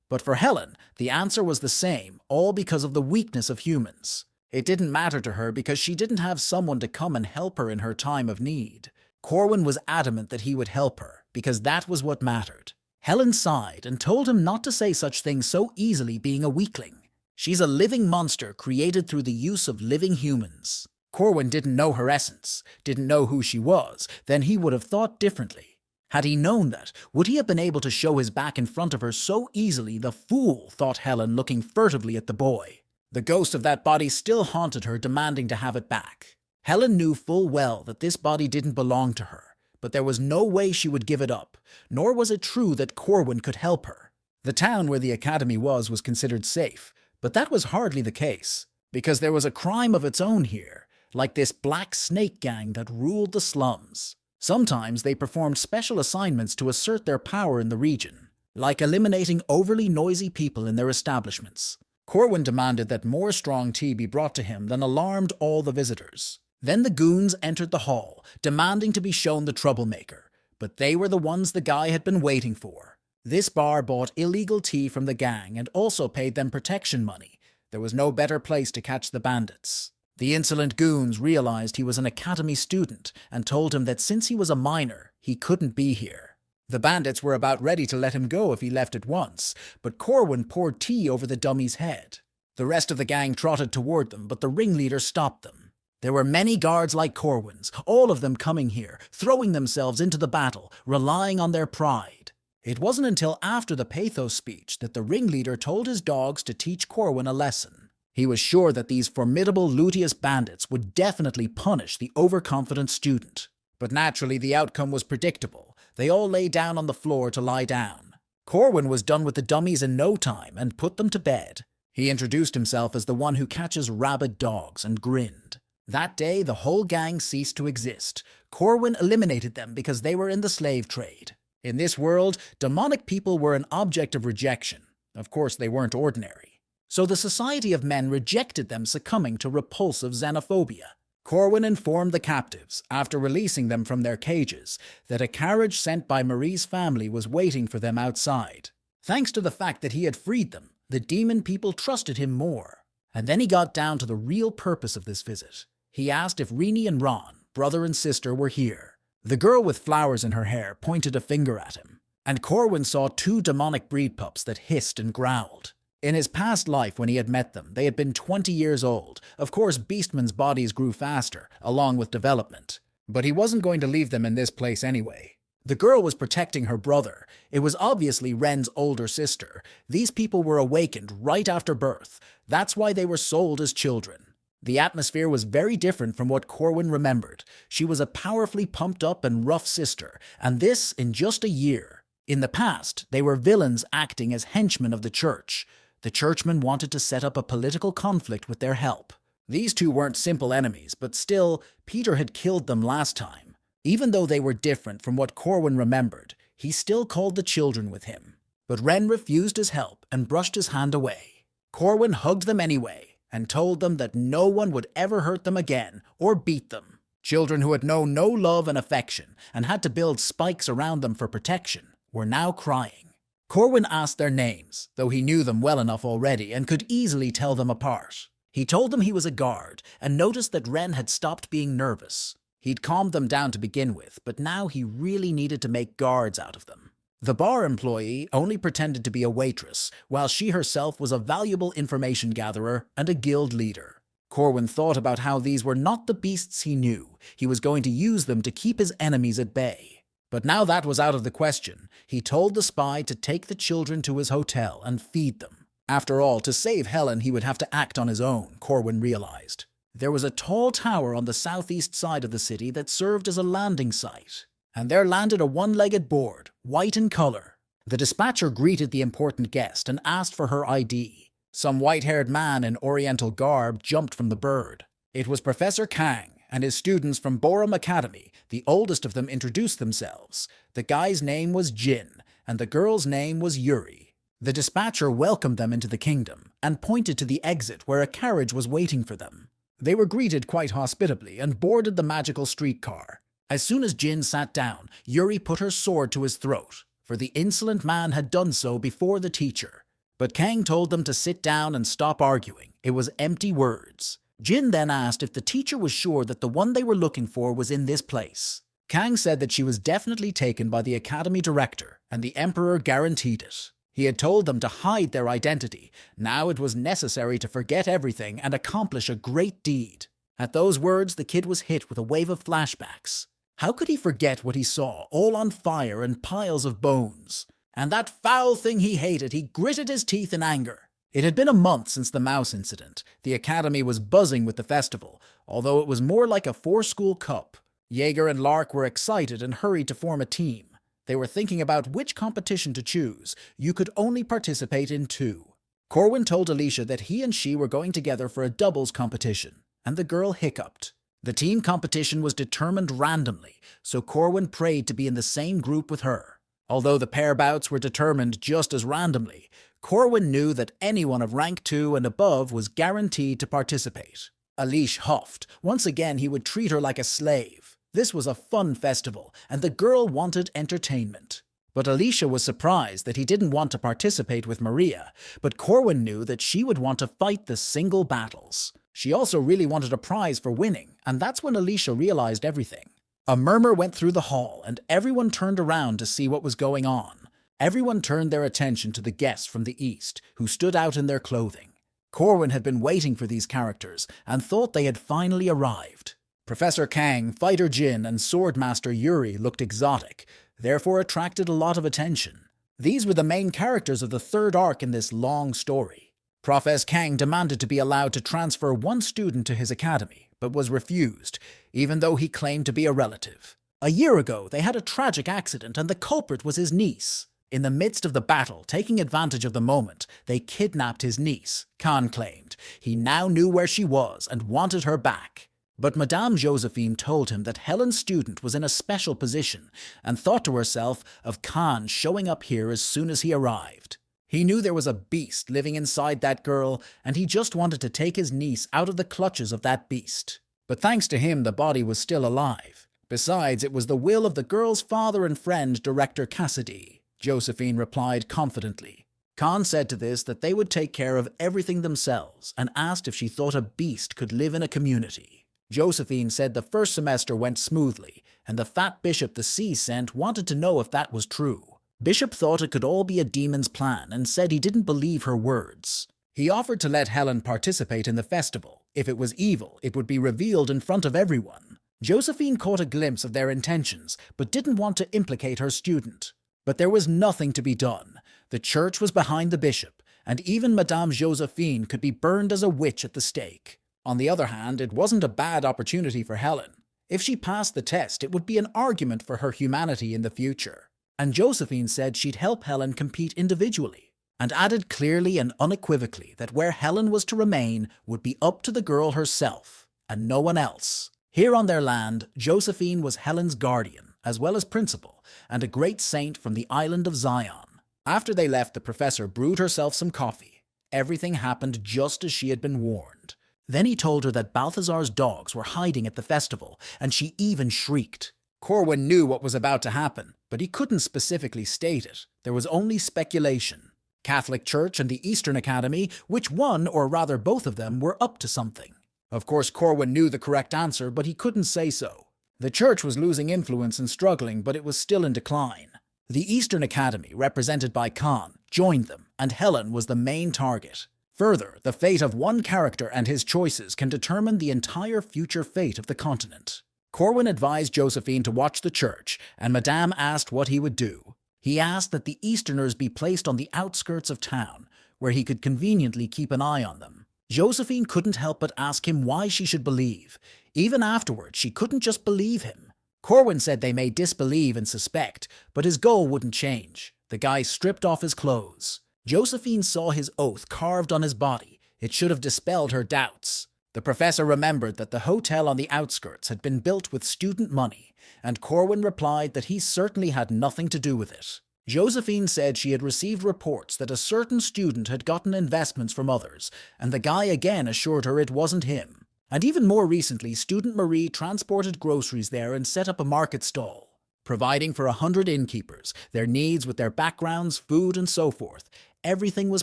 But for Helen, the answer was the same, all because of the weakness of humans. It didn't matter to her because she didn't have someone to come and help her in her time of need. Corwin was adamant that he would help her, because that was what mattered. Helen sighed and told him not to say such things so easily, being a weakling. She's a living monster created through the use of living humans. Corwin didn't know her essence, didn't know who she was, then he would have thought differently. Had he known that, would he have been able to show his back in front of her so easily? The fool, thought Helen, looking furtively at the boy. The ghost of that body still haunted her, demanding to have it back. Helen knew full well that this body didn't belong to her, but there was no way she would give it up, nor was it true that Corwin could help her. The town where the academy was considered safe, but that was hardly the case, because there was a crime of its own here, like this black snake gang that ruled the slums. Sometimes they performed special assignments to assert their power in the region, like eliminating overly noisy people in their establishments. Corwin demanded that more strong tea be brought to him, then alarmed all the visitors. Then the goons entered the hall, demanding to be shown the troublemaker, but they were the ones the guy had been waiting for. This bar bought illegal tea from the gang and also paid them protection money. There was no better place to catch the bandits. The insolent goons realized he was an academy student and told him that since he was a minor, he couldn't be here. The bandits were about ready to let him go if he left at once, but Corwin poured tea over the dummy's head. The rest of the gang trotted toward them, but the ringleader stopped them. There were many guards like Corwin's, all of them coming here, throwing themselves into the battle, relying on their pride. It wasn't until after the pathos speech that the ringleader told his dogs to teach Corwin a lesson. He was sure that these formidable Lutius bandits would definitely punish the overconfident student. But naturally, the outcome was predictable. They all lay down on the floor to lie down. Corwin was done with the dummies in no time and put them to bed. He introduced himself as the one who catches rabid dogs and grinned. That day, the whole gang ceased to exist. Corwin eliminated them because they were in the slave trade. In this world, demonic people were an object of rejection. Of course, they weren't ordinary. So the Society of Men rejected them, succumbing to repulsive xenophobia. Corwin informed the captives, after releasing them from their cages, that a carriage sent by Marie's family was waiting for them outside. Thanks to the fact that he had freed them, the demon people trusted him more. And then he got down to the real purpose of this visit. He asked if Rini and Ron, brother and sister, were here. The girl with flowers in her hair pointed a finger at him, and Corwin saw 2 demonic breed pups that hissed and growled. In his past life when he had met them, they had been 20 years old. Of course, beastmen's bodies grew faster, along with development. But he wasn't going to leave them in this place anyway. The girl was protecting her brother. It was obviously Ren's older sister. These people were awakened right after birth. That's why they were sold as children. The atmosphere was very different from what Corwin remembered. She was a powerfully pumped up and rough sister, and this in just a year. In the past, they were villains acting as henchmen of the church. The churchmen wanted to set up a political conflict with their help. These 2 weren't simple enemies, but still, Peter had killed them last time. Even though they were different from what Corwin remembered, he still called the children with him. But Ren refused his help and brushed his hand away. Corwin hugged them anyway, and told them that no one would ever hurt them again or beat them. Children who had known no love and affection and had to build spikes around them for protection were now crying. Corwin asked their names, though he knew them well enough already and could easily tell them apart. He told them he was a guard and noticed that Ren had stopped being nervous. He'd calmed them down to begin with, but now he really needed to make guards out of them. The bar employee only pretended to be a waitress, while she herself was a valuable information gatherer and a guild leader. Corwin thought about how these were not the beasts he knew. He was going to use them to keep his enemies at bay. But now that was out of the question. He told the spy to take the children to his hotel and feed them. After all, to save Helen, he would have to act on his own, Corwin realized. There was a tall tower on the southeast side of the city that served as a landing site, and there landed a 1-legged board, white in color. The dispatcher greeted the important guest and asked for her ID. Some white-haired man in oriental garb jumped from the bird. It was Professor Kang and his students from Borum Academy. The oldest of them introduced themselves. The guy's name was Jin, and the girl's name was Yuri. The dispatcher welcomed them into the kingdom and pointed to the exit where a carriage was waiting for them. They were greeted quite hospitably and boarded the magical streetcar. As soon as Jin sat down, Yuri put her sword to his throat, for the insolent man had done so before the teacher. But Kang told them to sit down and stop arguing. It was empty words. Jin then asked if the teacher was sure that the one they were looking for was in this place. Kang said that she was definitely taken by the academy director, and the emperor guaranteed it. He had told them to hide their identity. Now it was necessary to forget everything and accomplish a great deed. At those words, the kid was hit with a wave of flashbacks. How could he forget what he saw, all on fire and piles of bones? And that foul thing he hated, he gritted his teeth in anger. It had been a month since the mouse incident. The academy was buzzing with the festival, although it was more like a four-school cup. Jaeger and Lark were excited and hurried to form a team. They were thinking about which competition to choose. You could only participate in 2. Corwin told Alicia that he and she were going together for a doubles competition, and the girl hiccuped. The team competition was determined randomly, so Corwin prayed to be in the same group with her. Although the pair bouts were determined just as randomly, Corwin knew that anyone of rank 2 and above was guaranteed to participate. Alicia huffed. Once again, he would treat her like a slave. This was a fun festival, and the girl wanted entertainment. But Alicia was surprised that he didn't want to participate with Maria, but Corwin knew that she would want to fight the single battles. She also really wanted a prize for winning, and that's when Alicia realized everything. A murmur went through the hall, and everyone turned around to see what was going on. Everyone turned their attention to the guests from the east, who stood out in their clothing. Corwin had been waiting for these characters, and thought they had finally arrived. Professor Kang, Fighter Jin, and Swordmaster Yuri looked exotic, therefore attracted a lot of attention. These were the main characters of the third arc in this long story. Prof. Kang demanded to be allowed to transfer one student to his academy, but was refused, even though he claimed to be a relative. A year ago, they had a tragic accident and the culprit was his niece. In the midst of the battle, taking advantage of the moment, they kidnapped his niece, Khan claimed. He now knew where she was and wanted her back. But Madame Josephine told him that Helen's student was in a special position and thought to herself of Khan showing up here as soon as he arrived. He knew there was a beast living inside that girl, and he just wanted to take his niece out of the clutches of that beast. But thanks to him, the body was still alive. Besides, it was the will of the girl's father and friend, Director Cassidy, Josephine replied confidently. Khan said to this that they would take care of everything themselves and asked if she thought a beast could live in a community. Josephine said the first semester went smoothly, and the fat bishop the sea sent wanted to know if that was true. Bishop thought it could all be a demon's plan and said he didn't believe her words. He offered to let Helen participate in the festival. If it was evil, it would be revealed in front of everyone. Josephine caught a glimpse of their intentions, but didn't want to implicate her student. But there was nothing to be done. The church was behind the bishop, and even Madame Josephine could be burned as a witch at the stake. On the other hand, it wasn't a bad opportunity for Helen. If she passed the test, it would be an argument for her humanity in the future. And Josephine said she'd help Helen compete individually, and added clearly and unequivocally that where Helen was to remain would be up to the girl herself, and no one else. Here on their land, Josephine was Helen's guardian, as well as principal, and a great saint from the island of Zion. After they left, the professor brewed herself some coffee. Everything happened just as she had been warned. Then he told her that Balthazar's dogs were hiding at the festival, and she even shrieked. Corwin knew what was about to happen, but he couldn't specifically state it. There was only speculation. Catholic Church and the Eastern Academy, which one, or rather both of them, were up to something. Of course, Corwin knew the correct answer, but he couldn't say so. The church was losing influence and struggling, but it was still in decline. The Eastern Academy, represented by Khan, joined them, and Helen was the main target. Further, the fate of one character and his choices can determine the entire future fate of the continent. Corwin advised Josephine to watch the church, and Madame asked what he would do. He asked that the Easterners be placed on the outskirts of town, where he could conveniently keep an eye on them. Josephine couldn't help but ask him why she should believe. Even afterwards, she couldn't just believe him. Corwin said they may disbelieve and suspect, but his goal wouldn't change. The guy stripped off his clothes. Josephine saw his oath carved on his body. It should have dispelled her doubts. The professor remembered that the hotel on the outskirts had been built with student money, and Corwin replied that he certainly had nothing to do with it. Josephine said she had received reports that a certain student had gotten investments from others, and the guy again assured her it wasn't him. And even more recently, student Marie transported groceries there and set up a market stall, providing for 100 innkeepers, their needs with their backgrounds, food, and so forth. Everything was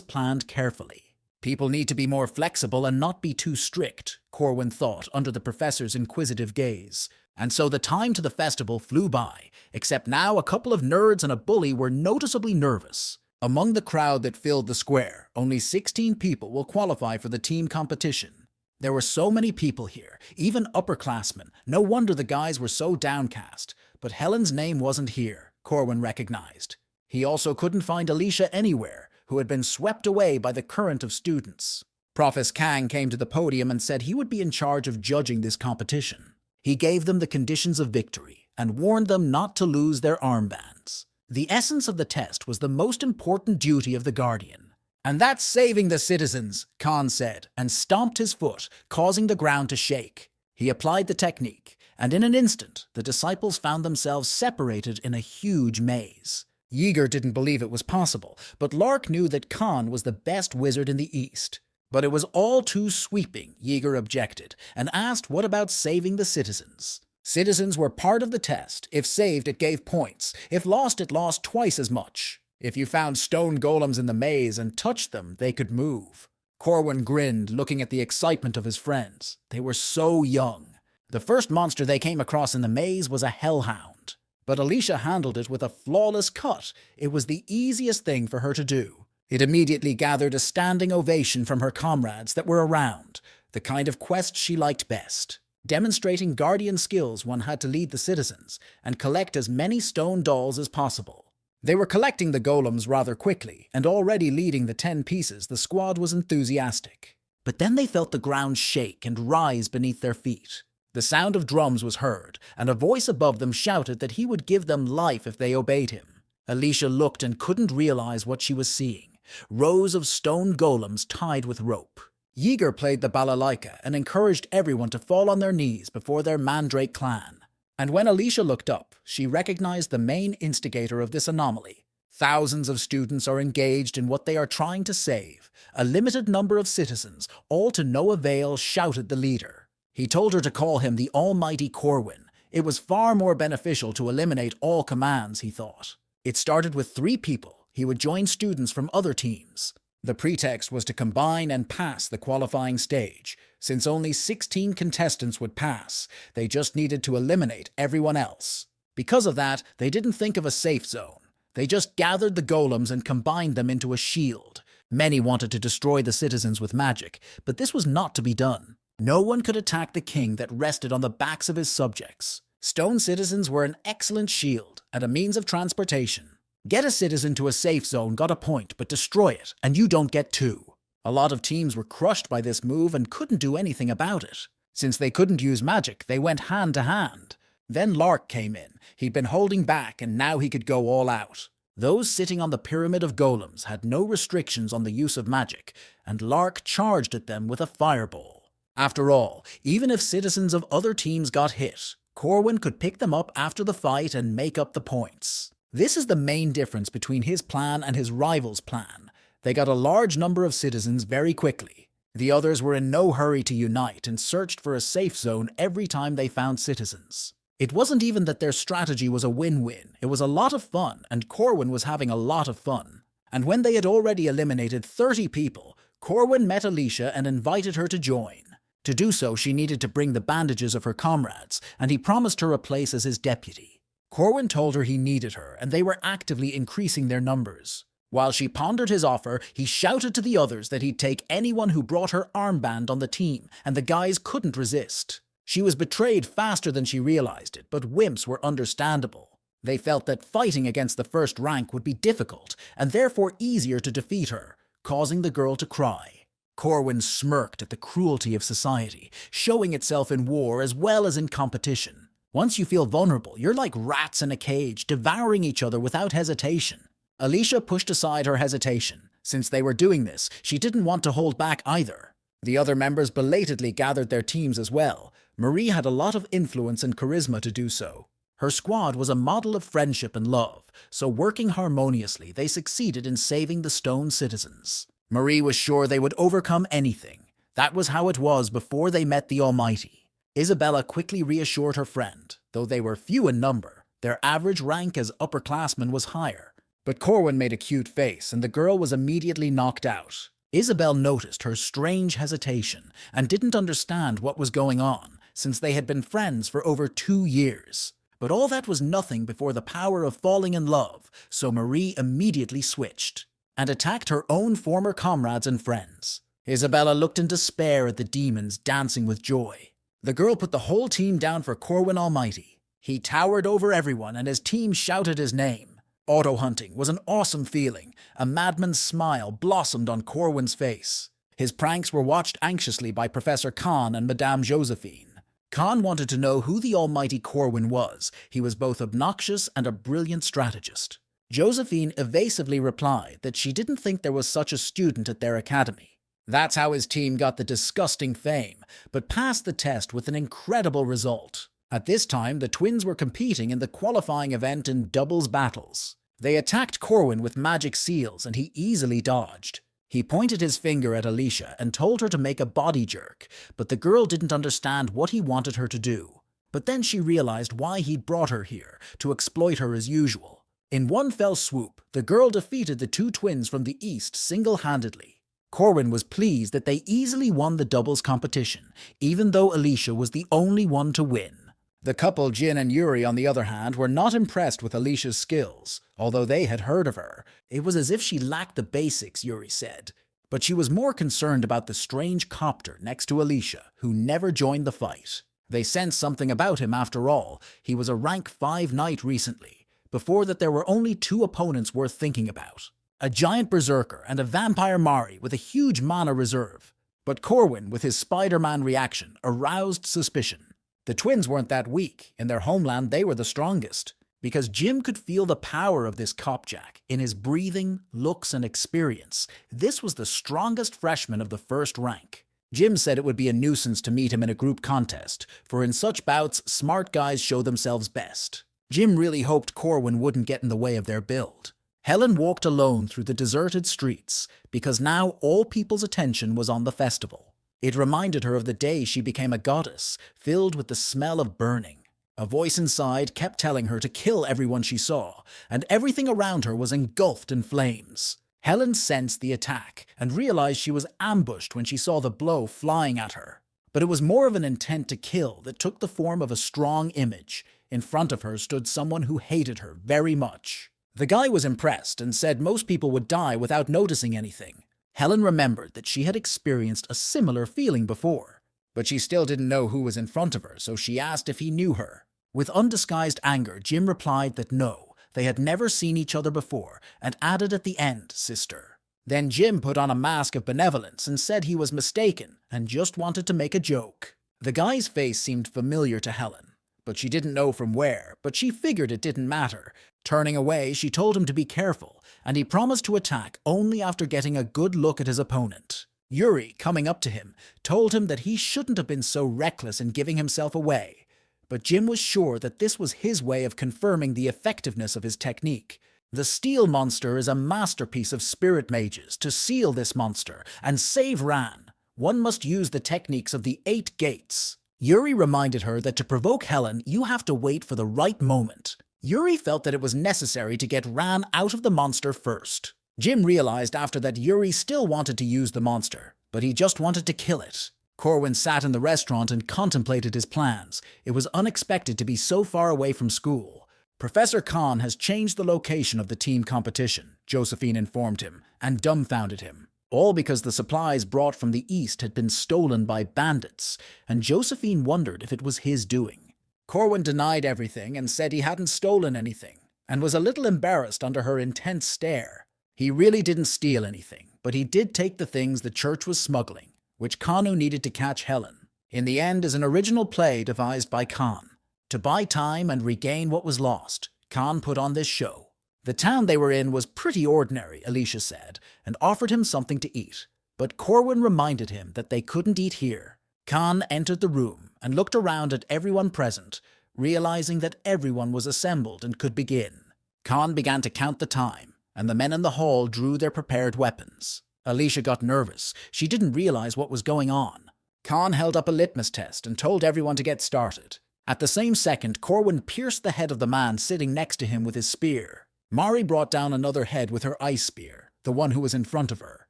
planned carefully. People need to be more flexible and not be too strict, Corwin thought under the professor's inquisitive gaze. And so the time to the festival flew by, except now a couple of nerds and a bully were noticeably nervous. Among the crowd that filled the square, only 16 people will qualify for the team competition. There were so many people here, even upperclassmen. No wonder the guys were so downcast. But Helen's name wasn't here, Corwin recognized. He also couldn't find Alicia anywhere, who had been swept away by the current of students. Professor Kang came to the podium and said he would be in charge of judging this competition. He gave them the conditions of victory and warned them not to lose their armbands. The essence of the test was the most important duty of the Guardian. "And that's saving the citizens," Khan said, and stomped his foot, causing the ground to shake. He applied the technique, and in an instant, the disciples found themselves separated in a huge maze. Yeager didn't believe it was possible, but Lark knew that Khan was the best wizard in the East. But it was all too sweeping, Yeager objected, and asked what about saving the citizens. Citizens were part of the test. If saved, it gave points. If lost, it lost twice as much. If you found stone golems in the maze and touched them, they could move. Corwin grinned, looking at the excitement of his friends. They were so young. The first monster they came across in the maze was a hellhound. But Alicia handled it with a flawless cut. It was the easiest thing for her to do. It immediately gathered a standing ovation from her comrades that were around, the kind of quest she liked best. Demonstrating guardian skills, one had to lead the citizens and collect as many stone dolls as possible. They were collecting the golems rather quickly, and already leading the 10 pieces, the squad was enthusiastic. But then they felt the ground shake and rise beneath their feet. The sound of drums was heard, and a voice above them shouted that he would give them life if they obeyed him. Alicia looked and couldn't realize what she was seeing. Rows of stone golems tied with rope. Yeager played the balalaika and encouraged everyone to fall on their knees before their mandrake clan. And when Alicia looked up, she recognized the main instigator of this anomaly. Thousands of students are engaged in what they are trying to save. A limited number of citizens, all to no avail, shouted the leader. He told her to call him the Almighty Corwin. It was far more beneficial to eliminate all commands, he thought. It started with 3 people. He would join students from other teams. The pretext was to combine and pass the qualifying stage. Since only 16 contestants would pass, they just needed to eliminate everyone else. Because of that, they didn't think of a safe zone. They just gathered the golems and combined them into a shield. Many wanted to destroy the citizens with magic, but this was not to be done. No one could attack the king that rested on the backs of his subjects. Stone citizens were an excellent shield and a means of transportation. Get a citizen to a safe zone got a point, but destroy it, and you don't get 2. A lot of teams were crushed by this move and couldn't do anything about it. Since they couldn't use magic, they went hand to hand. Then Lark came in. He'd been holding back, and now he could go all out. Those sitting on the pyramid of golems had no restrictions on the use of magic, and Lark charged at them with a fireball. After all, even if citizens of other teams got hit, Corwin could pick them up after the fight and make up the points. This is the main difference between his plan and his rival's plan. They got a large number of citizens very quickly. The others were in no hurry to unite and searched for a safe zone every time they found citizens. It wasn't even that their strategy was a win-win. It was a lot of fun, and Corwin was having a lot of fun. And when they had already eliminated 30 people, Corwin met Alicia and invited her to join. To do so, she needed to bring the bandages of her comrades, and he promised her a place as his deputy. Corwin told her he needed her, and they were actively increasing their numbers. While she pondered his offer, he shouted to the others that he'd take anyone who brought her armband on the team, and the guys couldn't resist. She was betrayed faster than she realized it, but wimps were understandable. They felt that fighting against the first rank would be difficult, and therefore easier to defeat her, causing the girl to cry. Corwin smirked at the cruelty of society, showing itself in war as well as in competition. Once you feel vulnerable, you're like rats in a cage, devouring each other without hesitation. Alicia pushed aside her hesitation. Since they were doing this, she didn't want to hold back either. The other members belatedly gathered their teams as well. Marie had a lot of influence and charisma to do so. Her squad was a model of friendship and love, so working harmoniously, they succeeded in saving the stone citizens. Marie was sure they would overcome anything. That was how it was before they met the Almighty. Isabella quickly reassured her friend. Though they were few in number, their average rank as upperclassmen was higher. But Corwin made a cute face, and the girl was immediately knocked out. Isabel noticed her strange hesitation and didn't understand what was going on, since they had been friends for over 2 years. But all that was nothing before the power of falling in love, so Marie immediately switched and attacked her own former comrades and friends. Isabella looked in despair at the demons dancing with joy. The girl put the whole team down for Corwin Almighty. He towered over everyone and his team shouted his name. Auto-hunting was an awesome feeling. A madman's smile blossomed on Corwin's face. His pranks were watched anxiously by Professor Khan and Madame Josephine. Khan wanted to know who the almighty Corwin was. He was both obnoxious and a brilliant strategist. Josephine evasively replied that she didn't think there was such a student at their academy. That's how his team got the disgusting fame, but passed the test with an incredible result. At this time, the twins were competing in the qualifying event in doubles battles. They attacked Corwin with magic seals and he easily dodged. He pointed his finger at Alicia and told her to make a body jerk, but the girl didn't understand what he wanted her to do. But then she realized why he'd brought her here, to exploit her as usual. In one fell swoop, the girl defeated the two twins from the east single-handedly. Corwin was pleased that they easily won the doubles competition, even though Alicia was the only one to win. The couple, Jin and Yuri, on the other hand, were not impressed with Alicia's skills, although they had heard of her. It was as if she lacked the basics, Yuri said. But she was more concerned about the strange copter next to Alicia, who never joined the fight. They sensed something about him after all. He was a rank 5 knight recently. Before that there were only 2 opponents worth thinking about. A giant berserker and a vampire Mari with a huge mana reserve. But Corwin, with his Spider-Man reaction, aroused suspicion. The twins weren't that weak. In their homeland, they were the strongest. Because Jim could feel the power of this copjack in his breathing, looks, and experience. This was the strongest freshman of the first rank. Jim said it would be a nuisance to meet him in a group contest, for in such bouts, smart guys show themselves best. Jim really hoped Corwin wouldn't get in the way of their build. Helen walked alone through the deserted streets, because now all people's attention was on the festival. It reminded her of the day she became a goddess, filled with the smell of burning. A voice inside kept telling her to kill everyone she saw, and everything around her was engulfed in flames. Helen sensed the attack and realized she was ambushed when she saw the blow flying at her. But it was more of an intent to kill that took the form of a strong image. In front of her stood someone who hated her very much. The guy was impressed and said most people would die without noticing anything. Helen remembered that she had experienced a similar feeling before, but she still didn't know who was in front of her, so she asked if he knew her. With undisguised anger, Jim replied that no, they had never seen each other before, and added at the end, sister. Then Jim put on a mask of benevolence and said he was mistaken and just wanted to make a joke. The guy's face seemed familiar to Helen, but she didn't know from where, but she figured it didn't matter. Turning away, she told him to be careful, and he promised to attack only after getting a good look at his opponent. Yuri, coming up to him, told him that he shouldn't have been so reckless in giving himself away. But Jim was sure that this was his way of confirming the effectiveness of his technique. The Steel Monster is a masterpiece of spirit mages. To seal this monster and save Ran, one must use the techniques of the 8 gates. Yuri reminded her that to provoke Helen, you have to wait for the right moment. Yuri felt that it was necessary to get Ran out of the monster first. Jim realized after that Yuri still wanted to use the monster, but he just wanted to kill it. Corwin sat in the restaurant and contemplated his plans. It was unexpected to be so far away from school. Professor Khan has changed the location of the team competition, Josephine informed him, and dumbfounded him. All because the supplies brought from the east had been stolen by bandits, and Josephine wondered if it was his doing. Corwin denied everything and said he hadn't stolen anything, and was a little embarrassed under her intense stare. He really didn't steal anything, but he did take the things the church was smuggling, which Kanu needed to catch Helen. In the end is an original play devised by Khan. To buy time and regain what was lost, Khan put on this show. The town they were in was pretty ordinary, Alicia said, and offered him something to eat. But Corwin reminded him that they couldn't eat here. Khan entered the room and looked around at everyone present, realizing that everyone was assembled and could begin. Khan began to count the time, and the men in the hall drew their prepared weapons. Alicia got nervous. She didn't realize what was going on. Khan held up a litmus test and told everyone to get started. At the same second, Corwin pierced the head of the man sitting next to him with his spear. Mari brought down another head with her ice spear, the one who was in front of her.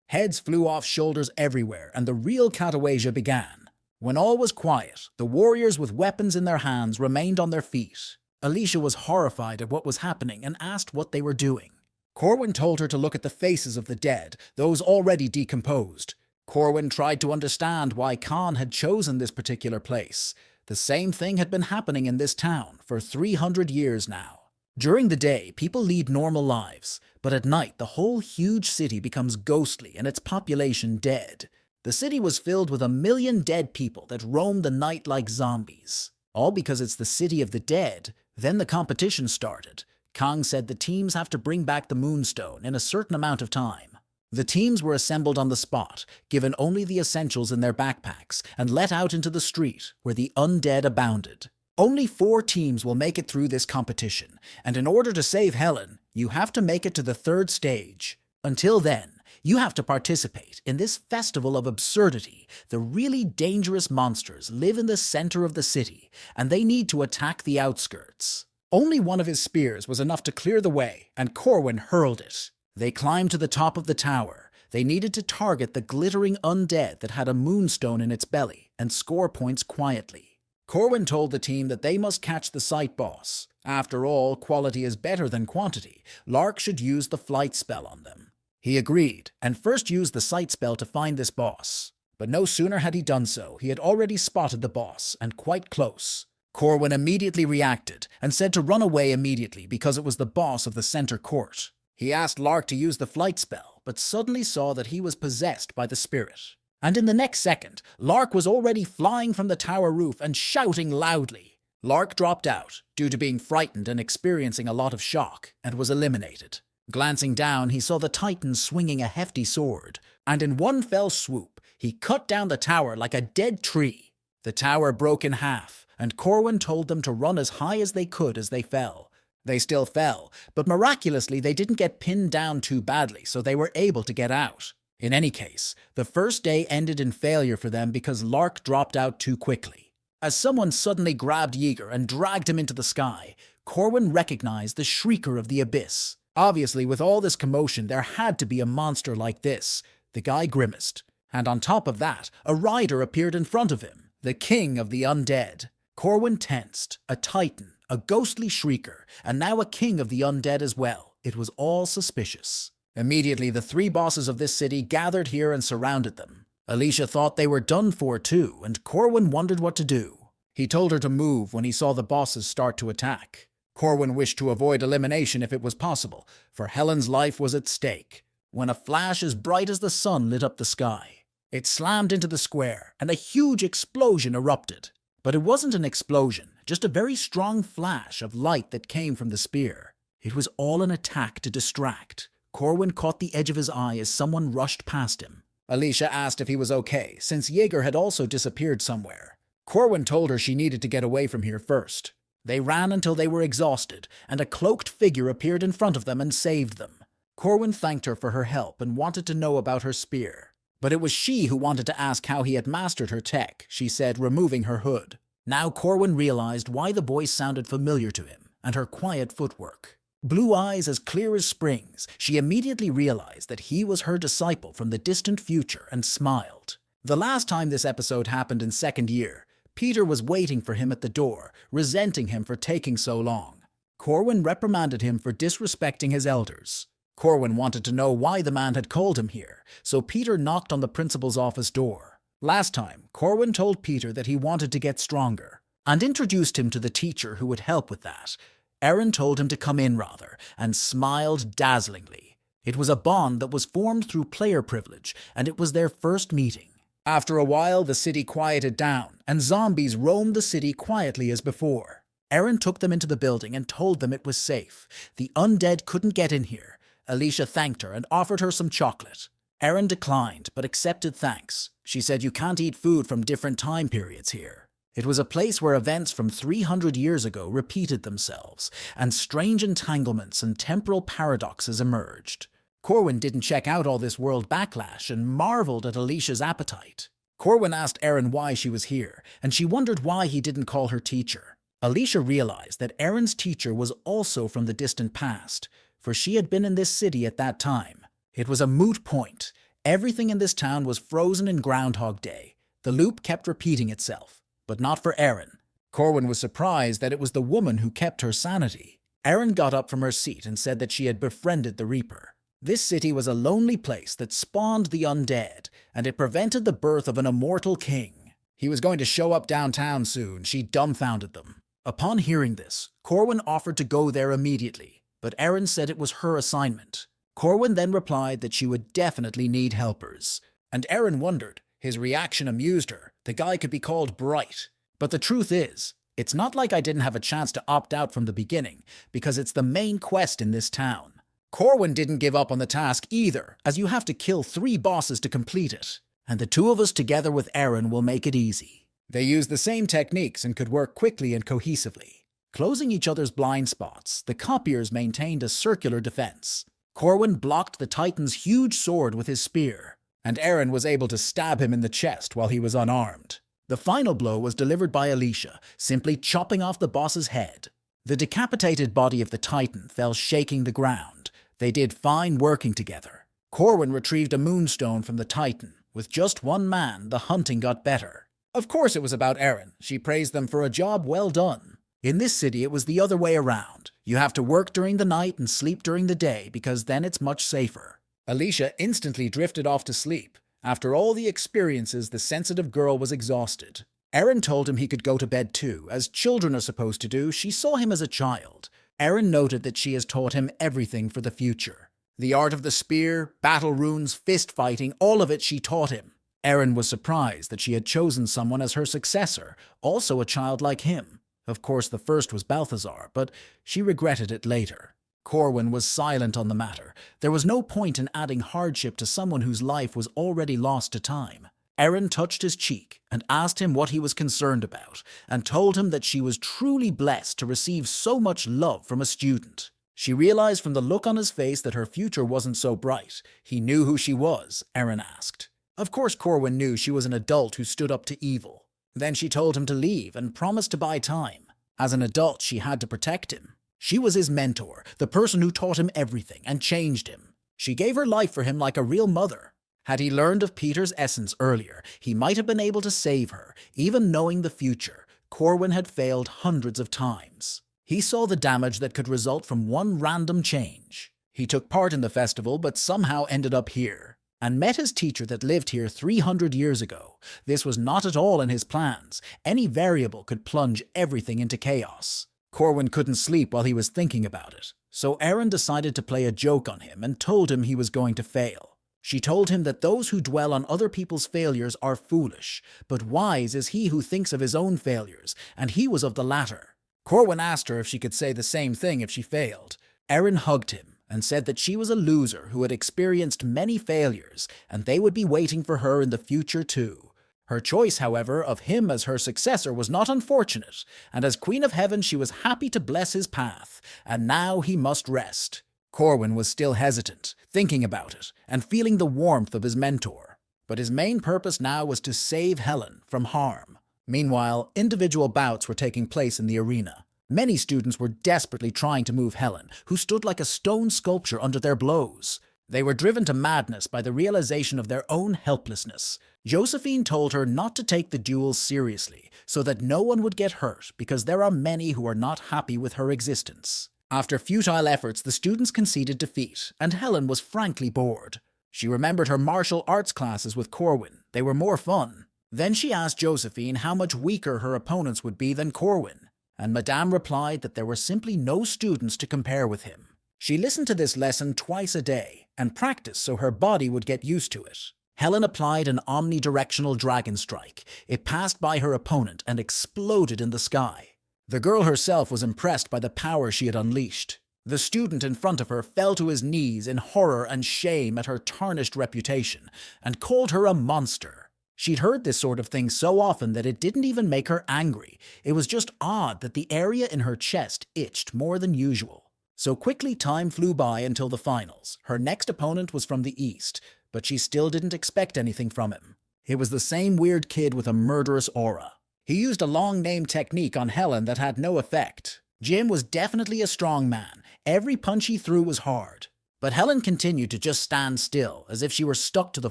Heads flew off shoulders everywhere, and the real Catawasia began. When all was quiet, the warriors with weapons in their hands remained on their feet. Alicia was horrified at what was happening and asked what they were doing. Corwin told her to look at the faces of the dead, those already decomposed. Corwin tried to understand why Khan had chosen this particular place. The same thing had been happening in this town for 300 years now. During the day, people lead normal lives, but at night the whole huge city becomes ghostly and its population dead. The city was filled with 1,000,000 dead people that roam the night like zombies. All because it's the city of the dead. Then the competition started. Kang said the teams have to bring back the Moonstone in a certain amount of time. The teams were assembled on the spot, given only the essentials in their backpacks, and let out into the street, where the undead abounded. Only 4 teams will make it through this competition, and in order to save Helen, you have to make it to the 3rd stage. Until then, you have to participate in this festival of absurdity. The really dangerous monsters live in the center of the city, and they need to attack the outskirts. Only one of his spears was enough to clear the way, and Corwin hurled it. They climbed to the top of the tower. They needed to target the glittering undead that had a moonstone in its belly and score points quietly. Corwin told the team that they must catch the site boss. After all, quality is better than quantity. Lark should use the flight spell on them. He agreed, and first used the sight spell to find this boss. But no sooner had he done so, he had already spotted the boss, and quite close. Corwin immediately reacted, and said to run away immediately because it was the boss of the center court. He asked Lark to use the flight spell, but suddenly saw that he was possessed by the spirit. And in the next second, Lark was already flying from the tower roof and shouting loudly. Lark dropped out, due to being frightened and experiencing a lot of shock, and was eliminated. Glancing down, he saw the Titan swinging a hefty sword, and in one fell swoop, he cut down the tower like a dead tree. The tower broke in half, and Corwin told them to run as high as they could as they fell. They still fell, but miraculously they didn't get pinned down too badly, so they were able to get out. In any case, the first day ended in failure for them because Lark dropped out too quickly. As someone suddenly grabbed Yeager and dragged him into the sky, Corwin recognized the Shrieker of the Abyss. Obviously, with all this commotion, there had to be a monster like this. The guy grimaced. And on top of that, a rider appeared in front of him, the king of the undead. Corwin tensed. A titan, a ghostly shrieker, and now a king of the undead as well. It was all suspicious. Immediately, the 3 bosses of this city gathered here and surrounded them. Alicia thought they were done for too, and Corwin wondered what to do. He told her to move when he saw the bosses start to attack. Corwin wished to avoid elimination if it was possible, for Helen's life was at stake. When a flash as bright as the sun lit up the sky, it slammed into the square, and a huge explosion erupted. But it wasn't an explosion, just a very strong flash of light that came from the spear. It was all an attack to distract. Corwin caught the edge of his eye as someone rushed past him. Alicia asked if he was okay, since Yeager had also disappeared somewhere. Corwin told her she needed to get away from here first. They ran until they were exhausted, and a cloaked figure appeared in front of them and saved them. Corwin thanked her for her help and wanted to know about her spear. But it was she who wanted to ask how he had mastered her tech, she said, removing her hood. Now Corwin realized why the voice sounded familiar to him, and her quiet footwork. Blue eyes as clear as springs, she immediately realized that he was her disciple from the distant future and smiled. The last time this episode happened in second year, Peter was waiting for him at the door, resenting him for taking so long. Corwin reprimanded him for disrespecting his elders. Corwin wanted to know why the man had called him here, so Peter knocked on the principal's office door. Last time, Corwin told Peter that he wanted to get stronger, and introduced him to the teacher who would help with that. Aaron told him to come in rather, and smiled dazzlingly. It was a bond that was formed through player privilege, and it was their first meeting. After a while, the city quieted down, and zombies roamed the city quietly as before. Aaron took them into the building and told them it was safe. The undead couldn't get in here. Alicia thanked her and offered her some chocolate. Aaron declined, but accepted thanks. She said you can't eat food from different time periods here. It was a place where events from 300 years ago repeated themselves, and strange entanglements and temporal paradoxes emerged. Corwin didn't check out all this world backlash and marveled at Alicia's appetite. Corwin asked Aaron why she was here, and she wondered why he didn't call her teacher. Alicia realized that Aaron's teacher was also from the distant past, for she had been in this city at that time. It was a moot point. Everything in this town was frozen in Groundhog Day. The loop kept repeating itself, but not for Aaron. Corwin was surprised that it was the woman who kept her sanity. Aaron got up from her seat and said that she had befriended the Reaper. This city was a lonely place that spawned the undead, and it prevented the birth of an immortal king. He was going to show up downtown soon. She dumbfounded them. Upon hearing this, Corwin offered to go there immediately, but Erin said it was her assignment. Corwin then replied that she would definitely need helpers, and Erin wondered. His reaction amused her. The guy could be called bright. But the truth is, it's not like I didn't have a chance to opt out from the beginning, because it's the main quest in this town. Corwin didn't give up on the task either, as you have to kill 3 bosses to complete it, and the 2 of us together with Erin will make it easy. They used the same techniques and could work quickly and cohesively. Closing each other's blind spots, the copiers maintained a circular defense. Corwin blocked the Titan's huge sword with his spear, and Erin was able to stab him in the chest while he was unarmed. The final blow was delivered by Alicia, simply chopping off the boss's head. The decapitated body of the Titan fell shaking the ground. They did fine working together. Corwin retrieved a moonstone from the Titan. With just 1 man, the hunting got better. Of course it was about Erin. She praised them for a job well done. In this city, it was the other way around. You have to work during the night and sleep during the day, because then it's much safer. Alicia instantly drifted off to sleep. After all the experiences, the sensitive girl was exhausted. Erin told him he could go to bed too. As children are supposed to do, she saw him as a child. Erin noted that she has taught him everything for the future. The art of the spear, battle runes, fist fighting, all of it she taught him. Erin was surprised that she had chosen someone as her successor, also a child like him. Of course, the first was Balthazar, but she regretted it later. Corwin was silent on the matter. There was no point in adding hardship to someone whose life was already lost to time. Erin touched his cheek and asked him what he was concerned about, and told him that she was truly blessed to receive so much love from a student. She realized from the look on his face that her future wasn't so bright. He knew who she was, Erin asked. Of course Corwin knew she was an adult who stood up to evil. Then she told him to leave and promised to buy time. As an adult, she had to protect him. She was his mentor, the person who taught him everything and changed him. She gave her life for him like a real mother. Had he learned of Peter's essence earlier, he might have been able to save her. Even knowing the future, Corwin had failed hundreds of times. He saw the damage that could result from one random change. He took part in the festival but somehow ended up here, and met his teacher that lived here 300 years ago. This was not at all in his plans. Any variable could plunge everything into chaos. Corwin couldn't sleep while he was thinking about it, so Erin decided to play a joke on him and told him he was going to fail. She told him that those who dwell on other people's failures are foolish, but wise is he who thinks of his own failures, and he was of the latter. Corwin asked her if she could say the same thing if she failed. Erin hugged him and said that she was a loser who had experienced many failures, and they would be waiting for her in the future too. Her choice, however, of him as her successor was not unfortunate, and as Queen of Heaven she was happy to bless his path, and now he must rest. Corwin was still hesitant, thinking about it, and feeling the warmth of his mentor. But his main purpose now was to save Helen from harm. Meanwhile, individual bouts were taking place in the arena. Many students were desperately trying to move Helen, who stood like a stone sculpture under their blows. They were driven to madness by the realization of their own helplessness. Josephine told her not to take the duels seriously, so that no one would get hurt, because there are many who are not happy with her existence. After futile efforts, the students conceded defeat, and Helen was frankly bored. She remembered her martial arts classes with Corwin. They were more fun. Then she asked Josephine how much weaker her opponents would be than Corwin, and Madame replied that there were simply no students to compare with him. She listened to this lesson twice a day, and practiced so her body would get used to it. Helen applied an omnidirectional dragon strike. It passed by her opponent and exploded in the sky. The girl herself was impressed by the power she had unleashed. The student in front of her fell to his knees in horror and shame at her tarnished reputation, and called her a monster. She'd heard this sort of thing so often that it didn't even make her angry. It was just odd that the area in her chest itched more than usual. So quickly time flew by until the finals. Her next opponent was from the East, but she still didn't expect anything from him. It was the same weird kid with a murderous aura. He used a long name technique on Helen that had no effect. Jim was definitely a strong man. Every punch he threw was hard. But Helen continued to just stand still, as if she were stuck to the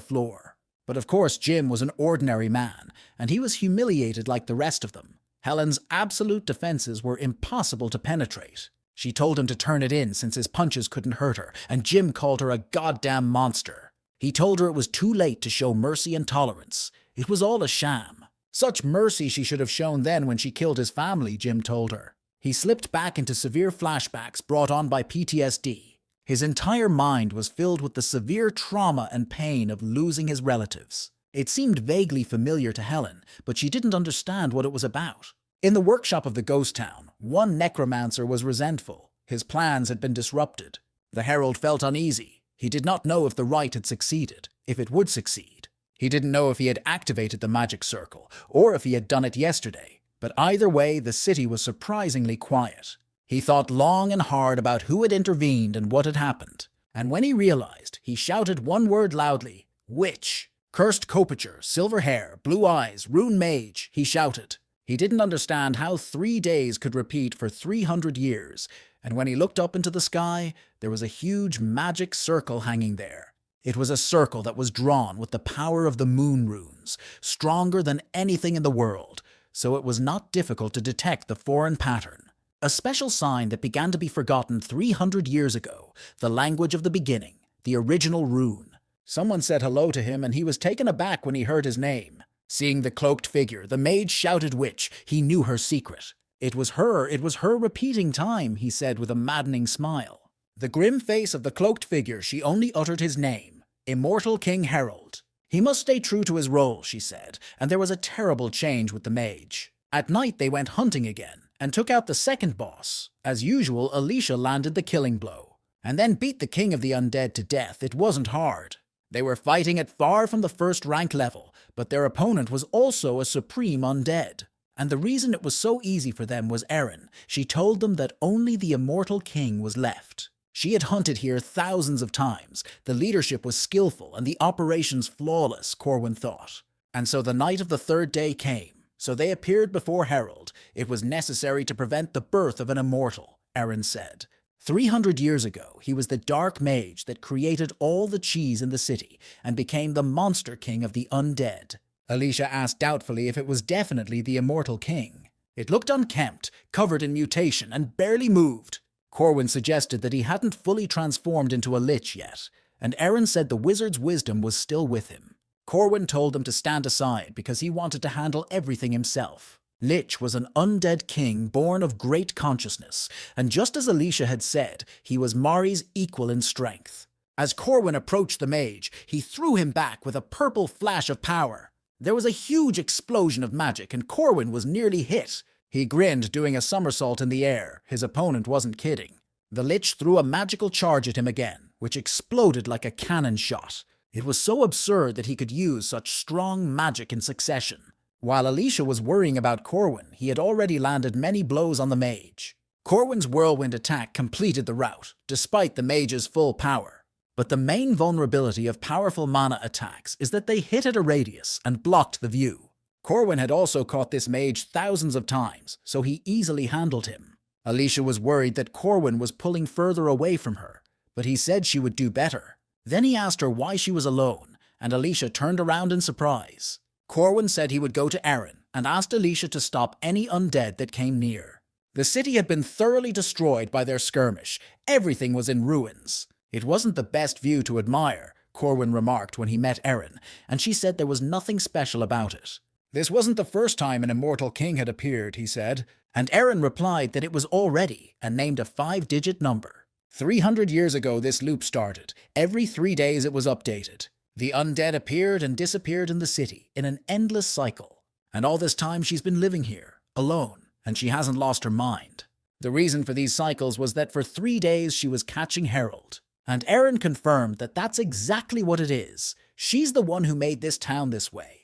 floor. But of course Jim was an ordinary man, and he was humiliated like the rest of them. Helen's absolute defenses were impossible to penetrate. She told him to turn it in since his punches couldn't hurt her, and Jim called her a goddamn monster. He told her it was too late to show mercy and tolerance. It was all a sham. Such mercy she should have shown then when she killed his family, Jim told her. He slipped back into severe flashbacks brought on by PTSD. His entire mind was filled with the severe trauma and pain of losing his relatives. It seemed vaguely familiar to Helen, but she didn't understand what it was about. In the workshop of the ghost town, one necromancer was resentful. His plans had been disrupted. The herald felt uneasy. He did not know if the rite had succeeded, if it would succeed. He didn't know if he had activated the magic circle, or if he had done it yesterday. But either way, the city was surprisingly quiet. He thought long and hard about who had intervened and what had happened. And when he realized, he shouted one word loudly, "Witch!" Cursed copature, silver hair, blue eyes, rune mage, he shouted. He didn't understand how 3 days could repeat for 300 years, and when he looked up into the sky, there was a huge magic circle hanging there. It was a circle that was drawn with the power of the moon runes, stronger than anything in the world, so it was not difficult to detect the foreign pattern. A special sign that began to be forgotten 300 years ago, the language of the beginning, the original rune. Someone said hello to him and he was taken aback when he heard his name. Seeing the cloaked figure, the mage shouted witch. He knew her secret. It was her repeating time, he said with a maddening smile. The grim face of the cloaked figure, she only uttered his name, Immortal King Harold. He must stay true to his role, she said, and there was a terrible change with the mage. At night they went hunting again, and took out the second boss. As usual, Alicia landed the killing blow, and then beat the king of the undead to death. It wasn't hard. They were fighting at far from the first rank level, but their opponent was also a supreme undead. And the reason it was so easy for them was Erin. She told them that only the immortal king was left. She had hunted here thousands of times. The leadership was skillful and the operations flawless, Corwin thought. And so the night of the third day came. So they appeared before Harold. It was necessary to prevent the birth of an immortal, Erin said. 300 years ago, he was the dark mage that created all the cheese in the city and became the monster king of the undead. Alicia asked doubtfully if it was definitely the immortal king. It looked unkempt, covered in mutation, and barely moved. Corwin suggested that he hadn't fully transformed into a lich yet, and Erin said the wizard's wisdom was still with him. Corwin told them to stand aside because he wanted to handle everything himself. Lich was an undead king born of great consciousness, and just as Alicia had said, he was Mari's equal in strength. As Corwin approached the mage, he threw him back with a purple flash of power. There was a huge explosion of magic, and Corwin was nearly hit. He grinned, doing a somersault in the air. His opponent wasn't kidding. The Lich threw a magical charge at him again, which exploded like a cannon shot. It was so absurd that he could use such strong magic in succession. While Alicia was worrying about Corwin, he had already landed many blows on the mage. Corwin's whirlwind attack completed the rout, despite the mage's full power. But the main vulnerability of powerful mana attacks is that they hit at a radius and blocked the view. Corwin had also caught this mage thousands of times, so he easily handled him. Alicia was worried that Corwin was pulling further away from her, but he said she would do better. Then he asked her why she was alone, and Alicia turned around in surprise. Corwin said he would go to Erin and asked Alicia to stop any undead that came near. The city had been thoroughly destroyed by their skirmish. Everything was in ruins. It wasn't the best view to admire, Corwin remarked when he met Erin, and she said there was nothing special about it. This wasn't the first time an immortal king had appeared, he said, and Erin replied that it was already, and named a 5-digit number. 300 years ago this loop started. Every 3 days it was updated. The undead appeared and disappeared in the city, in an endless cycle. And all this time she's been living here, alone, and she hasn't lost her mind. The reason for these cycles was that for 3 days she was catching Harold. And Erin confirmed that that's exactly what it is. She's the one who made this town this way.